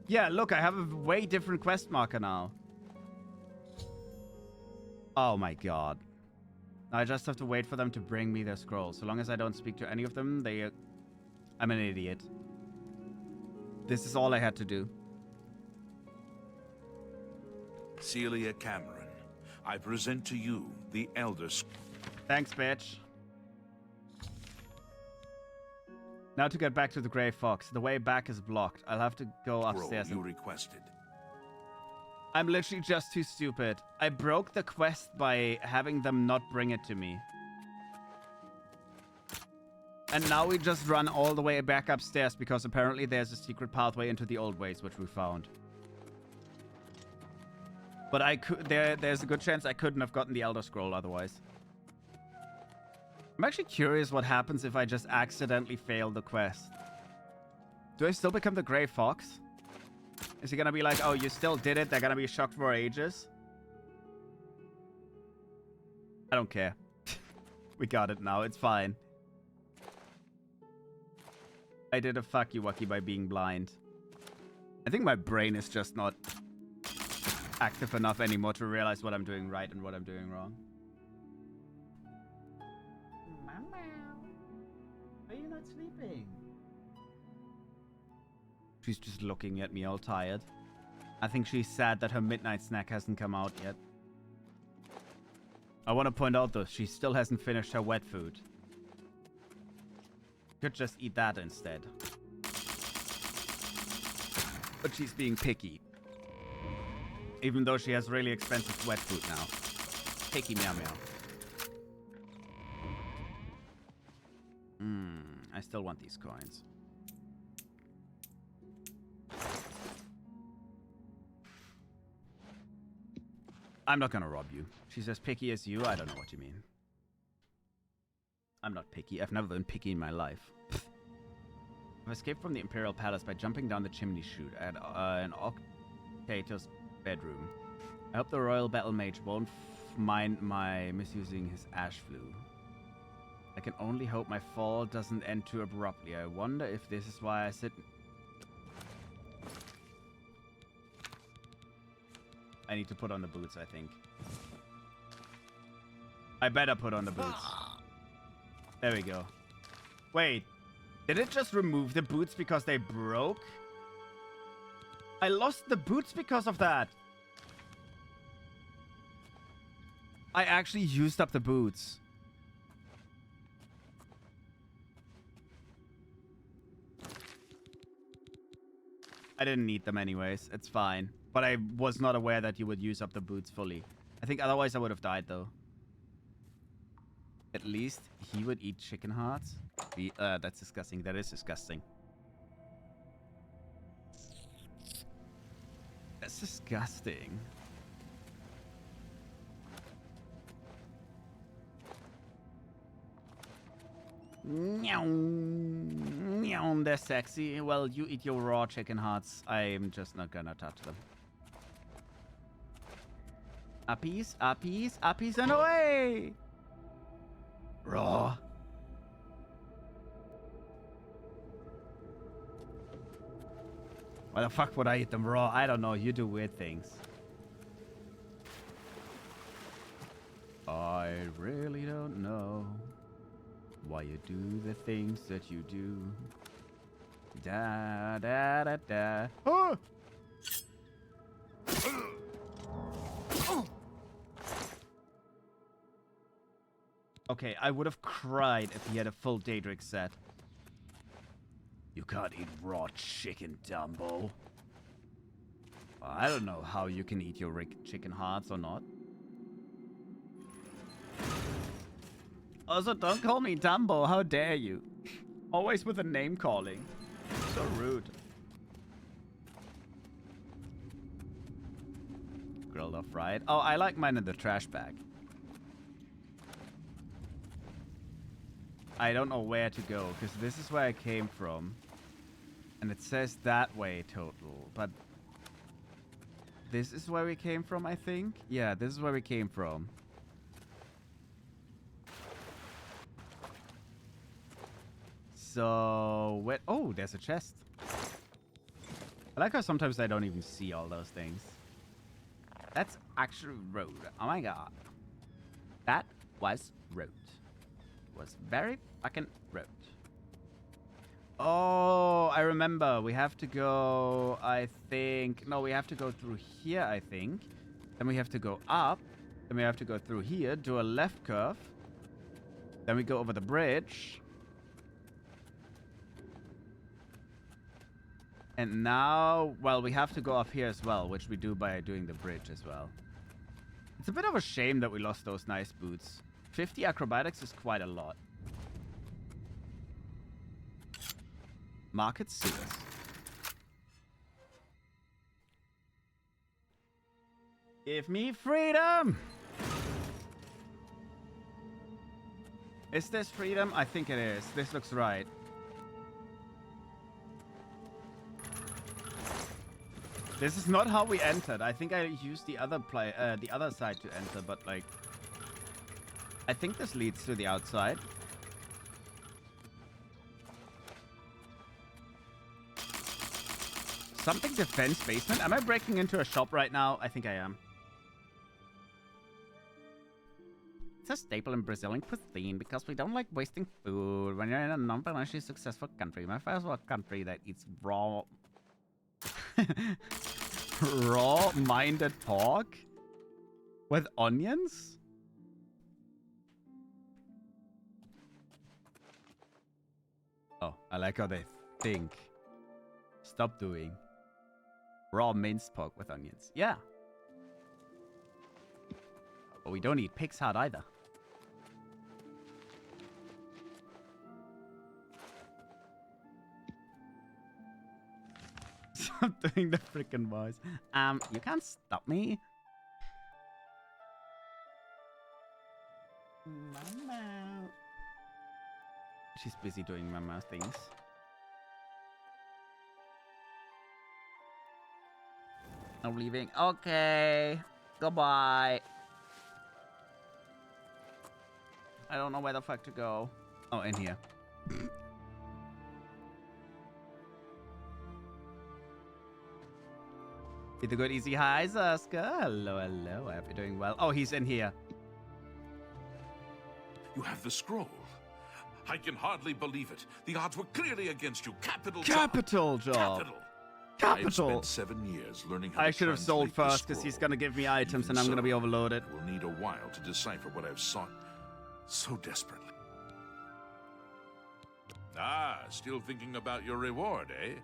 S1: Yeah, look, I have a way different quest marker now. Oh my god. I just have to wait for them to bring me the scroll. So long as I don't speak to any of them, I'm an idiot. This is all I had to do.
S4: Celia Cameron, I present to you the Elder Scrolls.
S1: Thanks, bitch. Now to get back to the Grey Fox. The way back is blocked. I'll have to go upstairs.
S4: You requested.
S1: I'm literally just too stupid. I broke the quest by having them not bring it to me. And now we just run all the way back upstairs because apparently there's a secret pathway into the old ways, which we found. But I could. There's a good chance I couldn't have gotten the Elder Scroll otherwise. I'm actually curious what happens if I just accidentally fail the quest. Do I still become the Grey Fox? Is he gonna be like, oh, you still did it? They're gonna be shocked for ages? I don't care. We got it now. It's fine. I did a fuck you wucky by being blind. I think my brain is just not active enough anymore to realize what I'm doing right and what I'm doing wrong. Mama, are you not sleeping? She's just looking at me all tired. I think she's sad that her midnight snack hasn't come out yet. I want to point out though, she still hasn't finished her wet food. Could just eat that instead. But she's being picky. Even though she has really expensive wet food now. Picky meow meow. I still want these coins. I'm not gonna rob you. She's as picky as you. I don't know what you mean. I'm not picky. I've never been picky in my life. I've escaped from the Imperial Palace by jumping down the chimney chute at an Octator's bedroom. I hope the Royal Battle Mage won't mind my misusing his ash flue. I can only hope my fall doesn't end too abruptly. I wonder if this is why I sit... I need to put on the boots, I think. I better put on the boots. There we go. Wait. Did it just remove the boots because they broke? I lost the boots because of that. I actually used up the boots. I didn't need them anyways. It's fine. But I was not aware that you would use up the boots fully. I think otherwise I would have died though. At least he would eat chicken hearts. That's disgusting. That is disgusting. That's disgusting. Meow. Meow. They're sexy. Well, you eat your raw chicken hearts. I'm just not gonna touch them. Uppies, uppies, uppies, and away! Raw. Why the fuck would I eat them raw? I don't know. You do weird things. I really don't know why you do the things that you do. Da da da da. Oh! Okay, I would have cried if he had a full Daedric set. You can't eat raw chicken, Dumbo. I don't know how you can eat your chicken hearts or not. Also, don't call me Dumbo. How dare you? Always with a name calling. So rude. Grilled or fried? Oh, I like mine in the trash bag. I don't know where to go, because this is where I came from. And it says that way total, but... This is where we came from, I think? Yeah, this is where we came from. So... Where... Oh, there's a chest. I like how sometimes I don't even see all those things. That's actually road. Oh my god. That was road. Was very fucking road. Oh, I remember. We have to go, I think... No, we have to go through here, I think. Then we have to go up. Then we have to go through here, do a left curve. Then we go over the bridge. And now, well, we have to go up here as well, which we do by doing the bridge as well. It's a bit of a shame that we lost those nice boots. 50 acrobatics is quite a lot. Market sewers. Give me freedom! Is this freedom? I think it is. This looks right. This is not how we entered. I think I used the other side to enter, but like, I think this leads to the outside. Something defense basement. Am I breaking into a shop right now? I think I am. It's a staple in Brazilian cuisine because we don't like wasting food when you're in a non-financially successful country. My first world country that eats raw raw-minded pork with onions? Oh, I like how they think. Stop doing raw minced pork with onions. Yeah. But we don't eat pig's heart either. Stop doing the freaking voice. You can't stop me. Mama. She's busy doing mama things. I'm leaving. Okay. Goodbye. I don't know where the fuck to go. Oh, in here. Did the good easy highs, Oscar? Hello, hello. I hope you're doing well. Oh, he's in here.
S4: You have the scroll. I can hardly believe it. The odds were clearly against you. Capital
S1: job.
S4: Capital. I've spent 7 years learning how
S1: I
S4: to
S1: should have sold
S4: translate the
S1: first because he's
S4: scroll.
S1: going to give me items
S4: Even
S1: and I'm going to
S4: so,
S1: be overloaded.
S4: I will need a while to decipher what I've sought so desperately. Ah, still thinking about your reward, eh?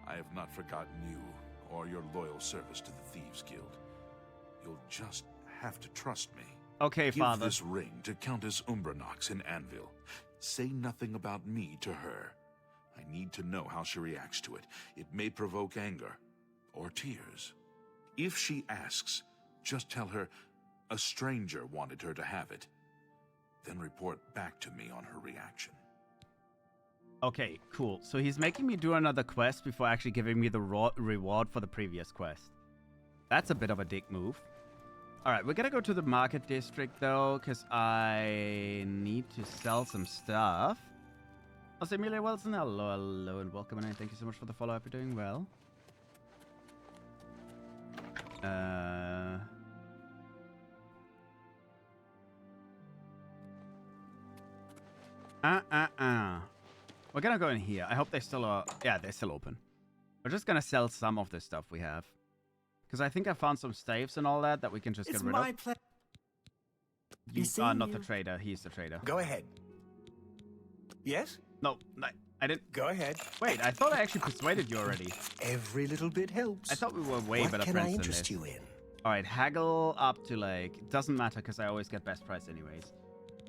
S4: I have not forgotten you or your loyal service to the Thieves Guild. You'll just have to trust me.
S1: Okay,
S4: Give
S1: Father.
S4: this ring to Countess Umbranox in Anvil. Say nothing about me to her. I need to know how she reacts to it. It may provoke anger or tears. If she asks, just tell her a stranger wanted her to have it. Then report back to me on her reaction.
S1: Okay, cool. So he's making me do another quest before actually giving me the reward for the previous quest. That's a bit of a dick move. Alright, we're gonna go to the market district though, because I need to sell some stuff. Also, Amelia Wilson, hello, hello, and welcome, and thank you so much for the follow-up. You're doing well. We're gonna go in here. I hope they still are. Yeah, they're still open. We're just gonna sell some of the stuff we have. Because I think I found some staves and all that we can just get rid of. You are not the trader. He's the trader.
S5: Go ahead. Yes?
S1: No, I didn't.
S5: Go ahead.
S1: Wait, I thought I actually persuaded you already.
S5: Every little bit helps.
S1: I thought we were way better friends than this.
S5: What can I interest you in?
S1: Alright, haggle up to like... It doesn't matter because I always get best price anyways.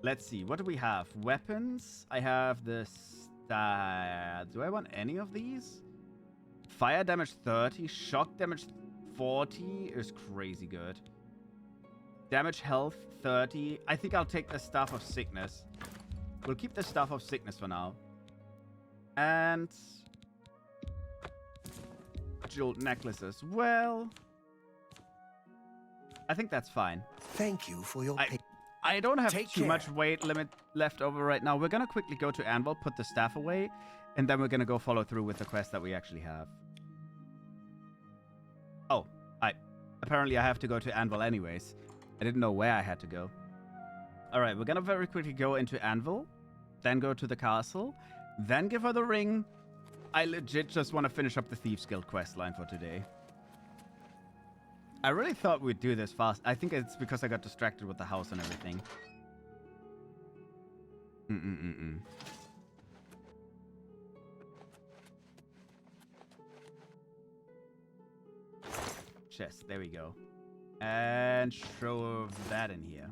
S1: Let's see. What do we have? Weapons. I have this... do I want any of these? Fire damage 30. Shock damage 40 is crazy good. Damage health 30. I think I'll take the Staff of Sickness. We'll keep the Staff of Sickness for now. And... jeweled necklace as well. I think that's fine.
S5: Thank you for your...
S1: I don't have too much weight limit left over right now. We're going to quickly go to Anvil, put the staff away, and then we're going to go follow through with the quest that we actually have. Oh, apparently I have to go to Anvil anyways. I didn't know where I had to go. Alright, we're going to very quickly go into Anvil, then go to the castle, then give her the ring. I legit just want to finish up the Thieves Guild quest line for today. I really thought we'd do this fast. I think it's because I got distracted with the house and everything. Chest, there we go. And throw that in here.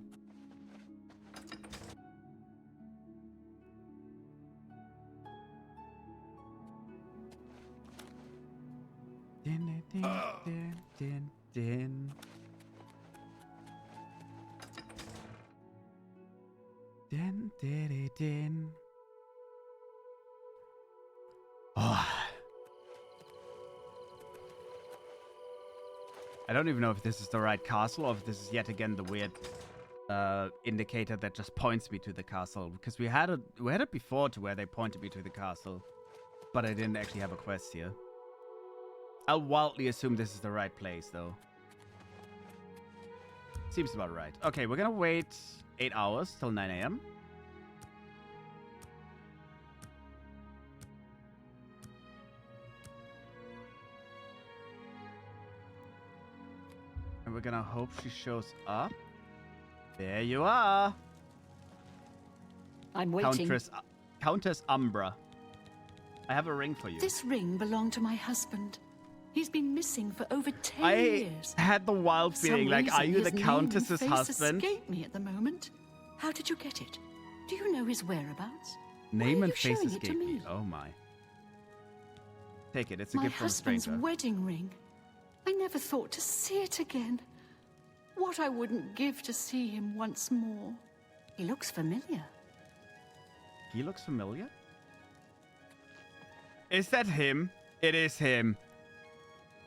S1: Din. Din, diddy, din. Oh. I don't even know if this is the right castle or if this is yet again the weird indicator that just points me to the castle. Because we had it before to where they pointed me to the castle, but I didn't actually have a quest here. I'll wildly assume this is the right place, though. Seems about right. Okay, we're gonna wait 8 hours till 9 a.m. And we're gonna hope she shows up. There you are.
S9: I'm waiting.
S1: Countess Umbra. I have a ring for you.
S9: This ring belonged to my husband. He's been missing for over 10 years.
S1: I had the wild feeling, like, are you the Countess's husband?
S9: Escape me at the moment. How did you get it? Do you know his whereabouts?
S1: Name and face escape me. Oh my. Take it. It's a gift from a stranger.
S9: My husband's wedding ring. I never thought to see it again. What I wouldn't give to see him once more. He looks familiar.
S1: He looks familiar? Is that him? It is him.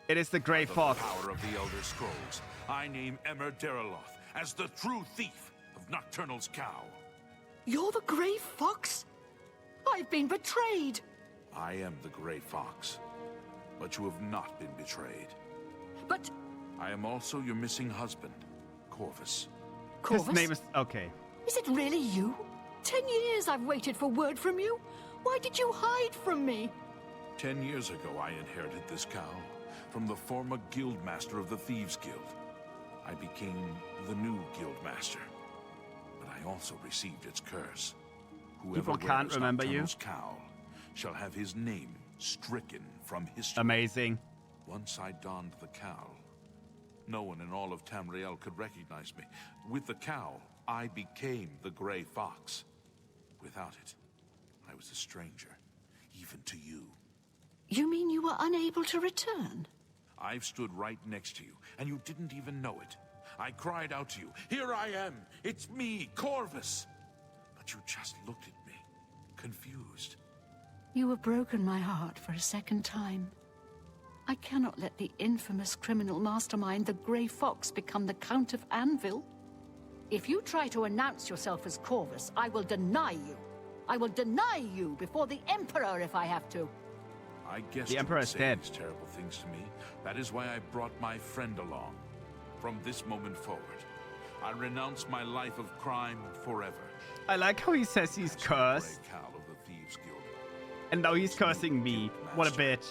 S1: It is the Grey Fox.
S4: By the power of the Elder Scrolls, I name Emmer Deriloth as the true thief of Nocturnal's cow.
S9: You're the Grey Fox? I've been betrayed.
S4: I am the Grey Fox, but you have not been betrayed.
S9: But...
S4: I am also your missing husband, Corvus.
S9: Corvus?
S1: His name is... Okay.
S9: Is it really you? 10 years I've waited for word from you. Why did you hide from me?
S4: 10 years ago, I inherited this cow from the former guildmaster of the Thieves Guild. I became the new guildmaster, but I also received its curse. Whoever
S1: People can't remember you.
S4: Cow shall have his name stricken from history.
S1: Amazing.
S4: Once I donned the cowl, no one in all of Tamriel could recognize me. With the cowl, I became the Grey Fox. Without it, I was a stranger, even to you.
S9: You mean you were unable to return?
S4: I've stood right next to you, and you didn't even know it. I cried out to you, "Here I am! It's me, Corvus!" But you just looked at me, confused.
S9: You have broken my heart for a second time. I cannot let the infamous criminal mastermind, the Grey Fox, become the Count of Anvil. If you try to announce yourself as Corvus, I will deny you. I will deny you before the Emperor if I have to.
S4: I guess
S1: the Emperor is dead.
S4: These terrible things to me. That is why I brought my friend along. From this moment forward, I renounce my life of crime forever.
S1: I like how he says he's cursed.
S4: Of the Thieves Guild.
S1: And now he's cursing me. What a bitch.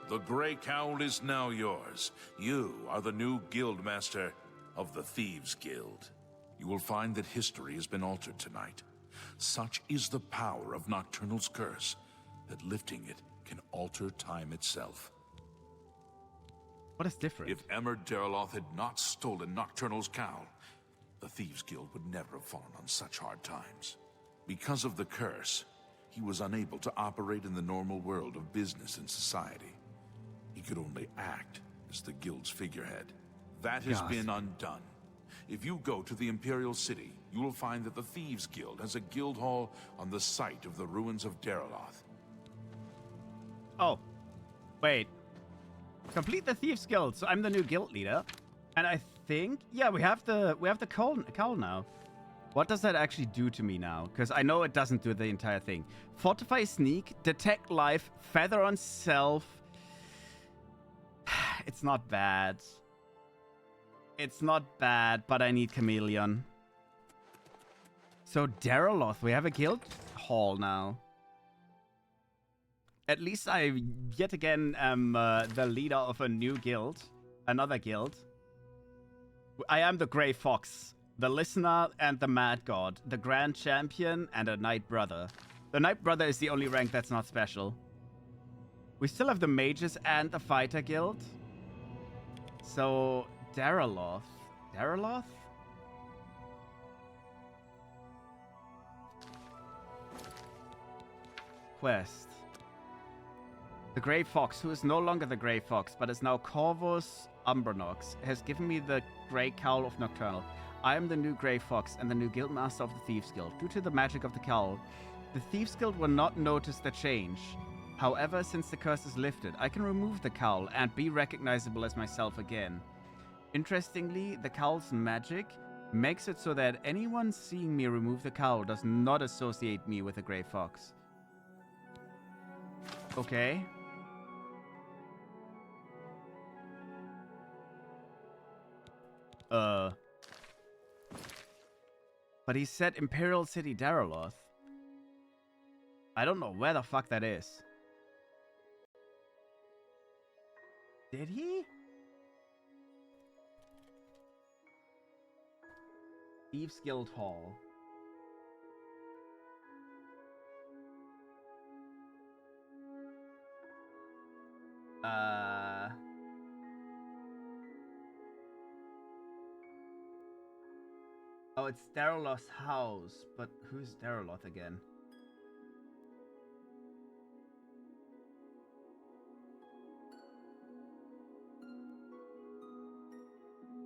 S4: The Grey Cowl is now yours. You are the new Guildmaster of the Thieves Guild. You will find that history has been altered tonight. Such is the power of Nocturnal's curse that lifting it can alter time itself.
S1: What is different?
S4: If Emmer Deriloth had not stolen Nocturnal's cowl, the Thieves Guild would never have fallen on such hard times. Because of the curse, he was unable to operate in the normal world of business and society. He could only act as the Guild's figurehead. That has been undone. If you go to the Imperial City, you will find that the Thieves Guild has a guild hall on the site of the ruins of Deriloth.
S1: Oh, wait. Complete the Thieves Guild. So I'm the new guild leader, and I think we have the cowl now. What does that actually do to me now? Because I know it doesn't do the entire thing. Fortify sneak, detect life, feather on self. It's not bad. It's not bad, but I need Chameleon. So Deriloth, we have a guild hall now. At least I, yet again, am the leader of a new guild. Another guild. I am the Grey Fox, the Listener and the Mad God, the Grand Champion and a Knight Brother. The Knight Brother is the only rank that's not special. We still have the Mages and the Fighter Guild. So, Deriloth. Deriloth? Quest. The Grey Fox, who is no longer the Grey Fox, but is now Corvus Umbernox, has given me the Grey Cowl of Nocturnal. I am the new Grey Fox and the new Guildmaster of the Thieves Guild. Due to the magic of the cowl, the Thieves Guild will not notice the change. However, since the curse is lifted, I can remove the cowl and be recognizable as myself again. Interestingly, the cowl's magic makes it so that anyone seeing me remove the cowl does not associate me with a Grey Fox. Okay. But he said Imperial City Daraloth. I don't know where the fuck that is. Did he? Thieves Guild Hall. Oh, it's Daraloth's house, but who's Daraloth again?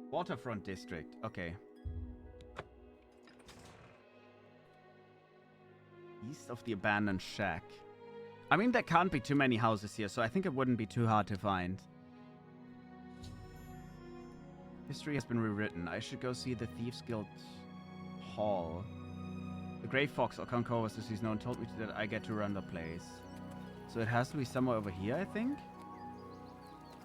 S1: Waterfront District, okay. East of the abandoned shack. I mean, there can't be too many houses here, so I think it wouldn't be too hard to find. History has been rewritten. I should go see the Thieves Guild Hall. The Grey Fox, or Concorvus as he's known, told me that I get to run the place. So it has to be somewhere over here, I think?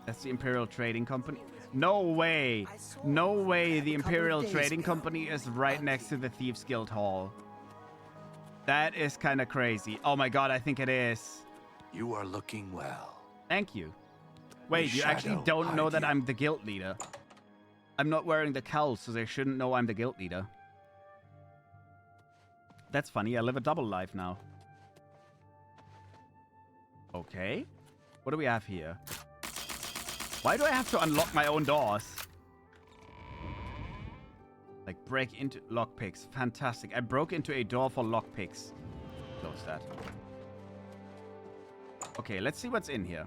S1: That's the Imperial Trading Company. No way! No way the Imperial Trading Company is right next to the Thieves Guild Hall. That is kind of crazy. Oh my god, I think it is.
S5: You are looking well.
S1: Thank you. Wait, you actually don't know that I'm the guild leader. I'm not wearing the cowl, so they shouldn't know I'm the guild leader. That's funny, I live a double life now. Okay. What do we have here? Why do I have to unlock my own doors? Like, break into lockpicks. Fantastic. I broke into a door for lockpicks. Close that. Okay, let's see what's in here.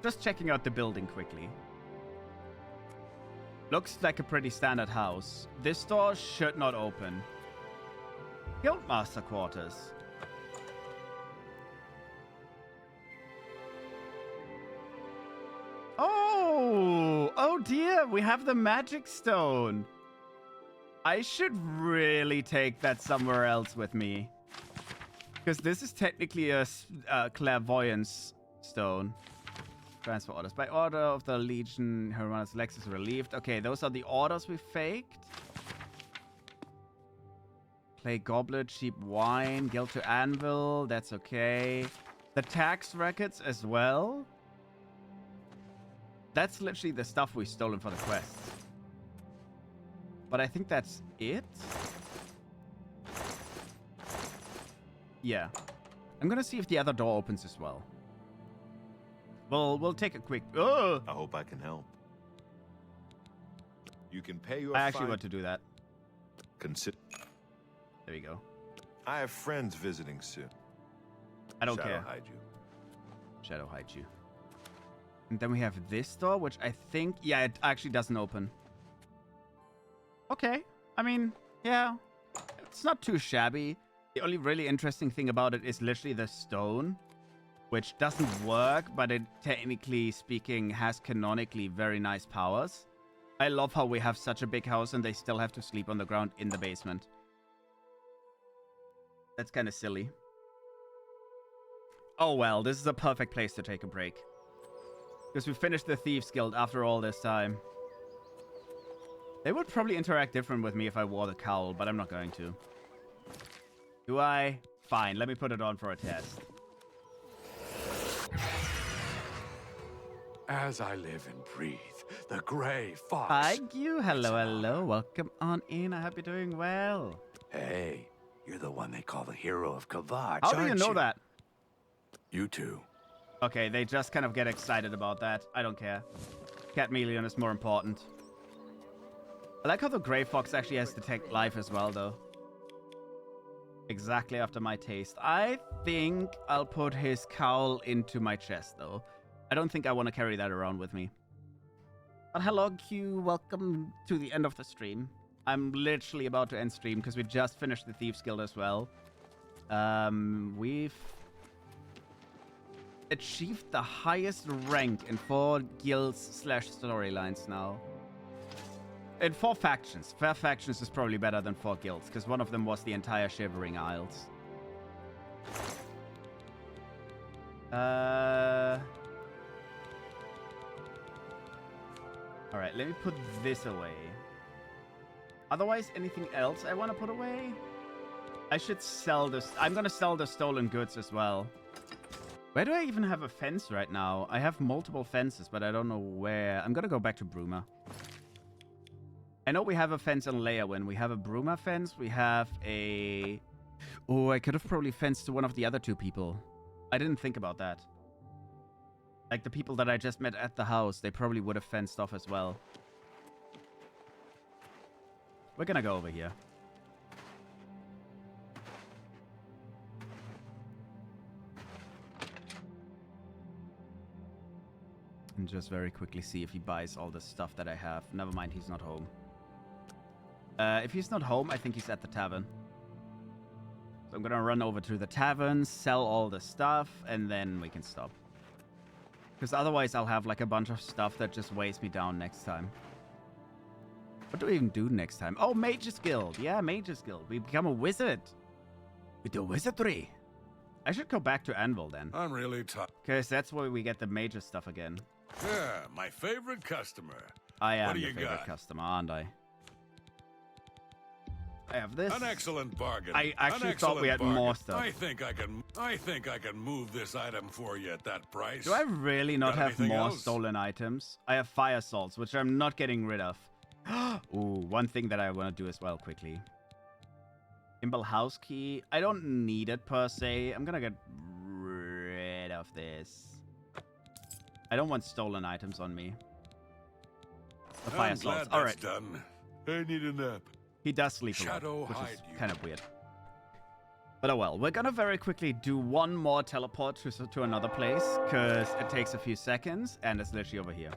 S1: Just checking out the building quickly. Looks like a pretty standard house. This door should not open. Guildmaster quarters. Oh! Oh dear, we have the magic stone. I should really take that somewhere else with me. Because this is technically a clairvoyance stone. Transfer orders. By order of the Legion, Hermanus Lex is relieved. Okay, those are the orders we faked. Clay goblet, cheap wine, guild to anvil. That's okay. The tax records as well. That's literally the stuff we've stolen for the quest. But I think that's it. Yeah. I'm gonna see if the other door opens as well. We'll take a quick... Oh!
S11: I hope I can help. You can pay your
S1: I actually want to do that.
S11: Consider.
S1: There we go.
S11: I have friends visiting soon.
S1: I don't care.
S11: Hide you.
S1: Shadow hide you. And then we have this door, which I think... Yeah, it actually doesn't open. Okay. I mean, yeah. It's not too shabby. The only really interesting thing about it is literally the stone, which doesn't work, but it, technically speaking, has canonically very nice powers. I love how we have such a big house and they still have to sleep on the ground in the basement. That's kind of silly. Oh well, this is a perfect place to take a break. Because we finished the Thieves Guild after all this time. They would probably interact different with me if I wore the cowl, but I'm not going to. Do I? Fine, let me put it on for a test.
S5: As I live and breathe, the Grey Fox.
S1: Thank you. Hello, hello. Welcome on in. I hope you're doing well.
S5: Hey, you're the one they call the hero of Kavad.
S1: How do you know that?
S5: You too.
S1: Okay, they just kind of get excited about that. I don't care. Cat Million is more important. I like how the Grey Fox actually has detect life as well, though. Exactly after my taste. I think I'll put his cowl into my chest, though. I don't think I want to carry that around with me. But hello, Q. Welcome to the end of the stream. I'm literally about to end stream because we just finished the Thieves Guild as well. We've achieved the highest rank in 4 guilds / storylines now. In 4 factions. 4 factions is probably better than 4 guilds, because one of them was the entire Shivering Isles. Alright, let me put this away. Otherwise, anything else I want to put away? I should sell this. I'm going to sell the stolen goods as well. Where do I even have a fence right now? I have multiple fences, but I don't know where. I'm going to go back to Bruma. I know we have a fence on Leyawen. We have a Bruma fence. We have a... Oh, I could have probably fenced to one of the other 2 people. I didn't think about that. Like the people that I just met at the house, they probably would have fenced off as well. We're gonna go over here. And just very quickly see if he buys all the stuff that I have. Never mind, he's not home. If he's not home, I think he's at the tavern. So I'm gonna run over to the tavern, sell all the stuff, and then we can stop. Because otherwise I'll have like a bunch of stuff that just weighs me down next time. What do we even do next time? Oh, Mage's Guild. Yeah, Mage's Guild. We become a wizard. We do wizardry. I should go back to Anvil then.
S2: I'm really tired.
S1: Because that's where we get the major stuff again.
S2: Yeah, my favorite customer.
S1: I am your favorite customer, aren't I? I have this.
S2: An excellent bargain.
S1: I actually thought we had more stuff.
S2: I think I can move this item for you at that price.
S1: Do I really not have more
S2: else?
S1: stolen items? I have fire salts, which I'm not getting rid of. Ooh, one thing that I want to do as well quickly. Imble house key. I don't need it per se. I'm gonna get rid of this. I don't want stolen items on me. The fire salts. All right.
S2: Done. I need a nap.
S1: He does sleep a lot, which is kind of weird. But oh well, we're gonna very quickly do one more teleport to another place, because it takes a few seconds, and it's literally over here.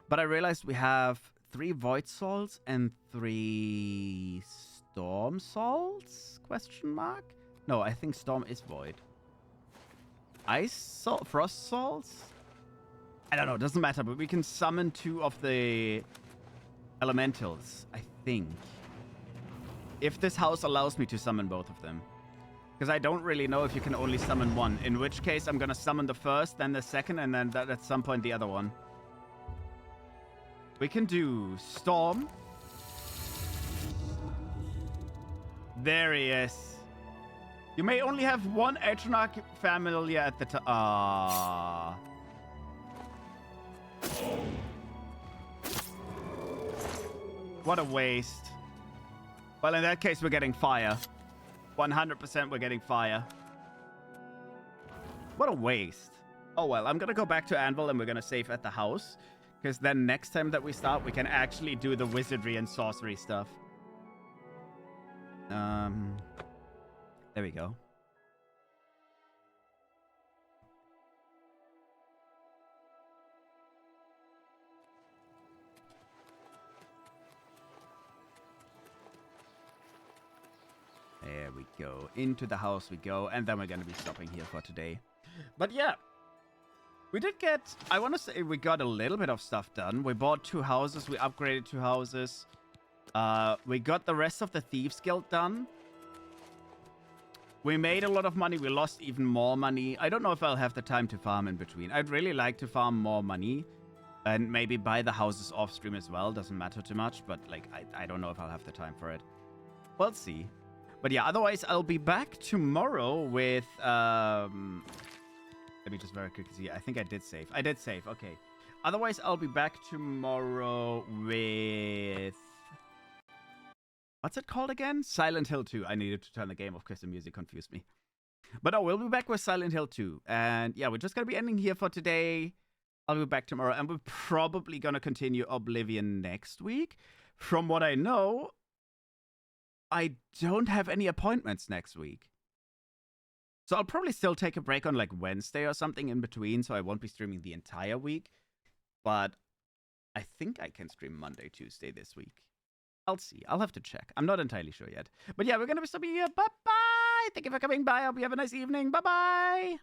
S1: But I realized we have 3 void salts and 3 storm salts? Question mark? No, I think storm is void. Ice salt, frost salts? I don't know, doesn't matter, but we can summon 2 of the elementals, I think. If this house allows me to summon both of them. Because I don't really know if you can only summon one. In which case, I'm gonna summon the first, then the second, and then at some point the other one. We can do Storm. There he is. You may only have one Atronach familiar at the time. Ah. What a waste. Well, in that case, we're getting fire. 100% we're getting fire. What a waste. Oh, well, I'm going to go back to Anvil and we're going to save at the house. Because then next time that we start, we can actually do the wizardry and sorcery stuff. There we go. There we go. Into the house we go. And then we're going to be stopping here for today. But yeah. We did get... I want to say we got a little bit of stuff done. We bought 2 houses. We upgraded 2 houses. We got the rest of the Thieves Guild done. We made a lot of money. We lost even more money. I don't know if I'll have the time to farm in between. I'd really like to farm more money. And maybe buy the houses off stream as well. Doesn't matter too much. But like, I don't know if I'll have the time for it. We'll see. But yeah, otherwise, I'll be back tomorrow with... Let me just very quickly see. I think I did save. I did save. Okay. Otherwise, I'll be back tomorrow with... What's it called again? Silent Hill 2. I needed to turn the game off because the music confused me. But no, we'll be back with Silent Hill 2. And yeah, we're just going to be ending here for today. I'll be back tomorrow. And we're probably going to continue Oblivion next week. From what I know... I don't have any appointments next week. So I'll probably still take a break on like Wednesday or something in between, so I won't be streaming the entire week. But I think I can stream Monday, Tuesday this week. I'll see. I'll have to check. I'm not entirely sure yet. But yeah, we're going to be stopping here. Bye-bye. Thank you for coming by. I hope you have a nice evening. Bye-bye.